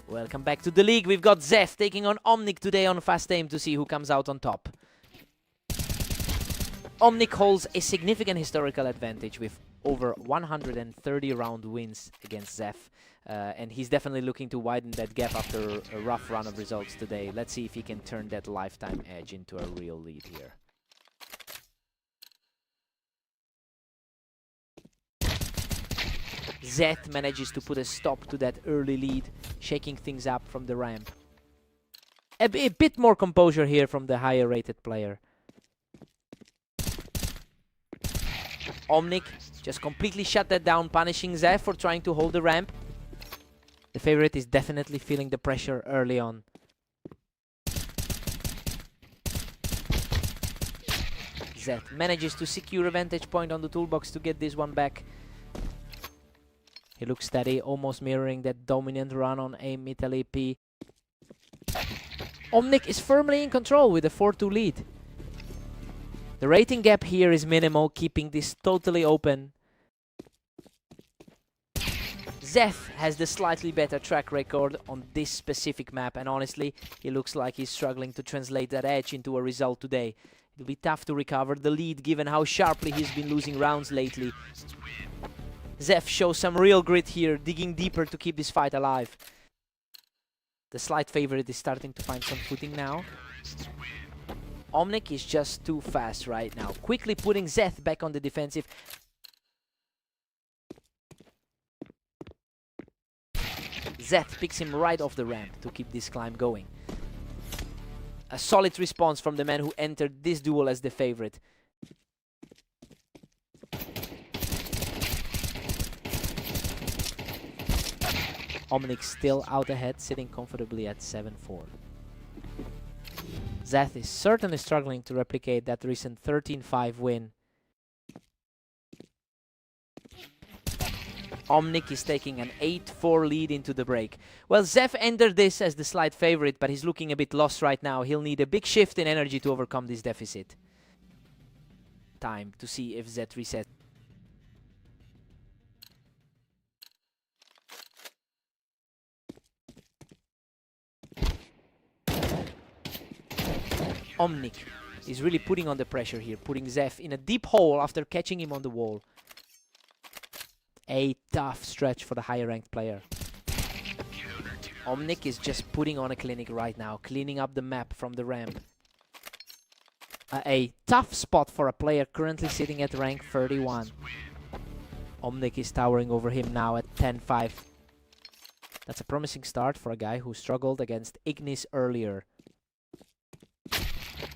S1: Welcome back to the league. We've got Zef taking on Omnic today on Fast Aim to see who comes out on top. Omnic holds a significant historical advantage with over 130 round wins against Zef. And he's definitely looking to widen that gap after a rough run of results today. Let's see if he can turn that lifetime edge into a real lead here. Zeth manages to put a stop to that early lead, shaking things up from the ramp. A bit more composure here from the higher rated player. Omnic just completely shut that down, punishing Zeth for trying to hold the ramp. The favorite is definitely feeling the pressure early on. Zeth manages to secure a vantage point on the toolbox to get this one back. He looks steady, almost mirroring that dominant run on aim Italy P. Omnic is firmly in control with a 4-2 lead. The rating gap here is minimal, keeping this totally open. Zeth has the slightly better track record on this specific map, and honestly, he looks like he's struggling to translate that edge into a result today. It'll be tough to recover the lead given how sharply he's been losing rounds lately. Zef shows some real grit here, digging deeper to keep this fight alive. The slight favorite is starting to find some footing now. Omnic is just too fast right now, quickly putting Zeth back on the defensive. Zeth picks him right off the ramp to keep this climb going. A solid response from the man who entered this duel as the favorite. Omnic still out ahead, sitting comfortably at 7-4. Zeth is certainly struggling to replicate that recent 13-5 win. Omnic is taking an 8-4 lead into the break. Well, Zeth entered this as the slight favorite, but he's looking a bit lost right now. He'll need a big shift in energy to overcome this deficit. Time to see if Zeth resets. Omnic is really putting on the pressure here, putting Zeth in a deep hole after catching him on the wall. A tough stretch for the higher ranked player. Omnic is just putting on a clinic right now, cleaning up the map from the ramp. A tough spot for a player currently sitting at rank 31. Omnic is towering over him now at 10-5. That's a promising start for a guy who struggled against Ignis earlier.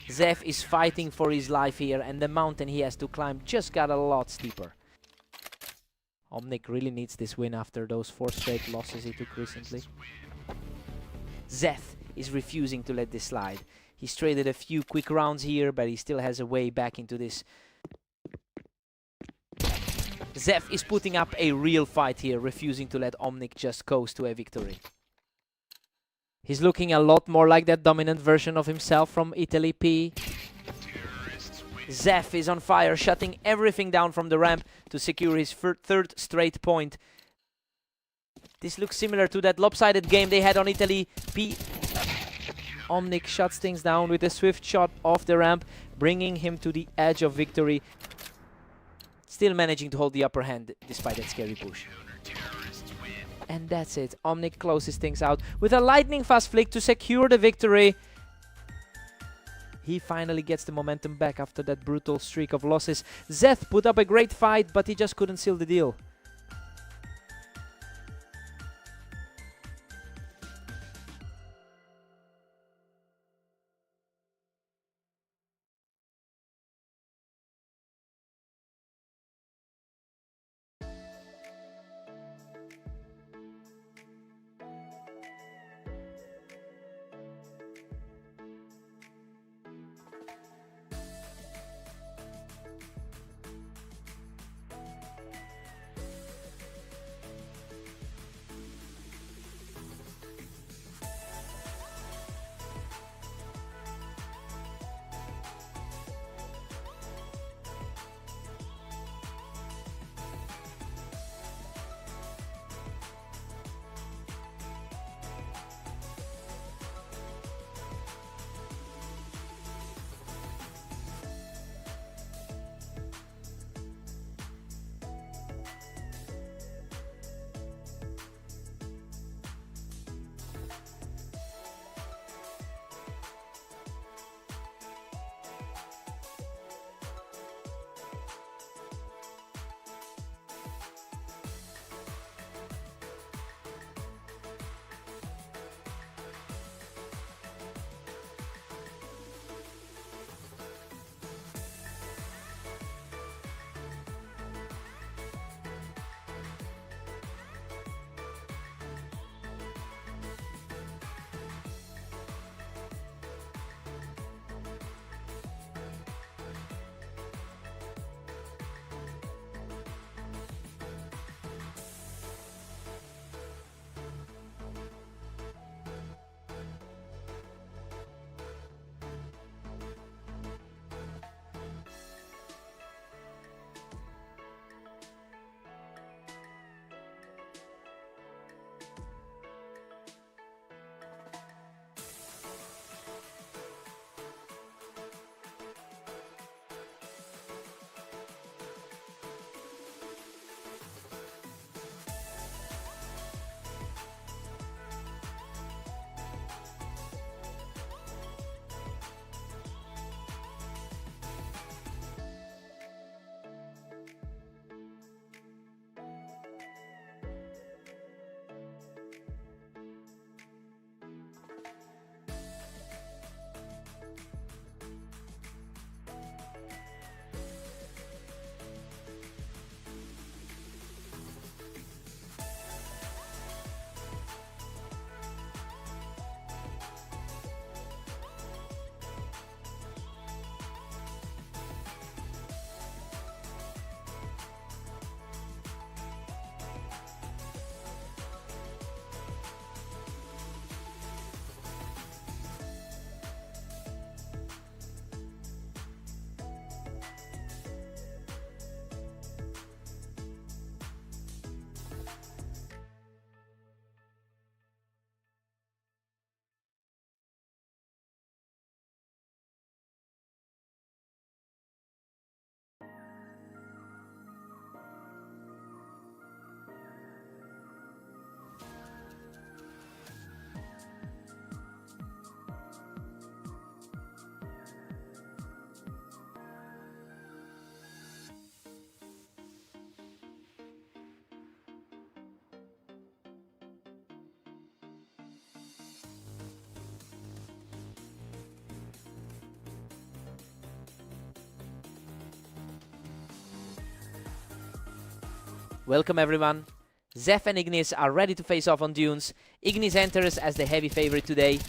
S1: Zeth is fighting for his life here, and the mountain he has to climb just got a lot steeper. Omnic really needs this win after those 4 straight losses he took recently. Zeth is refusing to let this slide. He's traded a few quick rounds here, but he still has a way back into this. Zeth is putting up a real fight here, refusing to let Omnic just coast to a victory. He's looking a lot more like that dominant version of himself from Italy P. Zeth is on fire, shutting everything down from the ramp to secure his third straight point. This looks similar to that lopsided game they had on Italy P. Omnic shuts things down with a swift shot off the ramp, bringing him to the edge of victory. Still managing to hold the upper hand despite that scary push. And that's it. Omnic closes things out with a lightning fast flick to secure the victory. He finally gets the momentum back after that brutal streak of losses. Zeth put up a great fight, but he just couldn't seal the deal. Welcome everyone. Zeph and Ignis are ready to face off on Dunes. Ignis enters as the heavy favorite today.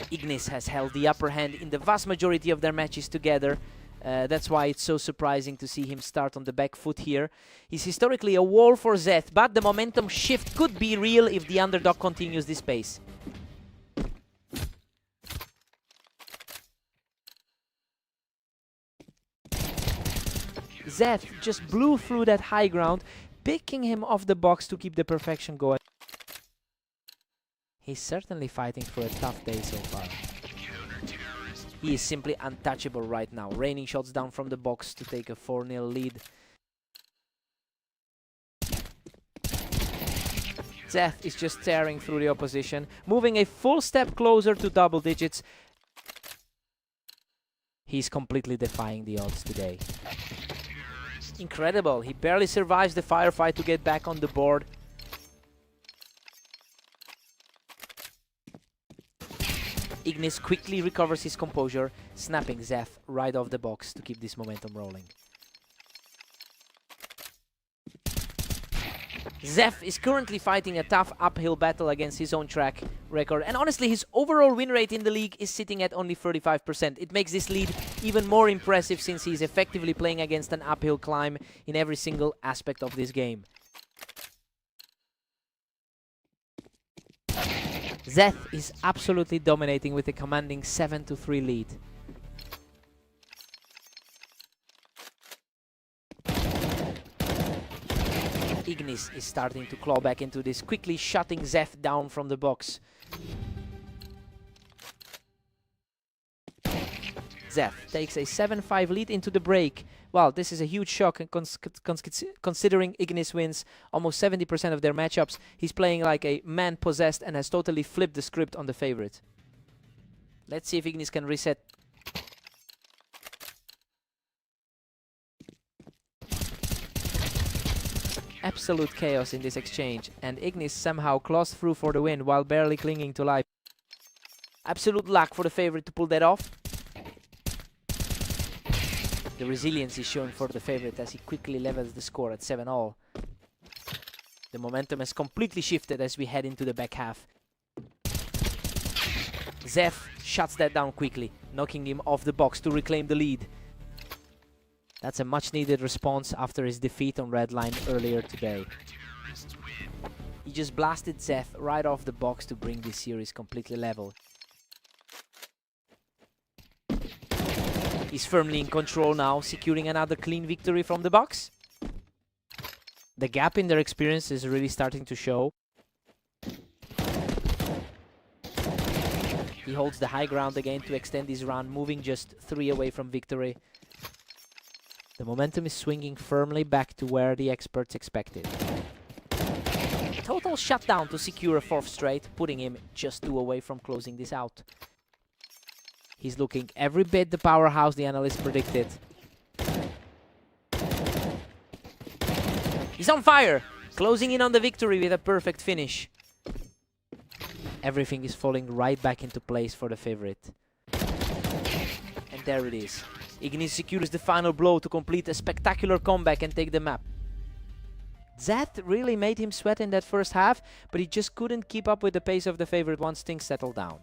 S1: Ignis has held the upper hand in the vast majority of their matches together. That's why it's so surprising to see him start on the back foot here. He's historically a wall for Zeth, but the momentum shift could be real if the underdog continues this pace. Zeth just blew through that high ground, picking him off the box to keep the perfection going. He's certainly fighting for a tough day so far. He is simply untouchable right now, raining shots down from the box to take a 4-0 lead. Zeth is just tearing through the opposition, moving a full step closer to double digits. He's completely defying the odds today. Incredible, he barely survives the firefight to get back on the board. Ignis quickly recovers his composure, snapping Zeth right off the box to keep this momentum rolling. Zeth is currently fighting a tough uphill battle against his own track record, and honestly his overall win rate in the league is sitting at only 35%. It makes this lead even more impressive since he is effectively playing against an uphill climb in every single aspect of this game. Zeth is absolutely dominating with a commanding 7-3 lead. Ignis is starting to claw back into this, quickly shutting Zeth down from the box. Zeth takes a 7-5 lead into the break. Well, this is a huge shock considering Ignis wins almost 70% of their matchups. He's playing like a man possessed and has totally flipped the script on the favorite. Let's see if Ignis can reset. Absolute chaos in this exchange, and Ignis somehow claws through for the win while barely clinging to life. Absolute luck for the favorite to pull that off. The resilience is shown for the favorite as he quickly levels the score at 7-all. The momentum has completely shifted as we head into the back half. Zeth shuts that down quickly, knocking him off the box to reclaim the lead. That's a much needed response after his defeat on red line earlier today. He just blasted Zeth right off the box to bring this series completely level. He's firmly in control now, securing another clean victory from the box. The gap in their experience is really starting to show. He holds the high ground again to extend his run, moving just 3 away from victory. The momentum is swinging firmly back to where the experts expected. Total shutdown to secure a 4th straight, putting him just 2 away from closing this out. He's looking every bit the powerhouse the analysts predicted. He's on fire, closing in on the victory with a perfect finish. Everything is falling right back into place for the favorite. And there it is. Ignis secures the final blow to complete a spectacular comeback and take the map. Zeth really made him sweat in that first half, but he just couldn't keep up with the pace of the favorite once things settled down.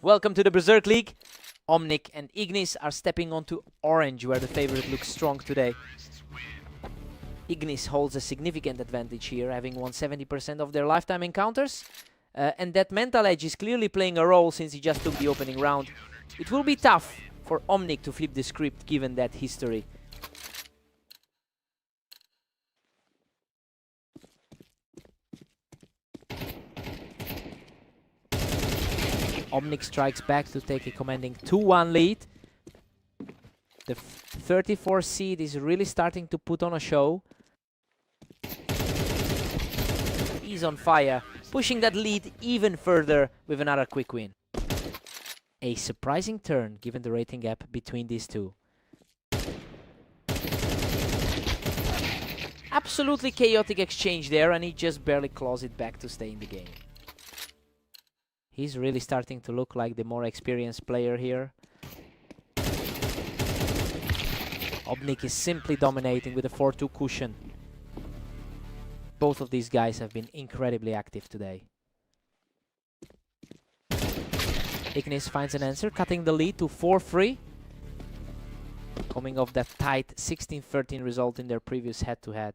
S1: Welcome to the Berserk League. Omnic and Ignis are stepping onto orange, where the favorite looks strong today. Ignis holds a significant advantage here, having won 70% of their lifetime encounters. And that mental edge is clearly playing a role since he just took the opening round. It will be tough for Omnic to flip the script given that history. Omnic strikes back to take a commanding 2-1 lead. The 34 seed is really starting to put on a show. He's on fire, pushing that lead even further with another quick win. A surprising turn given the rating gap between these two. Absolutely chaotic exchange there, and he just barely claws it back to stay in the game. He's really starting to look like the more experienced player here. Omnic is simply dominating with a 4-2 cushion. Both of these guys have been incredibly active today. Ignis finds an answer, cutting the lead to 4-3. Coming off that tight 16-13 result in their previous head-to-head.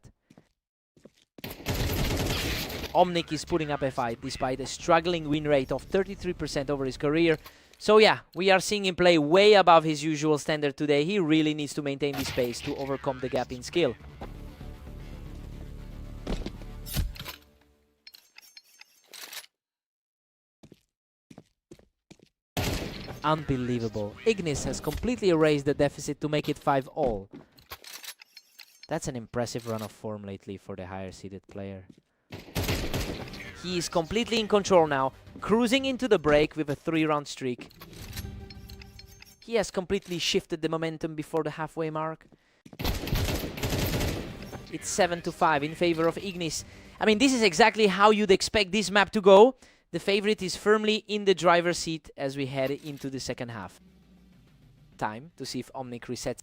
S1: Omnic is putting up a fight despite a struggling win rate of 33% over his career. So yeah, we are seeing him play way above his usual standard today. He really needs to maintain this pace to overcome the gap in skill. Unbelievable. Ignis has completely erased the deficit to make it 5-all. That's an impressive run of form lately for the higher seeded player. He is completely in control now, cruising into the break with a 3-round streak. He has completely shifted the momentum before the halfway mark. It's 7-5 in favor of Ignis. I mean, this is exactly how you'd expect this map to go. The favorite is firmly in the driver's seat as we head into the second half. Time to see if Omnic resets.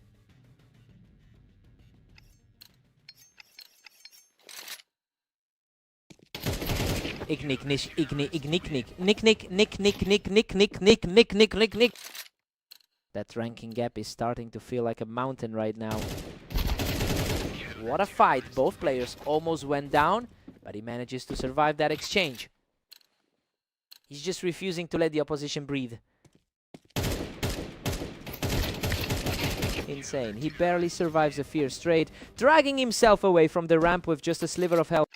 S1: That ranking gap is starting to feel like a mountain right now. What a fight. Both players almost went down, but he manages to survive that exchange. He's just refusing to let the opposition breathe. Insane. He barely survives a fierce trade, dragging himself away from the ramp with just a sliver of health.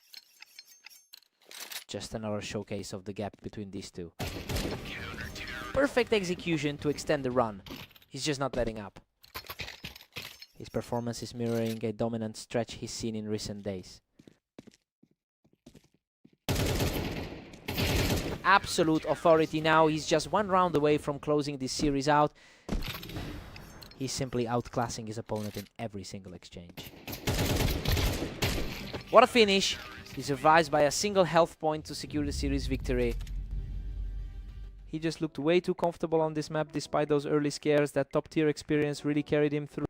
S1: Just another showcase of the gap between these two. Perfect execution to extend the run. He's just not letting up. His performance is mirroring a dominant stretch he's seen in recent days. Absolute authority now. He's just one round away from closing this series out. He's simply outclassing his opponent in every single exchange. What a finish. He survives by a single health point to secure the series victory. He just looked way too comfortable on this map despite those early scares. That top tier experience really carried him through.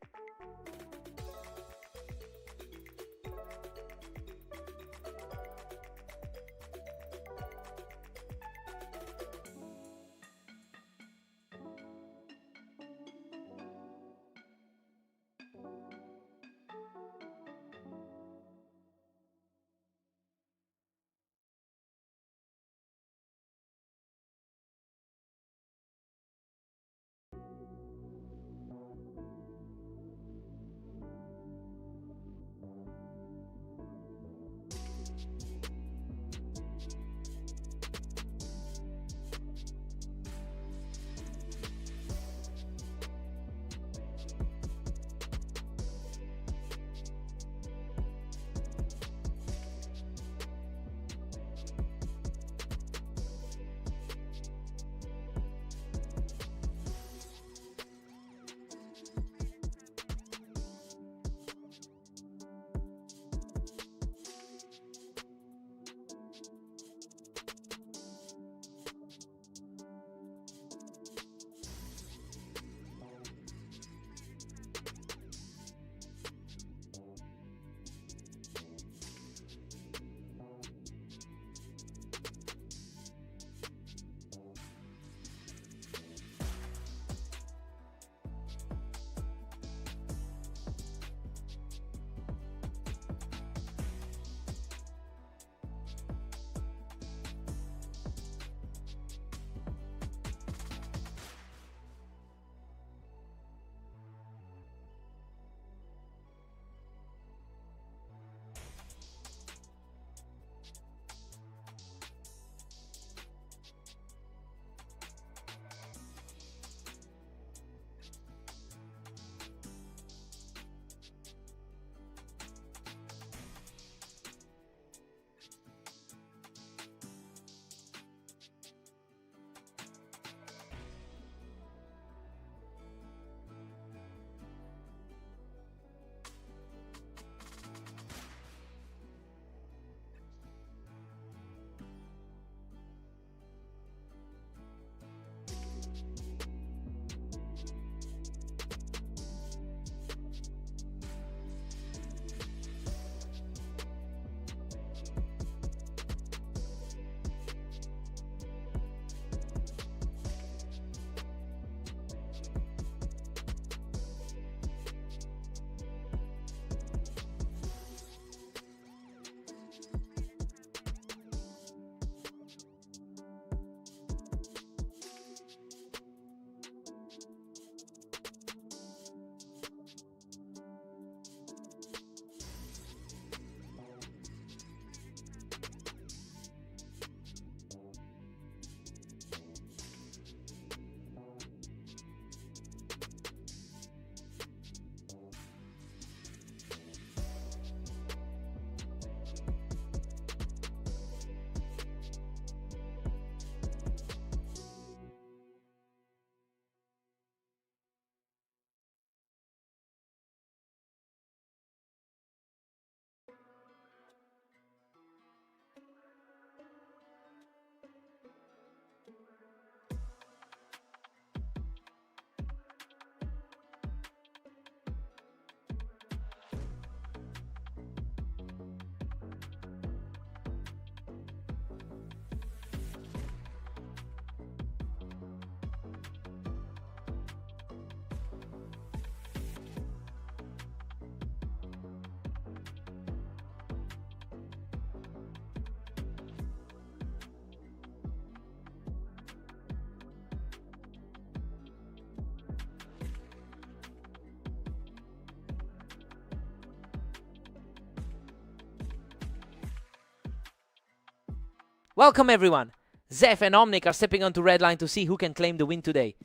S1: Welcome everyone! Zef and Omnic are stepping onto red line to see who can claim the win today.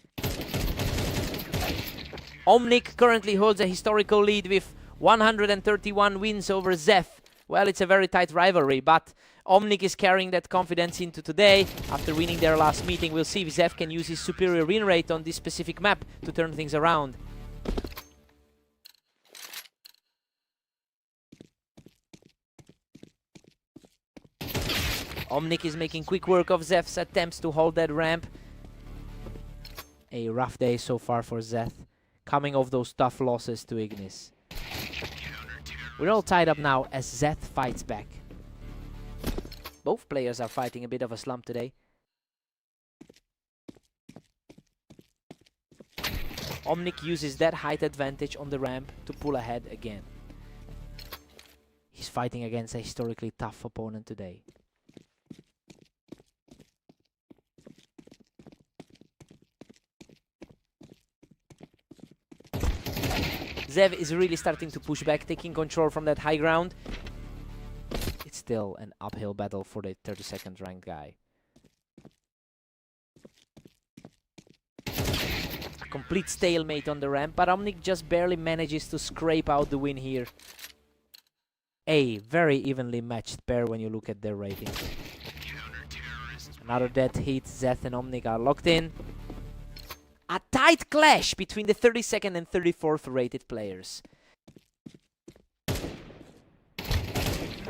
S1: Omnic currently holds a historical lead with 131 wins over Zef. Well, it's a very tight rivalry, but Omnic is carrying that confidence into today. After winning their last meeting, we'll see if Zef can use his superior win rate on this specific map to turn things around. Omnic is making quick work of Zef's attempts to hold that ramp. A rough day so far for Zef, coming off those tough losses to Ignis. We're all tied up now as Zeth fights back. Both players are fighting a bit of a slump today. Omnic uses that height advantage on the ramp to pull ahead again. He's fighting against a historically tough opponent today. Zev is really starting to push back, taking control from that high ground. It's still an uphill battle for the 32nd ranked guy. A complete stalemate on the ramp, but Omnic just barely manages to scrape out the win here. A very evenly matched pair when you look at their ratings. Another dead hit, Zeth and Omnic are locked in. A tight clash between the 32nd and 34th rated players.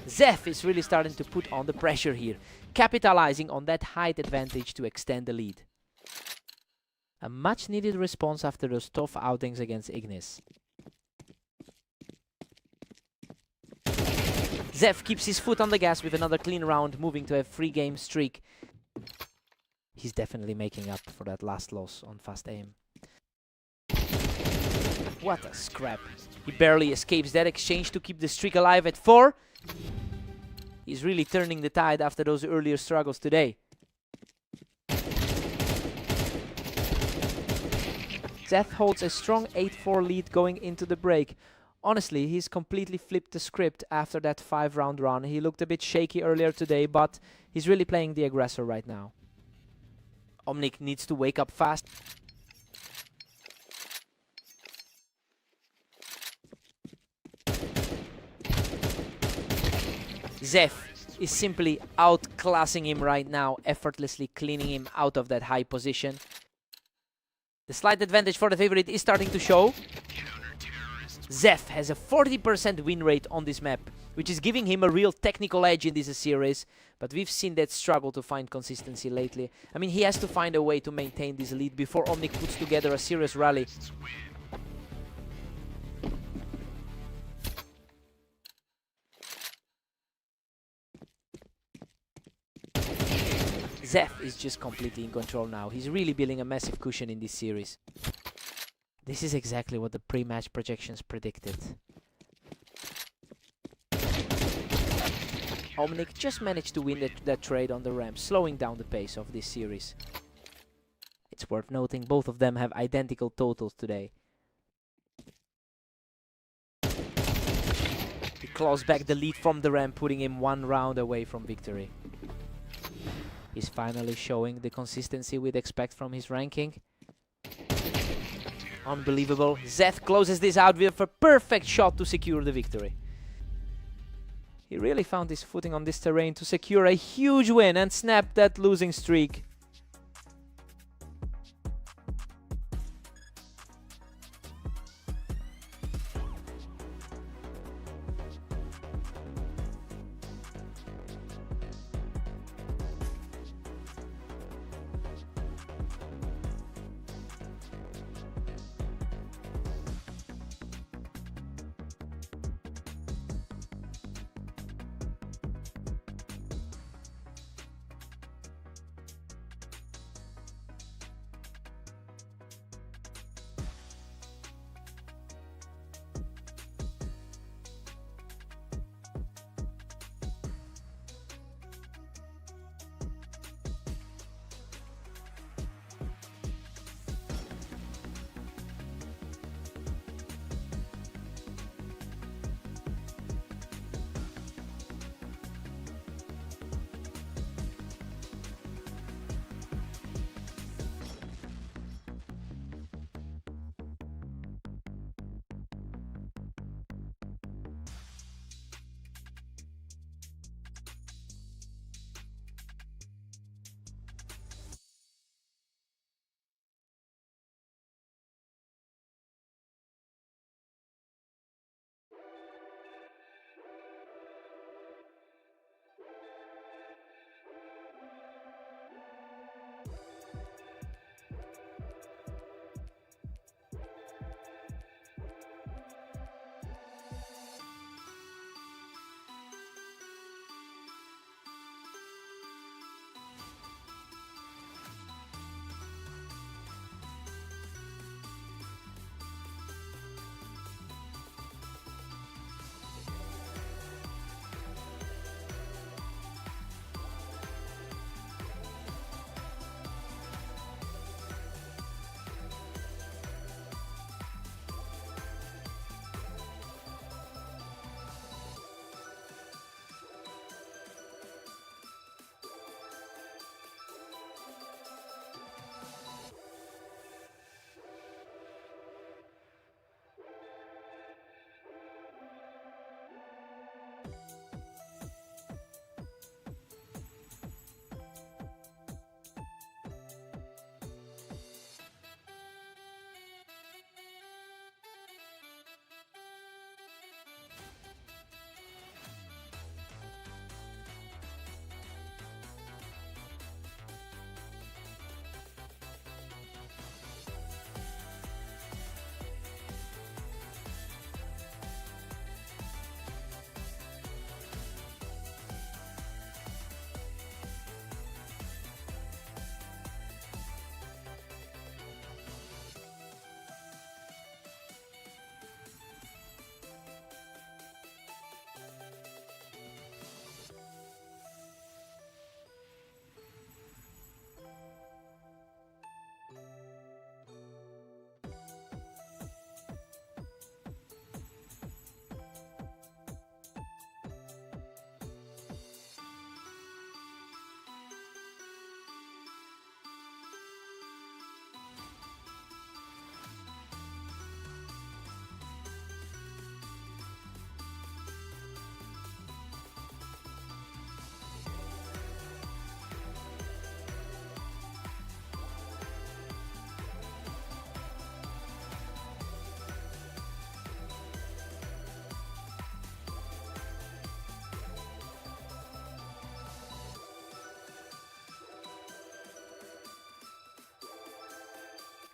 S1: Zef is really starting to put on the pressure here, capitalizing on that height advantage to extend the lead. A much needed response after those tough outings against Ignis. Zef keeps his foot on the gas with another clean round, moving to a 3-game streak. He's definitely making up for that last loss on fast aim. What a scrap. He barely escapes that exchange to keep the streak alive at 4. He's really turning the tide after those earlier struggles today. Zeth holds a strong 8-4 lead going into the break. Honestly, he's completely flipped the script after that 5-round run. He looked a bit shaky earlier today, but he's really playing the aggressor right now. Omnic needs to wake up fast. Zef is simply outclassing him right now, effortlessly cleaning him out of that high position. The slight advantage for the favorite is starting to show. Zef has a 40% win rate on this map, which is giving him a real technical edge in this series, but we've seen that struggle to find consistency lately. I mean, he has to find a way to maintain this lead before Omnic puts together a serious rally. Zef is just completely in control now. He's really building a massive cushion in this series. This is exactly what the pre-match projections predicted. Omnic just managed to win that trade on the ramp, slowing down the pace of this series. It's worth noting both of them have identical totals today. He claws back the lead from the ramp, putting him 1 round away from victory. He's finally showing the consistency we'd expect from his ranking. Unbelievable. Zeth closes this out with a perfect shot to secure the victory. He really found his footing on this terrain to secure a huge win and snap that losing streak.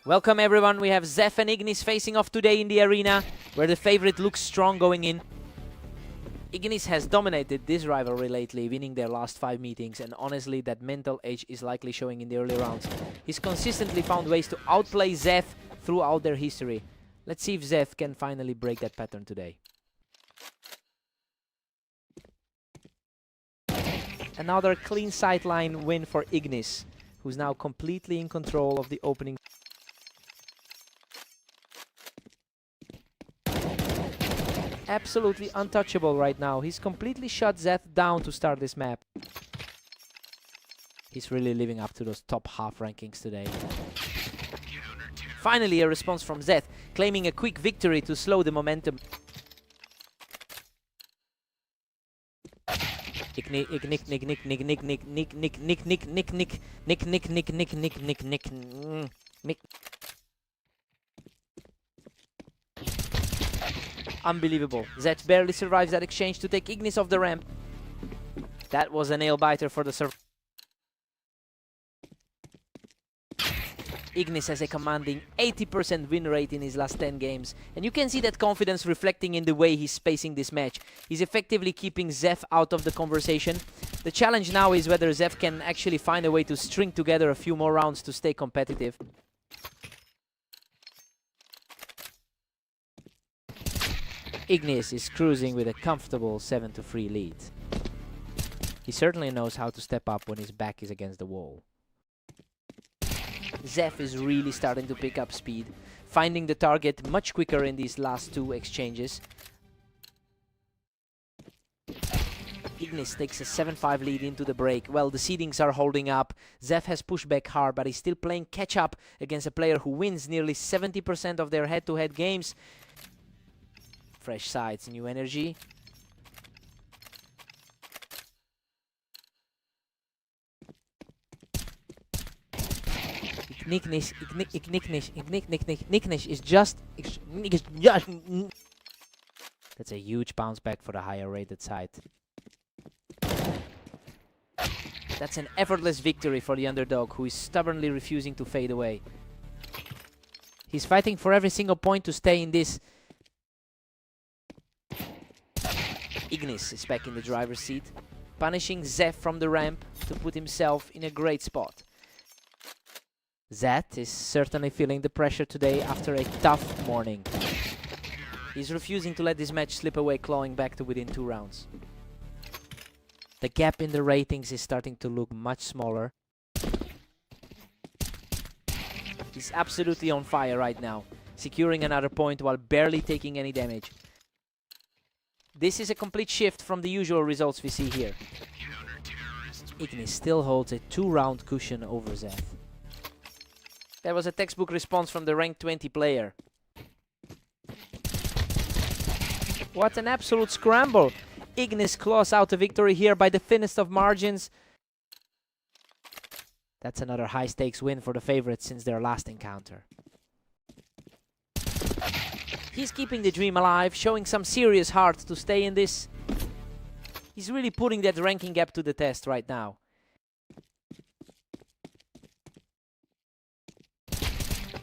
S1: Welcome everyone, we have Zeph and Ignis facing off today in the arena, where the favorite looks strong going in. Ignis has dominated this rivalry lately, winning their last 5 meetings, and honestly that mental edge is likely showing in the early rounds. He's consistently found ways to outplay Zeph throughout their history. Let's see if Zeph can finally break that pattern today. Another clean sideline win for Ignis, who's now completely in control of the opening. Absolutely untouchable right now. He's completely shut Zeth down to start this map. He's really living up to those top half rankings today. Finally, a response from Zeth, claiming a quick victory to slow the momentum. Unbelievable. Zeth barely survives that exchange to take Ignis off the ramp. That was a nail-biter for the survivor. Ignis has a commanding 80% win rate in his last 10 games, and you can see that confidence reflecting in the way he's spacing this match. He's effectively keeping Zeph out of the conversation. The challenge now is whether Zeph can actually find a way to string together a few more rounds to stay competitive. Ignis is cruising with a comfortable 7-3 lead. He certainly knows how to step up when his back is against the wall. Zeph is really starting to pick up speed, finding the target much quicker in these last 2 exchanges. Ignis takes a 7-5 lead into the break. Well, the seedings are holding up. Zeph has pushed back hard, but he's still playing catch-up against a player who wins nearly 70% of their head-to-head games. Fresh sides, new energy. Ignis is just... That's a huge bounce back for the higher rated side. That's an effortless victory for the underdog, who is stubbornly refusing to fade away. He's fighting for every single point to stay in this. Ignis is back in the driver's seat, punishing Zeph from the ramp to put himself in a great spot. Zeth is certainly feeling the pressure today after a tough morning. He's refusing to let this match slip away, clawing back to within 2 rounds. The gap in the ratings is starting to look much smaller. He's absolutely on fire right now, securing another point while barely taking any damage. This is a complete shift from the usual results we see here. Ignis still holds a 2-round cushion over Zeth. That was a textbook response from the ranked 20 player. What an absolute scramble! Ignis claws out a victory here by the thinnest of margins. That's another high-stakes win for the favorites since their last encounter. He's keeping the dream alive, showing some serious heart to stay in this. He's really putting that ranking gap to the test right now.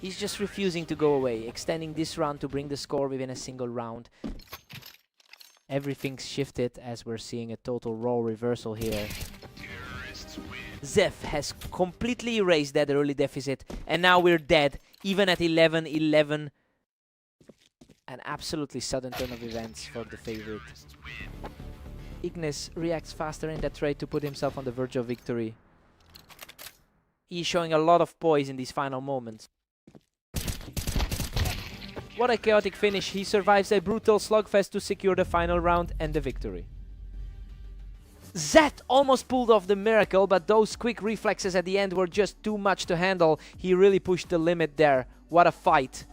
S1: He's just refusing to go away, extending this round to bring the score within a single round. Everything's shifted as we're seeing a total role reversal here. Zeph has completely erased that early deficit, and now we're dead, even at 11-11. An absolutely sudden turn of events for the favorite. Ignis reacts faster in that trade to put himself on the verge of victory. He's showing a lot of poise in these final moments. What a chaotic finish. He survives a brutal slugfest to secure the final round and the victory. Zeth almost pulled off the miracle, but those quick reflexes at the end were just too much to handle. He really pushed the limit there. What a fight.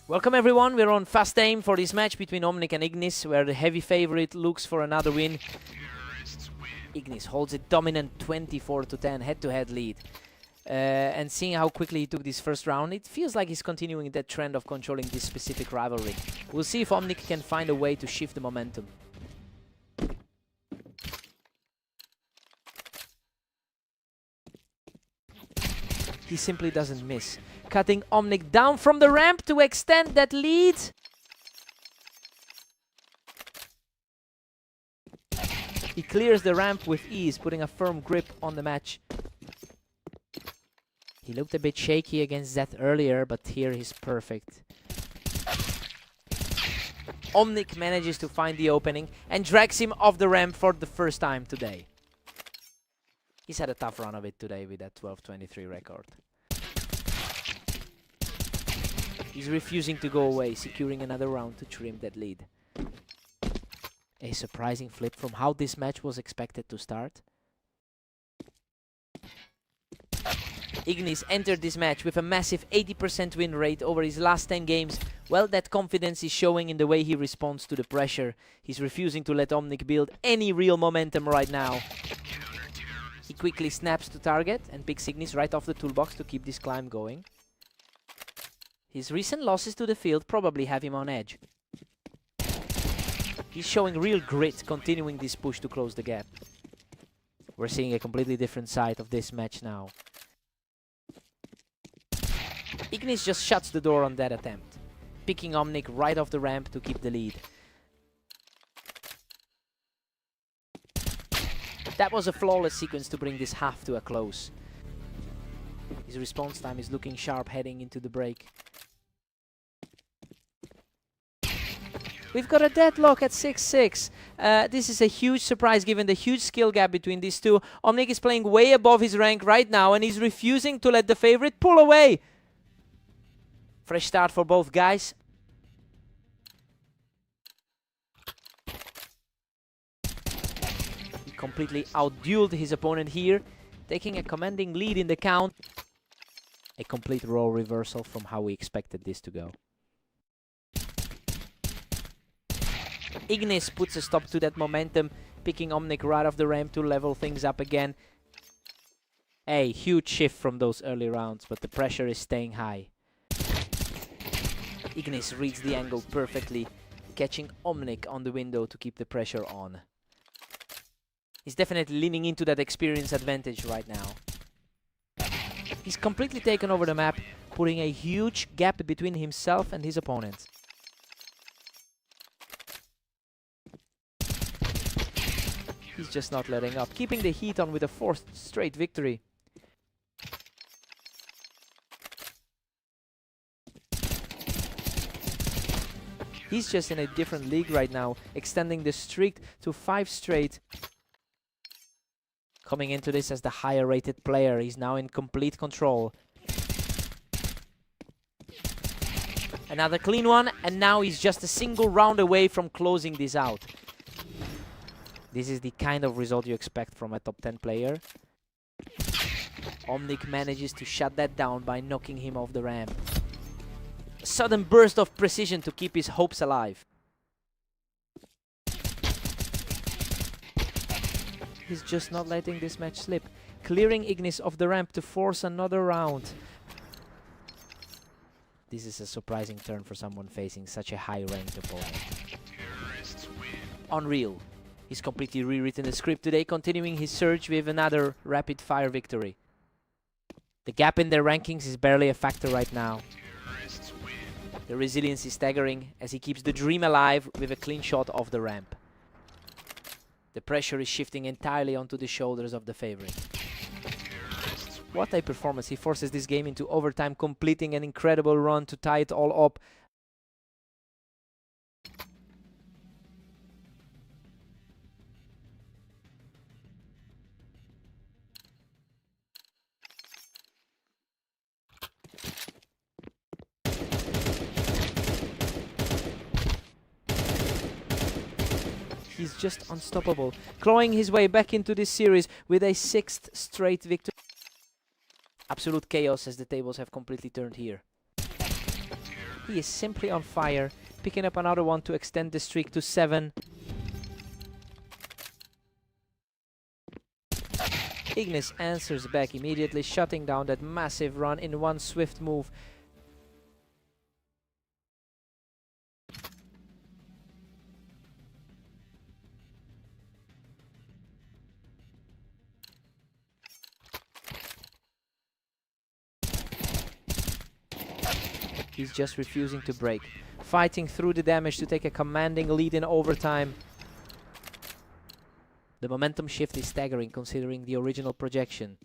S1: Welcome everyone, we're on fast aim for this match between Omnic and Ignis, where the heavy favorite looks for another win. Ignis holds a dominant 24-10 head-to-head lead. And seeing how quickly he took this first round, it feels like he's continuing that trend of controlling this specific rivalry. We'll see if Omnic can find a way to shift the momentum. He simply doesn't miss, cutting Omnic down from the ramp to extend that lead. He clears the ramp with ease, putting a firm grip on the match. He looked a bit shaky against Zeth earlier, but here he's perfect. Omnic manages to find the opening and drags him off the ramp for the first time today. He's had a tough run of it today with that 12-23 record. He's refusing to go away, securing another round to trim that lead. A surprising flip from how this match was expected to start. Ignis entered this match with a massive 80% win rate over his last 10 games. Well, that confidence is showing in the way he responds to the pressure. He's refusing to let Omnic build any real momentum right now. He quickly snaps to target and picks Ignis right off the toolbox to keep this climb going. His recent losses to the field probably have him on edge. He's showing real grit, continuing this push to close the gap. We're seeing a completely different side of this match now. Ignis just shuts the door on that attempt, picking Omnic right off the ramp to keep the lead. That was a flawless sequence to bring this half to a close. His response time is looking sharp heading into the break. We've got a deadlock at 6-6. This is a huge surprise given the huge skill gap between these two. Omnic is playing way above his rank right now and he's refusing to let the favorite pull away. Fresh start for both guys. He completely outdueled his opponent here, taking a commanding lead in the count. A complete role reversal from how we expected this to go. Ignis puts a stop to that momentum, picking Omnic right off the ramp to level things up again. A huge shift from those early rounds, but the pressure is staying high. Ignis reads the angle perfectly, catching Omnic on the window to keep the pressure on. He's definitely leaning into that experience advantage right now. He's completely taken over the map, putting a huge gap between himself and his opponent. He's just not letting up, keeping the heat on with a 4th straight victory. He's just in a different league right now, extending the streak to 5 straight. Coming into this as the higher rated player, he's now in complete control. Another clean one, and now he's just a single round away from closing this out. This is the kind of result you expect from a top 10 player. Omnic manages to shut that down by knocking him off the ramp. A sudden burst of precision to keep his hopes alive. He's just not letting this match slip, clearing Ignis off the ramp to force another round. This is a surprising turn for someone facing such a high-ranked opponent. Unreal. He's completely rewritten the script today, continuing his surge with another rapid-fire victory. The gap in their rankings is barely a factor right now. The resilience is staggering as he keeps the dream alive with a clean shot off the ramp. The pressure is shifting entirely onto the shoulders of the favorite. What a performance. He forces this game into overtime, completing an incredible run to tie it all up. He's just unstoppable, clawing his way back into this series with a 6th straight victory. Absolute chaos as the tables have completely turned here. He is simply on fire, picking up another one to extend the streak to 7. Ignis answers back immediately, shutting down that massive run in one swift move. He's just refusing to break, fighting through the damage to take a commanding lead in overtime. The momentum shift is staggering considering the original projection.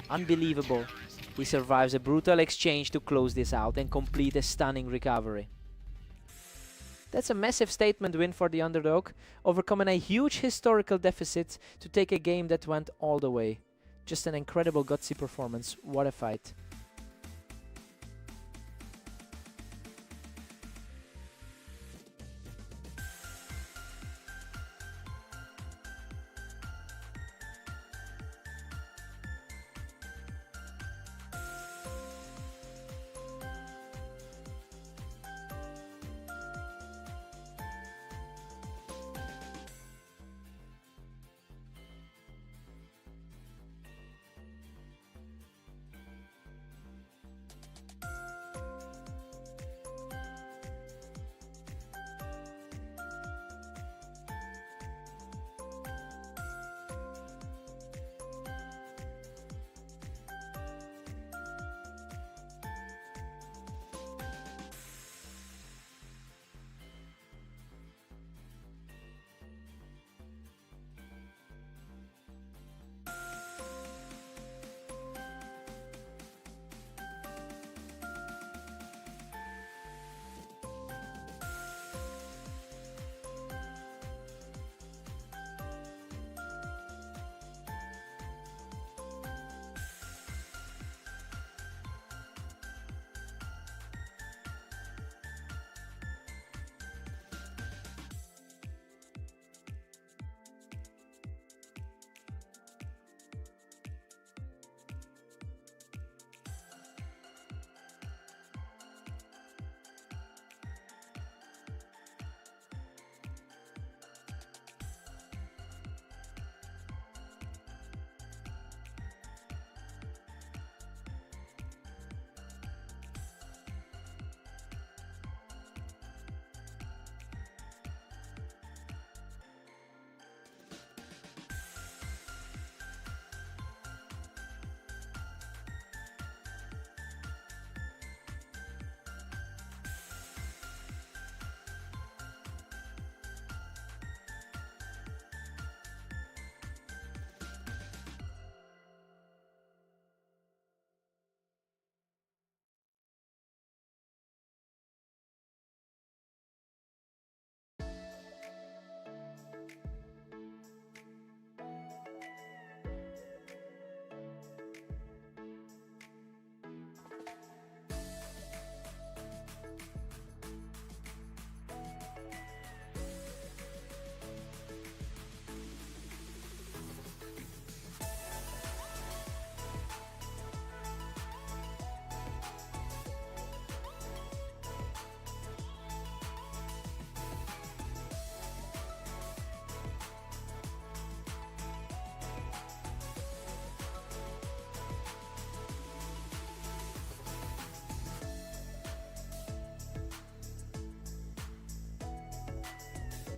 S1: Unbelievable. He survives a brutal exchange to close this out and complete a stunning recovery. That's a massive statement win for the underdog, overcoming a huge historical deficit to take a game that went all the way. Just an incredible gutsy performance. What a fight.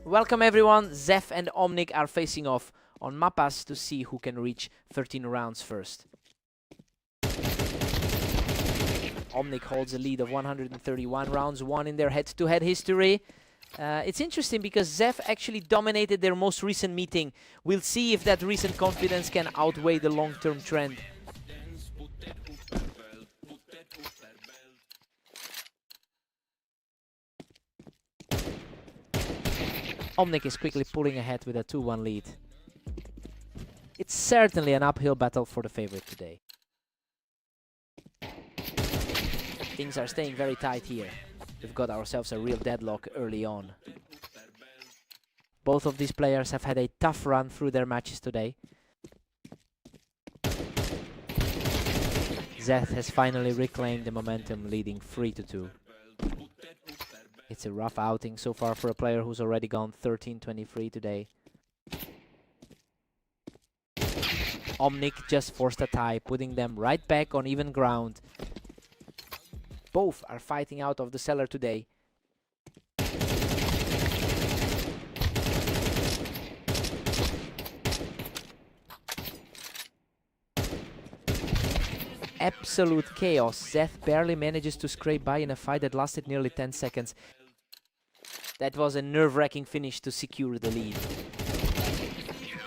S1: Welcome everyone, Zeph and Omnic are facing off on Mapas to see who can reach 13 rounds first. Omnic holds a lead of 131 rounds, won in their head-to-head history. It's interesting because Zeph actually dominated their most recent meeting. We'll see if that recent confidence can outweigh the long-term trend. Omnic is quickly pulling ahead with a 2-1 lead. It's certainly an uphill battle for the favorite today. Things are staying very tight here. We've got ourselves a real deadlock early on. Both of these players have had a tough run through their matches today. Zeth has finally reclaimed the momentum, leading 3-2. It's a rough outing so far for a player who's already gone 13-23 today. Omnic just forced a tie, putting them right back on even ground. Both are fighting out of the cellar today. Absolute chaos. Zeth barely manages to scrape by in a fight that lasted nearly 10 seconds. That was a nerve-wracking finish to secure the lead.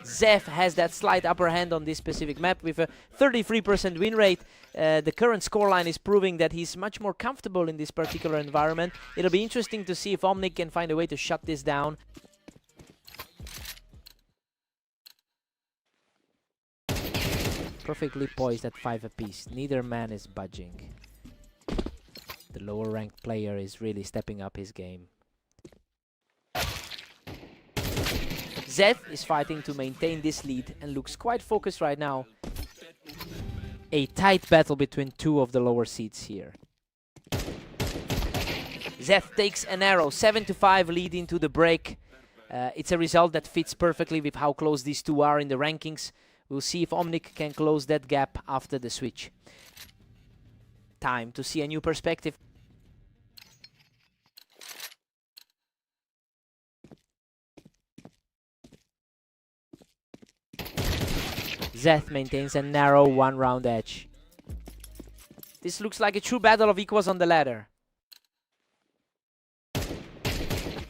S1: Zeth has that slight upper hand on this specific map with a 33% win rate. The current scoreline is proving that he's much more comfortable in this particular environment. It'll be interesting to see if Omnic can find a way to shut this down. Perfectly poised at 5 apiece. Neither man is budging. The lower ranked player is really stepping up his game. Zeth is fighting to maintain this lead and looks quite focused right now. A tight battle between two of the lower seeds here. Zeth takes an arrow, 7-5 lead into the break. It's a result that fits perfectly with how close these two are in the rankings. We'll see if Omnic can close that gap after the switch. Time to see a new perspective. Zeth maintains a narrow one-round edge. This looks like a true battle of equals on the ladder.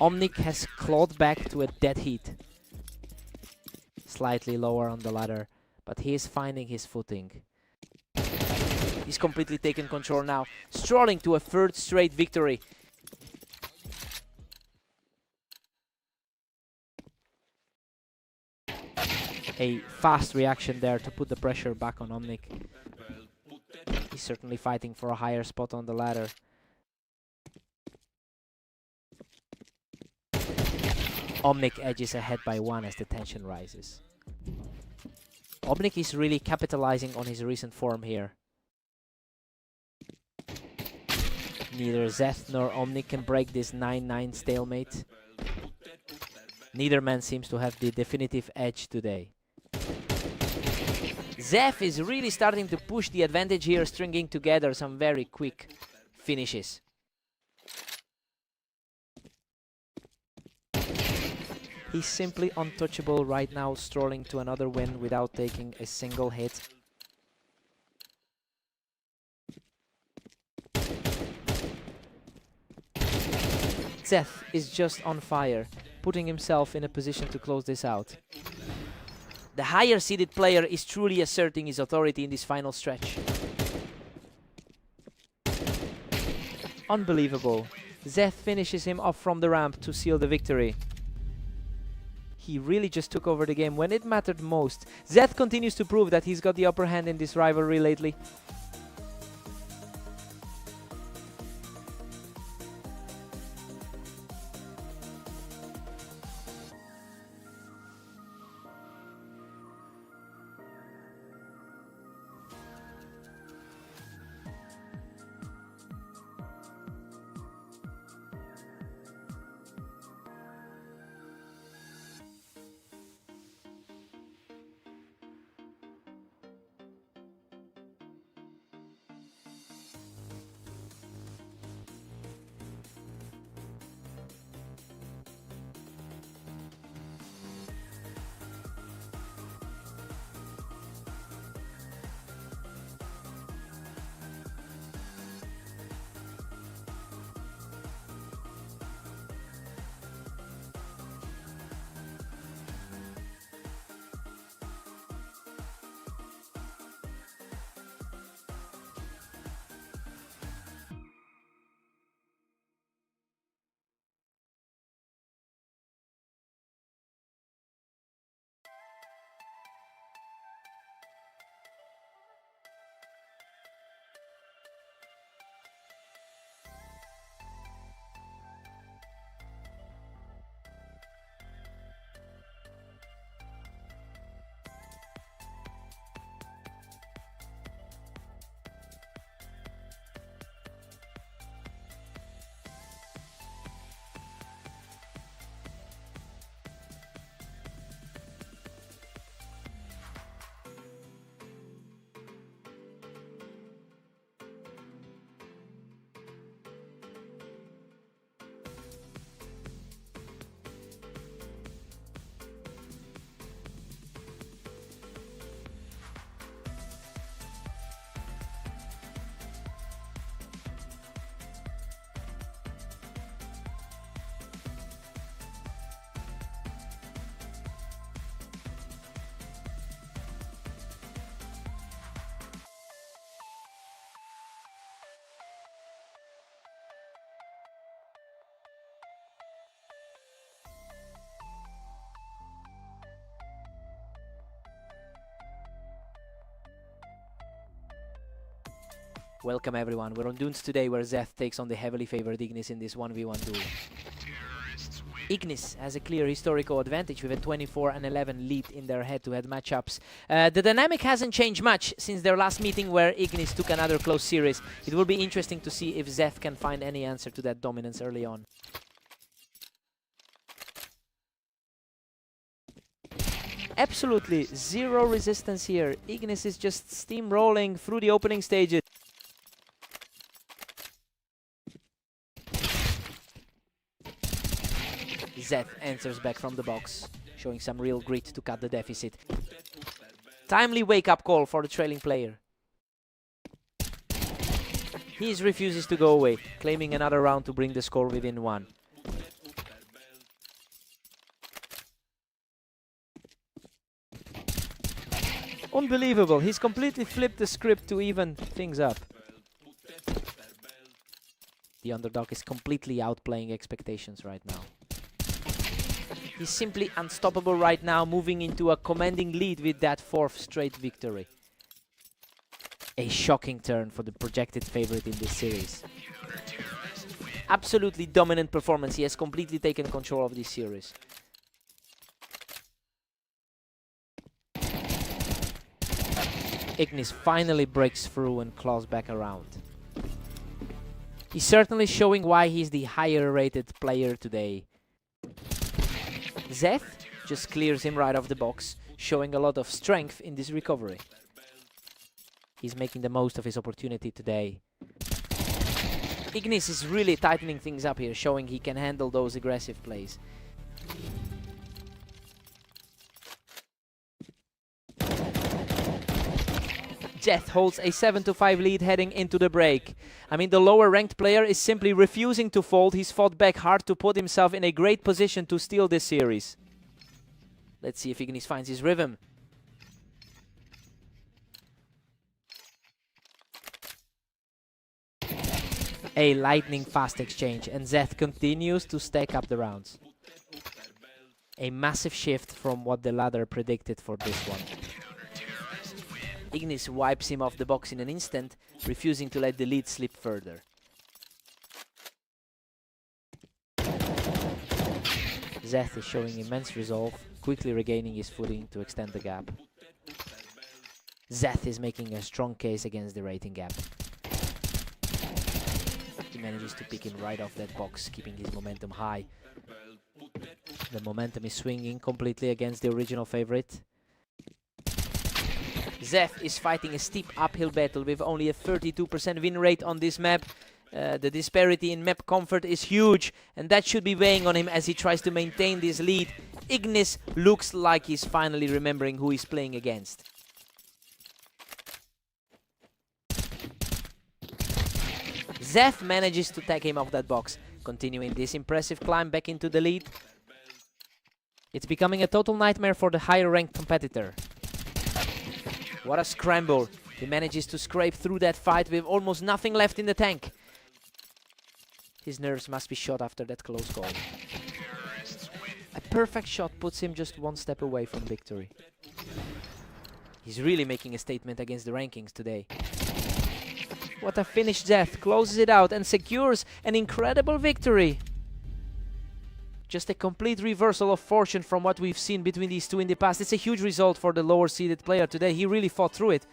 S1: Omnic has clawed back to a dead heat. Slightly lower on the ladder, but he is finding his footing. He's completely taken control now, strolling to a third straight victory. A fast reaction there to put the pressure back on Omnic. He's certainly fighting for a higher spot on the ladder. Omnic edges ahead by 1 as the tension rises. Omnic is really capitalizing on his recent form here. Neither Zeth nor Omnic can break this 9-9 stalemate. Neither man seems to have the definitive edge today. Zeth is really starting to push the advantage here, stringing together some very quick finishes. He's simply untouchable right now, strolling to another win without taking a single hit. Zeth is just on fire, putting himself in a position to close this out. The higher seeded player is truly asserting his authority in this final stretch. Unbelievable. Zeth finishes him off from the ramp to seal the victory. He really just took over the game when it mattered most. Zeth continues to prove that he's got the upper hand in this rivalry lately. Welcome everyone, we're on Dunes today where Zeth takes on the heavily favored Ignis in this 1v1 duel. Ignis has a clear historical advantage with a 24-11 lead in their head-to-head matchups. The dynamic hasn't changed much since their last meeting where Ignis took another close series. It will be interesting to see if Zeth can find any answer to that dominance early on. Absolutely zero resistance here. Ignis is just steamrolling through the opening stages. Zeth answers back from the box, showing some real grit to cut the deficit. Timely wake-up call for the trailing player. He refuses to go away, claiming another round to bring the score within one. Unbelievable, he's completely flipped the script to even things up. The underdog is completely outplaying expectations right now. He's simply unstoppable right now, moving into a commanding lead with that 4th straight victory. A shocking turn for the projected favorite in this series. Absolutely dominant performance, he has completely taken control of this series. Ignis finally breaks through and claws back around. He's certainly showing why he's the higher rated player today. Zeth just clears him right off the box, showing a lot of strength in this recovery. He's making the most of his opportunity today. Ignis is really tightening things up here, showing he can handle those aggressive plays. Zeth holds a 7-5 lead heading into the break. I mean, the lower ranked player is simply refusing to fold. He's fought back hard to put himself in a great position to steal this series. Let's see if Ignis finds his rhythm. A lightning fast exchange, and Zeth continues to stack up the rounds. A massive shift from what the ladder predicted for this one. Ignis wipes him off the box in an instant, refusing to let the lead slip further. Zeth is showing immense resolve, quickly regaining his footing to extend the gap. Zeth is making a strong case against the rating gap. He manages to pick him right off that box, keeping his momentum high. The momentum is swinging completely against the original favorite. Zeth is fighting a steep uphill battle with only a 32% win rate on this map. The disparity in map comfort is huge, and that should be weighing on him as he tries to maintain this lead. Ignis looks like he's finally remembering who he's playing against. Zeth manages to tag him off that box, continuing this impressive climb back into the lead. It's becoming a total nightmare for the higher ranked competitor. What a scramble. He manages to scrape through that fight with almost nothing left in the tank. His nerves must be shot after that close call. A perfect shot puts him just one step away from victory. He's really making a statement against the rankings today. What a finish. Zeth closes it out and secures an incredible victory. Just a complete reversal of fortune from what we've seen between these two in the past. It's a huge result for the lower seeded player today. He really fought through it.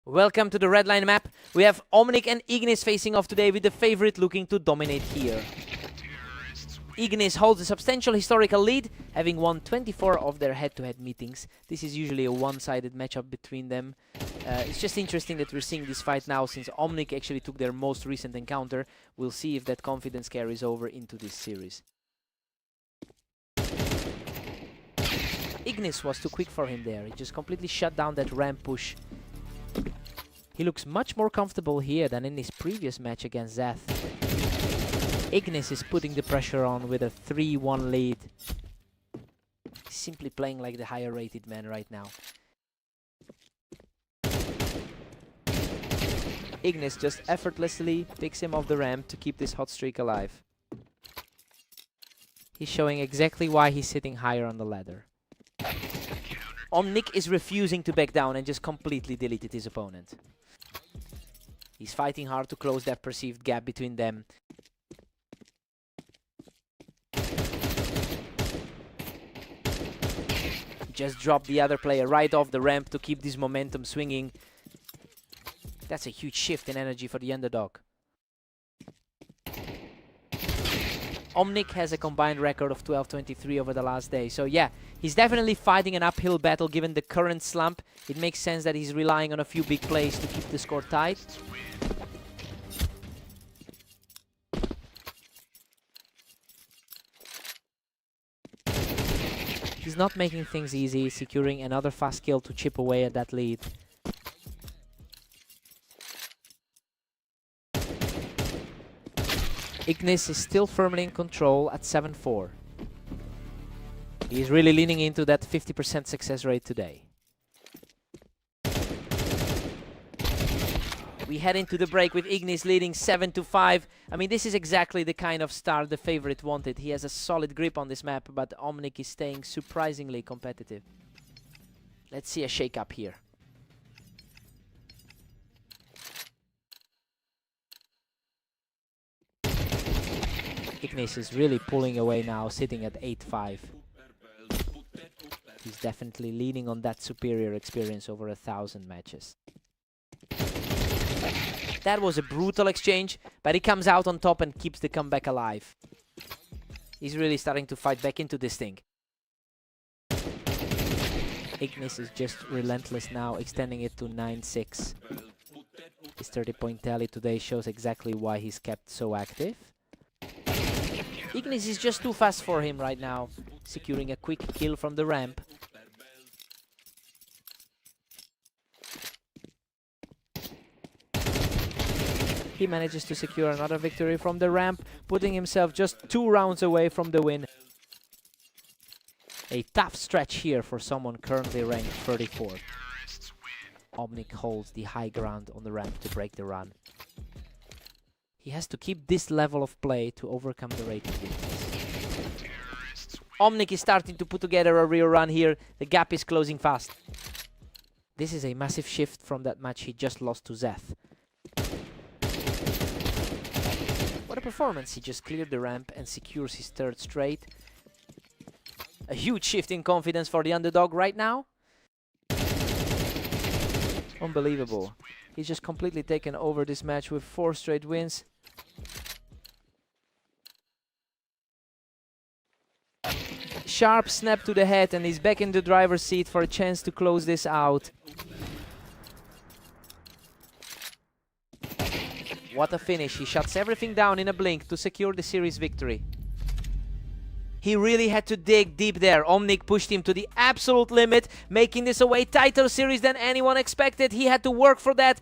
S1: Welcome to the red line map. We have Omnic and Ignis facing off today, with the favorite looking to dominate here. Ignis holds a substantial historical lead, having won 24 of their head-to-head meetings. This is usually a one-sided matchup between them. It's just interesting that we're seeing this fight now, since Omnic actually took their most recent encounter. We'll see if that confidence carries over into this series. Ignis was too quick for him there. He just completely shut down that ramp push. He looks much more comfortable here than in his previous match against Zeth. Ignis is putting the pressure on with a 3-1 lead. He's simply playing like the higher rated man right now. Ignis just effortlessly picks him off the ramp to keep this hot streak alive. He's showing exactly why he's sitting higher on the ladder. Omnic is refusing to back down and just completely deleted his opponent. He's fighting hard to close that perceived gap between them. Just dropped the other player right off the ramp to keep this momentum swinging. That's a huge shift in energy for the underdog. Omnic has a combined record of 12-23 over the last day. So yeah, he's definitely fighting an uphill battle given the current slump. It makes sense that he's relying on a few big plays to keep the score tight. He's not making things easy, securing another fast kill to chip away at that lead. Ignis is still firmly in control at 7-4. He's really leaning into that 50% success rate today. We head into the break with Ignis leading 7-5. I mean, this is exactly the kind of start the favorite wanted. He has a solid grip on this map, but Omnic is staying surprisingly competitive. Let's see a shake-up here. Ignis is really pulling away now, sitting at 8-5. He's definitely leaning on that superior experience over 1,000 matches. That was a brutal exchange, but he comes out on top and keeps the comeback alive. He's really starting to fight back into this thing. Ignis is just relentless now, extending it to 9-6. His 30-point tally today shows exactly why he's kept so active. Ignis is just too fast for him right now, securing a quick kill from the ramp. He manages to secure another victory from the ramp, putting himself just 2 rounds away from the win. A tough stretch here for someone currently ranked 34th. Omnic holds the high ground on the ramp to break the run. He has to keep this level of play to overcome the rating difference. Omnic is starting to put together a real run here. The gap is closing fast. This is a massive shift from that match he just lost to Zeth. What a performance. He just cleared the ramp and secures his 3rd straight. A huge shift in confidence for the underdog right now. Unbelievable. He's just completely taken over this match with 4 straight wins. Sharp snap to the head, and he's back in the driver's seat for a chance to close this out. What a finish. He shuts everything down in a blink to secure the series victory. He really had to dig deep there. Omnic pushed him to the absolute limit, making this a way tighter series than anyone expected. He had to work for that.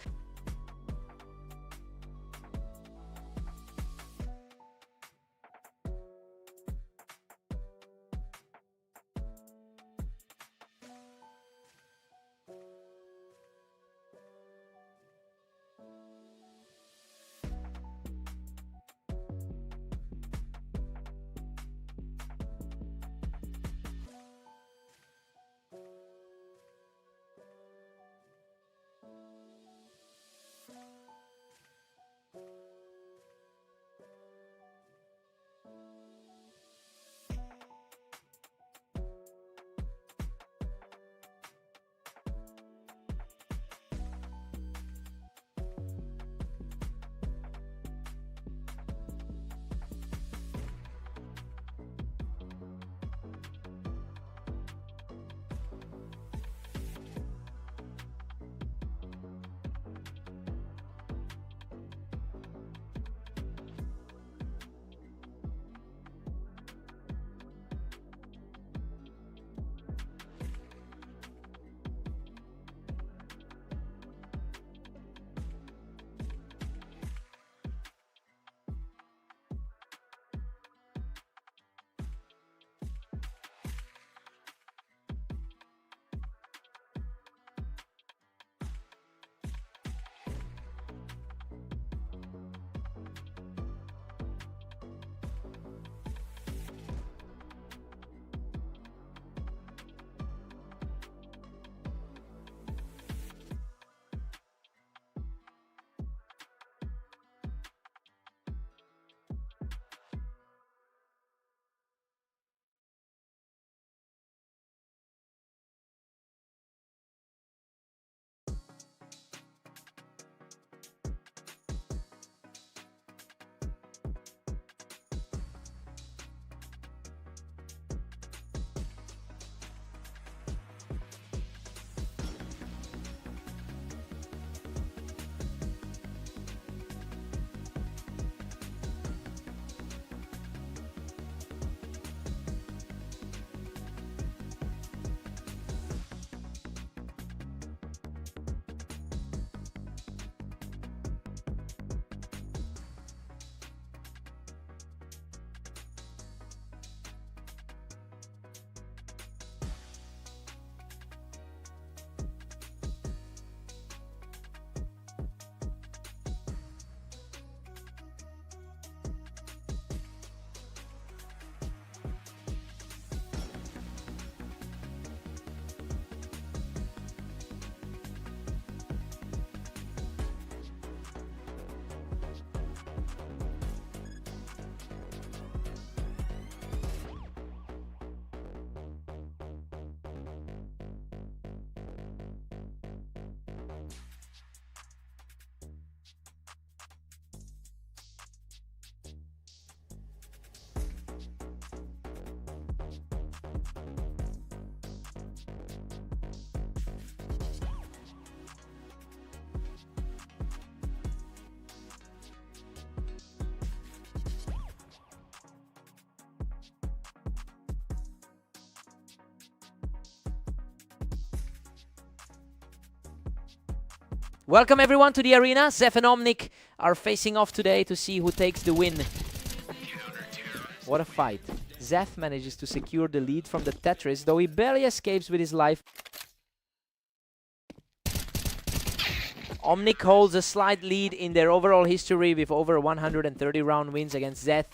S1: Welcome everyone to the arena. Zef and Omnic are facing off today to see who takes the win. What a fight. Zef manages to secure the lead from the Tetris, though he barely escapes with his life. Omnic holds a slight lead in their overall history with over 130 round wins against Zeth.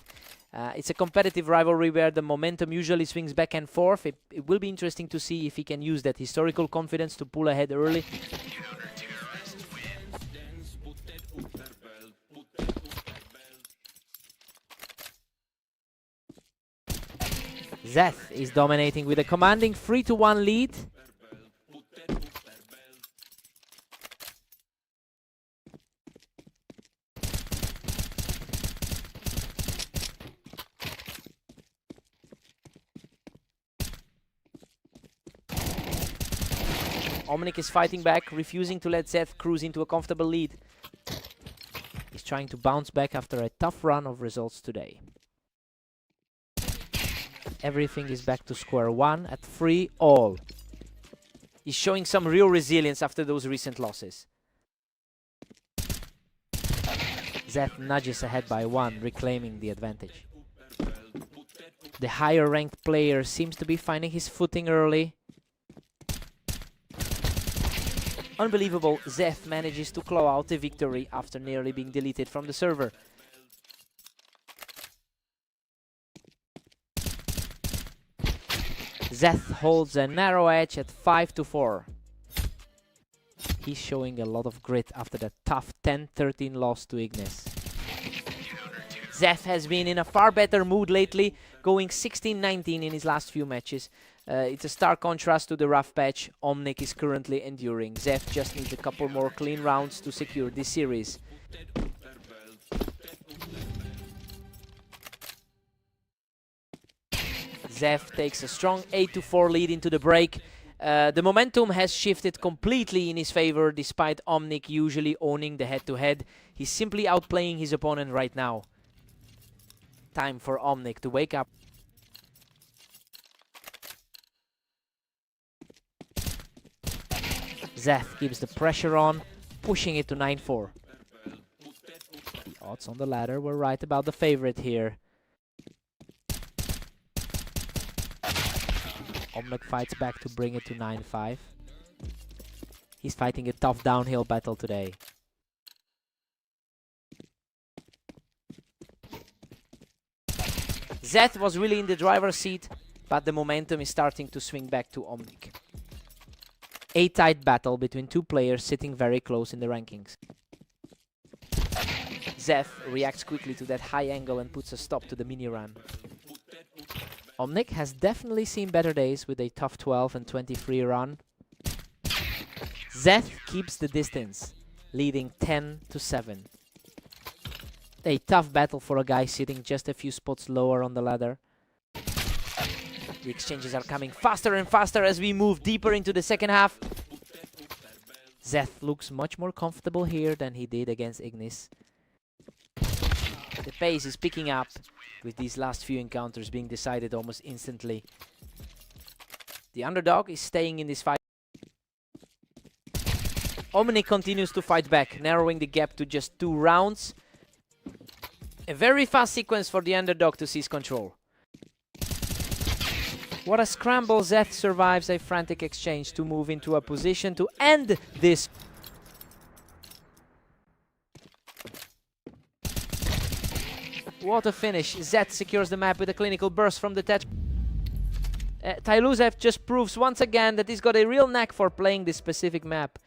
S1: It's a competitive rivalry where the momentum usually swings back and forth. It will be interesting to see if he can use that historical confidence to pull ahead early. Zeth is dominating with a commanding 3-1 lead. Omnic is fighting back, refusing to let Zeth cruise into a comfortable lead. He's trying to bounce back after a tough run of results today. Everything is back to square one at 3-all. He's showing some real resilience after those recent losses. Zeth nudges ahead by 1, reclaiming the advantage. The higher ranked player seems to be finding his footing early. Unbelievable, Zeth manages to claw out the victory after nearly being deleted from the server. Zeth holds a narrow edge at 5-4. He's showing a lot of grit after that tough 10-13 loss to Ignis. Zeth has been in a far better mood lately, going 16-19 in his last few matches. It's a stark contrast to the rough patch Omnic is currently enduring. Zeth just needs a couple more clean rounds to secure this series. Zeth takes a strong 8-4 lead into the break. The momentum has shifted completely in his favor, despite Omnic usually owning the head-to-head. He's simply outplaying his opponent right now. Time for Omnic to wake up. Zeth keeps the pressure on, pushing it to 9-4. The odds on the ladder were right about the favorite here. Omnic fights back to bring it to 9-5. He's fighting a tough downhill battle today. Zeth was really in the driver's seat, but the momentum is starting to swing back to Omnic. A tight battle between two players sitting very close in the rankings. Zeth reacts quickly to that high angle and puts a stop to the mini run. Omnic has definitely seen better days with a tough 12 and 23 run. Zeth keeps the distance, leading 10-7. A tough battle for a guy sitting just a few spots lower on the ladder. The exchanges are coming faster and faster as we move deeper into the second half. Zeth looks much more comfortable here than he did against Ignis. The pace is picking up, with these last few encounters being decided almost instantly. The underdog is staying in this fight. Omnic continues to fight back, narrowing the gap to just 2 rounds. A very fast sequence for the underdog to seize control. What a scramble. Zeth survives a frantic exchange to move into a position to end this. What a finish. Zeth secures the map with a clinical burst from the Tetris. Tyluzev just proves once again that he's got a real knack for playing this specific map.